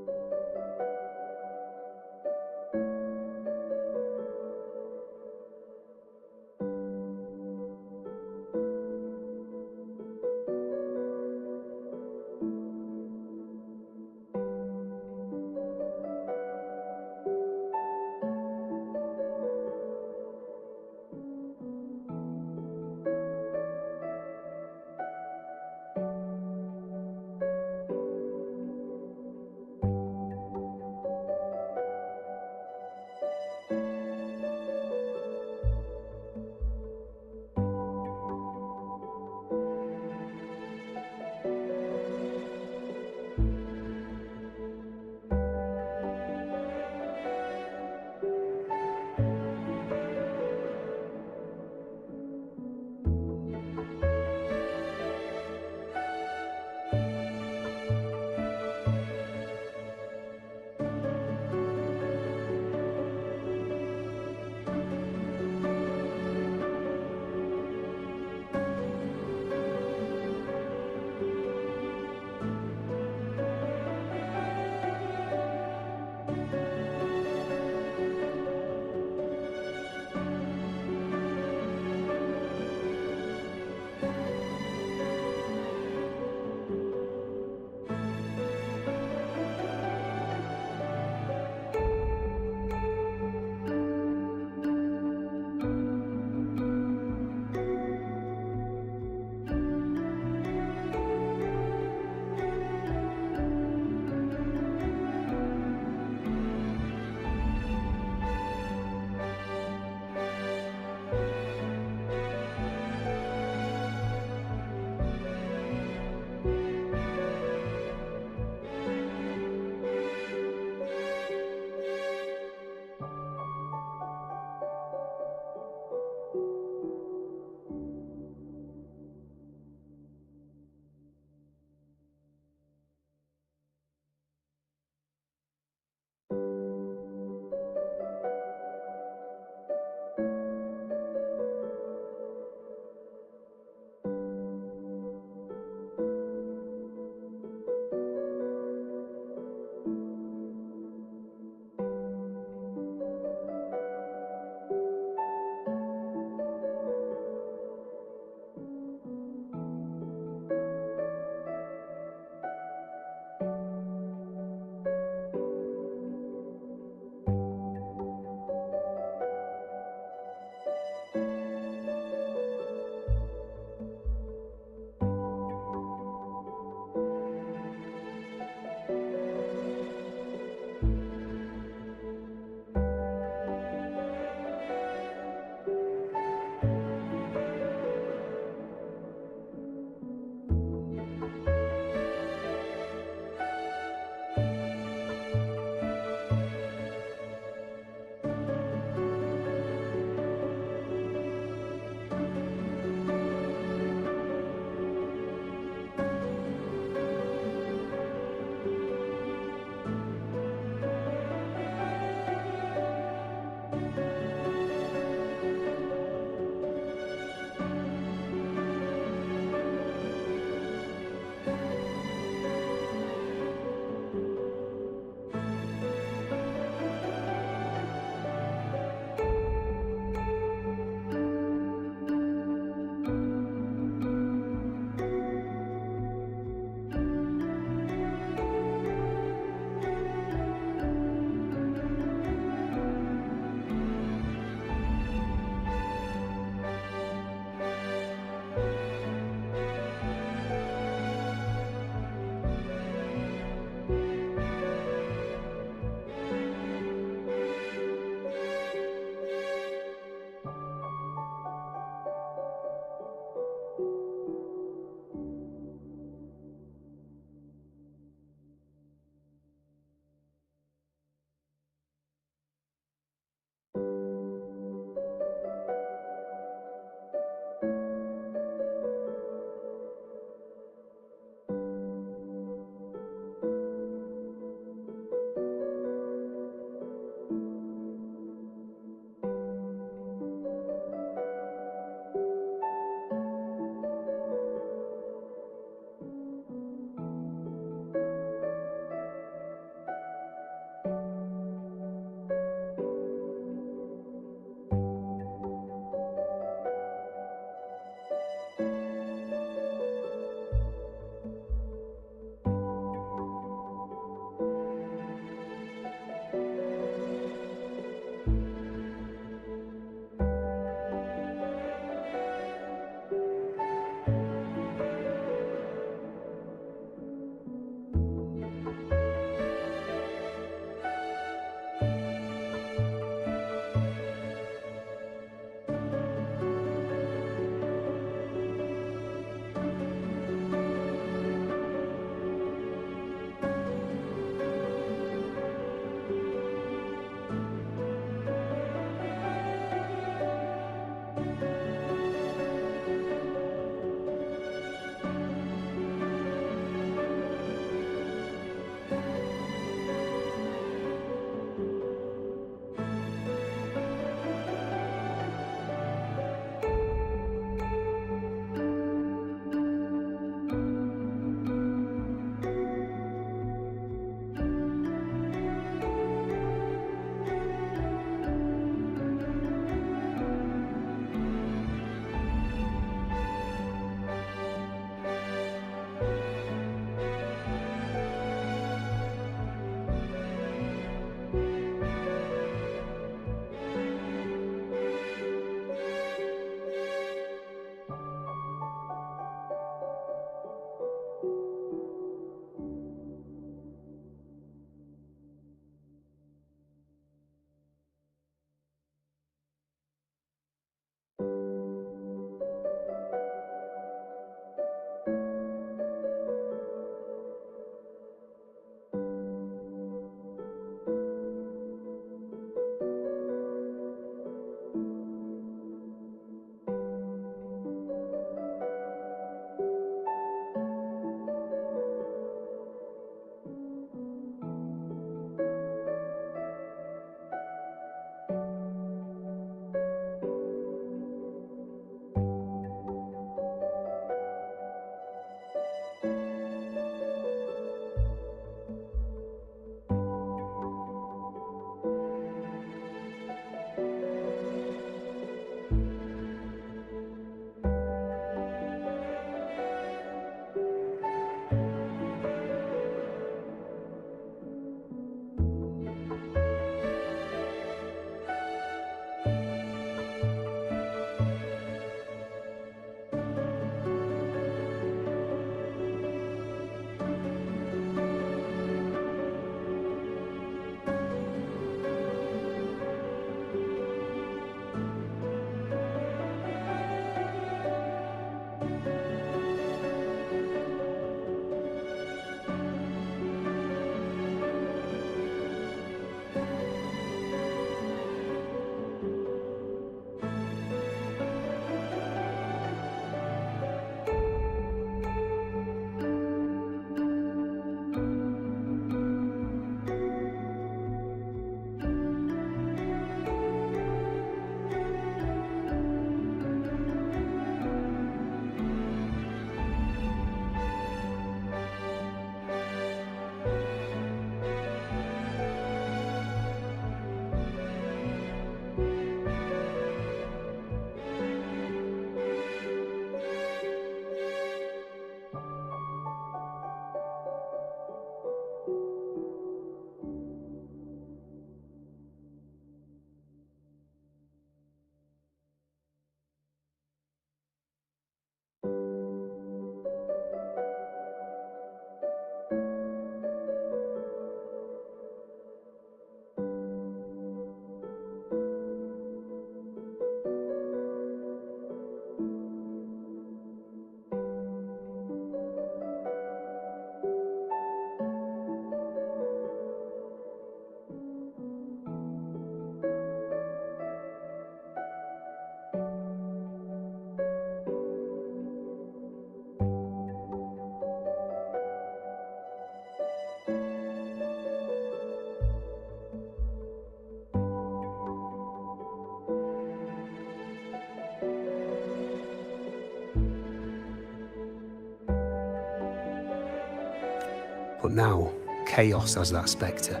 But now, chaos has that spectre.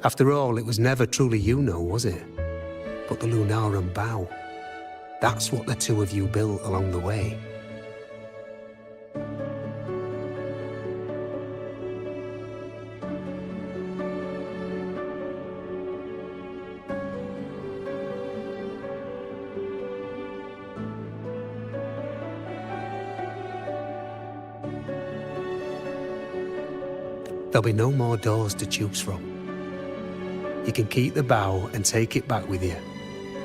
After all, it was never truly Yuno, was it? But the Lunarum bow. That's what the two of you built along the way. There'll be no more doors to choose from. You can keep the bow and take it back with you.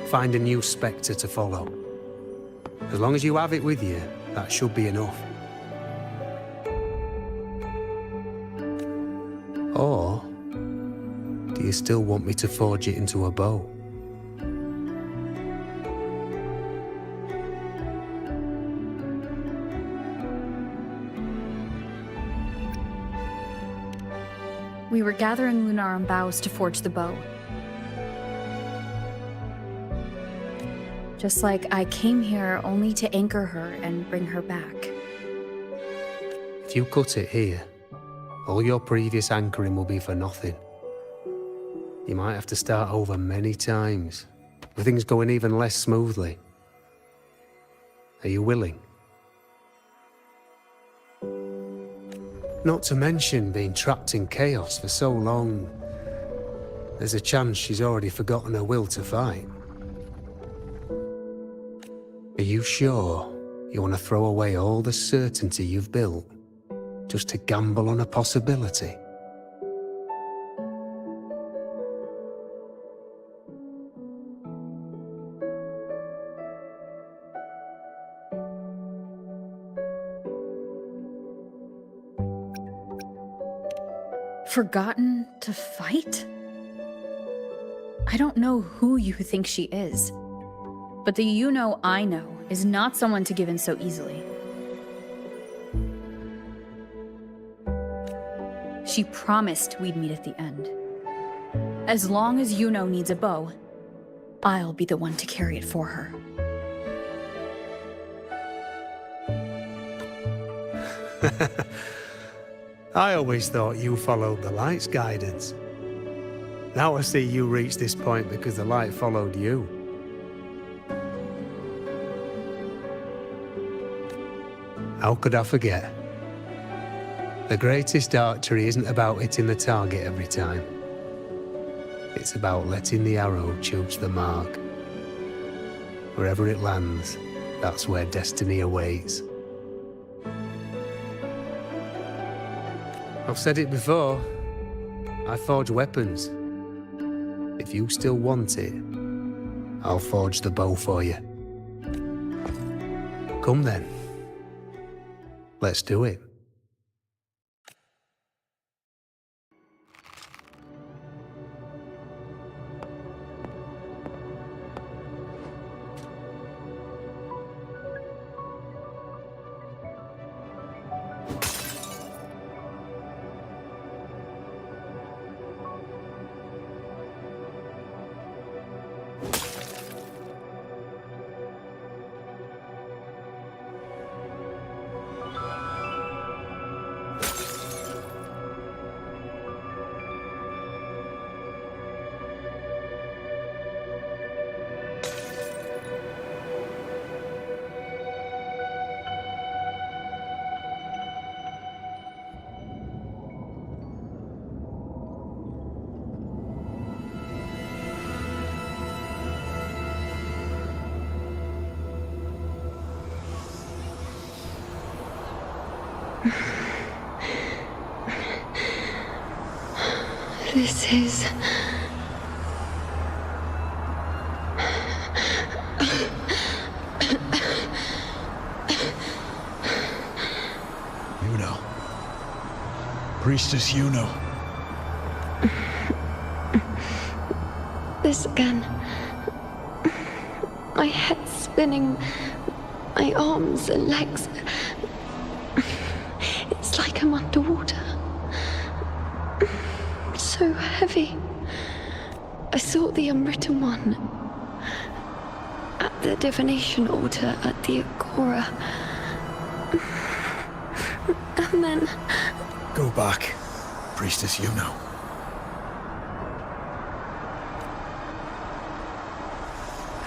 Find a new spectre to follow. As long as you have it with you, that should be enough. Or do you still want me to forge it into a bow? We were gathering Lunarum boughs to forge the bow. Just like I came here only to anchor her and bring her back. If you cut it here, all your previous anchoring will be for nothing. You might have to start over many times, with things going even less smoothly. Are you willing? Not to mention being trapped in chaos for so long. There's a chance she's already forgotten her will to fight. Are you sure you want to throw away all the certainty you've built just to gamble on a possibility? Forgotten to fight? I don't know who you think she is, but the Yuno I know is not someone to give in so easily. She promised we'd meet at the end. As long as Yuno needs a bow, I'll be the one to carry it for her. I always thought you followed the light's guidance. Now I see you reached this point because the light followed you. How could I forget? The greatest archery isn't about hitting the target every time. It's about letting the arrow choose the mark. Wherever it lands, that's where destiny awaits. I've said it before, I forge weapons. If you still want it, I'll forge the bow for you. Come then. Let's do it. This is... Yuno. Priestess Yuno. This again. My head spinning, my arms and legs. It's like I'm underwater. So heavy. I sought the unwritten one at the divination altar at the Agora. And then Go back, Priestess Yuno.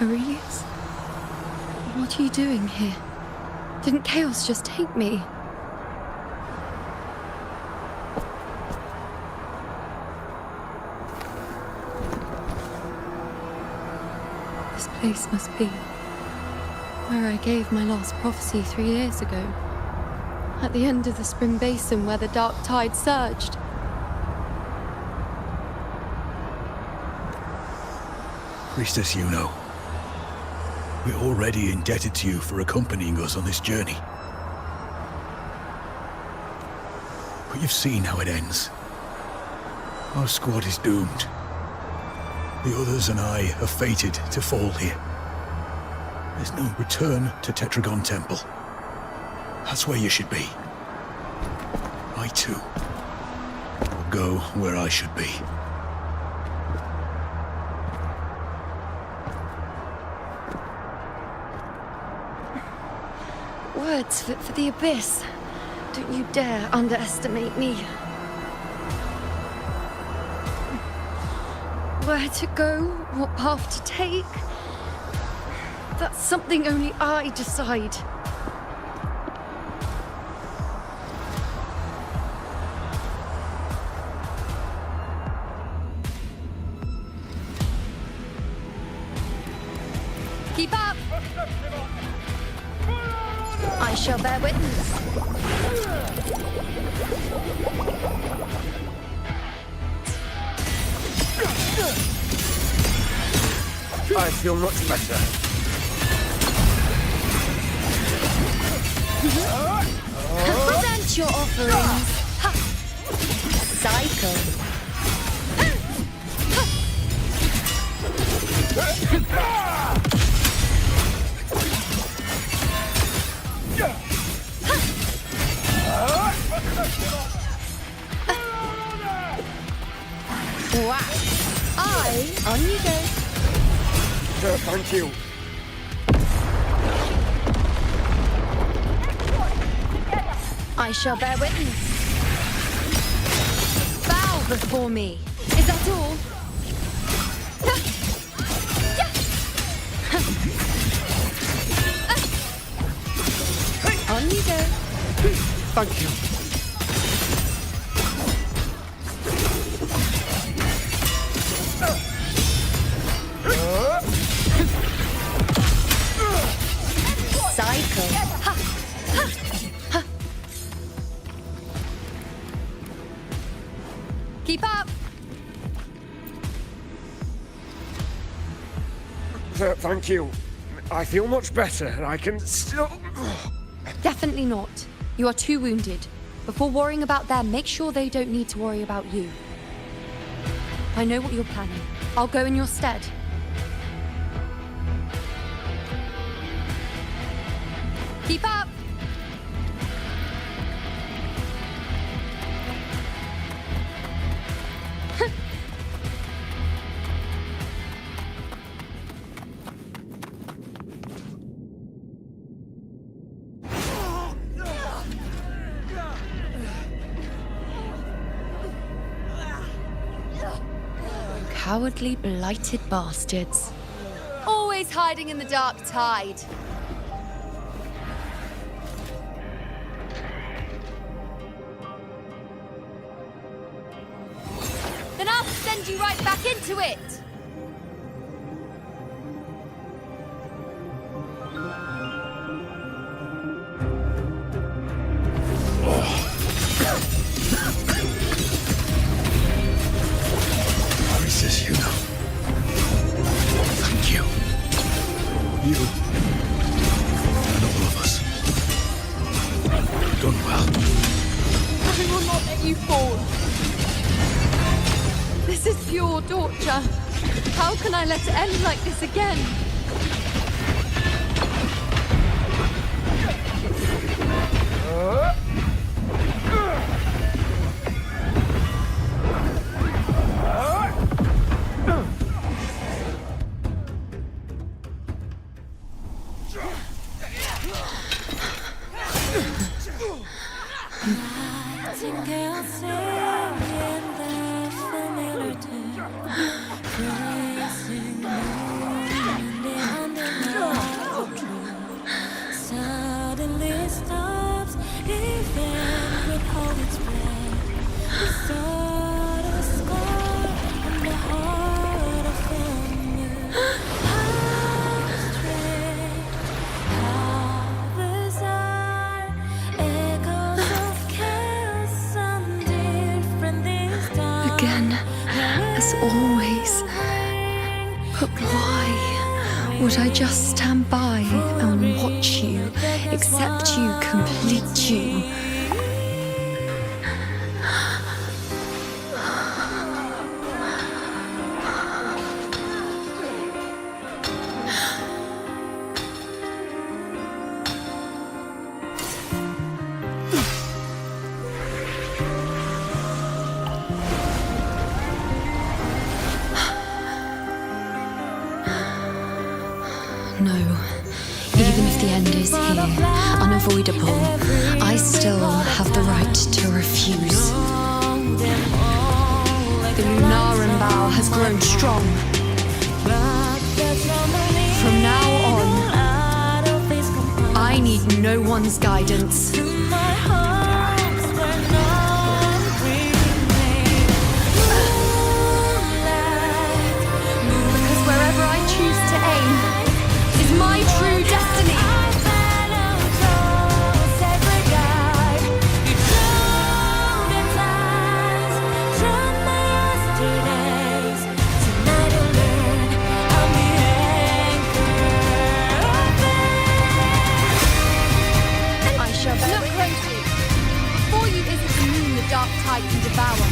Aurelius? What are you doing here? Didn't chaos just take me? This place must be where I gave my last prophecy 3 years ago. At the end of the spring basin where the dark tide surged. Priestess Yuno, we're already indebted to you for accompanying us on this journey. But you've seen how it ends. Our squad is doomed. The others and I are fated to fall here. There's no return to Tetragon Temple. That's where you should be. I too will go where I should be. Words for the abyss. Don't you dare underestimate me. Where to go, what path to take, that's something only I decide. Keep up! I shall bear witness. I feel much better. Present your offerings. Ha! Cycle. Wow. On you go. Thank you. I shall bear witness. Bow before me. Is that all? On you go. Thank you. Cycle. Ha! Ha! Ha! Keep up. Thank you. I feel much better. I can still... Definitely not. You are too wounded. Before worrying about them, make sure they don't need to worry about you. I know what you're planning. I'll go in your stead. Keep up! Cowardly, blighted bastards. Always hiding in the dark tide. Then I'll send you right back into it! Priestess Yuno. Thank you. You and all of us. Done well. I will not let you fall. This is pure torture. How can I let it end like this again? Again, as always. But why would I just stand by and watch you, accept you, complete you? No. Even if the end is here, unavoidable, I still have the right to refuse. The Lunaran bow has grown strong. From now on, I need no one's guidance. Because wherever I choose to aim, my true destiny. I shall look closely. Before you isn't the moon the dark tide can devour.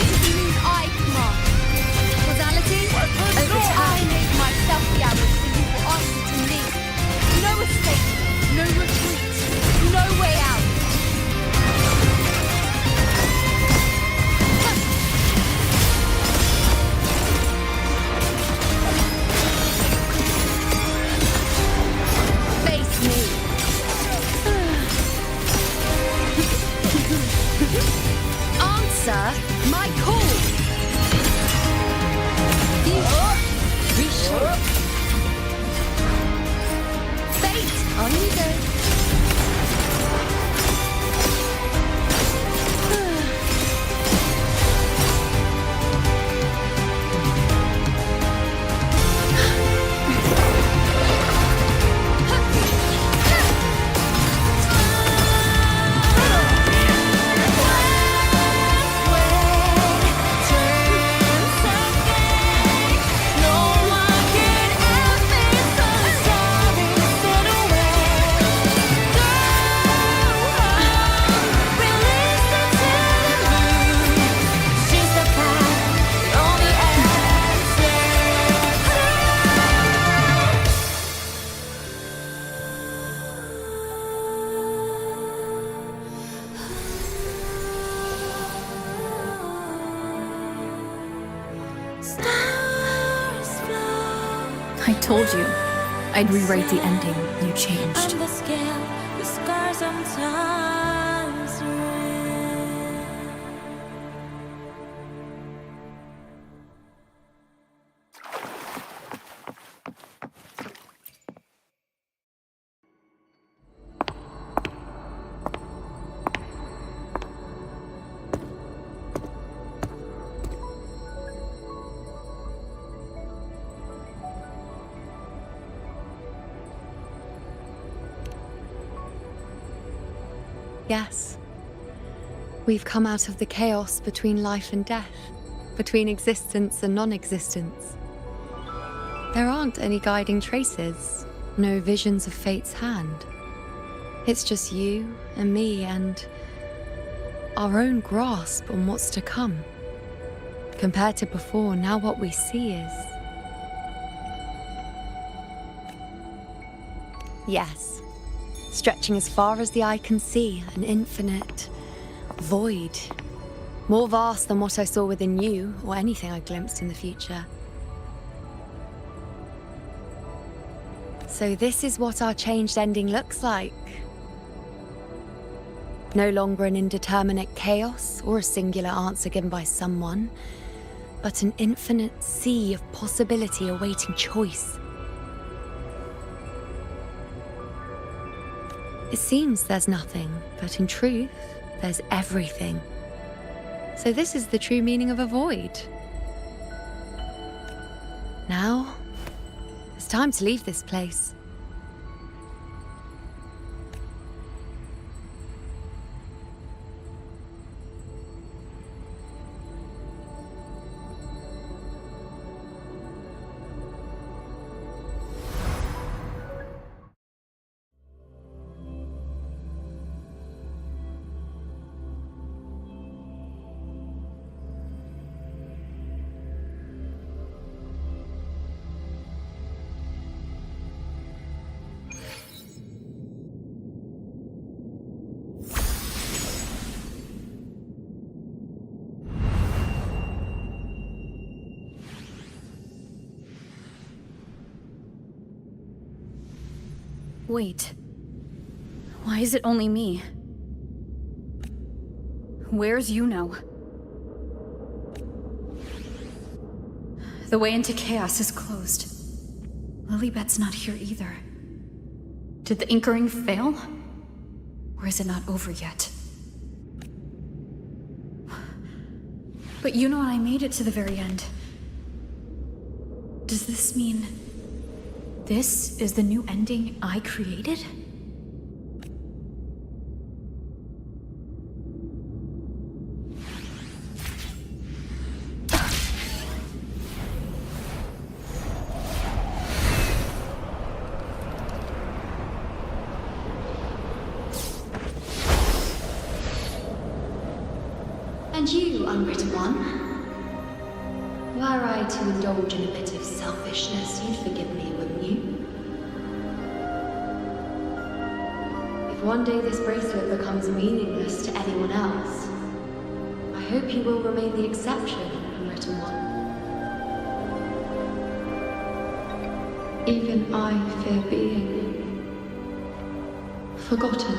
It is the moon I command. Causality? Over time, make myself the arrow. Answer to me. No escape, no retreat, no way out. Face me. Answer my call. Reshape. On you go. I told you I'd rewrite the ending. You changed. Yes. We've come out of the chaos between life and death, between existence and non-existence. There aren't any guiding traces, no visions of fate's hand. It's just you and me and our own grasp on what's to come. Compared to before, now what we see is... Yes. Stretching as far as the eye can see, an infinite void. More vast than what I saw within you, or anything I glimpsed in the future. So this is what our changed ending looks like. No longer an indeterminate chaos or a singular answer given by someone, but an infinite sea of possibility awaiting choice. It seems there's nothing, but in truth, there's everything. So this is the true meaning of a void. Now, it's time to leave this place. Wait. Why is it only me? Where's Yuno? The way into chaos is closed. Lilibet's not here either. Did the anchoring fail? Or is it not over yet? But Yuno and I made it to the very end. Does this mean this is the new ending I created? And you, unwritten one? Were I to indulge in a bit of selfishness, you'd forgive me, wouldn't you? If one day this bracelet becomes meaningless to anyone else, I hope you will remain the exception, unwritten one. Even I fear being forgotten.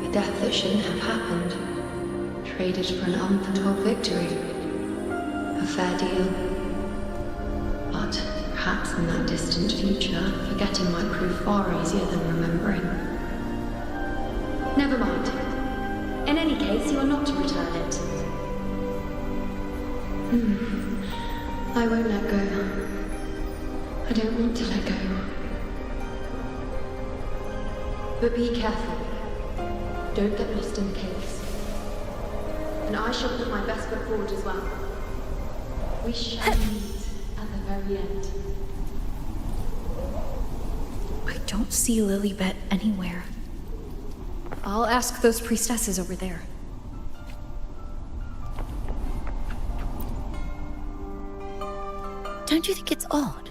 A death that shouldn't have happened. Traded for an unforetold victory. A fair deal. But perhaps in that distant future, forgetting might prove far easier than remembering. Never mind. In any case, you are not to return it. I won't let go. I don't want to let go. But be careful. Don't get lost in the chaos. And I shall put my best foot forward as well. We shall meet at the very end. I don't see Lilibet anywhere. I'll ask those priestesses over there. Don't you think it's odd?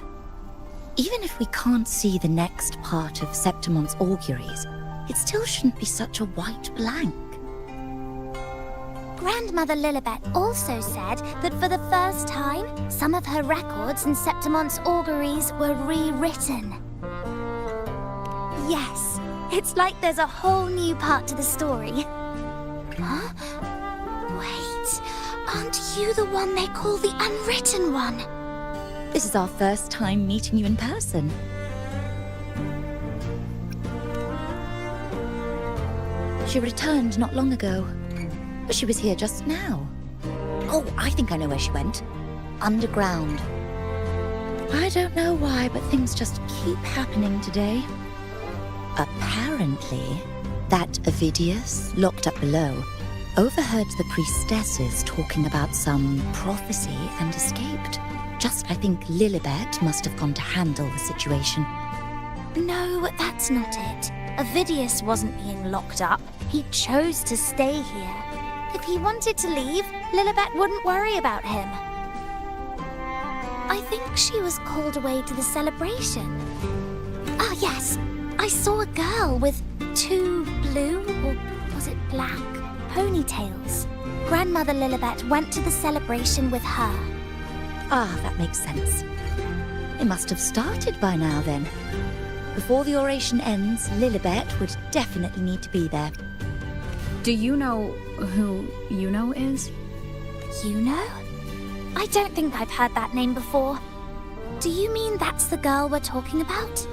Even if we can't see the next part of Septimon's auguries, it still shouldn't be such a white blank. Grandmother Lilibet also said that for the first time, some of her records in Septimon's auguries were rewritten. Yes, it's like there's a whole new part to the story. Huh? Wait, aren't you the one they call the Unwritten One? This is our first time meeting you in person. She returned not long ago, but she was here just now. Oh, I think I know where she went. Underground. I don't know why, but things just keep happening today. Apparently, that Ovidius, locked up below, overheard the priestesses talking about some prophecy and escaped. Just, I think Lilibet must have gone to handle the situation. No, that's not it. Ovidius wasn't being locked up. He chose to stay here. If he wanted to leave, Lilibet wouldn't worry about him. I think she was called away to the celebration. Ah, yes. I saw a girl with 2 blue, or was it black, ponytails. Grandmother Lilibet went to the celebration with her. Ah, that makes sense. It must have started by now, then. Before the oration ends, Lilibet would definitely need to be there. Do you know who Yuno is? Yuno? I don't think I've heard that name before. Do you mean that's the girl we're talking about?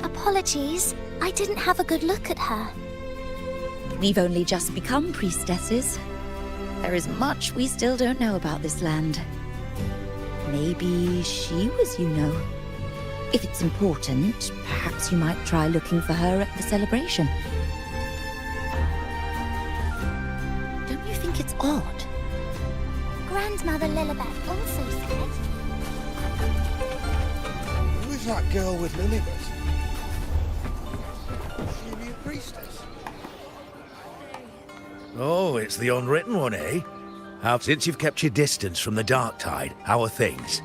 Apologies, I didn't have a good look at her. We've only just become priestesses. There is much we still don't know about this land. Maybe she was Yuno. If it's important, perhaps you might try looking for her at the celebration. Don't you think it's odd? Grandmother Lilibet also said... Who is that girl with Lilibet? Is she a new priestess? Oh, it's the unwritten one, eh? Since you've kept your distance from the dark tide, how are things?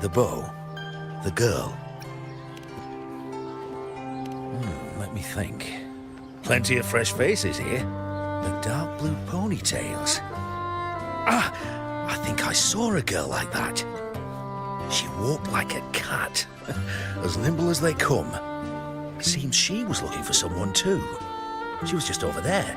The bow? The girl? Let me think. Plenty of fresh faces here. The dark blue ponytails. Ah! I think I saw a girl like that. She walked like a cat. As nimble as they come. Seems she was looking for someone too. She was just over there.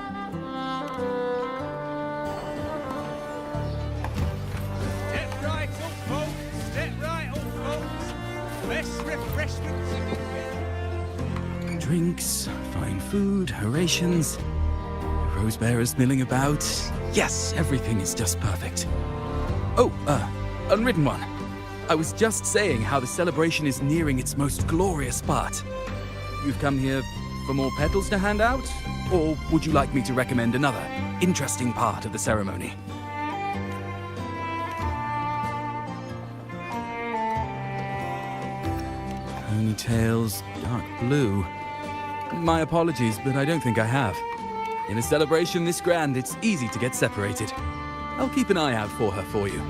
Step right up, folks. Step right up, folks. Less refreshments. Drinks, fine food, orations. Rose bearers milling about. Yes, everything is just perfect. Oh, unwritten one. I was just saying how the celebration is nearing its most glorious part. You've come here for more petals to hand out? Or would you like me to recommend another interesting part of the ceremony? Ponytails, dark blue. My apologies, but I don't think I have. In a celebration this grand, it's easy to get separated. I'll keep an eye out for her for you.